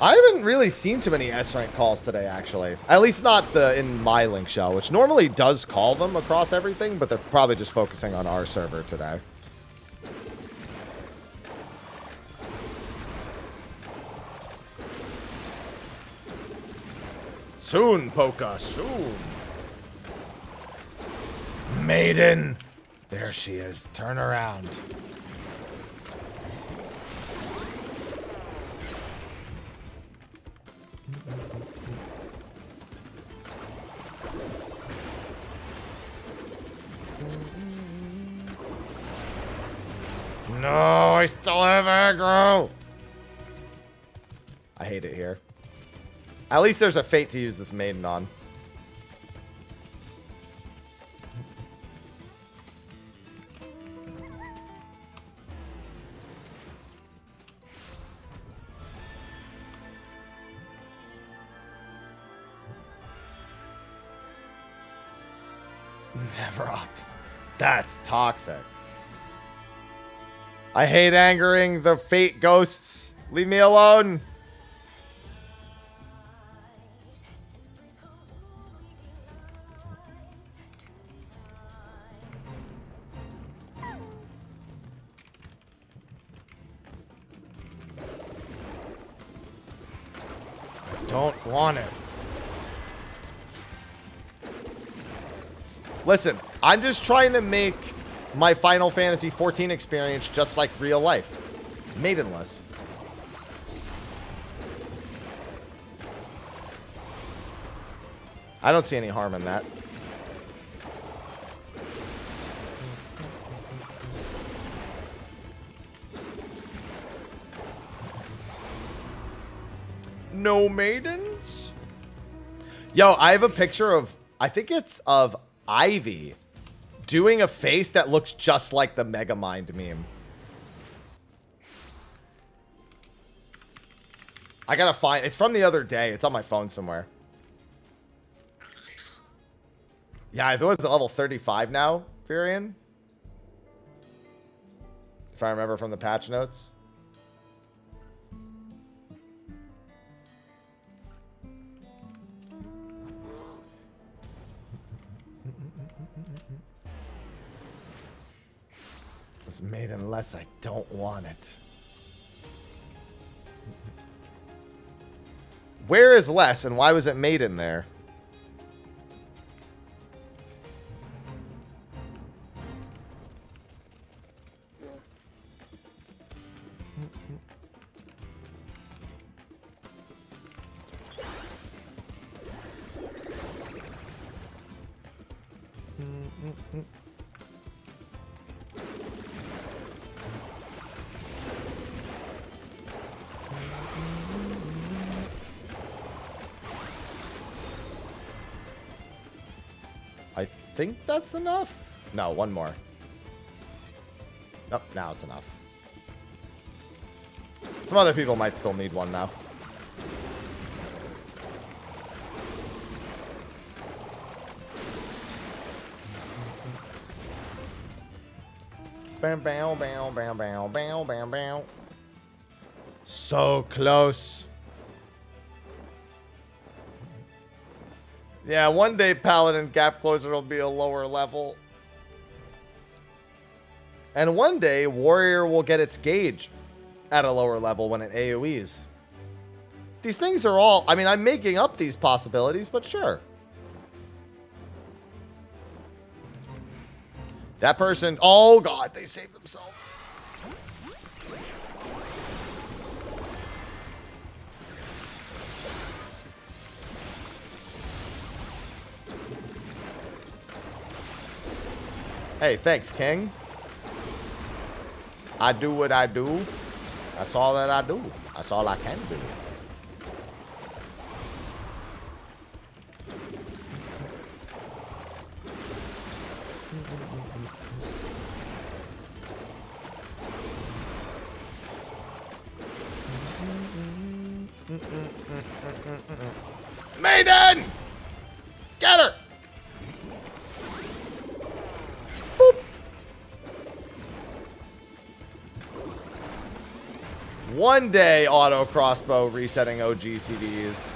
Speaker 1: I haven't really seen too many S-rank calls today, actually. At least not in my link shell, which normally does call them across everything, but they're probably just focusing on our server today. Soon, Poka, soon. Maiden. There she is. Turn around. No, I still have aggro. I hate it here. At least there's a fate to use this maiden on. Never opt. That's toxic. I hate angering the fate ghosts. Leave me alone. I don't want it. Listen, I'm just trying to make my Final Fantasy XIV experience just like real life. Maidenless. I don't see any harm in that. No maidens? Yo, I have a picture of, I think it's of Ivy doing a face that looks just like the Megamind meme. I gotta find, it's from the other day. It's on my phone somewhere. Yeah, I thought it was level 35 now, Furion. If I remember from the patch notes. Was made unless I don't want it. Where is less and why was it made in there? I think that's enough. No, one more. Nope, now it's enough. Some other people might still need one now. Bam, bam, bam, bam, bam, bam, bam, bam. So close. Yeah, one day Paladin Gap Closer will be a lower level. And one day Warrior will get its gauge at a lower level when it AoEs. These things are all... I mean, I'm making up these possibilities, but sure. That person... Oh, God, they saved themselves. Hey, thanks, King. I do what I do. That's all that I do. That's all I can do. Maiden! Get her! Boop. One day, auto crossbow resetting OG CDs.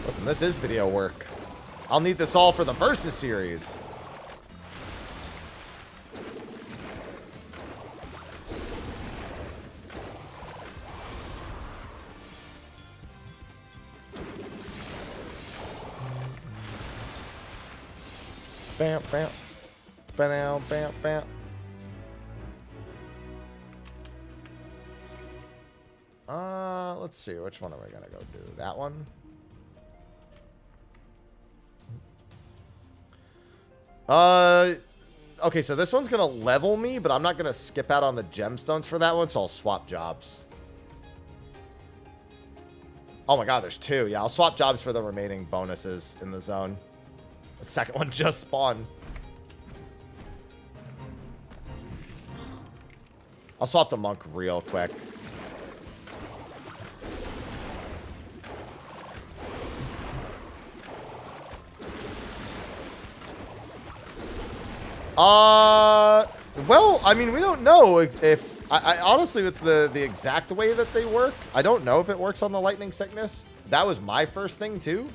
Speaker 1: Listen, this is video work. I'll need this all for the Versus series. Bam, bam. Bam, bam, bam. Let's see. Which one am I gonna go do? That one? Okay, so this one's gonna level me, but I'm not gonna skip out on the gemstones for that one, so I'll swap jobs. Oh my god, there's two. Yeah, I'll swap jobs for the remaining bonuses in the zone. The second one just spawned. I'll swap to monk real quick. Well, I mean, we don't know if I honestly, with the exact way that they work, I don't know if it works on the lightning sickness. That was my first thing too,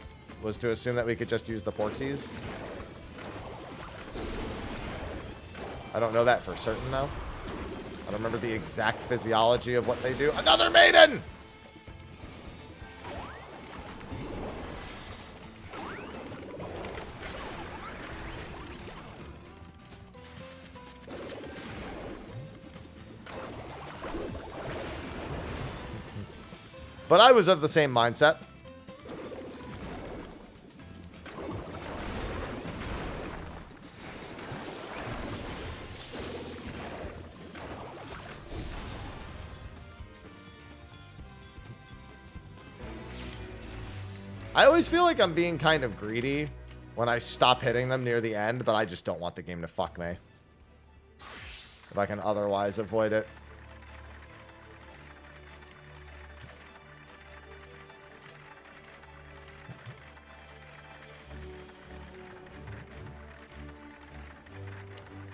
Speaker 1: was to assume that we could just use the porksies. I don't know that for certain though. I don't remember the exact physiology of what they do. Another maiden! But I was of the same mindset. I always feel like I'm being kind of greedy when I stop hitting them near the end, but I just don't want the game to fuck me. If I can otherwise avoid it.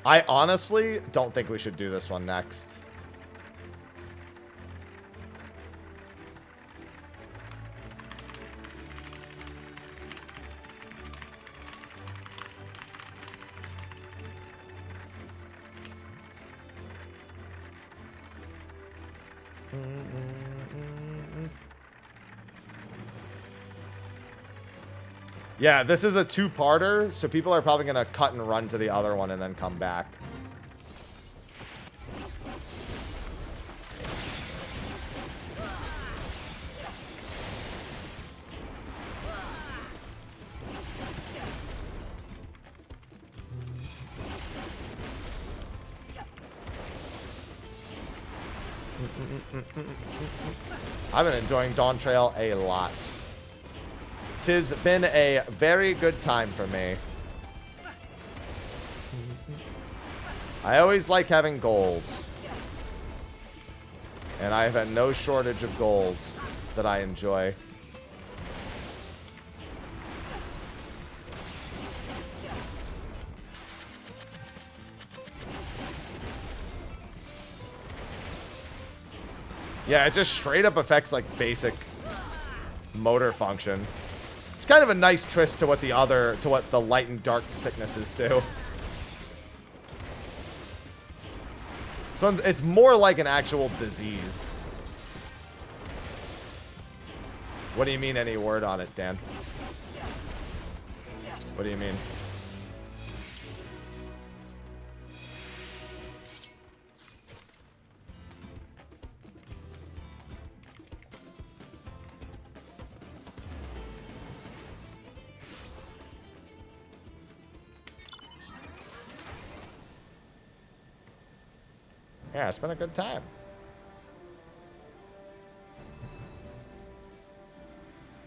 Speaker 1: I honestly don't think we should do this one next. Yeah, this is a two-parter, so people are probably going to cut and run to the other one and then come back. I've been enjoying Dawntrail a lot. 'Tis been a very good time for me. I always like having goals. And I have had no shortage of goals that I enjoy. Yeah, it just straight up affects like basic motor function. It's kind of a nice twist to what the light and dark sicknesses do. So it's more like an actual disease. What do you mean, any word on it, Dan? What do you mean? Yeah, it's been a good time.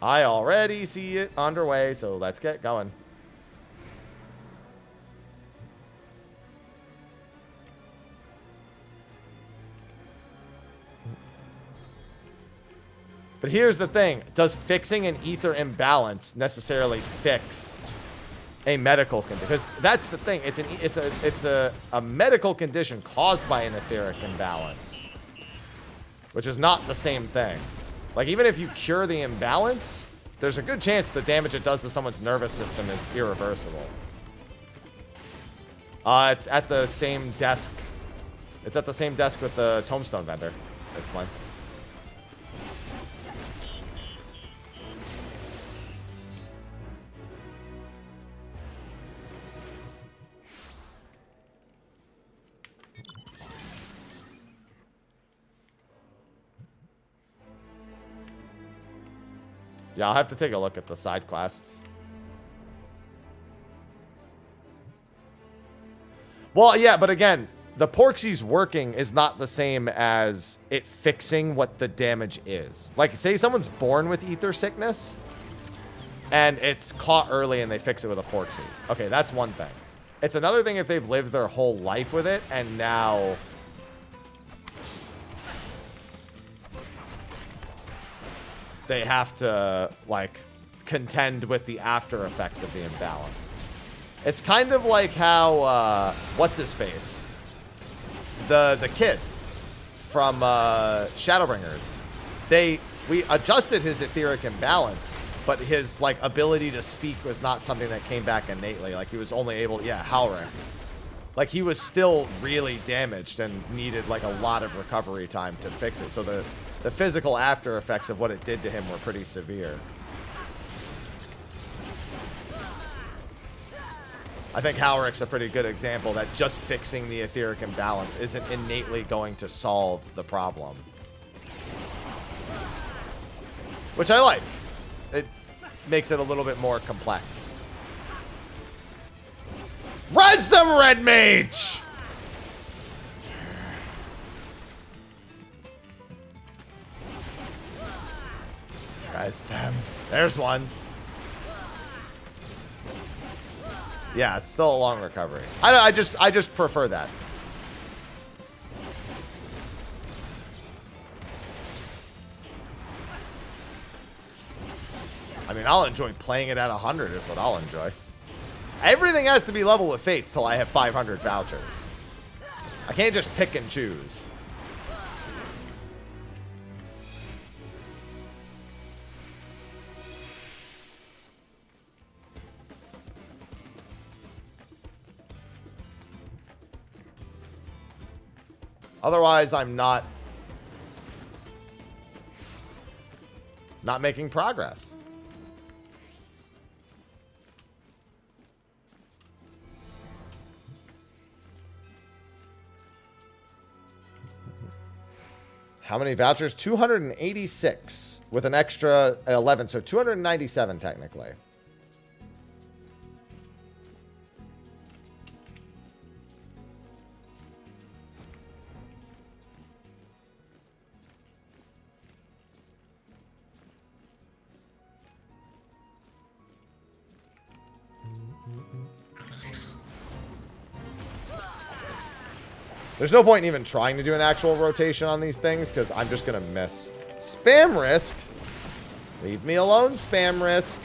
Speaker 1: I already see it underway, so let's get going. But here's the thing. Does fixing an ether imbalance necessarily fix a medical condition? Because that's the thing. It's a medical condition caused by an etheric imbalance, which is not the same thing. Like, even if you cure the imbalance, there's a good chance the damage it does to someone's nervous system is irreversible. It's at the same desk. It's at the same desk with the tombstone vendor. It's like... Yeah, I'll have to take a look at the side quests. Well, yeah, but again, the Porxy's working is not the same as it fixing what the damage is. Like, say someone's born with ether sickness, and it's caught early and they fix it with a Porxy. Okay, that's one thing. It's another thing if they've lived their whole life with it, and now... they have to, like, contend with the after effects of the imbalance. It's kind of like how, what's-his-face? The kid from, Shadowbringers. We adjusted his etheric imbalance, but his, like, ability to speak was not something that came back innately. Like, he was only able, yeah, Halric. Like, he was still really damaged and needed, like, a lot of recovery time to fix it. So the physical after effects of what it did to him were pretty severe. I think Halric's a pretty good example that just fixing the etheric imbalance isn't innately going to solve the problem. Which I like. It makes it a little bit more complex. Res them, Red Mage! Res them. There's one. Yeah, it's still a long recovery. I just prefer that. I mean, I'll enjoy playing it at 100 is what I'll enjoy. Everything has to be level with Fates till I have 500 vouchers. I can't just pick and choose. Otherwise, I'm not making progress. How many vouchers? 286 with an extra 11, so 297 technically. There's no point in even trying to do an actual rotation on these things because I'm just going to miss. Spam risk. Leave me alone, spam risk.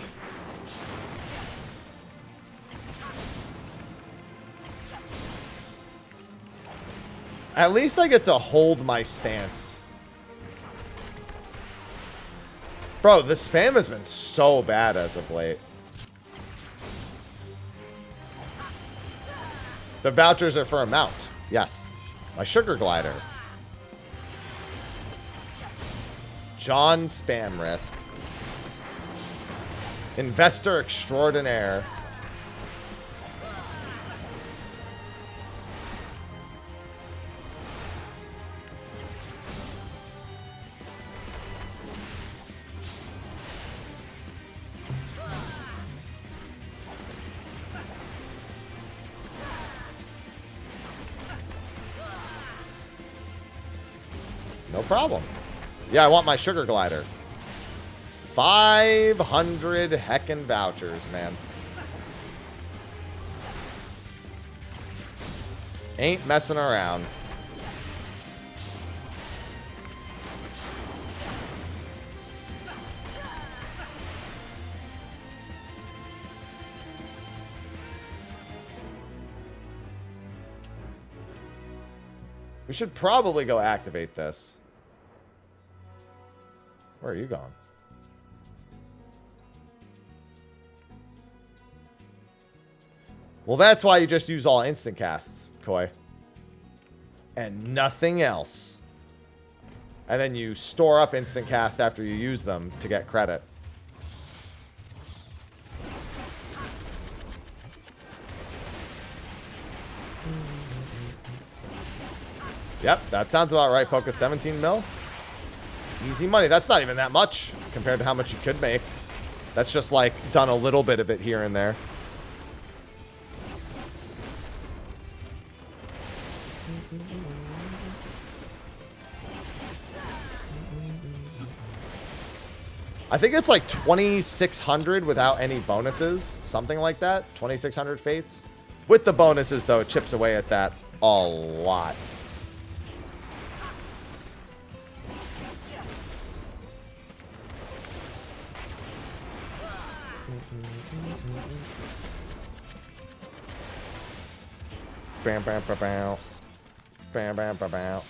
Speaker 1: At least I get to hold my stance. Bro, the spam has been so bad as of late. The vouchers are for a mount. Yes. My sugar glider. John spam risk. Investor extraordinaire. No problem. Yeah, I want my sugar glider. 500 heckin' vouchers, man. Ain't messing around. We should probably go activate this. Where are you going? Well, that's why you just use all instant casts, Koi. And nothing else. And then you store up instant cast after you use them to get credit. Yep, that sounds about right, Poca. 17 mil. Easy money. That's not even that much compared to how much you could make. That's just like done a little bit of it here and there. I think it's like 2,600 without any bonuses. Something like that. 2,600 fates. With the bonuses, though, it chips away at that a lot. Bam, bam, bam, bam. Bam, bam, bam, bam.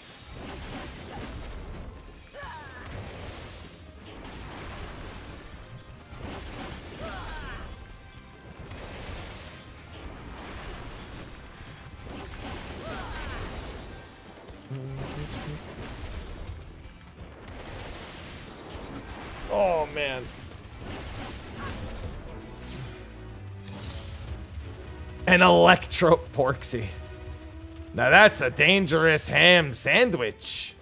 Speaker 1: Oh, man. An electro porksy. Now that's a dangerous ham sandwich.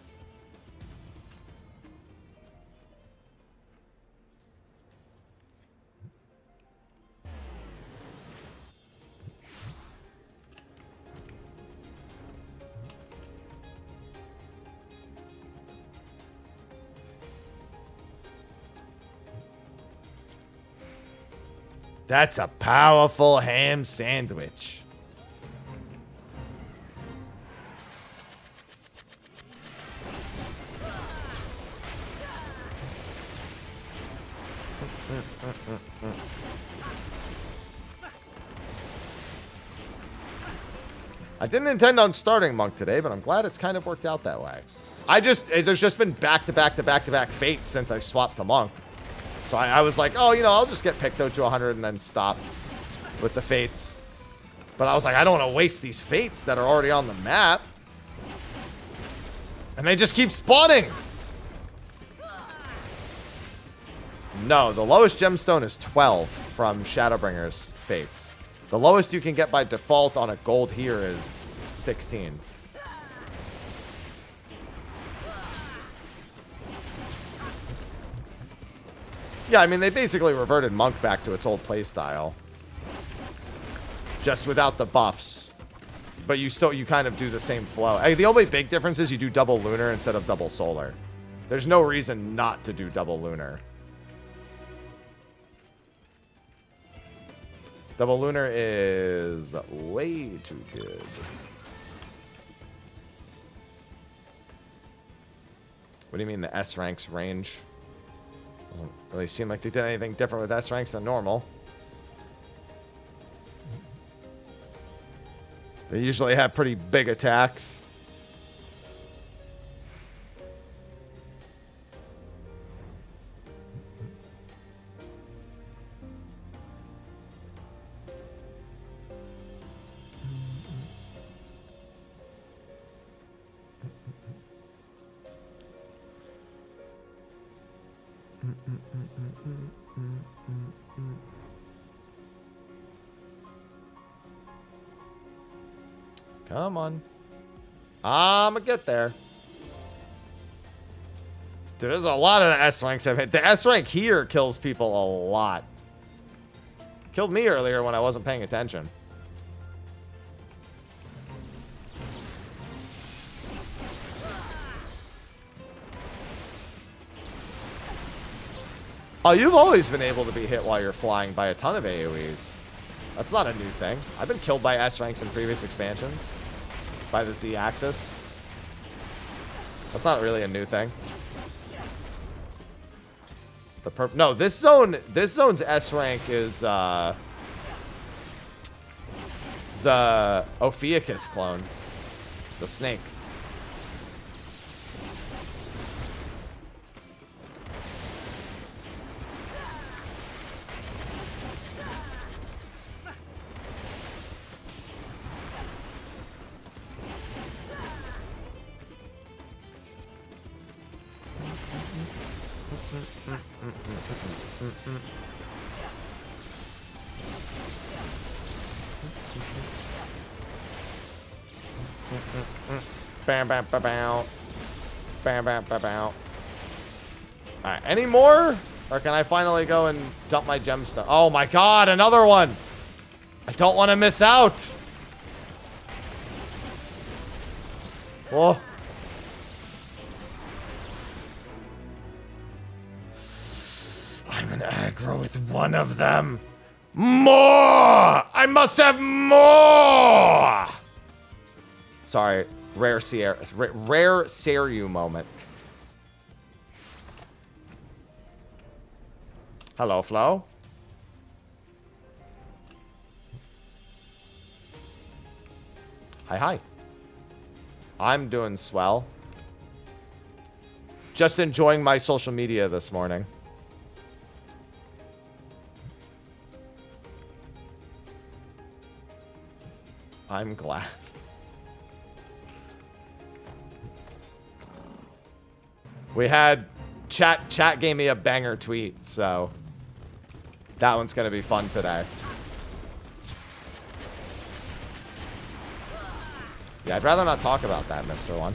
Speaker 1: That's a powerful ham sandwich. I didn't intend on starting Monk today, but I'm glad it's kind of worked out that way. There's just been back-to-back fates since I swapped to Monk. So I was like, oh, you know, I'll just get Picto to 100 and then stop with the fates. But I was like, I don't want to waste these fates that are already on the map. And they just keep spawning. No, the lowest gemstone is 12 from Shadowbringer's fates. The lowest you can get by default on a gold here is 16. Yeah, I mean, they basically reverted Monk back to its old playstyle. Just without the buffs. But you kind of do the same flow. The only big difference is you do double lunar instead of double solar. There's no reason not to do double lunar. Double lunar is way too good. What do you mean the S ranks range? Doesn't really seem like they did anything different with S ranks than normal. They usually have pretty big attacks. Come on. I'ma get there. Dude, there's a lot of the S ranks I've hit. The S rank here kills people a lot. Killed me earlier when I wasn't paying attention. Oh, you've always been able to be hit while you're flying by a ton of AoEs. That's not a new thing. I've been killed by S ranks in previous expansions. By the Z axis. That's not really a new thing. No, this zone's S rank is the Ophiuchus clone. The snake. Bam, bam, bam, bam. Bam, bam, bam, bam. Alright, any more? Or can I finally go and dump my gemstone? Oh my god, another one! I don't want to miss out! Whoa. I'm an aggro with one of them. More! I must have more! Sorry, rare Seru moment. Hello, Flo. Hi, hi. I'm doing swell. Just enjoying my social media this morning. I'm glad. We had chat gave me a banger tweet, so that one's gonna be fun today. Yeah, I'd rather not talk about that, Mr. One.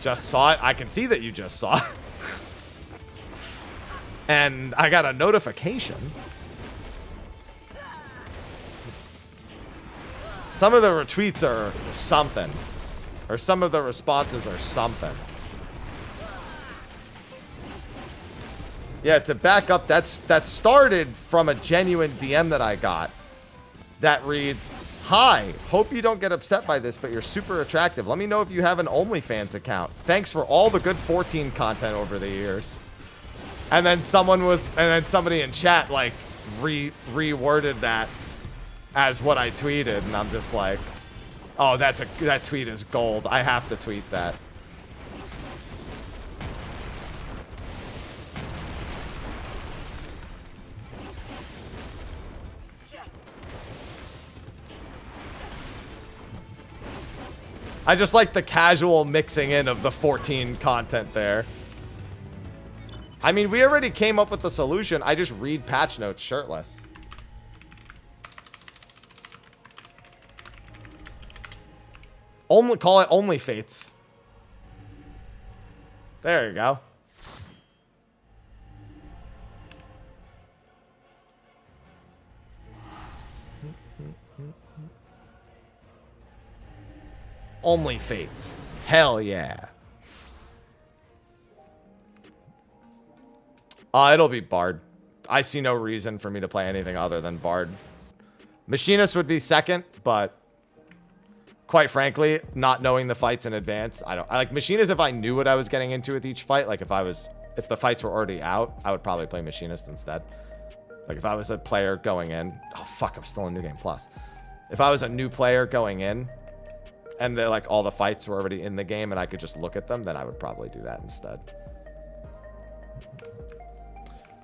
Speaker 1: Just saw it. I can see that you just saw it. And I got a notification. Some of the retweets are something. Or some of the responses are something. Yeah, to back up, that started from a genuine DM that I got. That reads, "Hi, hope you don't get upset by this, but you're super attractive. Let me know if you have an OnlyFans account. Thanks for all the good 14 content over the years." And then somebody in chat like reworded that as what I tweeted, and I'm just like, oh, that tweet is gold. I have to tweet that. I just like the casual mixing in of the 14 content there. I mean, we already came up with the solution. I just read patch notes shirtless. Call it Only Fates. There you go. Only Fates. Hell yeah. It'll be Bard. I see no reason for me to play anything other than Bard. Machinist would be second, but quite frankly, not knowing the fights in advance, I like Machinist if I knew what I was getting into with each fight. Like if the fights were already out, I would probably play Machinist instead. Like if I was a player going in, oh fuck, I'm still in New Game Plus. If I was a new player going in and like all the fights were already in the game and I could just look at them, then I would probably do that instead.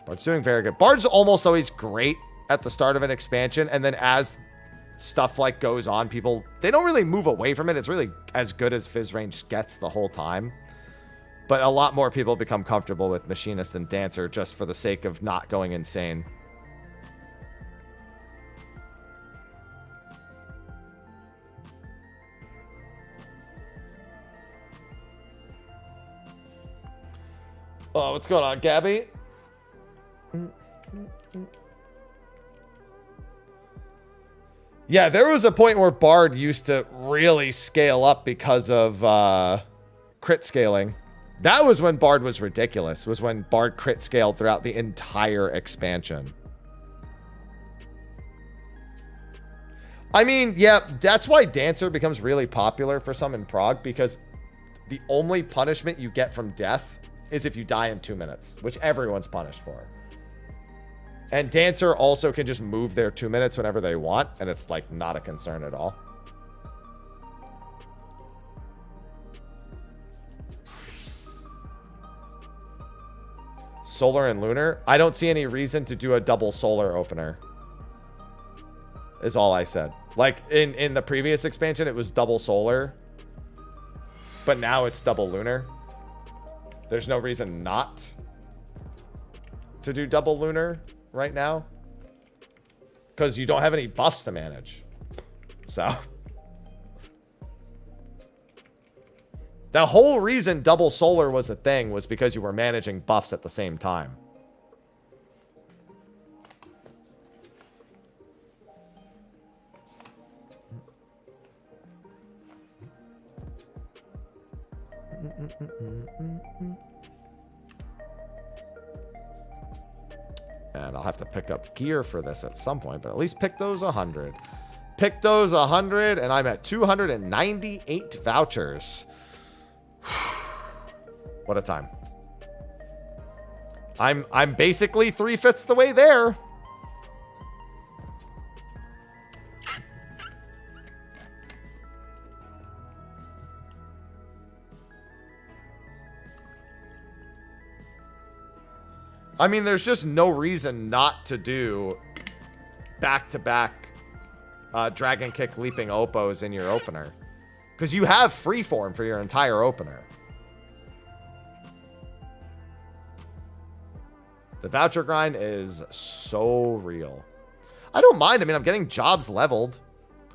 Speaker 1: Bard's doing very good. Bard's almost always great at the start of an expansion, and then as stuff like goes on, people, they don't really move away from it. It's really as good as Fizz range gets the whole time. But a lot more people become comfortable with Machinist and Dancer just for the sake of not going insane. Oh, what's going on, Gabby? Yeah, there was a point where Bard used to really scale up because of crit scaling. That was when Bard was ridiculous, was when Bard crit scaled throughout the entire expansion. I mean, yeah, that's why Dancer becomes really popular for some in Prague, because the only punishment you get from death is if you die in 2 minutes, which everyone's punished for. And Dancer also can just move their 2 minutes whenever they want, and it's like not a concern at all. Solar and Lunar? I don't see any reason to do a double Solar opener. Is all I said. Like in the previous expansion, it was double Solar. But now it's double Lunar. There's no reason not to do double Lunar right now, because you don't have any buffs to manage. So the whole reason double Solar was a thing was because you were managing buffs at the same time. And I'll have to pick up gear for this at some point, but at least pick those 100. Pick those 100, and I'm at 298 vouchers. What a time. I'm basically 3/5 the way there. I mean, there's just no reason not to do back-to-back Dragon Kick Leaping Oppos in your opener. Because you have Freeform for your entire opener. The voucher grind is so real. I don't mind. I mean, I'm getting jobs leveled,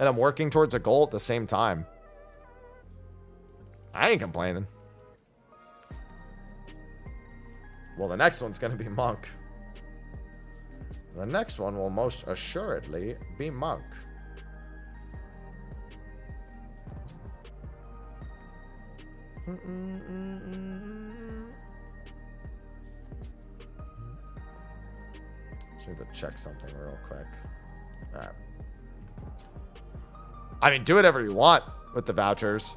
Speaker 1: and I'm working towards a goal at the same time. I ain't complaining. Well, the next one's going to be Monk. The next one will most assuredly be Monk. Just need to check something real quick. All right. I mean, do whatever you want with the vouchers.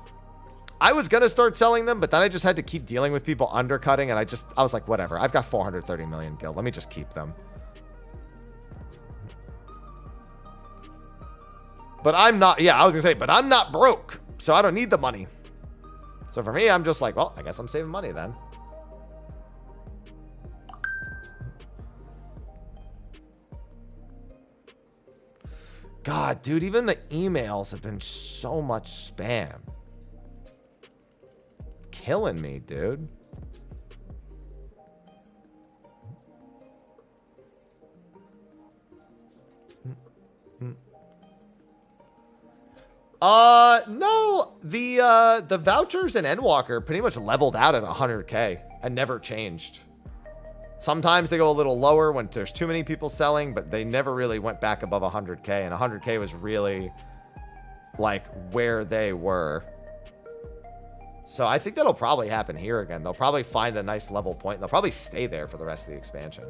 Speaker 1: I was going to start selling them, but then I just had to keep dealing with people undercutting, and I was like, whatever. I've got 430 million gil. Let me just keep them. But I'm not, yeah, I was going to say, but I'm not broke, so I don't need the money. So for me, I'm just like, well, I guess I'm saving money then. God, dude, even the emails have been so much spam. Killing me, dude. No, the vouchers in Endwalker pretty much leveled out at 100k and never changed. Sometimes they go a little lower when there's too many people selling, but they never really went back above 100k, and 100k was really like where they were. So I think that'll probably happen here again. They'll probably find a nice level point, and they'll probably stay there for the rest of the expansion.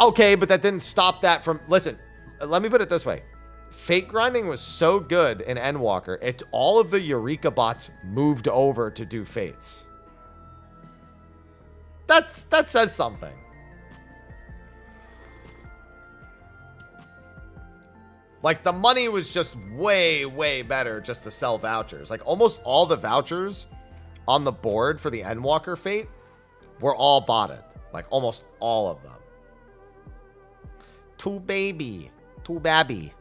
Speaker 1: Okay, but that didn't stop that from... Listen, let me put it this way. Fate grinding was so good in Endwalker, all of the Eureka bots moved over to do Fates. That says something. Like, the money was just way, way better just to sell vouchers. Like, almost all the vouchers on the board for the Endwalker fate were all botted. Like, almost all of them. Too baby. Too babby.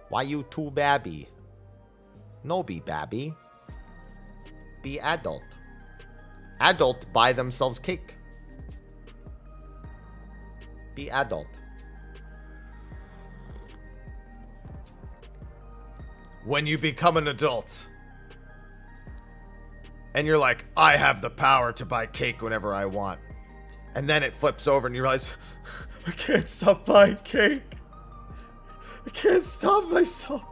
Speaker 1: Why you too babby? No be babby. Be adult. Adult buy themselves cake. Be adult. When you become an adult and you're like, I have the power to buy cake whenever I want. And then it flips over and you realize, I can't stop buying cake. I can't stop myself.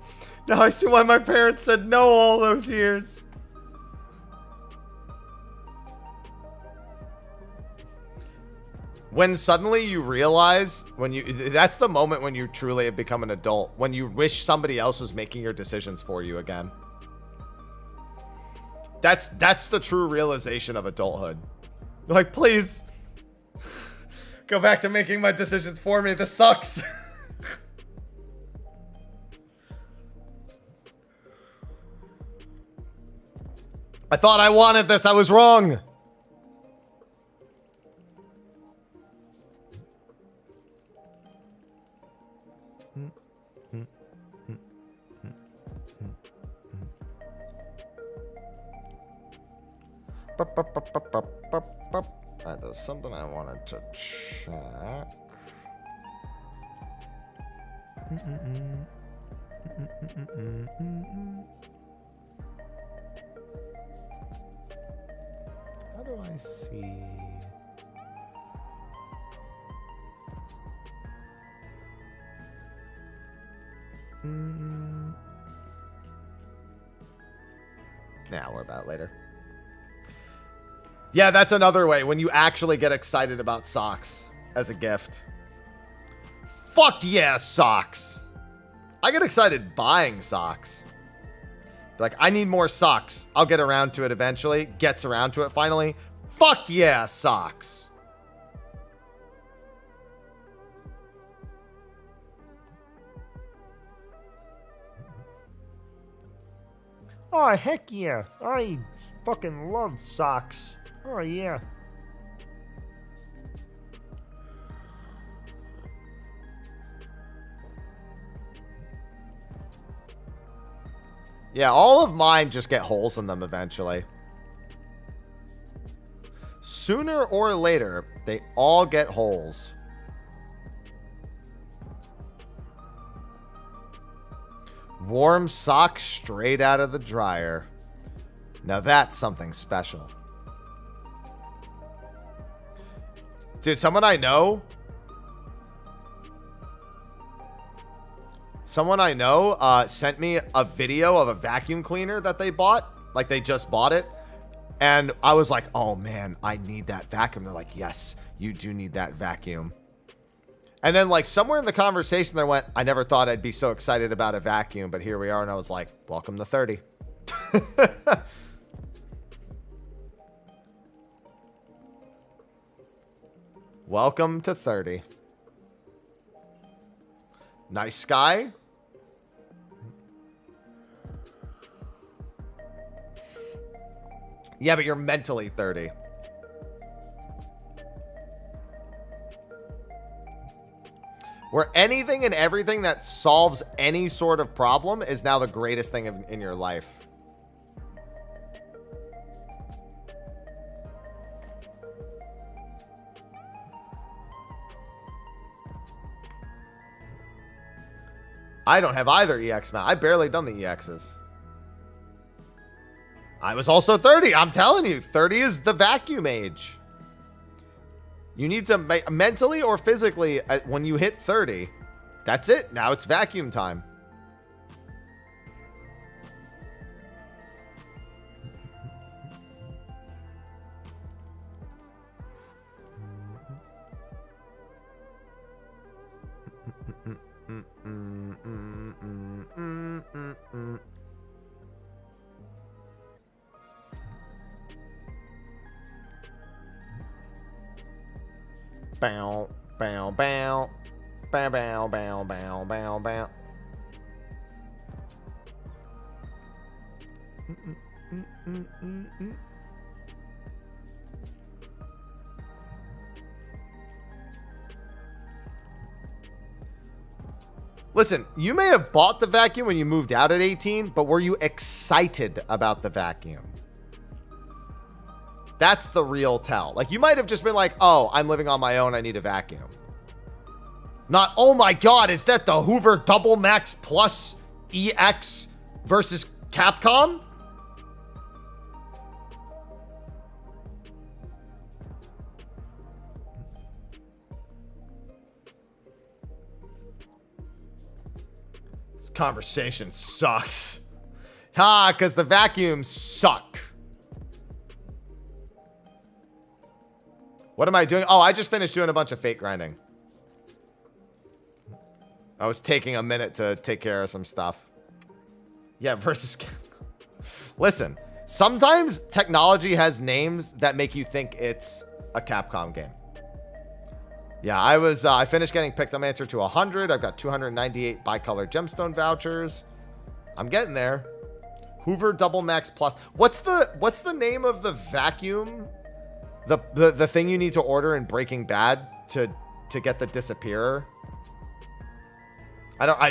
Speaker 1: Now I see why my parents said no all those years. When suddenly you realize, that's the moment when you truly have become an adult. When you wish somebody else was making your decisions for you again. That's the true realization of adulthood. Like, please, go back to making my decisions for me. This sucks. I thought I wanted this. I was wrong. There's something I wanted to check. How do I see? Nah, we're about later. Yeah, that's another way when you actually get excited about socks as a gift. Fuck yeah, socks. I get excited buying socks. Like, I need more socks. I'll get around to it eventually. Gets around to it finally. Fuck yeah, socks.
Speaker 9: Oh, heck yeah. I fucking love socks. Oh, yeah.
Speaker 1: Yeah, all of mine just get holes in them eventually. Sooner or later, they all get holes. Warm socks straight out of the dryer. Now that's something special. Dude, someone I know sent me a video of a vacuum cleaner that they bought. Like, they just bought it. And I was like, oh man, I need that vacuum. They're like, yes, you do need that vacuum. And then, like, somewhere in the conversation there went, I never thought I'd be so excited about a vacuum, but here we are. And I was like, welcome to 30. Welcome to 30. Nice sky. Yeah, but you're mentally 30. Where anything and everything that solves any sort of problem is now the greatest thing in your life. I don't have either EX mount. I barely done the EXs. I was also 30. I'm telling you, 30 is the vacuum age. You need to mentally or physically, when you hit 30, that's it. Now it's vacuum time. Bow, bow, bow, bow, bow, bow, bow, bow, bow. Listen, you may have bought the vacuum when you moved out at 18, but were you excited about the vacuum? That's the real tell. Like, you might have just been like, oh, I'm living on my own, I need a vacuum. Not, oh my God, is that the Hoover Double Max Plus EX versus Capcom? This conversation sucks. Because the vacuums suck. What am I doing? Oh, I just finished doing a bunch of fate grinding. I was taking a minute to take care of some stuff. Yeah, versus... Listen, sometimes technology has names that make you think it's a Capcom game. Yeah, I finished getting Pictomancer to 100. I've got 298 bicolor gemstone vouchers. I'm getting there. Hoover Double Max Plus. What's the name of the vacuum? The thing you need to order in Breaking Bad to get the disappearer?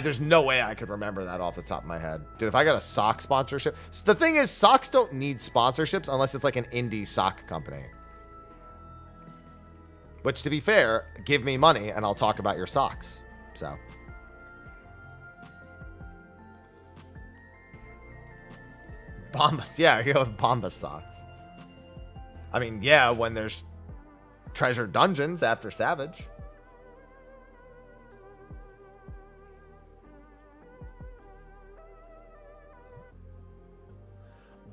Speaker 1: There's no way I could remember that off the top of my head. Dude, if I got a sock sponsorship. The thing is, socks don't need sponsorships unless it's like an indie sock company. Which, to be fair, give me money and I'll talk about your socks. So. Bombas. Yeah, I go with Bombas socks. I mean, yeah, when there's treasure dungeons after Savage.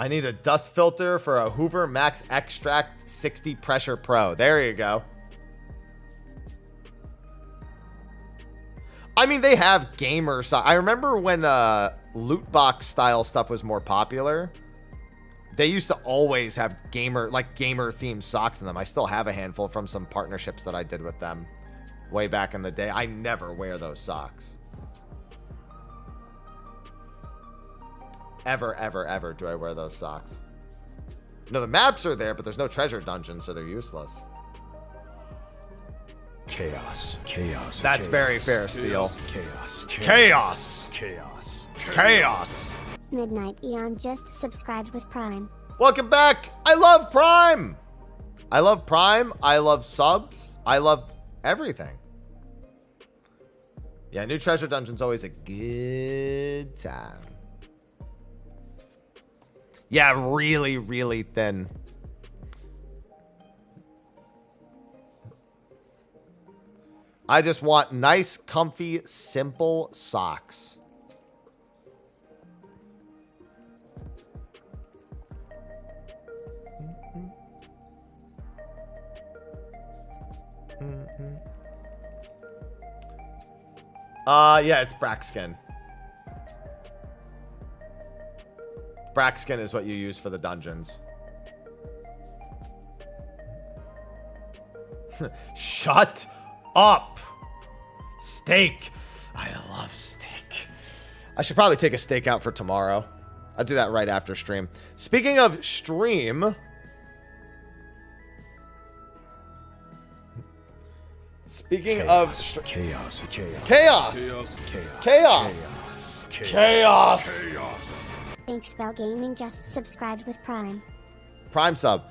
Speaker 1: I need a dust filter for a Hoover Max Extract 60 Pressure Pro. There you go. I mean, they have gamer stuff. I remember when loot box style stuff was more popular. They used to always have gamer themed socks in them. I still have a handful from some partnerships that I did with them way back in the day. I never wear those socks. Ever, ever, ever do I wear those socks. No, the maps are there, but there's no treasure dungeon, so they're useless.
Speaker 2: Chaos. Chaos.
Speaker 1: That's
Speaker 2: chaos,
Speaker 1: very fair, Steel.
Speaker 2: Chaos.
Speaker 1: Chaos.
Speaker 2: Chaos.
Speaker 1: Chaos.
Speaker 3: Midnight Eon just subscribed with Prime.
Speaker 1: Welcome back. I love Prime. I love Prime. I love subs. I love everything. Yeah, new treasure dungeon's always a good time. Yeah, really, really thin. I just want nice, comfy, simple socks. Yeah, it's Braxkin. Braxkin is what you use for the dungeons. Shut up. Steak. I love steak. I should probably take a steak out for tomorrow. I'll do that right after stream. Speaking of stream... Speaking of...
Speaker 2: Chaos.
Speaker 1: Chaos. Chaos.
Speaker 3: Thanks, Spell Gaming just subscribed with Prime.
Speaker 1: Prime sub.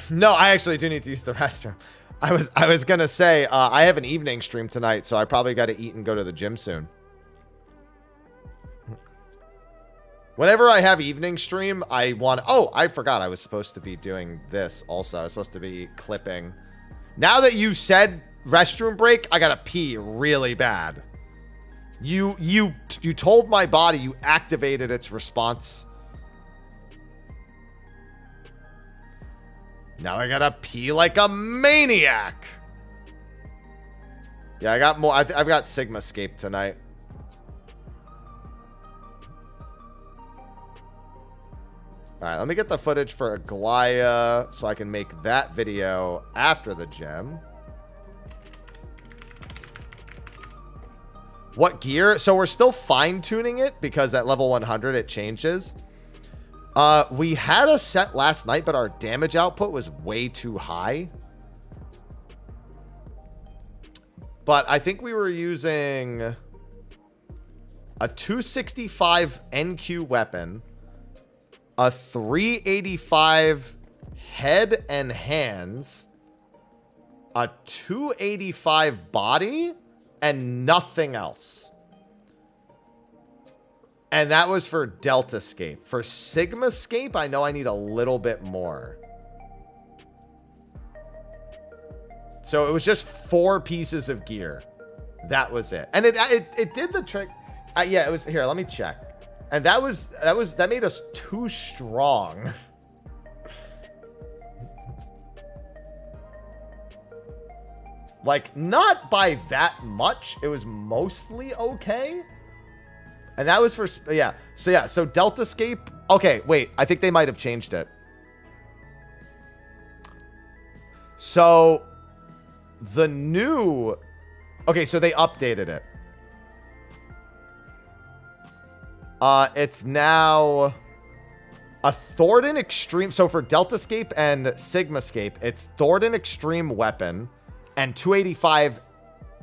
Speaker 1: No, I actually do need to use the restroom. I was gonna say I have an evening stream tonight, so I probably got to eat and go to the gym soon. Whenever I have evening stream, I want... Oh, I forgot I was supposed to be doing this also. I was supposed to be clipping. Now that you said restroom break, I gotta pee really bad. You told my body, you activated its response. Now I gotta pee like a maniac. Yeah, I got more. I've got Sigmascape tonight. All right, let me get the footage for Aglaia so I can make that video after the gym. What gear? So we're still fine-tuning it because at level 100 it changes. We had a set last night, but our damage output was way too high. But I think we were using... a 265 NQ weapon, a 385 head and hands, a 285 body, and nothing else. And that was for Deltascape. For Sigmascape, I know I need a little bit more. So it was just 4 pieces of gear. That was it. And it did the trick. Yeah, it was here. Let me check. And that made us too strong. Like, not by that much. It was mostly okay. And that was for, yeah. So Deltascape. Okay, wait. I think they might have changed it. So the new, okay, so they updated it. It's now a Thornton Extreme. So for Deltascape and Sigmascape, it's Thornton Extreme weapon and 285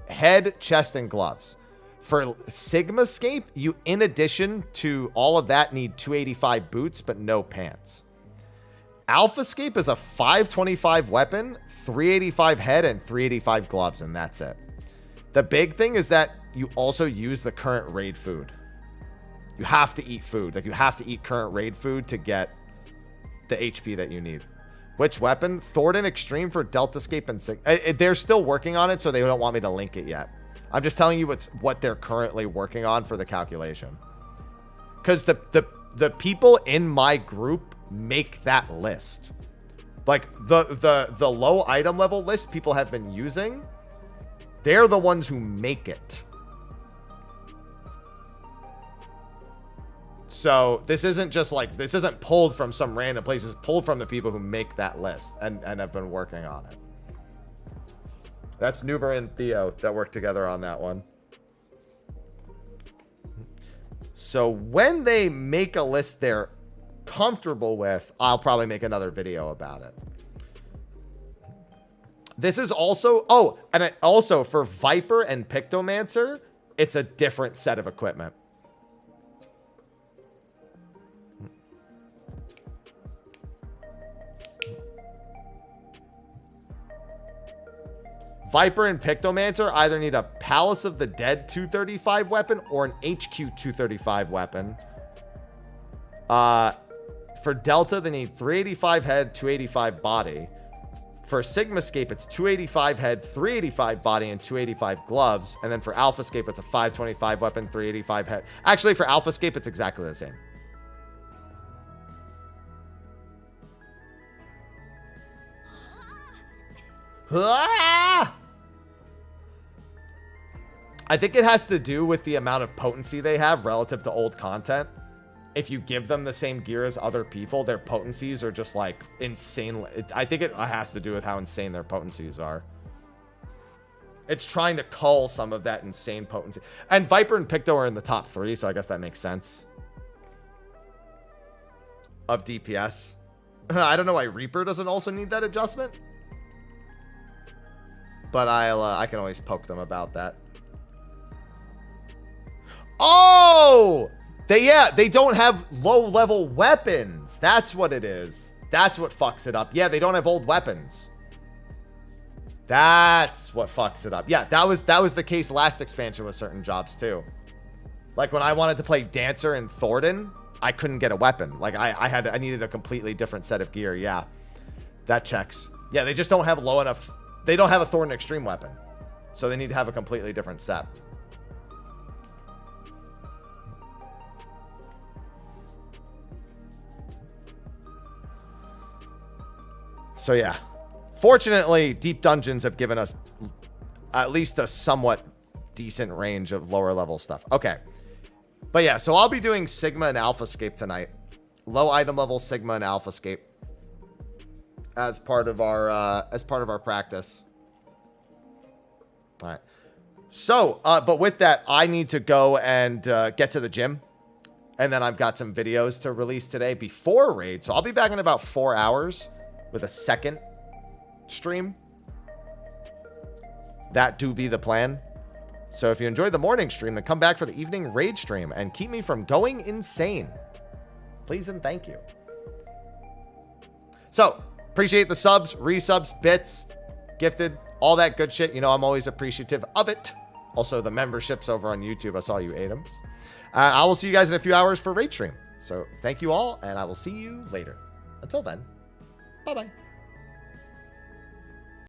Speaker 1: head, chest, and gloves. For Sigmascape, you, in addition to all of that, need 285 boots, but no pants. Alphascape is a 525 weapon, 385 head, and 385 gloves, and that's it. The big thing is that you also use the current raid food. You have to eat food. Like, you have to eat current raid food to get the HP that you need. Which weapon? Thornton Extreme for Deltascape and Sig. They're still working on it, so they don't want me to link it yet. I'm just telling you what they're currently working on for the calculation. Because the people in my group make that list. Like, the low item level list people have been using, they're the ones who make it. So this isn't just like, this isn't pulled from some random place. It's pulled from the people who make that list and have been working on it. That's Nuber and Theo that work together on that one. So when they make a list they're comfortable with, I'll probably make another video about it. This is also, oh, and also for Viper and Pictomancer, it's a different set of equipment. Viper and Pictomancer either need a Palace of the Dead 235 weapon or an HQ 235 weapon. For Delta, they need 385 head, 285 body. For Sigmascape, it's 285 head, 385 body, and 285 gloves. And then for Alphascape, it's a 525 weapon, 385 head. Actually, for Alphascape, it's exactly the same. Ah! I think it has to do with the amount of potency they have relative to old content. If you give them the same gear as other people, their potencies are just like insane. I think it has to do with how insane their potencies are. It's trying to cull some of that insane potency. And Viper and Picto are in the top 3, so I guess that makes sense. Of DPS. I don't know why Reaper doesn't also need that adjustment. But I can always poke them about that. Oh! They don't have low-level weapons. That's what it is. That's what fucks it up. Yeah, they don't have old weapons. That's what fucks it up. Yeah, that was the case last expansion with certain jobs too. Like when I wanted to play Dancer in Thornton, I couldn't get a weapon. Like I needed a completely different set of gear. Yeah, that checks. Yeah, they just don't have low enough. They don't have a Thornton Extreme weapon, so they need to have a completely different set. So yeah, fortunately, Deep Dungeons have given us at least a somewhat decent range of lower level stuff. Okay, but yeah, so I'll be doing Sigma and Alphascape tonight. Low item level Sigma and Alphascape as part of our practice. All right. So, but with that, I need to go and get to the gym, and then I've got some videos to release today before raid. So I'll be back in about 4 hours. With a second stream. That do be the plan. So if you enjoyed the morning stream, then come back for the evening raid stream and keep me from going insane. Please and thank you. So, appreciate the subs, resubs, bits, gifted, all that good shit. You know, I'm always appreciative of it. Also, the memberships over on YouTube. I saw you, Adams. I will see you guys in a few hours for raid stream. So, thank you all, and I will see you later. Until then, bye-bye.